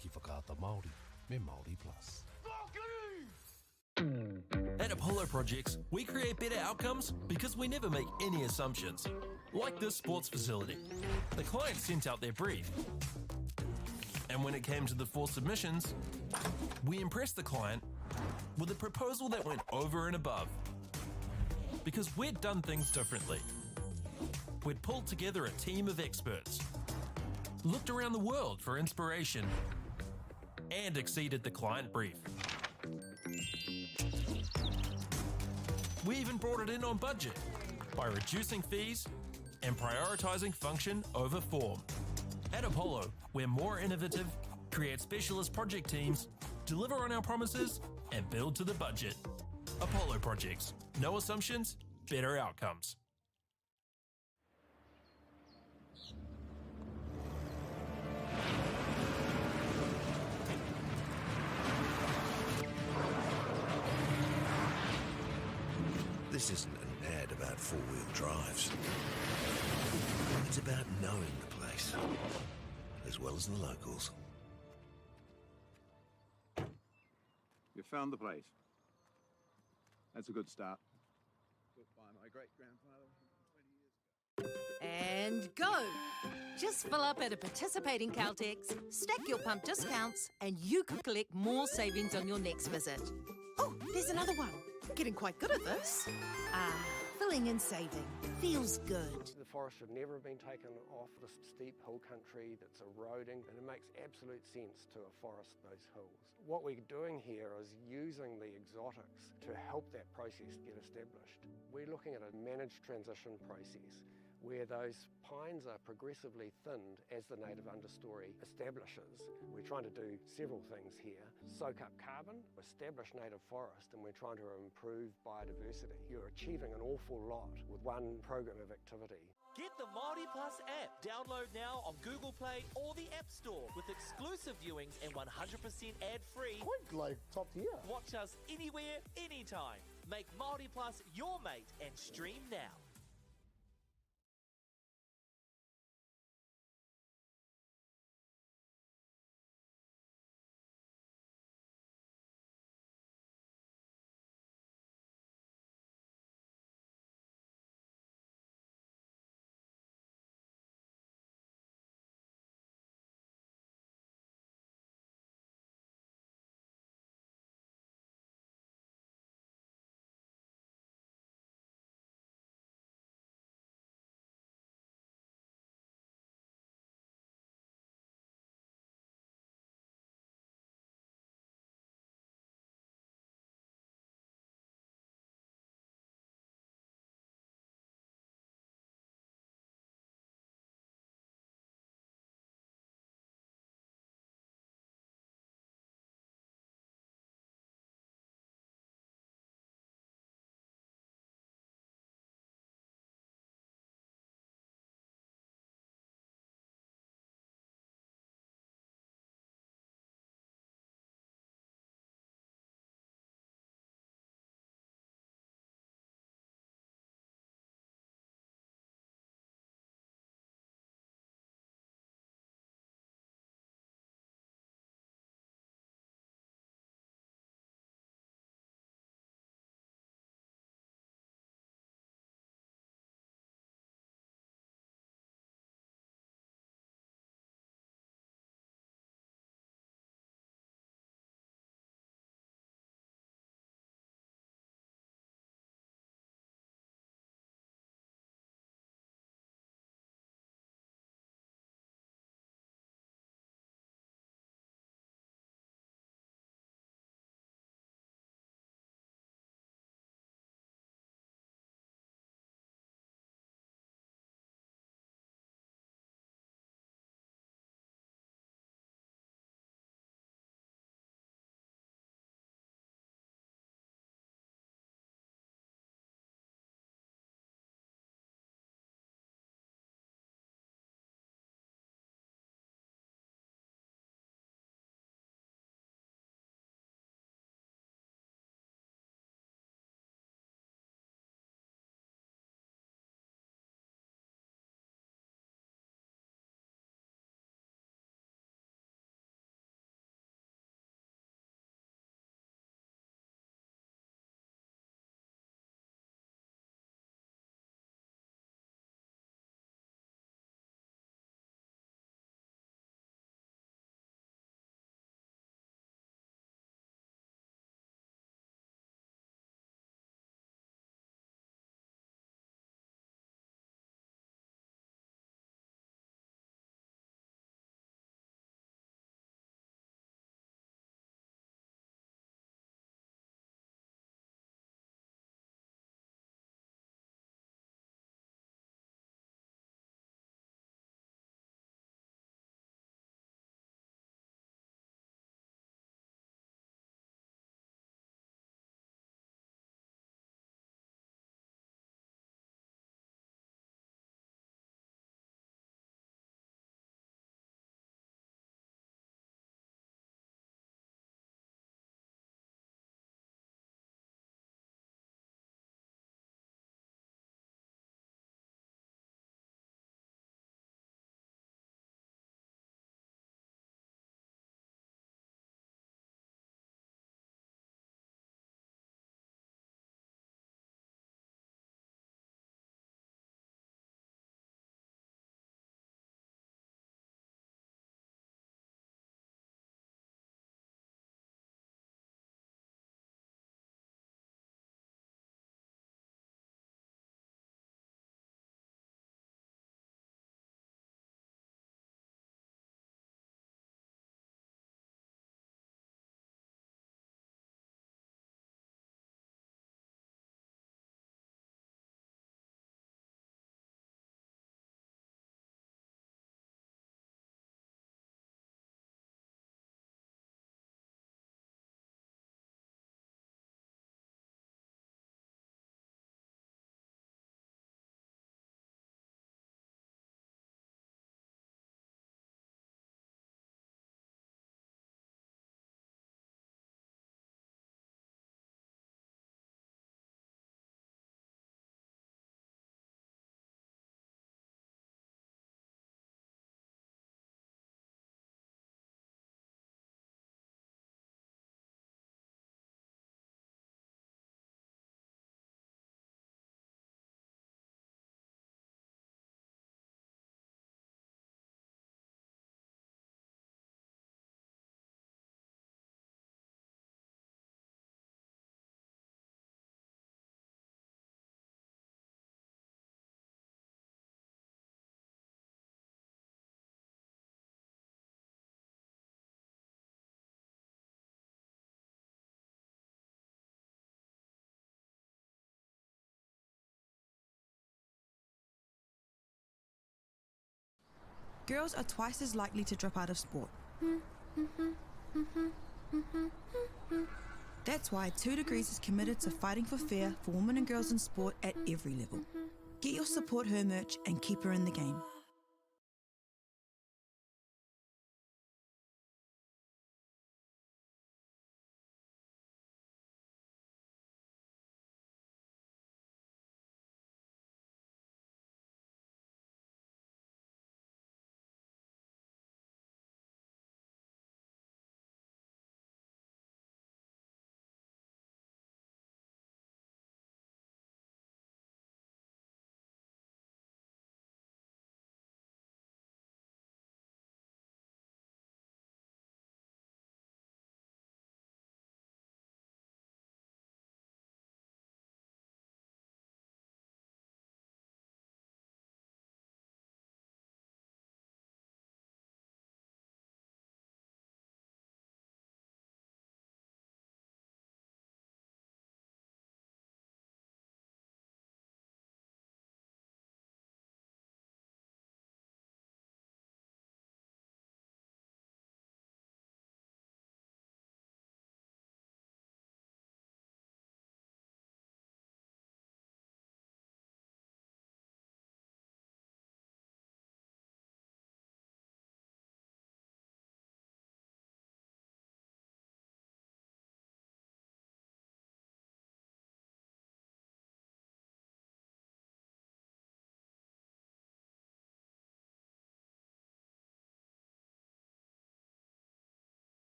I: ki whakaata Māori me Māori Plus.
D: At Apollo Projects, we create better outcomes because we never make any assumptions. Like this sports facility. The client sent out their brief. And when it came to the 4 submissions, we impressed the client with a proposal that went over and above. Because we'd done things differently. We'd pulled together a team of experts, looked around the world for inspiration, and exceeded the client brief. We even brought it in on budget by reducing fees and prioritising function over form. At Apollo, we're more innovative, create specialist project teams, deliver on our promises, and build to the budget. Apollo Projects. No assumptions, better outcomes.
C: This isn't an ad about four-wheel drives. It's about knowing the place, as well as the locals.
E: You found the place. That's a good start. Built by my great-grandfather 20 years ago.
F: And go! Just fill up at a participating Caltex, stack your pump discounts, and you could collect more savings on your next visit. Oh, there's another one. Getting quite good at this. Filling and saving. Feels good.
G: The forest should never have been taken off the steep hill country that's eroding, and it makes absolute sense to afforest those hills. What we're doing here is using the exotics to help that process get established. We're looking at a managed transition process where those pines are progressively thinned as the native understory establishes. We're trying to do several things here. Soak up carbon, establish native forest, and we're trying to improve biodiversity. You're achieving an awful lot with one program of activity.
H: Get the Māori Plus app. Download now on Google Play or the App Store with exclusive viewings and 100% ad-free.
J: Quite like top tier.
H: Watch us anywhere, anytime. Make Māori Plus your mate and stream now.
K: girls are twice as likely to drop out of sport. That's why 2 Degrees is committed to fighting for fair for women and girls in sport at every level. Get your Support Her merch and keep her in the game.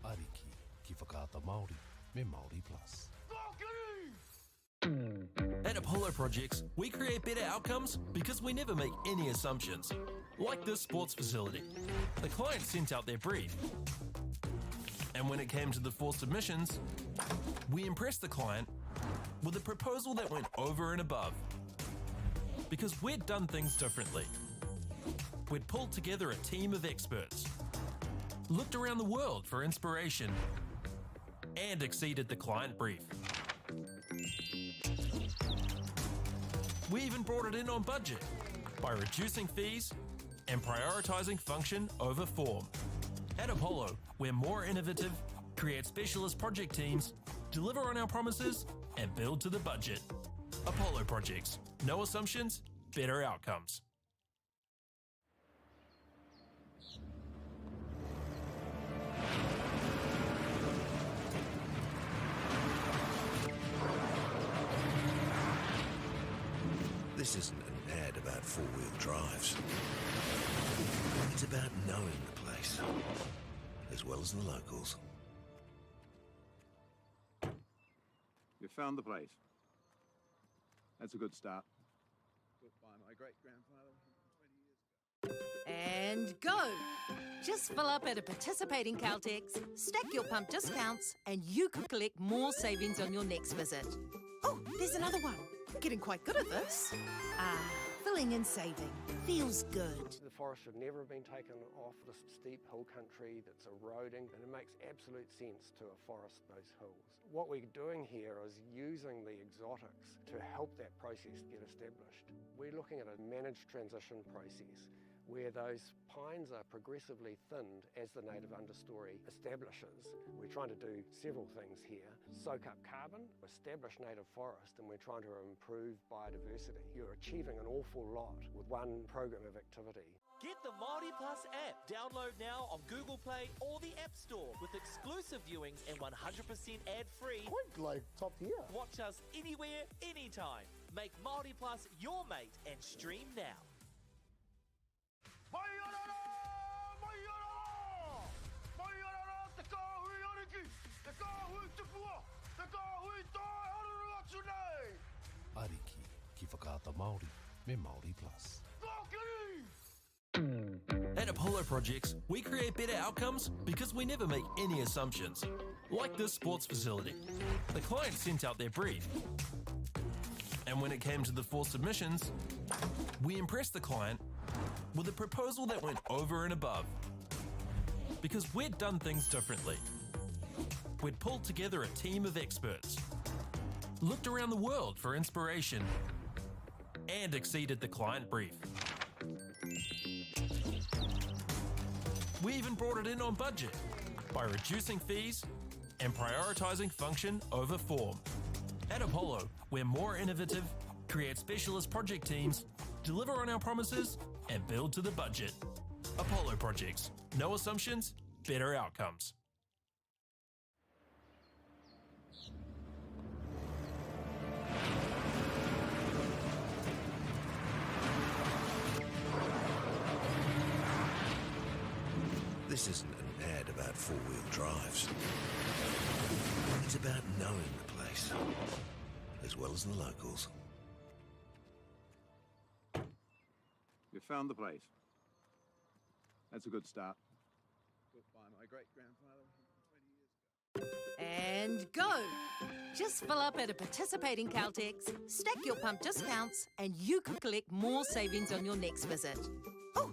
I: Ariki, ki whakaata Māori, me Māori Plus.
D: At Apollo Projects, we create better outcomes because we never make any assumptions. Like this sports facility. The client sent out their brief. And when it came to the 4 submissions, we impressed the client with a proposal that went over and above. Because we'd done things differently. We'd pulled together a team of experts, looked around the world for inspiration, and exceeded the client brief. We even brought it in on budget by reducing fees and prioritising function over form. At Apollo, we're more innovative, create specialist project teams, deliver on our promises, and build to the budget. Apollo Projects. No assumptions, better outcomes.
C: This isn't an ad about four-wheel drives. It's about knowing the place, as well as the locals.
E: You found the place. That's a good start. Built by my great-grandfather 20 years ago.
F: And go! Just fill up at a participating Caltex, stack your pump discounts, and you could collect more savings on your next visit. Oh, there's another one. Getting quite good at this. Filling and saving. Feels good.
G: The forest should never have been taken off the steep hill country that's eroding, and it makes absolute sense to afforest those hills. What we're doing here is using the exotics to help that process get established. We're looking at a managed transition process where those pines are progressively thinned as the native understory establishes. We're trying to do several things here. Soak up carbon, establish native forest, and we're trying to improve biodiversity. You're achieving an awful lot with one program of activity.
H: Get the Māori Plus app. Download now on Google Play or the App Store with exclusive viewings and 100% ad-free.
J: Quite like top tier.
H: Watch us anywhere, anytime. Make Māori Plus your mate and stream now.
I: Ariki ki whakaata Māori me Māori Plus.
D: At Apollo Projects, we create better outcomes because we never make any assumptions. Like this sports facility. The client sent out their brief. And when it came to the 4 submissions, we impressed the client with a proposal that went over and above. Because we'd done things differently. We'd pulled together a team of experts, looked around the world for inspiration, and exceeded the client brief. We even brought it in on budget by reducing fees and prioritising function over form. At Apollo, we're more innovative, create specialist project teams, deliver on our promises, and build to the budget. Apollo Projects. No assumptions, better outcomes.
C: This isn't an ad about four-wheel drives. It's about knowing the place, as well as the locals.
E: You found the place. That's a good start. Built by my great-grandfather 20 years ago.
F: And go! Just fill up at a participating Caltex, stack your pump discounts, and you could collect more savings on your next visit. Oh,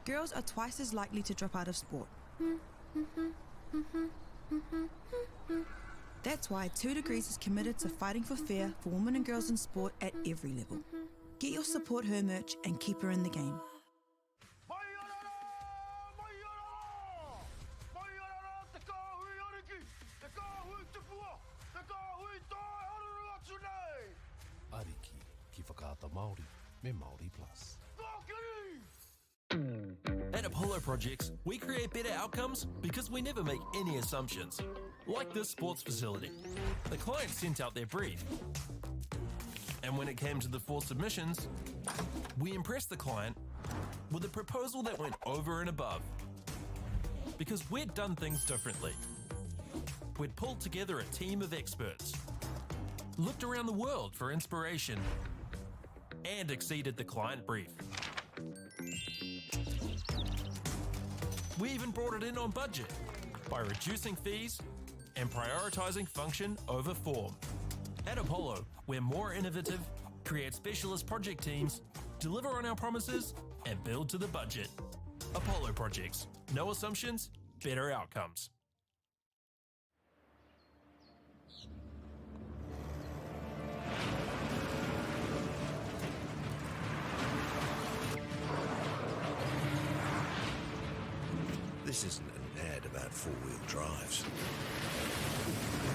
K: girls are twice as likely to drop out of sport. That's why 2 Degrees is committed to fighting for fair for women and girls in sport at every level. Get your Support Her merch and keep her in the game.
I: Ariki ki whakaata Māori me Māori Plus.
D: At Apollo Projects, we create better outcomes because we never make any assumptions. Like this sports facility. The client sent out their brief. And when it came to the 4 submissions, we impressed the client with a proposal that went over and above. Because we'd done things differently. We'd pulled together a team of experts, looked around the world for inspiration, and exceeded the client brief. We even brought it in on budget by reducing fees and prioritising function over form. At Apollo, we're more innovative, create specialist project teams, deliver on our promises, and build to the budget. Apollo Projects. No assumptions, better outcomes.
C: This isn't an ad about four-wheel drives.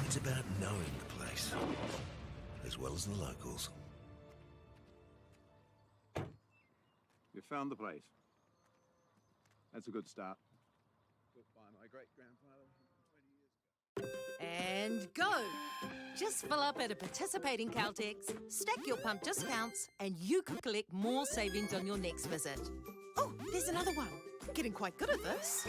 C: It's about knowing the place, as well as the locals.
E: You found the place. That's a good start. Built by my great-grandfather 20 years ago.
F: And go! Just fill up at a participating Caltex, stack your pump discounts, and you could collect more savings on your next visit. Oh, there's another one. Getting quite good at this.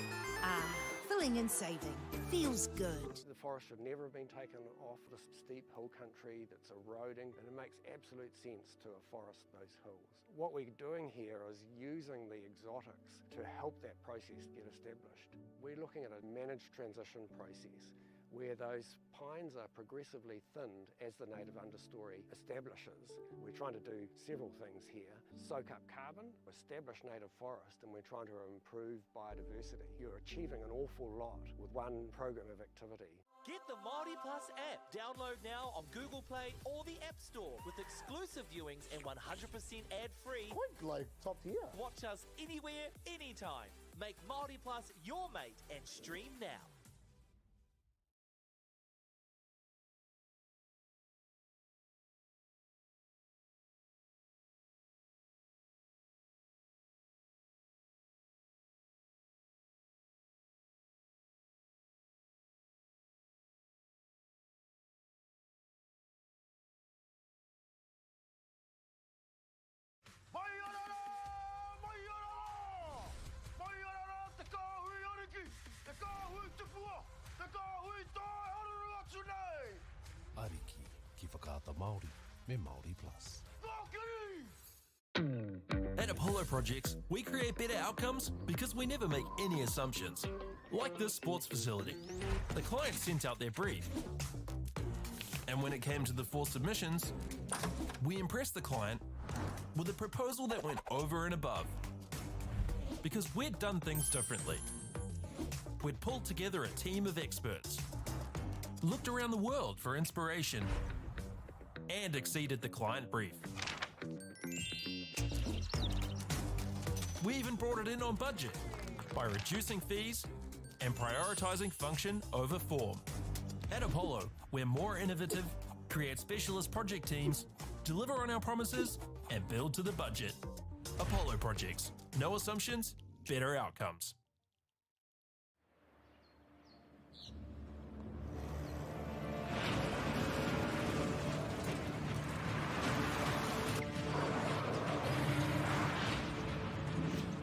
F: Filling and saving. Feels good.
G: The forest should never have been taken off the steep hill country that's eroding, and it makes absolute sense to afforest those hills. What we're doing here is using the exotics to help that process get established. We're looking at a managed transition process where those pines are progressively thinned as the native understory establishes. We're trying to do several things here. Soak up carbon, establish native forest, and we're trying to improve biodiversity. You're achieving an awful lot with one program of activity.
H: Get the Māori Plus app. Download now on Google Play or the App Store with exclusive viewings and 100% ad-free.
J: Quite like top tier.
H: Watch us anywhere, anytime. Make Māori Plus your mate and stream now.
I: Ariki ki whakaata Māori me Māori Plus.
D: At Apollo Projects, we create better outcomes because we never make any assumptions. Like this sports facility. The client sent out their brief. And when it came to the 4 submissions, we impressed the client with a proposal that went over and above. Because we'd done things differently. We'd pulled together a team of experts, looked around the world for inspiration, and exceeded the client brief. We even brought it in on budget by reducing fees and prioritising function over form. At Apollo, we're more innovative, create specialist project teams, deliver on our promises, and build to the budget. Apollo Projects. No assumptions, better outcomes.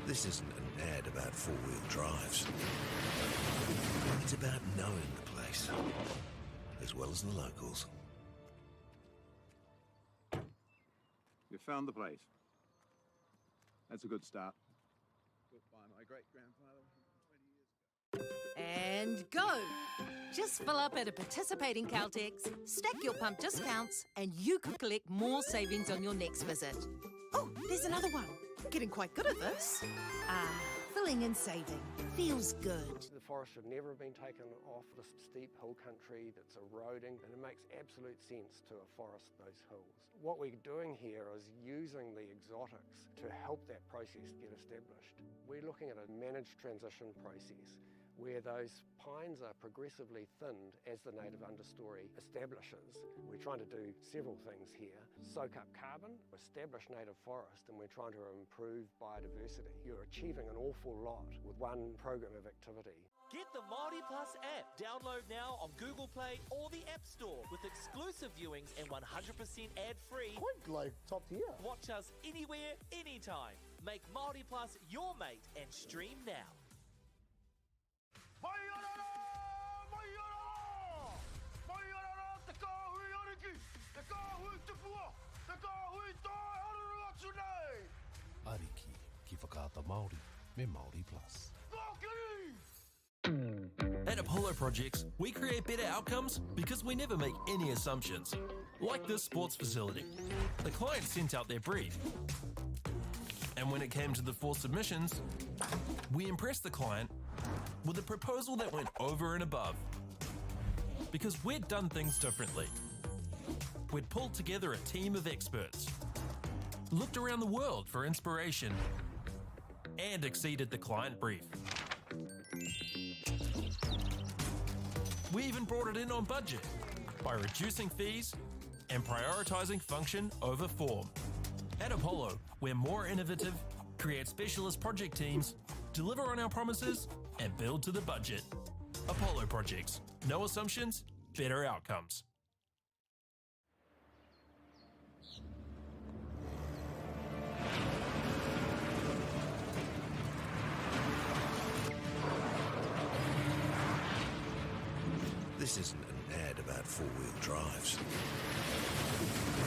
C: This isn't an ad about four-wheel drives. It's about knowing the place, as well as the locals.
E: You found the place. That's a good start. Built by my great-grandfather 20 years ago.
F: And go! Just fill up at a participating Caltex, stack your pump discounts, and you could collect more savings on your next visit. Oh, there's another one. Getting quite good at this. filling and saving. Feels good.
G: The forest should never have been taken off the steep hill country that's eroding, and it makes absolute sense to afforest those hills. What we're doing here is using the exotics to help that process get established. We're looking at a managed transition process where those pines are progressively thinned as the native understory establishes. We're trying to do several things here. Soak up carbon, establish native forest, and we're trying to improve biodiversity. You're achieving an awful lot with one program of activity.
H: Get the Māori Plus app. Download now on Google Play or the App Store with exclusive viewings and 100% ad-free.
J: Quite like top tier.
H: Watch us anywhere, anytime. Make Māori Plus your mate and stream now.
I: Ariki, ki whakaata Māori, me Māori Plus.
D: At Apollo Projects, we create better outcomes because we never make any assumptions. Like this sports facility. The client sent out their brief. And when it came to the 4 submissions, we impressed the client with a proposal that went over and above. Because we'd done things differently. We'd pulled together a team of experts, looked around the world for inspiration, and exceeded the client brief. We even brought it in on budget by reducing fees and prioritising function over form. At Apollo, we're more innovative, create specialist project teams, deliver on our promises, and build to the budget. Apollo Projects. No assumptions, better outcomes.
C: This isn't an ad about four-wheel drives.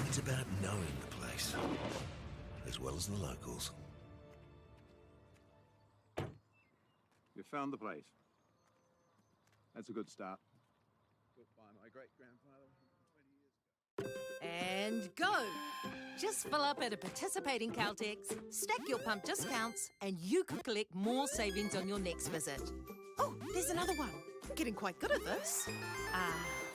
C: It's about knowing the place, as well as the locals.
E: You found the place. That's a good start. Built by my great-grandfather 20 years ago.
F: And go! Just fill up at a participating Caltex, stack your pump discounts, and you could collect more savings on your next visit. Oh, there's another one. Getting quite good at this.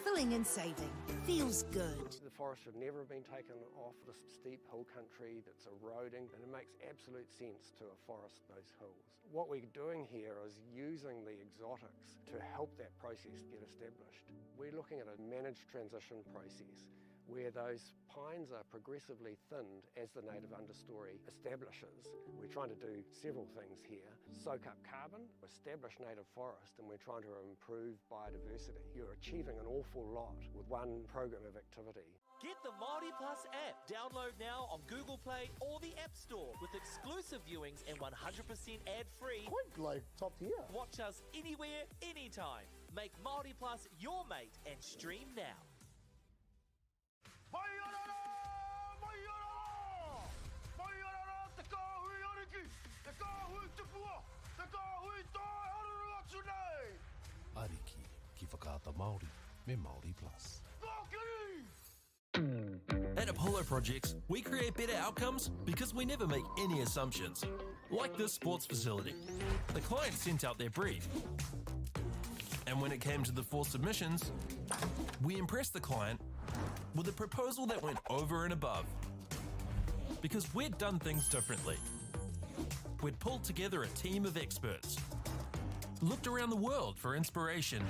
F: Filling and saving. Feels good.
G: The forest should never have been taken off the steep hill country that's eroding, and it makes absolute sense to afforest those hills. What we're doing here is using the exotics to help that process get established. We're looking at a managed transition process where those pines are progressively thinned as the native understory establishes. We're trying to do several things here. Soak up carbon, establish native forest, and we're trying to improve biodiversity. You're achieving an awful lot with one program of activity.
H: Get the Māori Plus app. Download now on Google Play or the App Store with exclusive viewings and 100% ad-free.
J: Quite like top tier.
H: Watch us anywhere, anytime. Make Māori Plus your mate and stream now.
I: Ariki, ki whakaata Māori, me Māori Plus.
D: At Apollo Projects, we create better outcomes because we never make any assumptions. Like this sports facility. The client sent out their brief. And when it came to the 4 submissions, we impressed the client with a proposal that went over and above. Because we'd done things differently. We'd pulled together a team of experts, looked around the world for inspiration,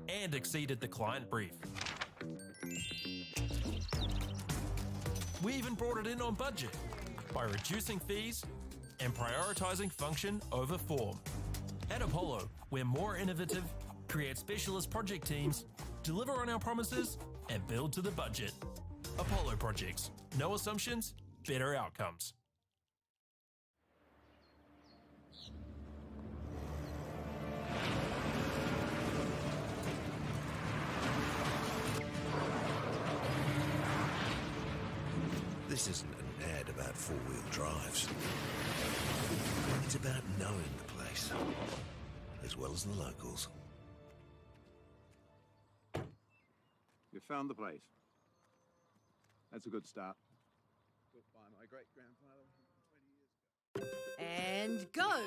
D: and exceeded the client brief. We even brought it in on budget by reducing fees and prioritising function over form. At Apollo, we're more innovative, create specialist project teams, deliver on our promises, and build to the budget. Apollo Projects. No assumptions, better outcomes.
C: This isn't an ad about four-wheel drives. It's about knowing the place, as well as the locals.
E: You found the place. That's a good start. Built by my great-grandfather
F: And go!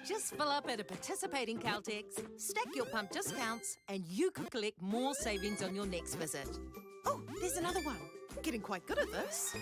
F: Just fill up at a participating Caltex, stack your pump discounts, and you could collect more savings on your next visit. Oh, there's another one. Getting quite good at this.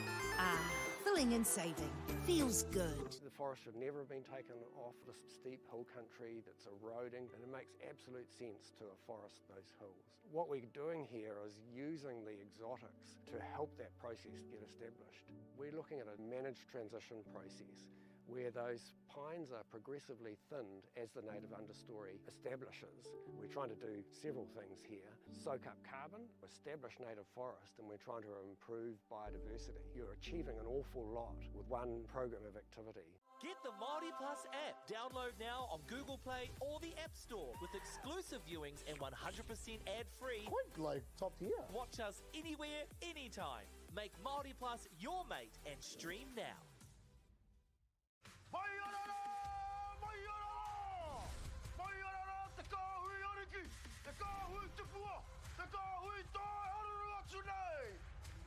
F: Filling and saving. Feels good.
G: The forest should never have been taken off this steep hill country that's eroding, and it makes absolute sense to afforest those hills. What we're doing here is using the exotics to help that process get established. We're looking at a managed transition process where those pines are progressively thinned as the native understory establishes. We're trying to do several things here. Soak up carbon, establish native forest, and we're trying to improve biodiversity. You're achieving an awful lot with one program of activity.
H: Get the Māori Plus app. Download now on Google Play or the App Store with exclusive viewings and 100% ad-free.
J: Quite like top tier.
H: Watch us anywhere, anytime. Make Māori Plus your mate and stream now.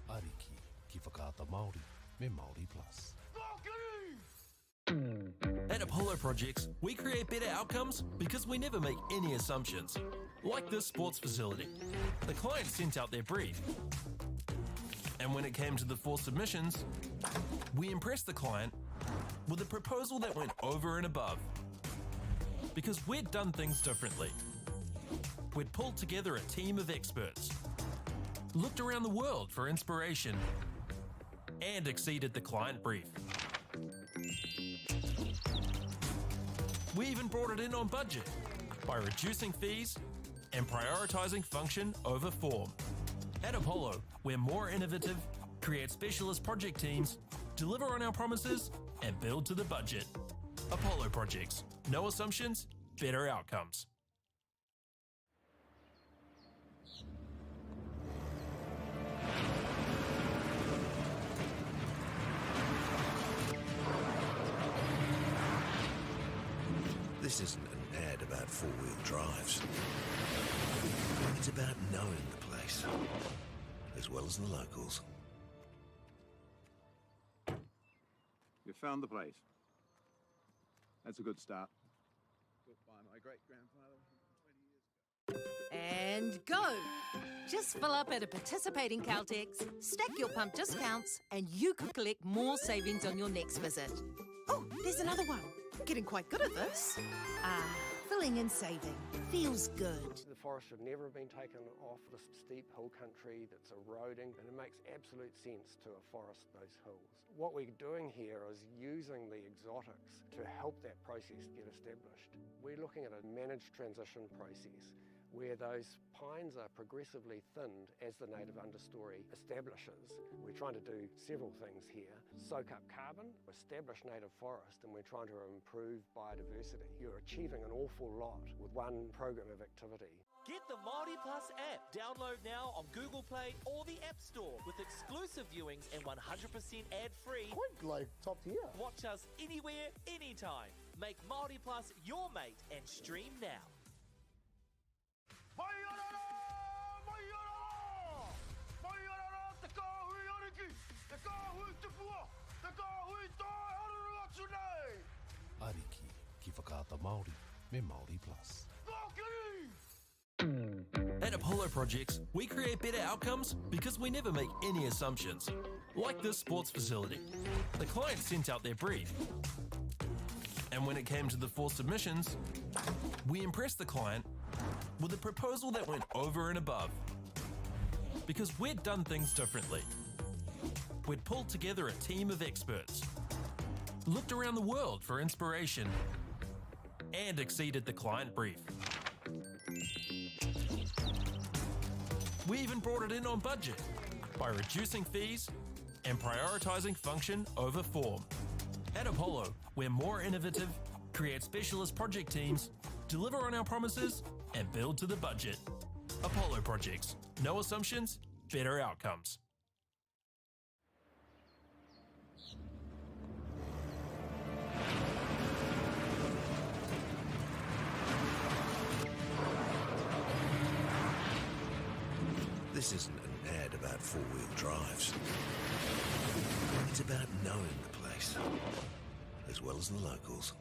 I: Ariki ki whakaata Māori me Māori Plus.
D: At Apollo Projects, we create better outcomes because we never make any assumptions. Like this sports facility. The client sent out their brief. And when it came to the 4 submissions, we impressed the client with a proposal that went over and above. Because we'd done things differently. We'd pulled together a team of experts, looked around the world for inspiration, and exceeded the client brief. We even brought it in on budget by reducing fees and prioritizing function over form. At Apollo, we're more innovative, create specialist project teams, deliver on our promises, and build to the budget. Apollo Projects. No assumptions, better outcomes.
C: This isn't an ad about four-wheel drives. It's about knowing the place, as well as the locals.
E: You found the place. That's a good start. Built by my great-grandfather 20 years ago.
F: And go! Just fill up at a participating Caltex, stack your pump discounts, and you could collect more savings on your next visit. Oh, there's another one. Getting quite good at this. Filling and saving. Feels good.
G: The forest should never have been taken off this steep hill country that's eroding, and it makes absolute sense to afforest those hills. What we're doing here is using the exotics to help that process get established. We're looking at a managed transition process where those pines are progressively thinned as the native understory establishes. We're trying to do several things here. Soak up carbon, establish native forest, and we're trying to improve biodiversity. You're achieving an awful lot with one program of activity.
H: Get the Māori Plus app. Download now on Google Play or the App Store with exclusive viewings and 100% ad-free.
J: Quite like top tier.
H: Watch us anywhere, anytime. Make Māori Plus your mate and stream now.
I: Ariki ki whakaata Māori me Māori Plus.
D: At Apollo Projects, we create better outcomes because we never make any assumptions. Like this sports facility. The client sent out their brief. And when it came to the 4 submissions, we impressed the client with a proposal that went over and above. Because we'd done things differently. We'd pulled together a team of experts, looked around the world for inspiration, and exceeded the client brief. We even brought it in on budget by reducing fees and prioritizing function over form. At Apollo, we're more innovative, create specialist project teams, deliver on our promises, and build to the budget. Apollo Projects. No assumptions, better outcomes.
C: This isn't an ad about four-wheel drives. It's about knowing the place, as well as the locals.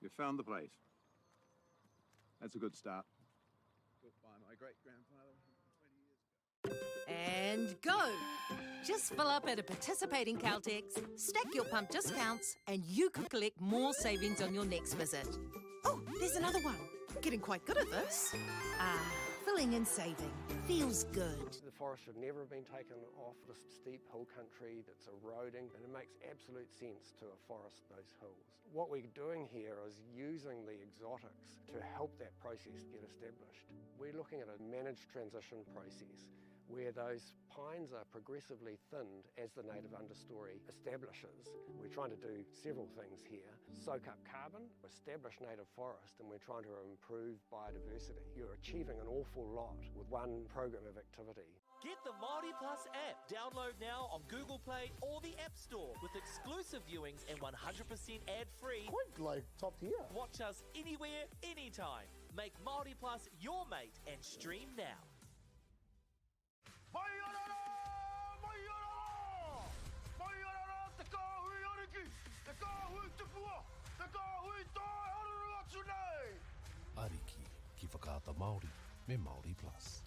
E: You found the place. That's a good start. Built by my great-grandfather 20 years ago.
F: And go! Just fill up at a participating Caltex, stack your pump discounts, and you could collect more savings on your next visit. Oh, there's another one. Getting quite good at this. Filling and saving. Feels good.
G: The forest should never have been taken off the steep hill country that's eroding, and it makes absolute sense to afforest those hills. What we're doing here is using the exotics to help that process get established. We're looking at a managed transition process where those pines are progressively thinned as the native understory establishes. We're trying to do several things here. Soak up carbon, establish native forest, and we're trying to improve biodiversity. You're achieving an awful lot with one program of activity.
H: Get the Māori Plus app. Download now on Google Play or the App Store with exclusive viewings and 100% ad-free.
J: Quite like top tier.
H: Watch us anywhere, anytime. Make Māori Plus your mate and stream now.
I: Ariki ki whakaata Māori me Māori Plus.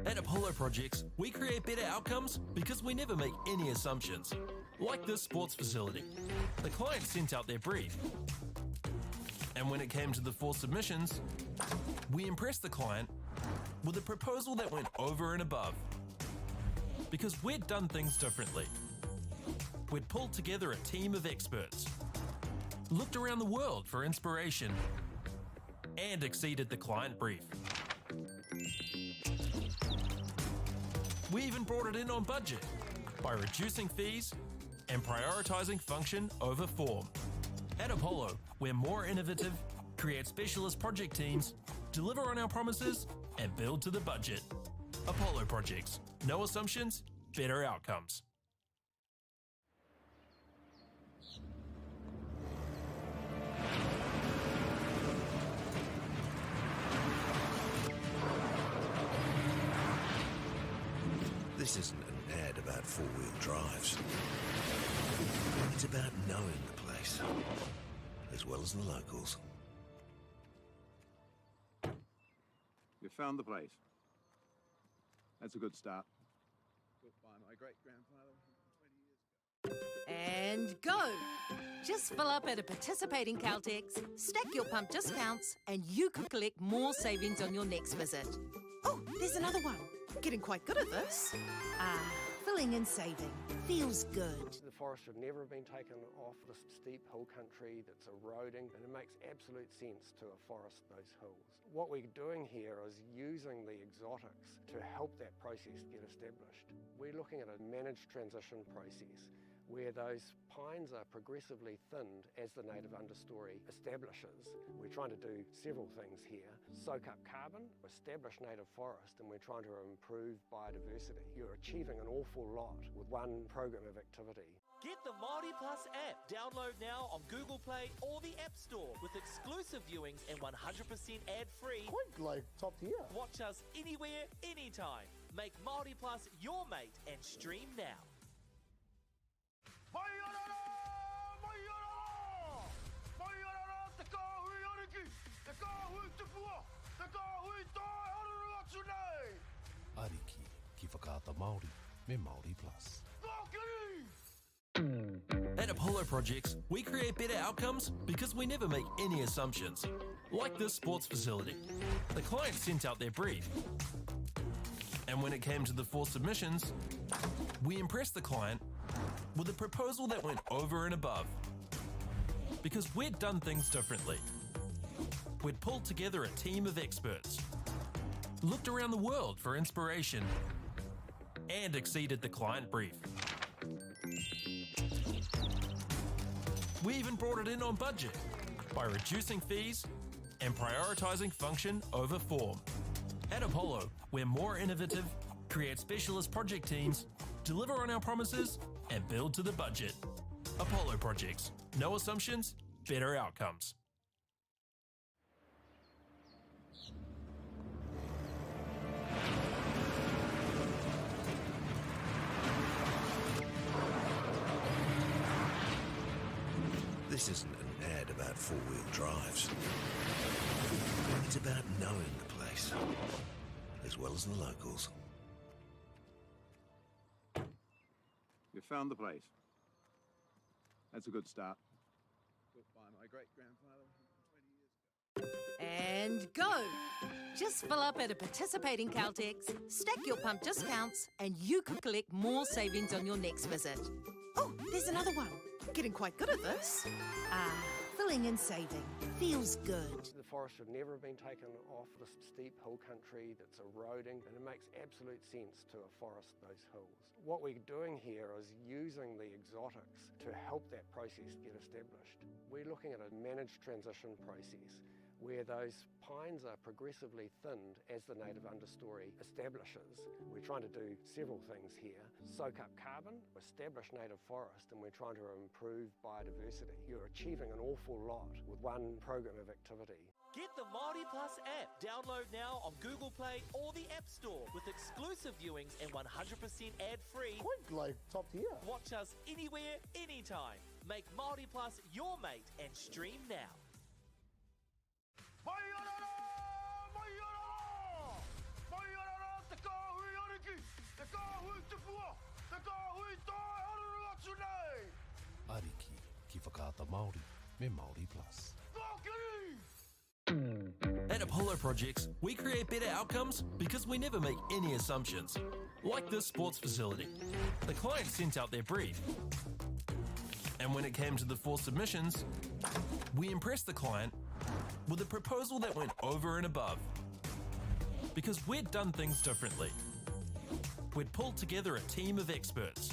D: At Apollo Projects, we create better outcomes because we never make any assumptions. Like this sports facility. The client sent out their brief. And when it came to the 4 submissions, we impressed the client with a proposal that went over and above. Because we'd done things differently. We'd pulled together a team of experts, looked around the world for inspiration, and exceeded the client brief. We even brought it in on budget by reducing fees and prioritising function over form. At Apollo, we're more innovative, create specialist project teams, deliver on our promises, and build to the budget. Apollo Projects. No assumptions, better outcomes.
C: This isn't an ad about four-wheel drives. It's about knowing the place, as well as the locals.
E: You found the place. That's a good start. Built by my great-grandfather 20 years ago.
F: And go! Just fill up at a participating Caltex, stack your pump discounts, and you could collect more savings on your next visit. Oh, there's another one. Getting quite good at this. Filling and saving. Feels good.
G: The forest should never have been taken off the steep hill country that's eroding, and it makes absolute sense to afforest those hills. What we're doing here is using the exotics to help that process get established. We're looking at a managed transition process where those pines are progressively thinned as the native understory establishes. We're trying to do several things here. Soak up carbon, establish native forest, and we're trying to improve biodiversity. You're achieving an awful lot with one program of activity.
H: Get the Māori Plus app. Download now on Google Play or the App Store with exclusive viewings and 100% ad-free.
J: Quite like top tier.
H: Watch us anywhere, anytime. Make Māori Plus your mate and stream now.
I: Ariki ki whakaata Māori me Māori Plus.
D: At Apollo Projects, we create better outcomes because we never make any assumptions. Like this sports facility. The client sent out their brief. And when it came to the 4 submissions, we impressed the client with a proposal that went over and above. Because we'd done things differently. We'd pulled together a team of experts, looked around the world for inspiration, and exceeded the client brief. We even brought it in on budget by reducing fees and prioritising function over form. At Apollo, we're more innovative, create specialist project teams, deliver on our promises, and build to the budget. Apollo Projects. No assumptions, better outcomes.
C: This isn't an ad about four-wheel drives. It's about knowing the place, as well as the locals.
E: You found the place. That's a good start. Built by my great-grandfather 20 years ago.
F: And go! Just fill up at a participating Caltex, stack your pump discounts, and you could collect more savings on your next visit. Oh, there's another one. Getting quite good at this. Filling and saving. Feels good.
G: The forest should never have been taken off the steep hill country that's eroding, and it makes absolute sense to afforest those hills. What we're doing here is using the exotics to help that process get established. We're looking at a managed transition process where those pines are progressively thinned as the native understory establishes. We're trying to do several things here. Soak up carbon, establish native forest, and we're trying to improve biodiversity. You're achieving an awful lot with one program of activity.
H: Get the Māori Plus app. Download now on Google Play or the App Store with exclusive viewings and 100% ad-free.
J: Quite like top tier.
H: Watch us anywhere, anytime. Make Māori Plus your mate and stream now.
I: Ariki ki whakaata Māori me Māori Plus.
D: At Apollo Projects, we create better outcomes because we never make any assumptions. Like this sports facility. The client sent out their brief. And when it came to the 4 submissions, we impressed the client with a proposal that went over and above. Because we'd done things differently. We'd pulled together a team of experts,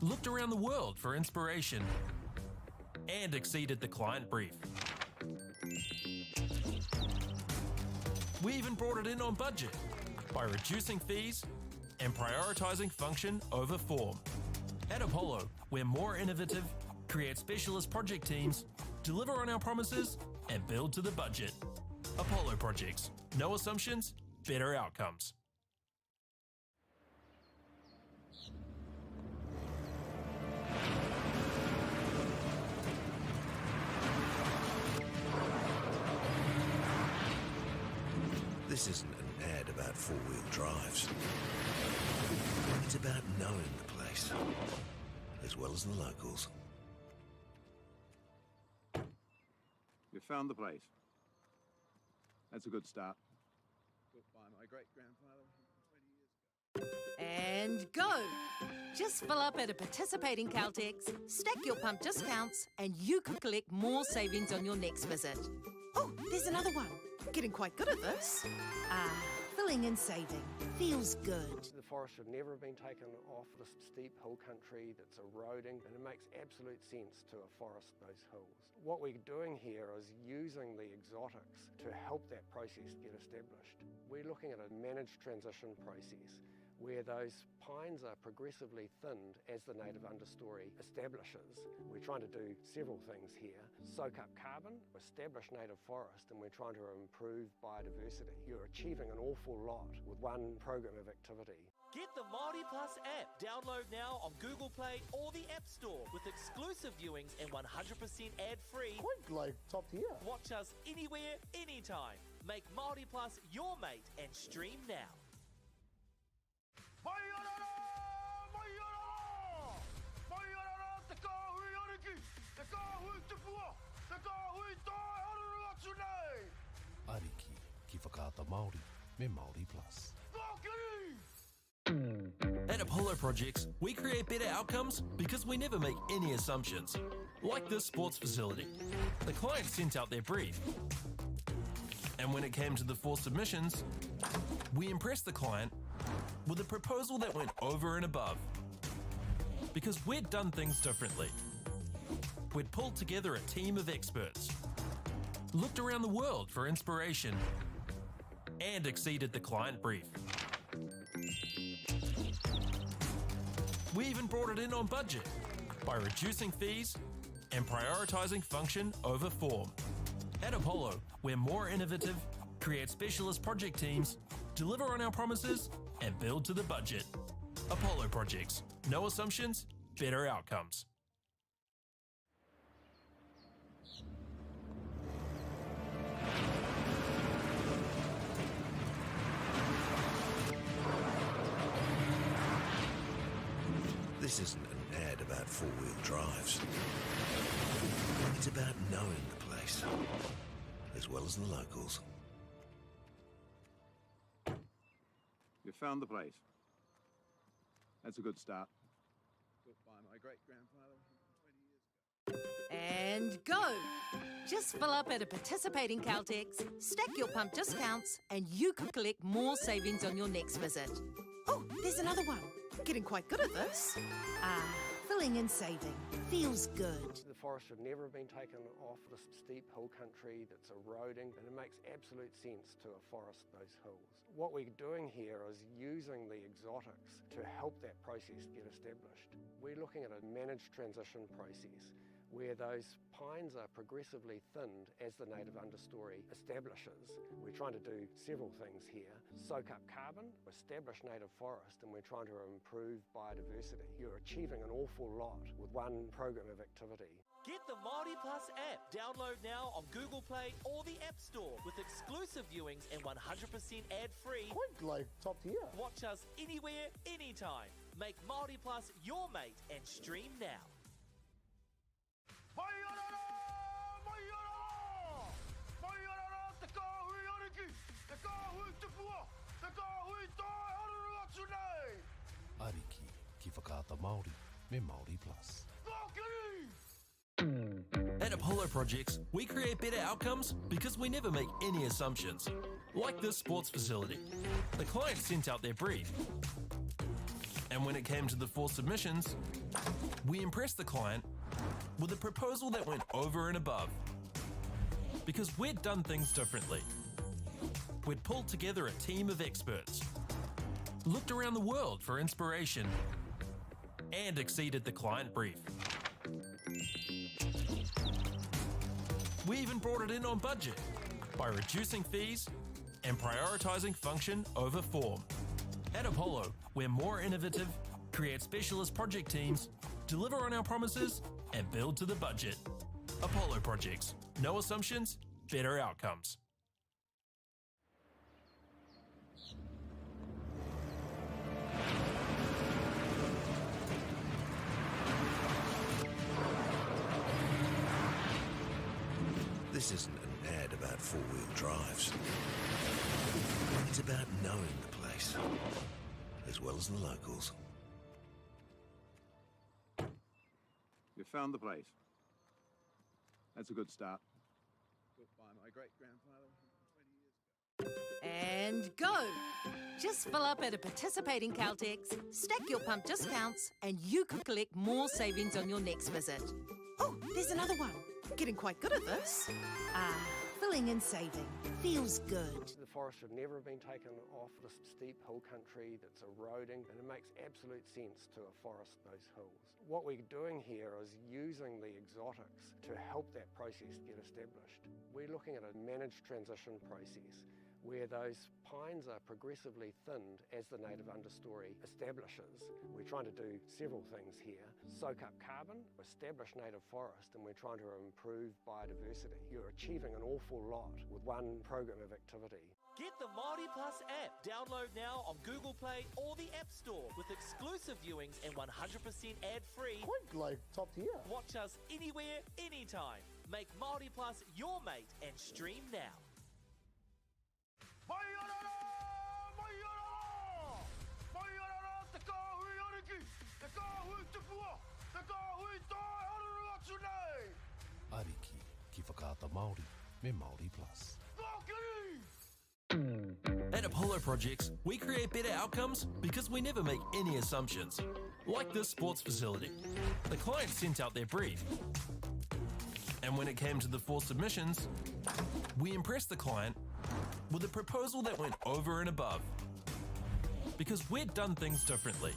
D: looked around the world for inspiration, and exceeded the client brief. We even brought it in on budget by reducing fees and prioritizing function over form. At Apollo, we're more innovative, create specialist project teams, deliver on our promises, and build to the budget. Apollo Projects. No assumptions, better outcomes.
C: This isn't an ad about four-wheel drives. It's about knowing the place, as well as the locals.
E: You found the place. That's a good start. Built by my great-grandfather 20 years ago.
F: And go! Just fill up at a participating Caltex, stack your pump discounts, and you could collect more savings on your next visit. Oh, there's another one. Getting quite good at this. Filling and saving. Feels good.
G: The forest should never have been taken off the steep hill country that's eroding, and it makes absolute sense to afforest those hills. What we're doing here is using the exotics to help that process get established. We're looking at a managed transition process where those pines are progressively thinned as the native understory establishes. We're trying to do several things here. Soak up carbon, establish native forest, and we're trying to improve biodiversity. You're achieving an awful lot with one program of activity.
H: Get the Māori Plus app. Download now on Google Play or the App Store with exclusive viewings and 100% ad-free.
J: Quite like top tier.
H: Watch us anywhere, anytime. Make Māori Plus your mate and stream now.
I: Ariki ki whakaata Māori me Māori Plus.
D: At Apollo Projects, we create better outcomes because we never make any assumptions. Like this sports facility. The client sent out their brief. And when it came to the 4 submissions, we impressed the client with a proposal that went over and above. Because we'd done things differently. We'd pulled together a team of experts, looked around the world for inspiration, and exceeded the client brief. We even brought it in on budget by reducing fees and prioritizing function over form. At Apollo, we're more innovative, create specialist project teams, deliver on our promises, and build to the budget. Apollo Projects. No assumptions, better outcomes.
C: This isn't an ad about four-wheel drives. It's about knowing the place, as well as the locals.
E: You found the place. That's a good start. Built by my great-grandfather 20 years ago.
F: And go! Just fill up at a participating Caltex, stack your pump discounts, and you could collect more savings on your next visit. Oh, there's another one. Getting quite good at this. Filling and saving. Feels good.
G: The forest should never have been taken off the steep hill country that's eroding, and it makes absolute sense to afforest those hills. What we're doing here is using the exotics to help that process get established. We're looking at a managed transition process where those pines are progressively thinned as the native understory establishes. We're trying to do several things here. Soak up carbon, establish native forest, and we're trying to improve biodiversity. You're achieving an awful lot with one program of activity.
H: Get the Māori Plus app. Download now on Google Play or the App Store with exclusive viewings and 100% ad-free.
J: Quite like top tier.
H: Watch us anywhere, anytime. Make Māori Plus your mate and stream now.
I: Ariki ki whakaata Māori me Māori Plus.
D: At Apollo Projects, we create better outcomes because we never make any assumptions. Like this sports facility. The client sent out their brief. And when it came to the 4 submissions, we impressed the client with a proposal that went over and above. Because we'd done things differently. We'd pulled together a team of experts, looked around the world for inspiration, and exceeded the client brief. We even brought it in on budget by reducing fees and prioritizing function over form. At Apollo, we're more innovative, create specialist project teams, deliver on our promises, and build to the budget. Apollo Projects. No assumptions, better outcomes.
C: This isn't an ad about four-wheel drives. It's about knowing the place, as well as the locals.
E: You found the place. That's a good start. Built by my great-grandfather 20 years ago.
F: And go! Just fill up at a participating Caltex, stack your pump discounts, and you could collect more savings on your next visit. Oh, there's another one. Getting quite good at this. Filling and saving. Feels good.
G: The forest should never have been taken off the steep hill country that's eroding, and it makes absolute sense to afforest those hills. What we're doing here is using the exotics to help that process get established. We're looking at a managed transition process where those pines are progressively thinned as the native understory establishes. We're trying to do several things here. Soak up carbon, establish native forest, and we're trying to improve biodiversity. You're achieving an awful lot with one program of activity.
H: Get the Māori Plus app. Download now on Google Play or the App Store with exclusive viewings and 100% ad-free.
J: Quite like top tier.
H: Watch us anywhere, anytime. Make Māori Plus your mate and stream now.
I: Ariki ki whakaata Māori me Māori Plus.
D: At Apollo Projects, we create better outcomes because we never make any assumptions. Like this sports facility. The client sent out their brief. And when it came to the 4 submissions, we impressed the client with a proposal that went over and above. Because we'd done things differently.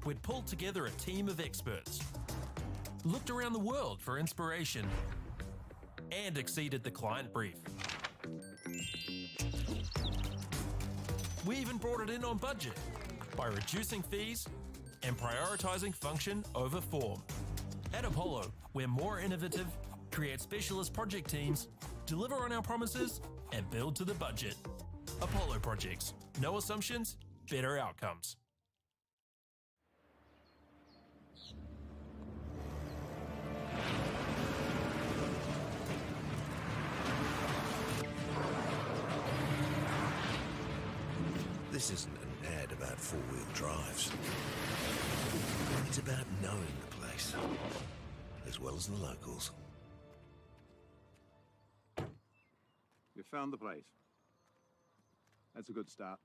D: We'd pulled together a team of experts, looked around the world for inspiration, and exceeded the client brief. We even brought it in on budget by reducing fees and prioritizing function over form. At Apollo, we're more innovative, create specialist project teams, deliver on our promises, and build to the budget. Apollo Projects. No assumptions, better outcomes.
C: This isn't an ad about four-wheel drives. It's about knowing the place, as well as the locals.
E: You found the place. That's a good start.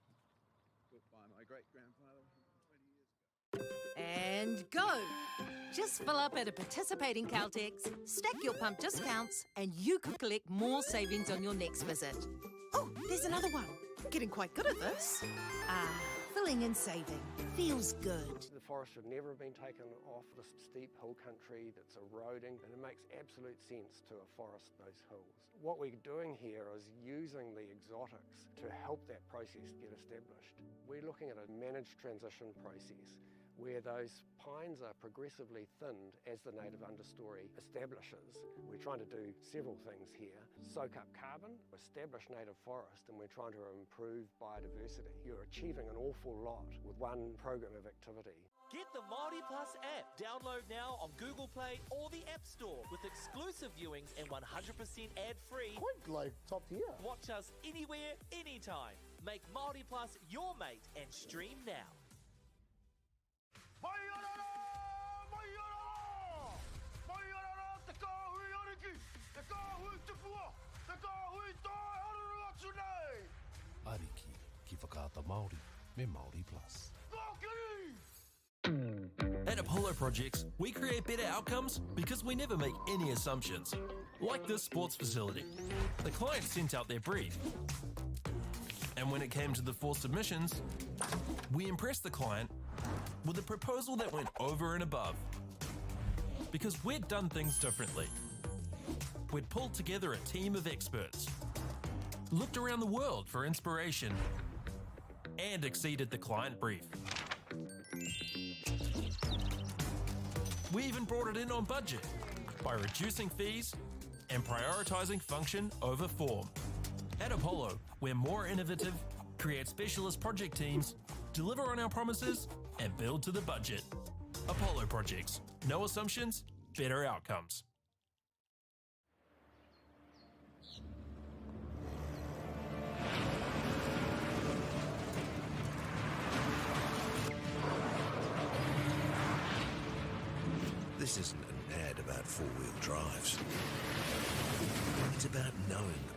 E: Built by my great-grandfather 20 years ago.
F: And go! Just fill up at a participating Caltex, stack your pump discounts, and you could collect more savings on your next visit. Oh, there's another one. Getting quite good at this. Filling and saving. Feels good.
G: The forest should never have been taken off the steep hill country that's eroding, and it makes absolute sense to afforest those hills. What we're doing here is using the exotics to help that process get established. We're looking at a managed transition process where those pines are progressively thinned as the native understory establishes. We're trying to do several things here. Soak up carbon, establish native forest, and we're trying to improve biodiversity. You're achieving an awful lot with one program of activity.
H: Get the Māori Plus app. Download now on Google Play or the App Store with exclusive viewings and 100% ad-free.
J: Quite like top tier.
H: Watch us anywhere, anytime. Make Māori Plus your mate and stream now.
I: Ariki, ki whakaata Māori, me Māori Plus.
D: At Apollo Projects, we create better outcomes because we never make any assumptions. Like this sports facility. The client sent out their brief. And when it came to the 4 submissions, we impressed the client with a proposal that went over and above. Because we'd done things differently. We'd pulled together a team of experts, looked around the world for inspiration, and exceeded the client brief. We even brought it in on budget by reducing fees and prioritizing function over form. At Apollo, we're more innovative, create specialist project teams, deliver on our promises, and build to the budget. Apollo Projects. No assumptions, better outcomes.
C: This isn't an ad about four-wheel drives. It's about knowing the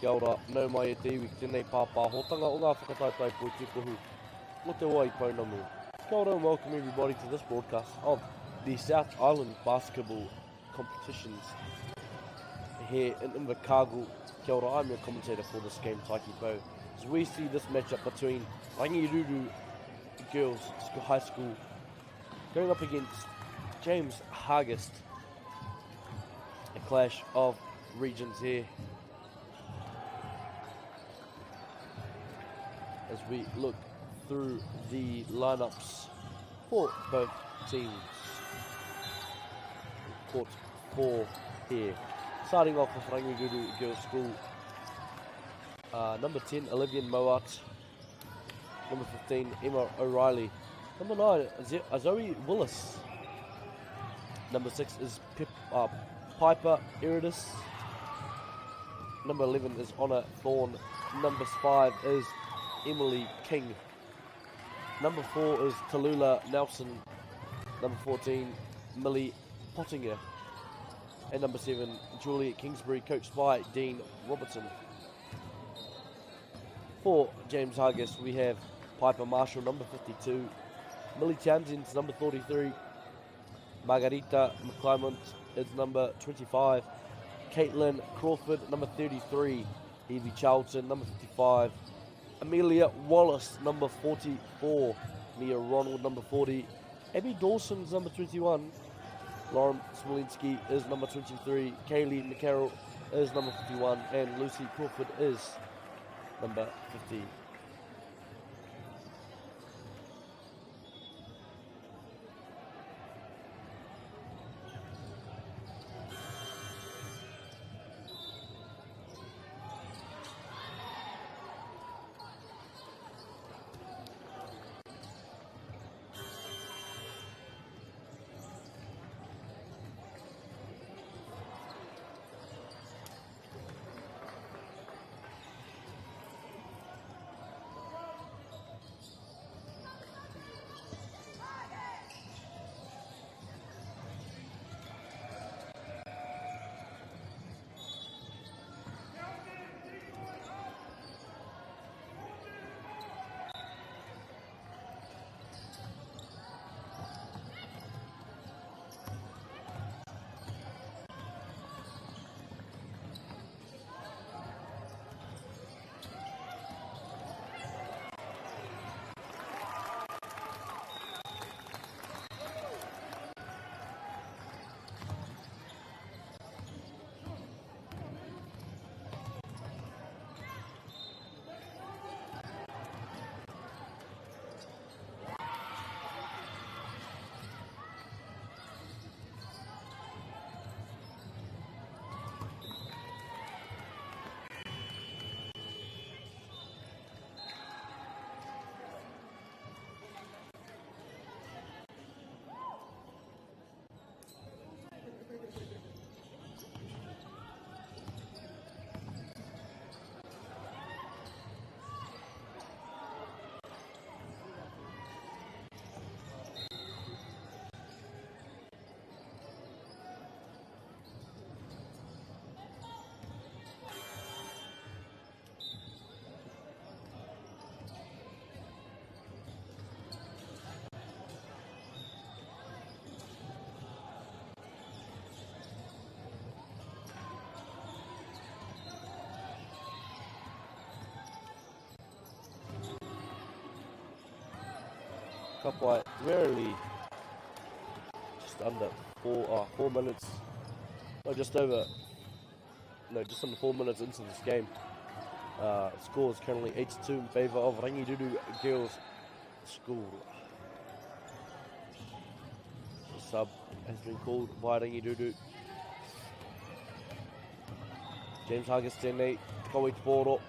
B: Kia ora, nau mai e te iwi ki tēnei pāpāhotanga o ngā whakataitai Poitukuhu o te wai Pounamu. Kia ora and welcome everybody to this broadcast of the South Island basketball competitions here in Invercargill. Kia ora, I'm your commentator for this game, Taiki Pau. As we see this matchup between Rangiruru Girls High School going up against James Hargest. A clash of regions here. As we look through the lineups for both teams. Court 4 here. Starting off with Rangiruru Girls School. Number 10, Olivia Moat. Number 15, Emma O'Reilly. Number 9, Zoe Willis. Number 6 is Piper Eridus. Number 11 is Honor Thorne. Number 5 is Emily King. Number 4 is Tallulah Nelson. Number 14, Millie Pottinger. And number 7, Juliet Kingsbury, coached by Dean Robertson. For James Hargest, we have Piper Marshall, number 52. Millie Townsend, number 43. Margarita McClymont is number 25. Caitlin Crawford, number 33. Evie Charlton, number 55. Amelia Wallace, number 44. Mia Ronald, number 40. Abby Dawson's number 21. Lauren Smolinski is number 23. Kaylee McCarroll is number 51. And Lucy Crawford is number 50. Quite rarely just under 4 minutes, just under 4 minutes into this game. Score is currently 8-2 in favour of Rangiruru Girls School. The sub has been called by Rangiruru. James Hargest tēnei, Kawai Poro.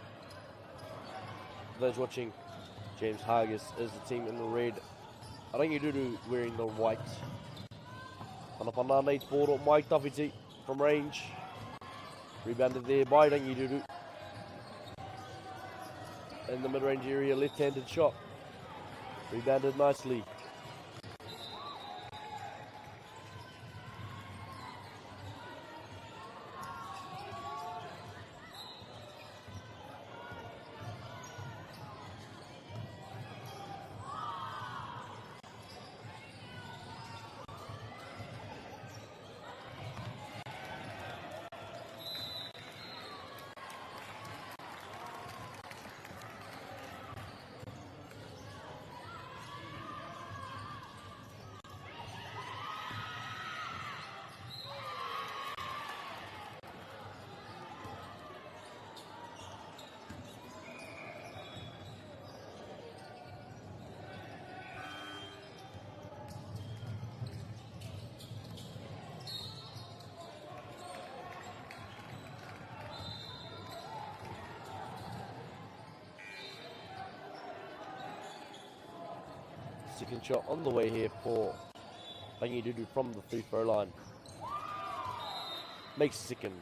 B: Those watching, James Hargest is the team in the red. Rangiruru wearing the white. Panapana nei Poro, Mike Tawhiti from range. Rebounded there by Rangiruru. In the mid-range area, left-handed shot. Rebounded nicely. Second shot on the way here for Rangirudu from the free throw line. Makes second.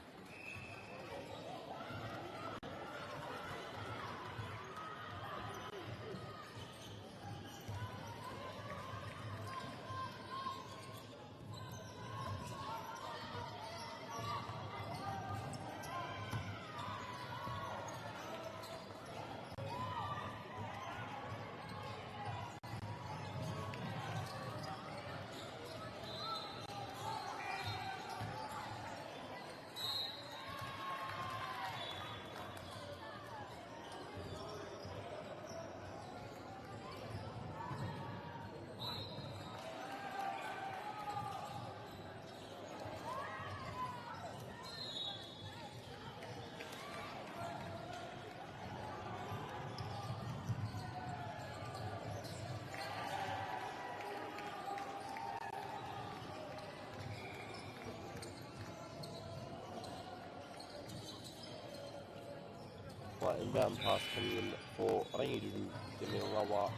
B: Right, inbound pass coming in for Rangirudu, Te Meo Rawa.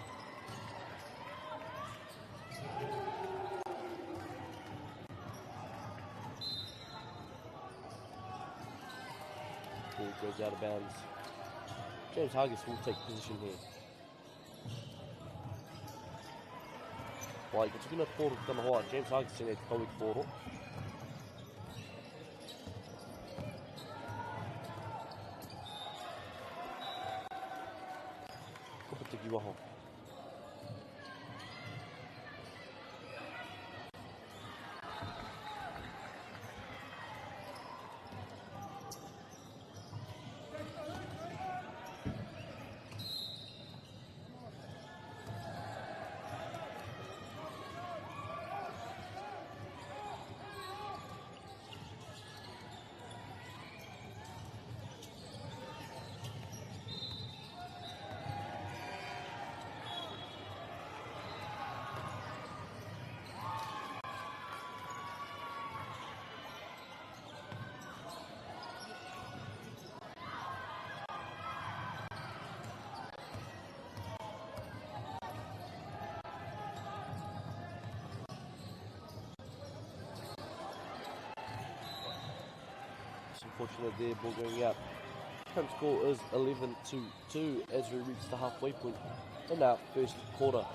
B: Ball goes out of bounds. James Hargis will take position here. Right, it's going to forward to Hoa. James Hargis in a Kowick forward. Kopatiki waho. Unfortunate there, ball going out. Current score is 11-2 as we reach the halfway point in our first quarter.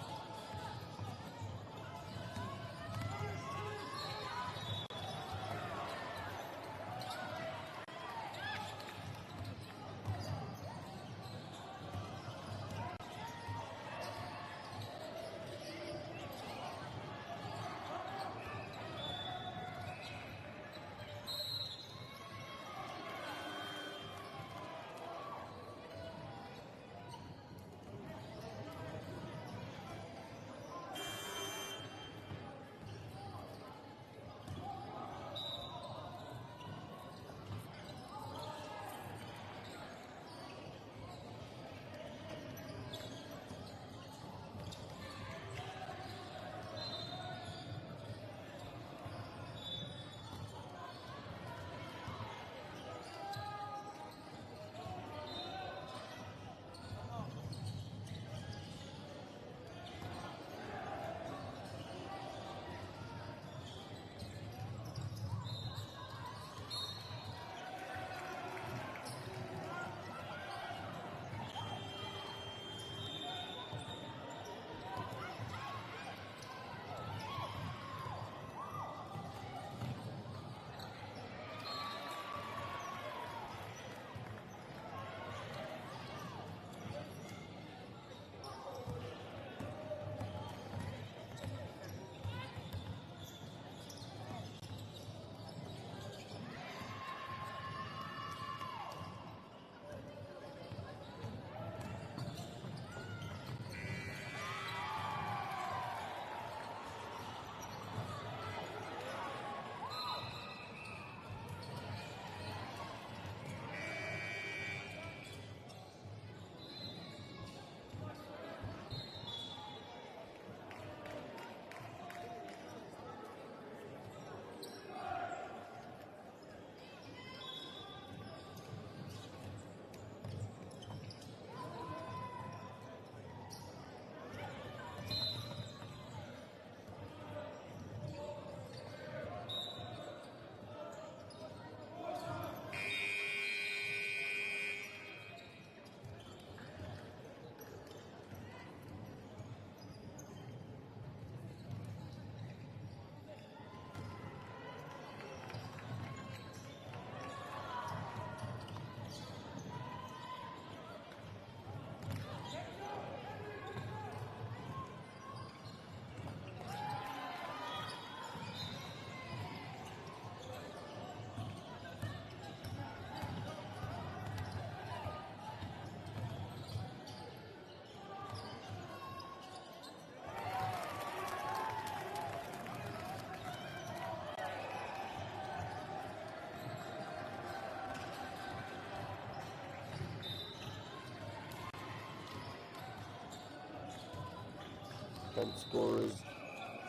B: And the score is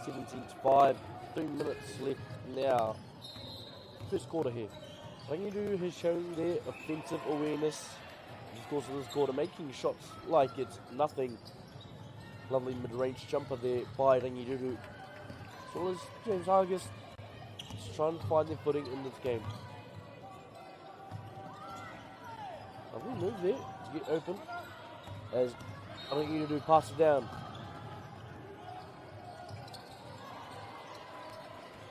B: 17-5. 3 minutes left now. First quarter here. Rangiru has shown their offensive awareness in the course of this quarter, making shots like it's nothing. Lovely mid-range jumper there by Rangiru. As well as James Hargis just trying to find their footing in this game. Lovely move there to get open as Rangiru passes down.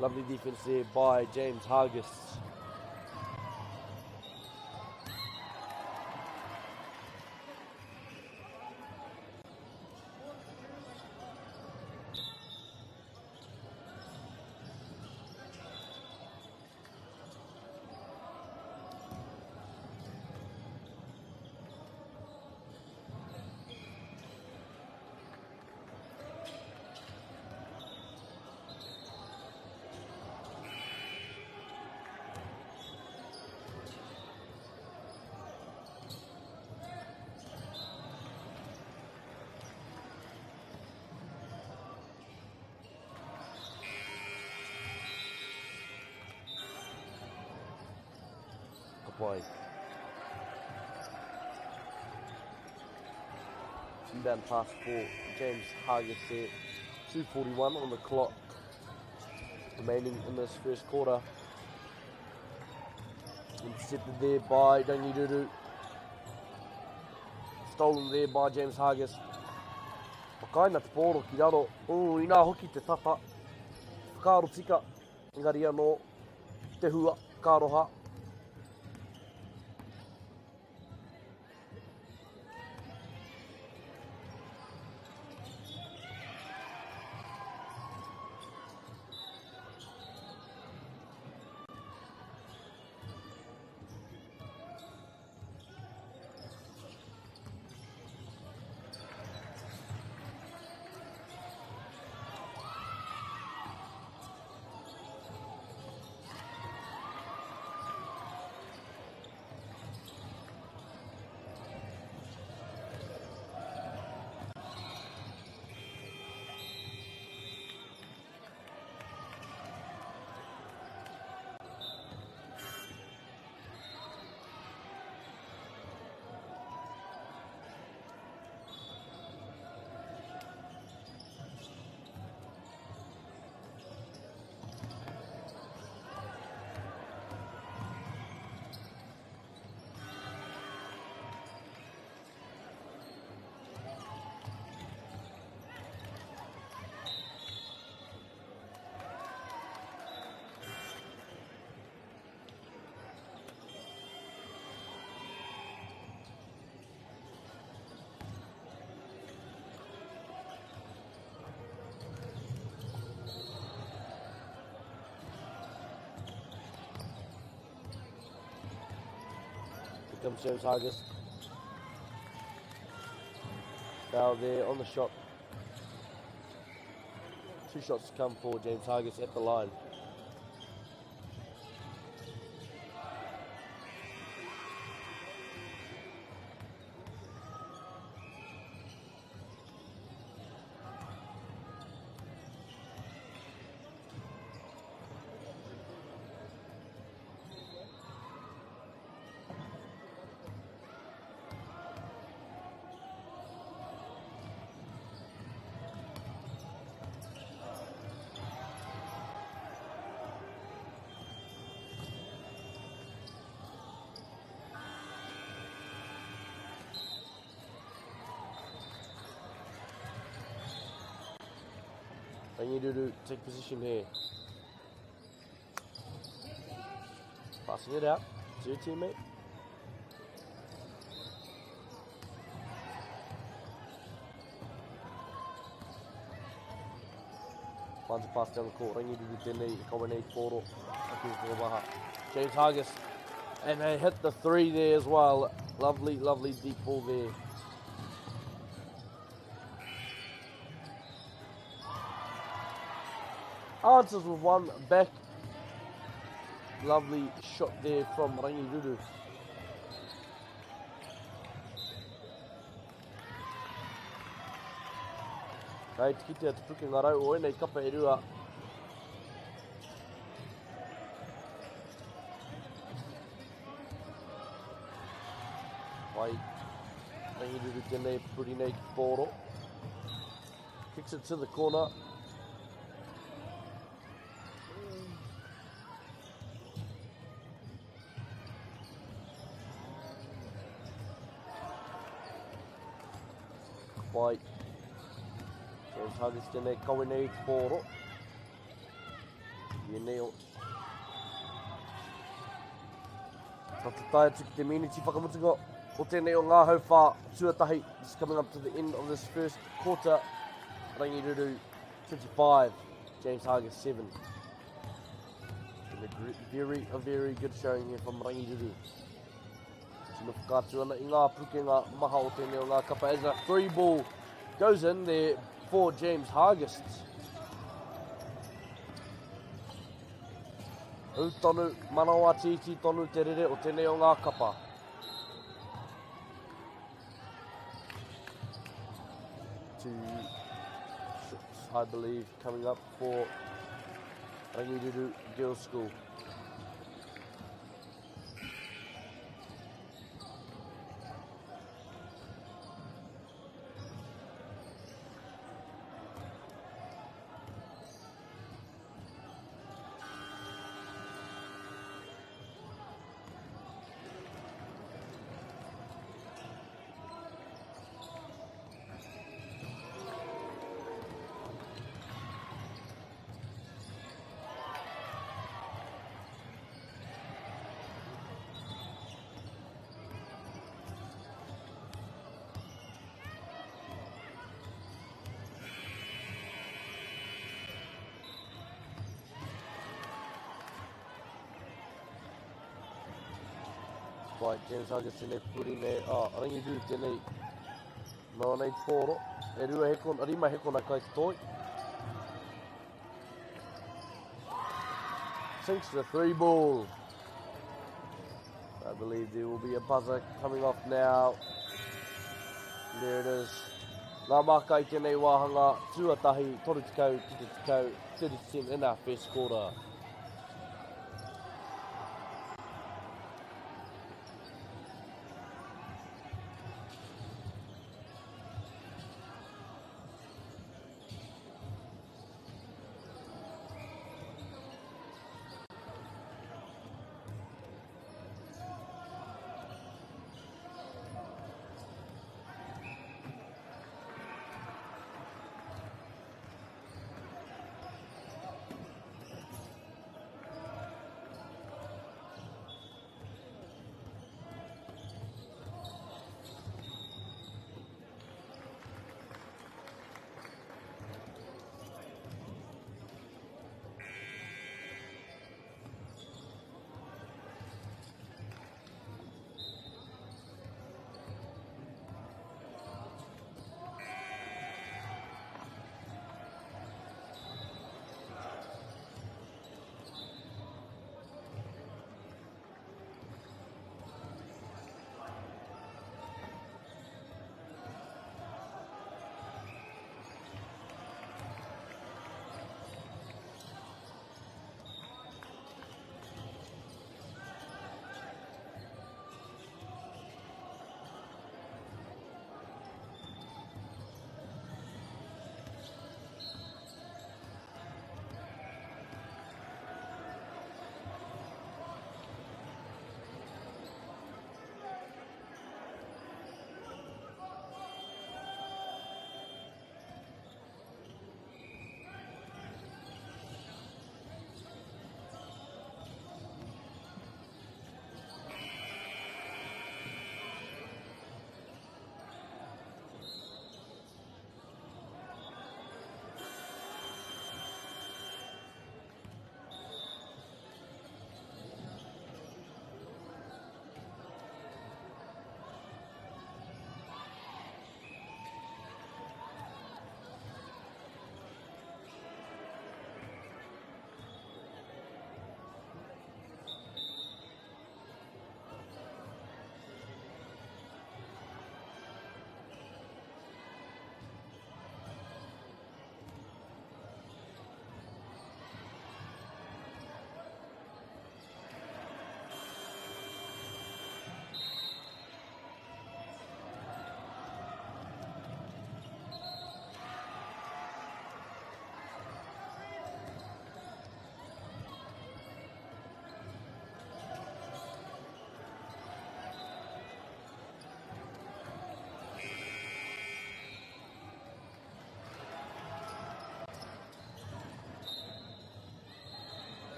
B: Lovely defense there by James Hargis. Play. Inbound pass for James Hargis there. 2:41 on the clock remaining in this first quarter. Intercepted there by Rangiru. Stolen there by James Hargis. Whakaina te pōro ki raro. Ina hoki te tata. Whakaaro tika. Engari anō te hua. Karoha. Comes James Hargis. Foul there on the shot. 2 shots to come for James Hargis at the line. Rangiru take position here. Passing it out to your teammate. Finds a pass down the court. Rangiru tēnei kawanei koro. James Hargis. And they hit the 3 there as well. Lovely, lovely deep ball there. Answers with one back. Lovely shot there from Rangiru. Hei, tikitea te puke ngā rau o enei kapa e rua. Vai, rangi ruru tēnei, puri nei ki Pōro. Kicks it to the corner. Vai, James Huggins tēnei kawe nei ki Pōro. Ienei o Tatatai tuki te miniti whakamutunga o tēnei o ngā hauwha tuatahi. Just coming up to the end of this first quarter. Rangiruru 25, James Huggins 7. And a very good showing here from Rangiruru. Tino whakātuana I ngā pukenga maha o tēnei o ngā kapa as a free ball goes in there for James Huggins. Tonu, manawa titi tonu te rere o tēnei o ngā kapa. Two shots, I believe, coming up for Rangiruru Girls School. Vai, James Huggins tēnei puri nei, Rangiruru tēnei no nei Pōro. E rua hekona, rima hekona kai te toi. Sinks the three ball. I believe there will be a buzzer coming off now. There it is. Ngā maka I tēnei wāhanga, tuatahi, toru tikau, tite tikau, 30% in our first quarter.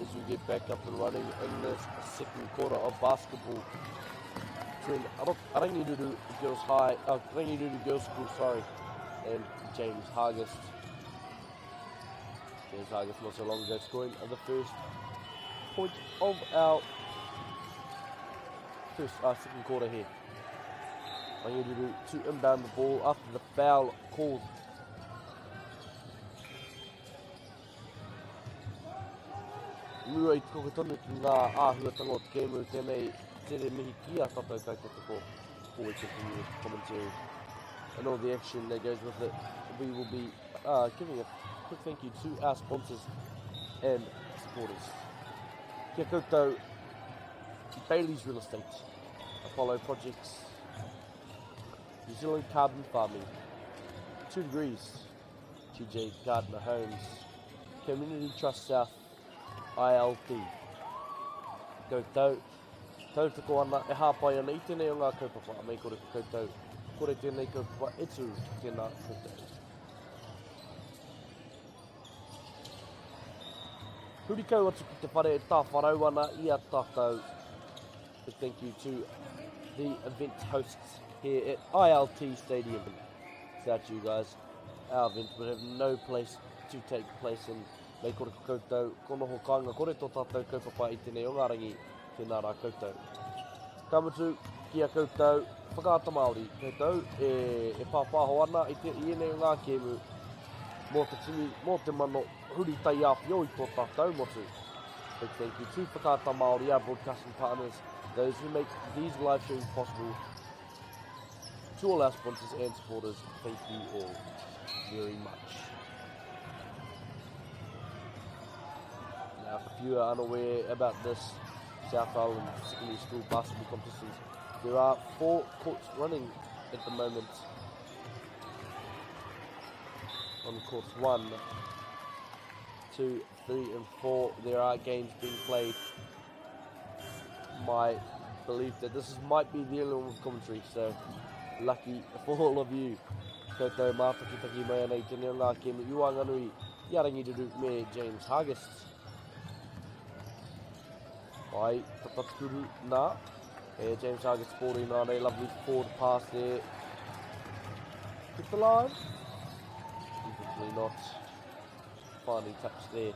B: as we get back up and running in this second quarter of basketball between Rangirudu Girls High, Rangirudu Girls School, sorry, and James Hargest. James Hargest not so long ago scoring the first point of our second quarter here. Rangirudu to inbound the ball after the foul called. Nui i toko tonu ki ngā āhuatanga o te kēmu tēnei tere mihi kia tātou kaitatako before we continue with commentary and all the action that goes with it. We will be giving a quick thank you to our sponsors and supporters. Kia koutou, Bailey's Real Estate, Apollo Projects, New Zealand Carbon Farming, 2 Degrees, TJ Gardner Homes, Community Trust South, ILT. Koutou, tautako ana e hāpai ana I tēnei o ngā kaupapa, a mei kore koutou, kore tēnei kaupapa etu tēnā koutou. Huri kau atu ki te whare e tā wharau ana I a tātou. Big thank you to the event hosts here at ILT Stadium. Without you guys, our event would have no place to take place in. Mei kore koutou, kono ho kāinga kore tō tātou kaupapa I tēnei o ngā rangi, tēnā rā koutou. Kamutu, kia koutou, whakaata Māori, koutou, e pāpāho ana I ēnei o ngā kēmu, mō te tini, mō te mano, huri tai āwhio I tō tātou motu. Big thank you to Whakaata Māori, our broadcasting partners, those who make these live shows possible. To all our sponsors and supporters, thank you all very much. Now, if you are unaware about this South Island Secondary School basketball competitions, there are 4 courts running at the moment. On courts 1, 2, 3 and 4, there are games being played. My belief that this might be the only one with commentary, so lucky for all of you. Koutou mātakitaki mai ana I tēnei o ngā kēmu I Whanganui, I Rangirudu me James Hargest. Ai, tataturu nā. James Hargest sporting on a lovely forward pass there. Hit the line. Eventually not. Finally touched there.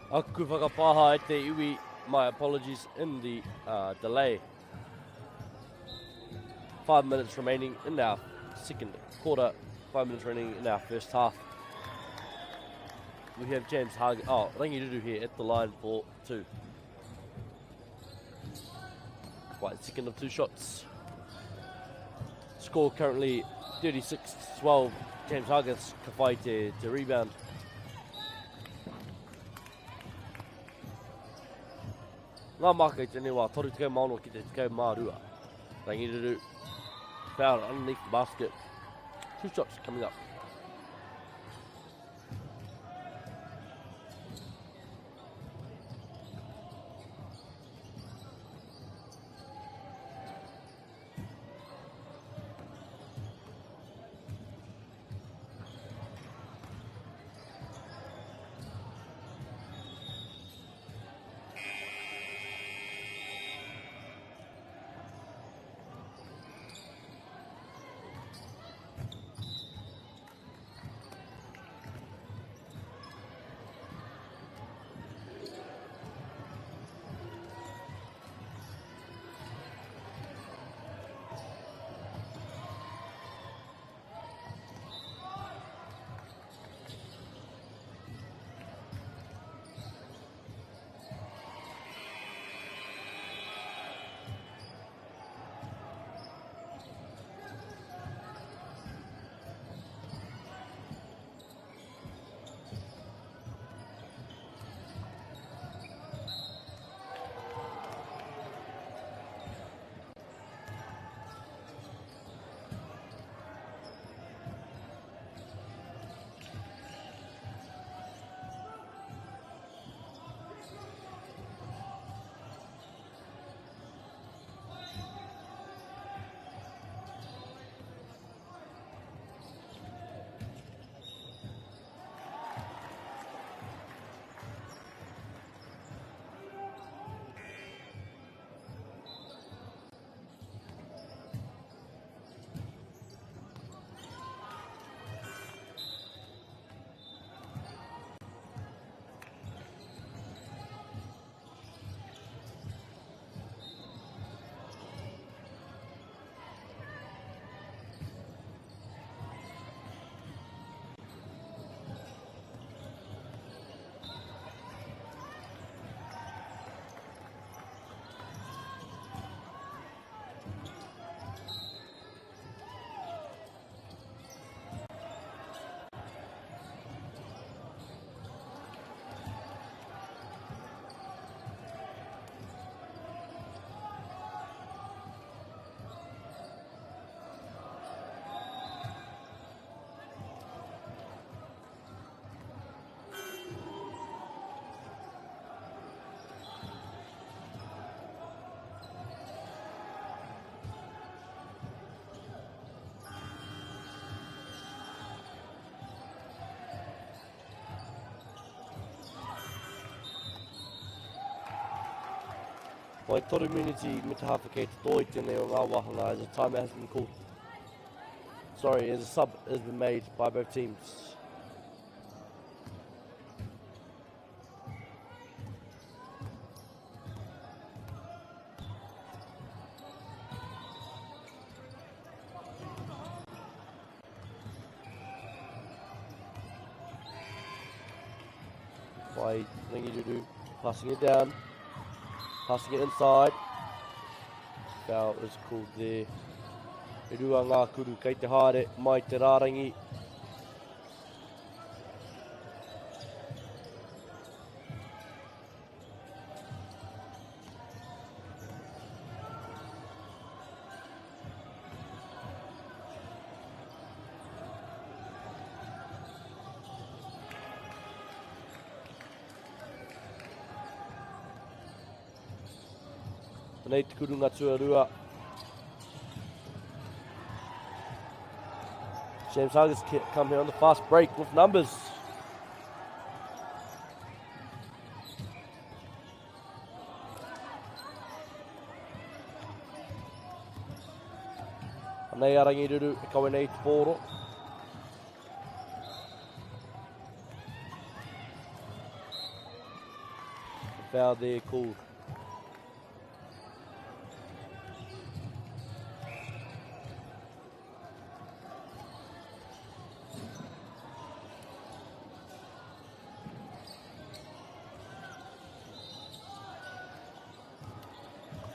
B: Aku whakapaha e te iwi, my apologies in the delay. 5 minutes remaining in our second quarter, 5 minutes remaining in our first half. We have James Hagen, Rangirudu here at the line for 2. Right, second of 2 shots. Score currently 36-12. James Hagen's ka whai te rebound. Ngā maka i tēnei wā, toru tekau maono ki te tekau mārua. Rangirudu foul underneath the basket. 2 shots coming up. Wai toru miniti me te hawha kei te toi tēnei o ngā wahanga as a timeout has been called. Sorry, as a sub has been made by both teams. Wai Rangirudu passing it down. Passing it inside. Foul is called there. E rua ngā kuru kei te haere mai te rārangi. Nei te kurunga tuarua. James Huggins come here on the fast break with numbers. Nei Rangirudu e kawe nei te pōro. Foul there called.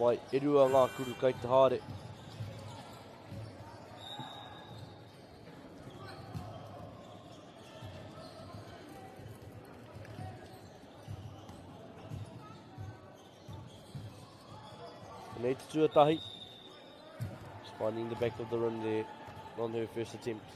B: Wai, e rua ngā kuru kai te haere. Nei te tuatahi. Just finding the back of the rim there on her first attempt.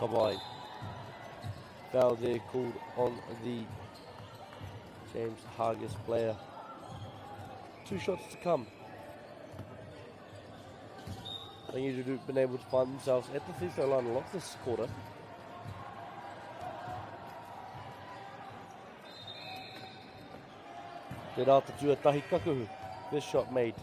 B: Kawai. Foul there called on the James Hargis player. 2 shots to come. They need to have been able to find themselves at the free throw line a lot this quarter. Te rāta tuatahi kakuhu. First shot made.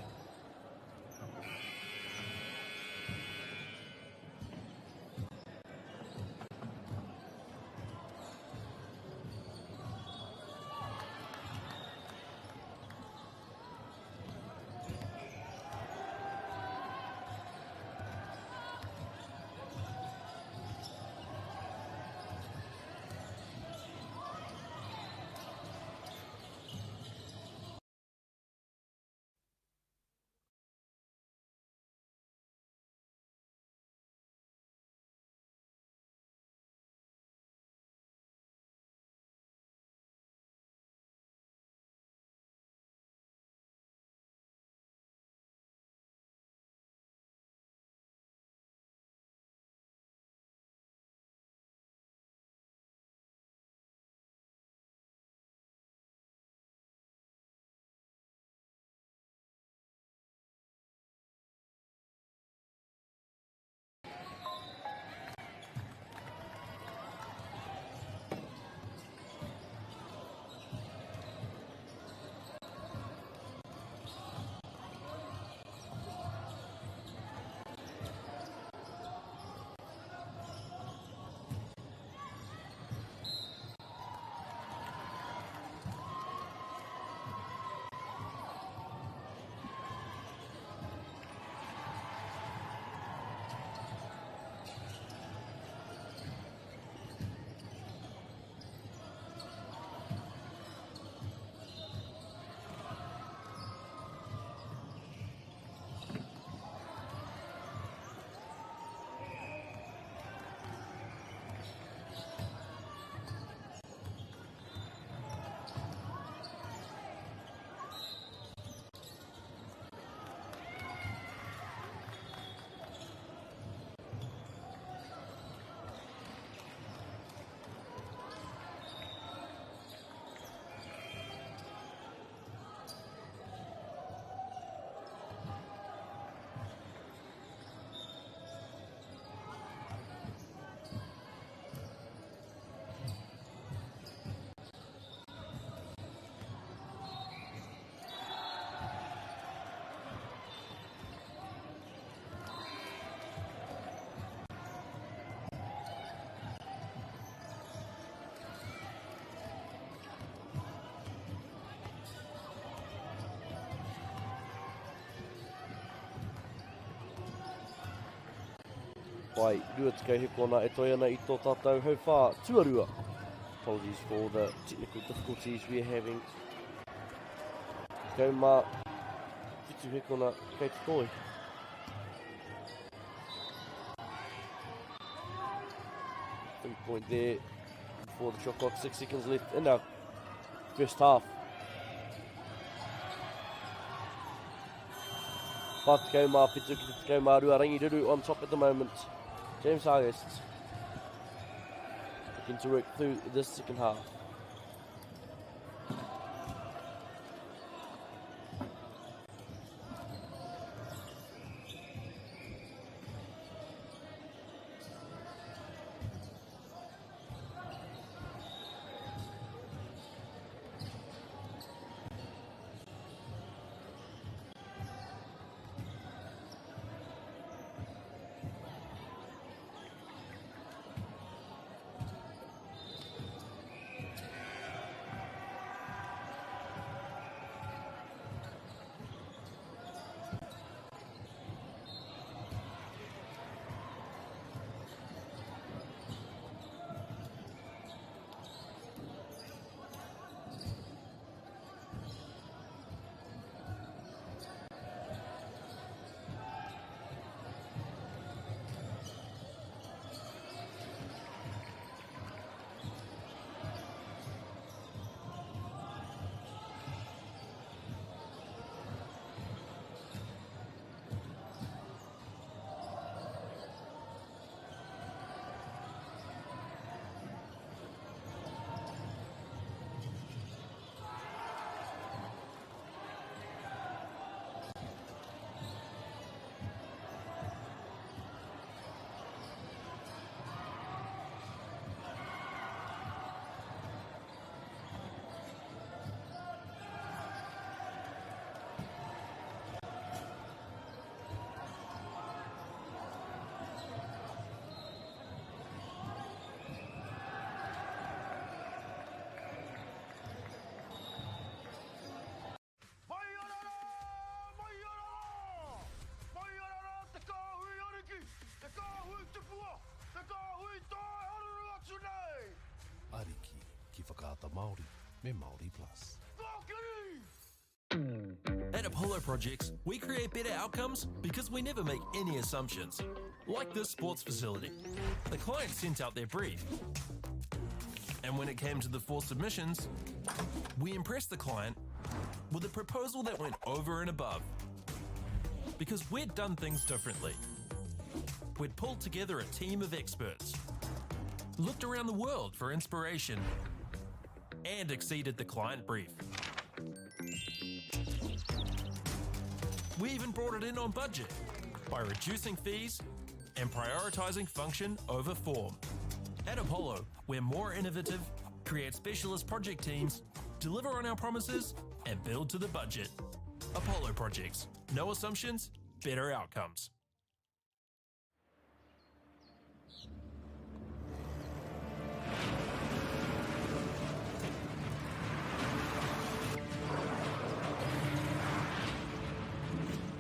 B: Wai, rua te kei hekona e toi ana I tō tātou hau whā tuarua. Apologies for the technical difficulties we are having. Kau mā, whitu hekona kei te toi. Point there before the shot clock, 6 seconds left in our first half. Whatekau mā whitu ki te tekau mā rua. Rangiruru on top at the moment. James August looking to work through this second half.
I: Ariki ki whakaata Māori me Māori Plus.
D: At Apollo Projects, we create better outcomes because we never make any assumptions. Like this sports facility. The client sent out their brief. And when it came to the 4 submissions, we impressed the client with a proposal that went over and above. Because we'd done things differently. We'd pulled together a team of experts, looked around the world for inspiration, and exceeded the client brief. We even brought it in on budget by reducing fees and prioritizing function over form. At Apollo, we're more innovative, create specialist project teams, deliver on our promises, and build to the budget. Apollo Projects. No assumptions, better outcomes.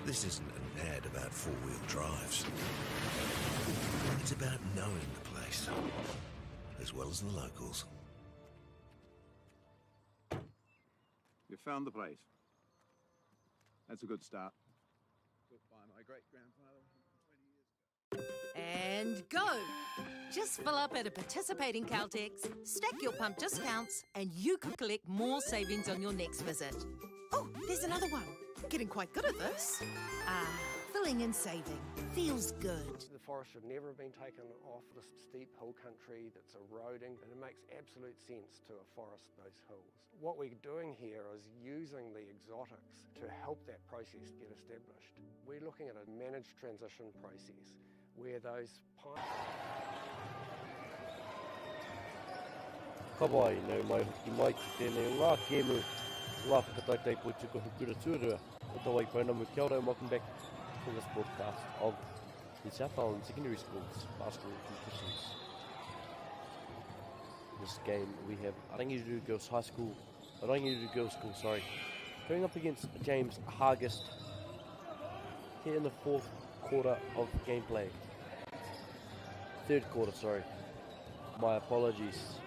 C: This isn't an ad about four-wheel drives. It's about knowing the place, as well as the locals.
E: You found the place. That's a good start. Built by my great-grandfather 20 years ago.
F: And go! Just fill up at a participating Caltex, stack your pump discounts, and you could collect more savings on your next visit. Oh, there's another one. Getting quite good at this. Filling and saving. Feels good.
G: The forest should never have been taken off the steep hill country that's eroding, and it makes absolute sense to afforest those hills. What we're doing here is using the exotics to help that process get established. We're looking at a managed transition process where those pipes...
B: Ka wai nau mai hoki mai ki tēnei ngā kēmu ngā whakataitai po tuku hukura tuarua o tawai Pounamu. Kia ora and welcome back to this broadcast of the South Island Secondary Schools basketball competitions. This game we have Rangiru Girls High School, Rangiru Girls School, going up against James August here in the fourth quarter of gameplay. Third quarter, sorry. My apologies.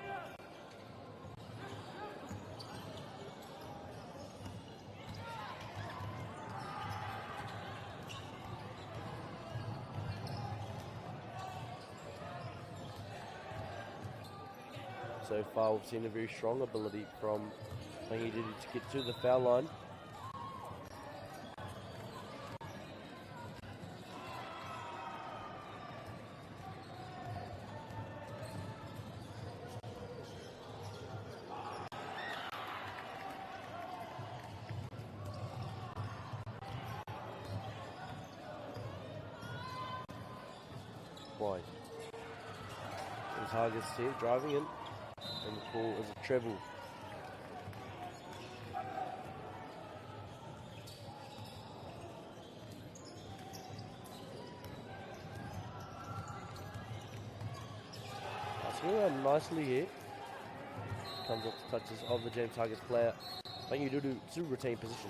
B: So far we've seen a very strong ability from Rangiru to get to the foul line. wide. James Hargis here driving in, and the call is a treble. Passing around nicely here. Comes off the touches of the James Hargis player. Bangidudu to retain position.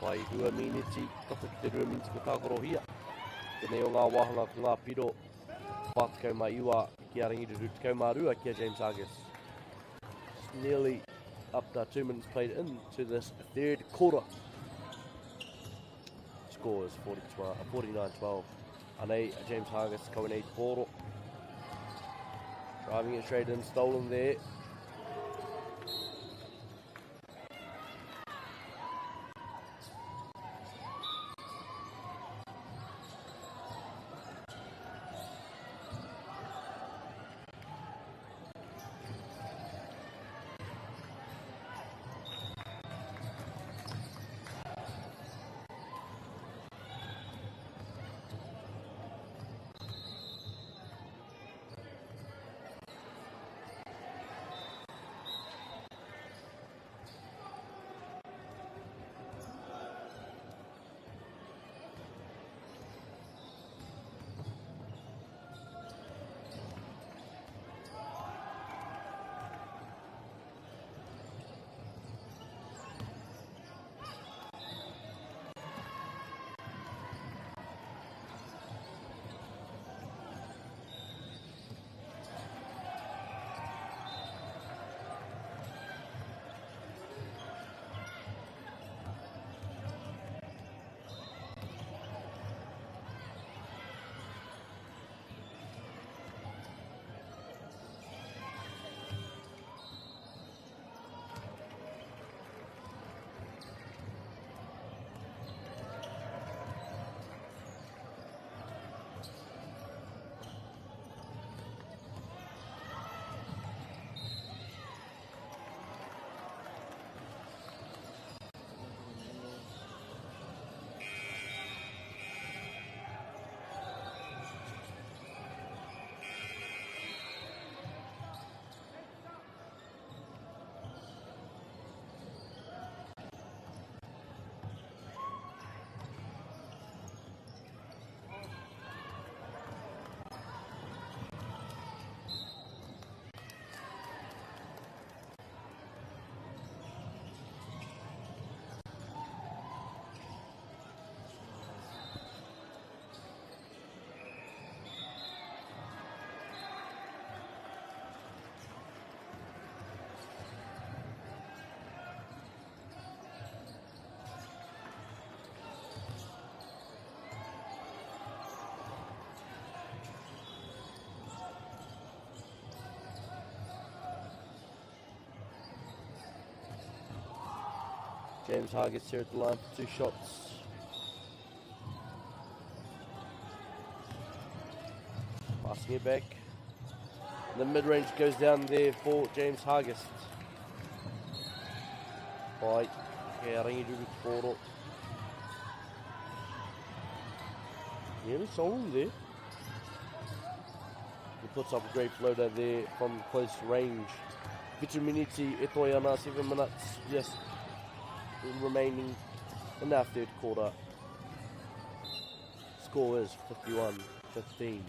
B: Pai hua miniti, kata ki te rua miniti ko tākorohia. Tēnei o ngā wahanga ko ngā piro, whātakau mai iwa ki a Rangirutu tekau mā rua ki a James Hargis. Just nearly up to 2 minutes played into this third quarter. Score is 49-12. Anei, James Hargis koe nei koro. Driving it straight in, stolen there. James Hargis here at the line for 2 shots. Passing it back. The mid-range goes down there for James Hargis. Pai, e Rangirutu koro. Nearly stolen there. He puts up a great floater there from close range. Vitu Miniti, Etoiana, 7 minutes, yes, remaining in our third quarter. score is 51-15.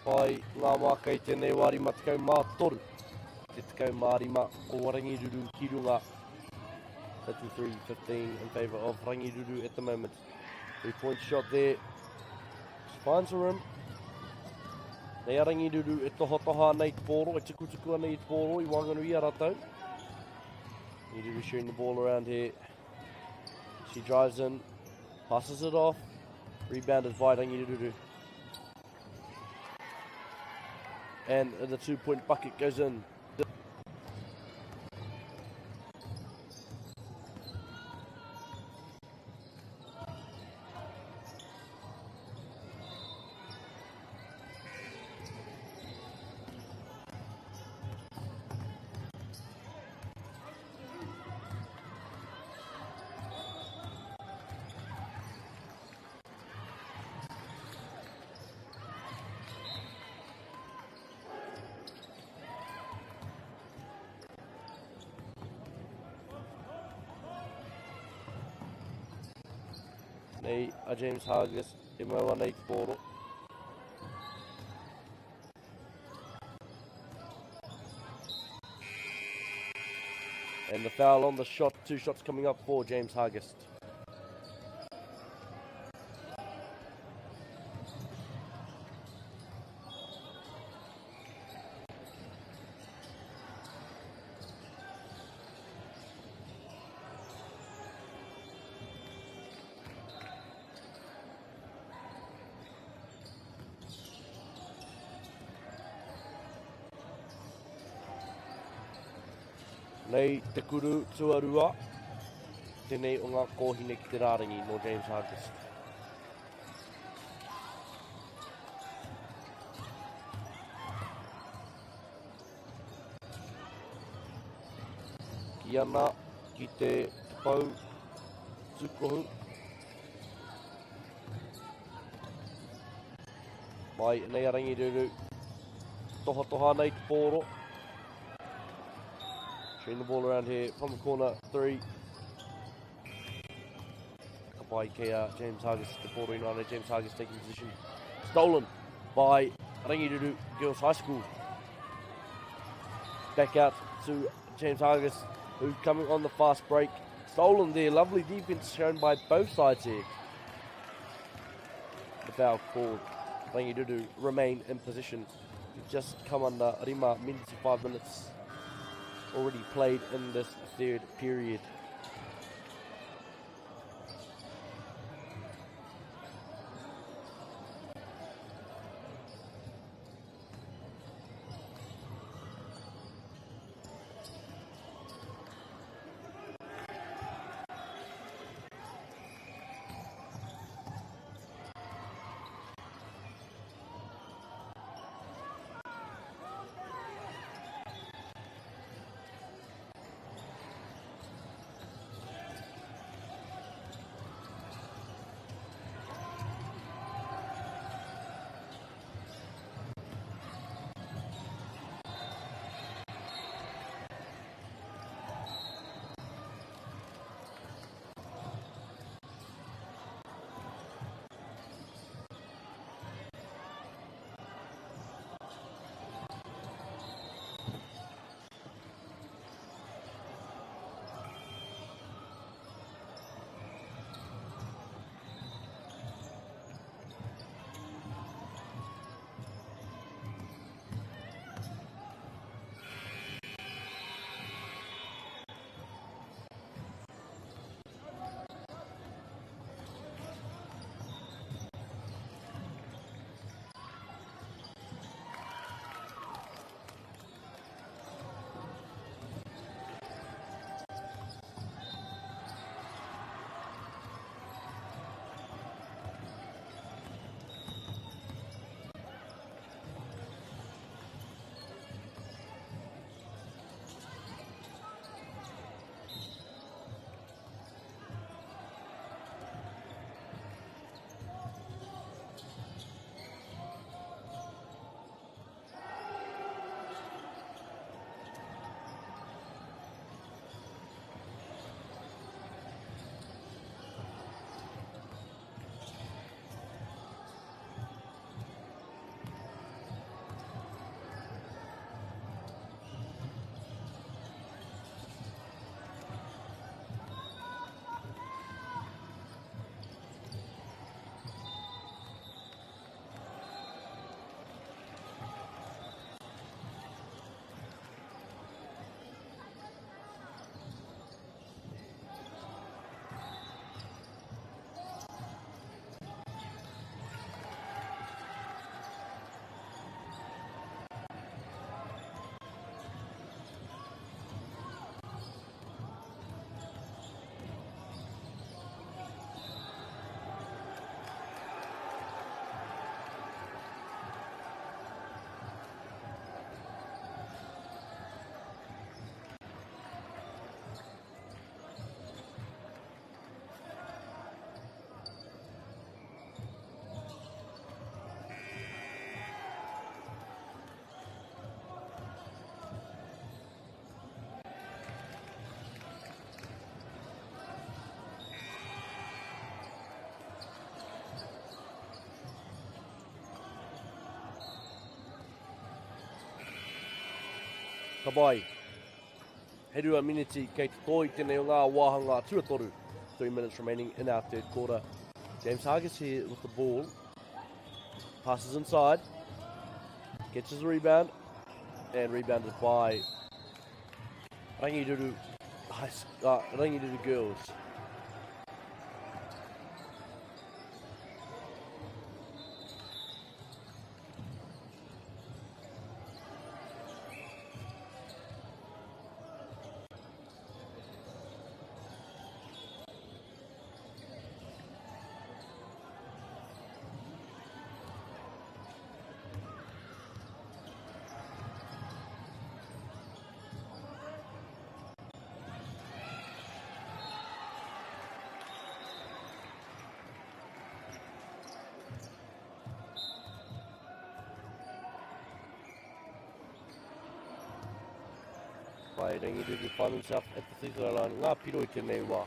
B: Pai ngā maka I tēnei wārima tekau mā toru. Te tekau mārima o Rangiruru ki runga. 53-15 in favour of Rangiruru at the moment. 3-point shot there. Finds a rim. Nei a Rangiruru e tohotoha nei te pōro, e tukutuku nei te pōro, I wanganu I a ratau. Rangiruru shooting the ball around here. She drives in, passes it off. Rebounded by Rangiruru. And the 2-point bucket goes in. Nei a James Hargis e maua nei te pōro. And the foul on the shot, 2 shots coming up for James Hargis. Nei te kuru tuarua, tēnei o ngā kōhine ki te rārangi no James Hargis. Ki ana ki te pau tukohu. Mai nei a Rangiruru, toha nei te pōro. Shooting the ball around here from the corner, 3. By James Hargis, the Port United. James Hargis taking position. Stolen by Rangiruru Girls High School. Back out to James Hargis, who's coming on the fast break. Stolen there. Lovely defense shown by both sides here. The foul called. Rangiruru remain in position. We've just come under Rima minutes, 5 minutes already played in this third period. Ka bai. He rua miniti kei te toi tēnei o ngā wāhanga tuatoru. 3 minutes remaining in our third quarter. James Hargis here with the ball. Passes inside. Gets his rebound. And rebounded by Rangiruru girls. Pai Rangiruru find himself at the free throw line. Ngā piro I tēnei wā.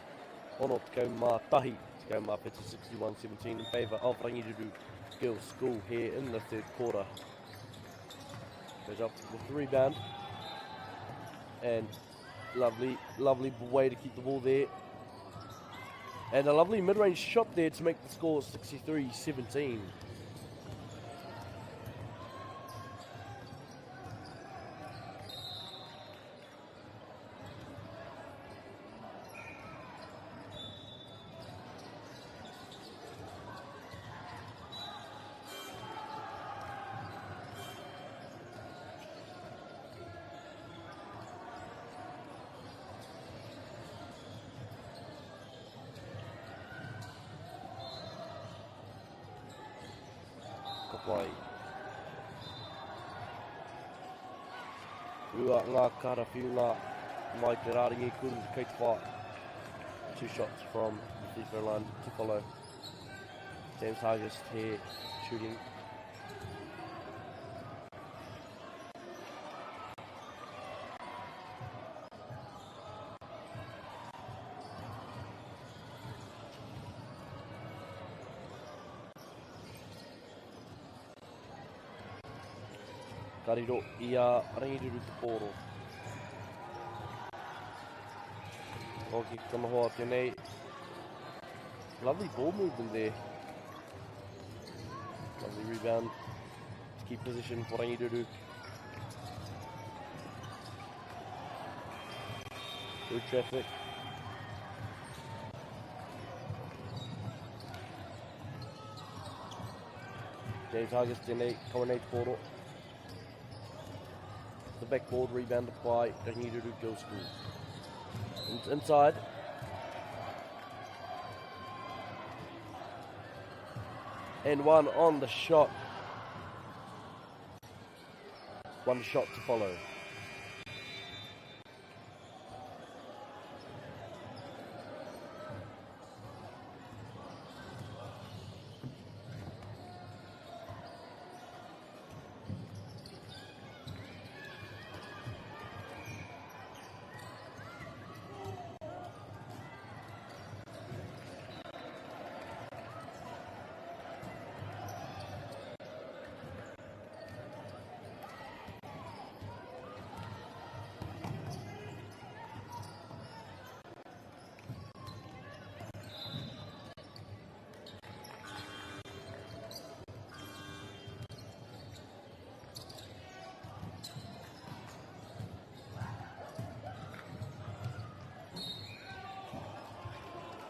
B: Ono tekau mā tahi. Tekau mā peti 61-17 in favour of Rangiruru Girls School here in the third quarter. Goes up with the rebound. And lovely way to keep the ball there. And a lovely mid-range shot there to make the score 63-17. Wai. Rua ngā karawhiunga mai te rāringi kuru kei te whā. 2 shots from the free throw line to follow. James Hargis here shooting. Kariro I a Rangiruru te pōro. Hoki kamahoa tēnei. Lovely ball movement there. Lovely rebound to keep position for Rangiruru. Good traffic. James Hargis tēnei, kawanei te pōro. The backboard rebounded by Rangiruru Girls School. Inside. And one on the shot. One shot to follow.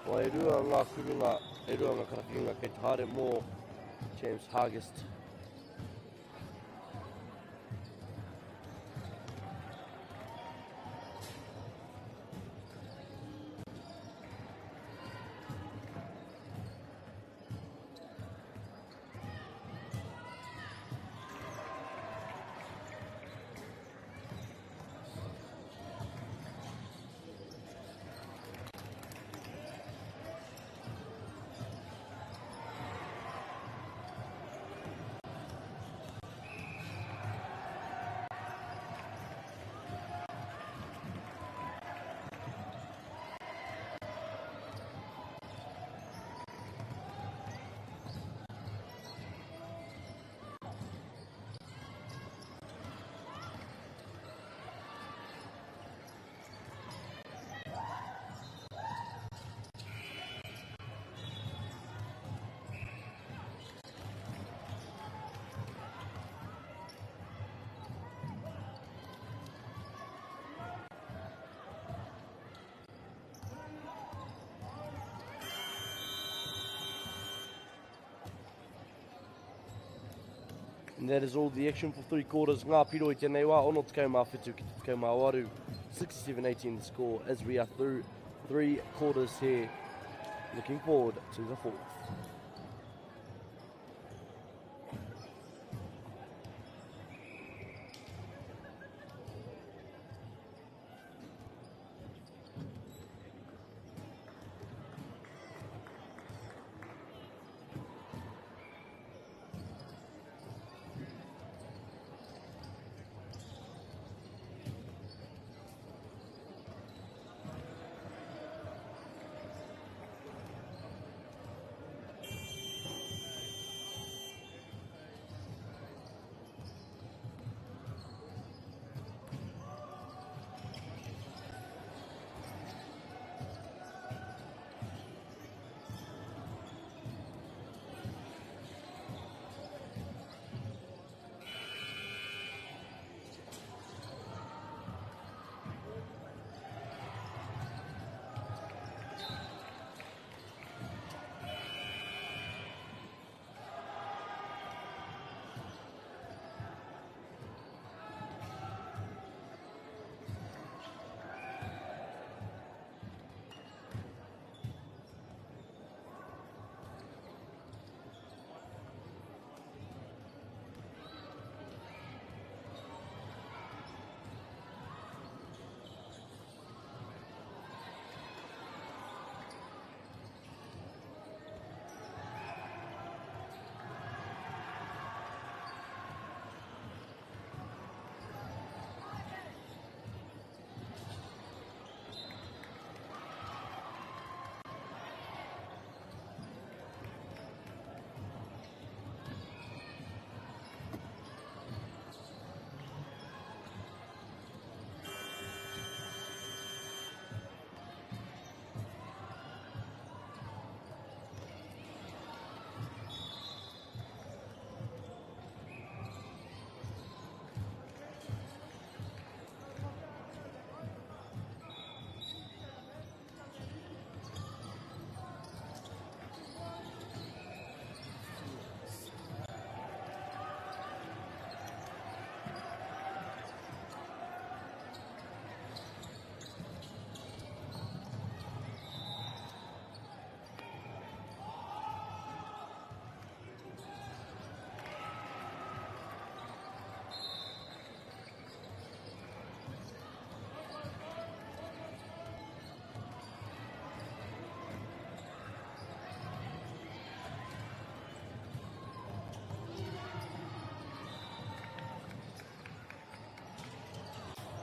B: Wa e rua ngā kurunga, e rua ngā karawhiunga kei te haere mō James Hargis. And that is all the action for 3 quarters. Ngā piro I tēnei wā, ono te kaumā whitu ki te kaumā waru. 67-18 score as we are through 3 quarters here. Looking forward to the 4th.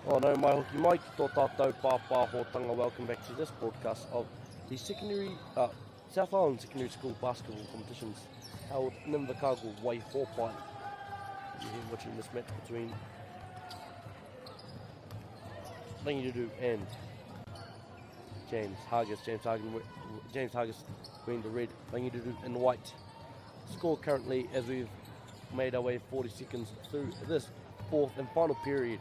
B: Oh no, mai hoki mai ki tō tātou pāpā hōtanga. Welcome back to this broadcast of the South Island Secondary School basketball competitions held in Invercargill Waihopai. You're here watching this match between Rangirudu and James Hargis. James Hargis wearing the red, Rangirudu in white. Score currently, as we've made our way 40 seconds through this 4th and final period,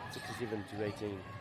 B: 67-18.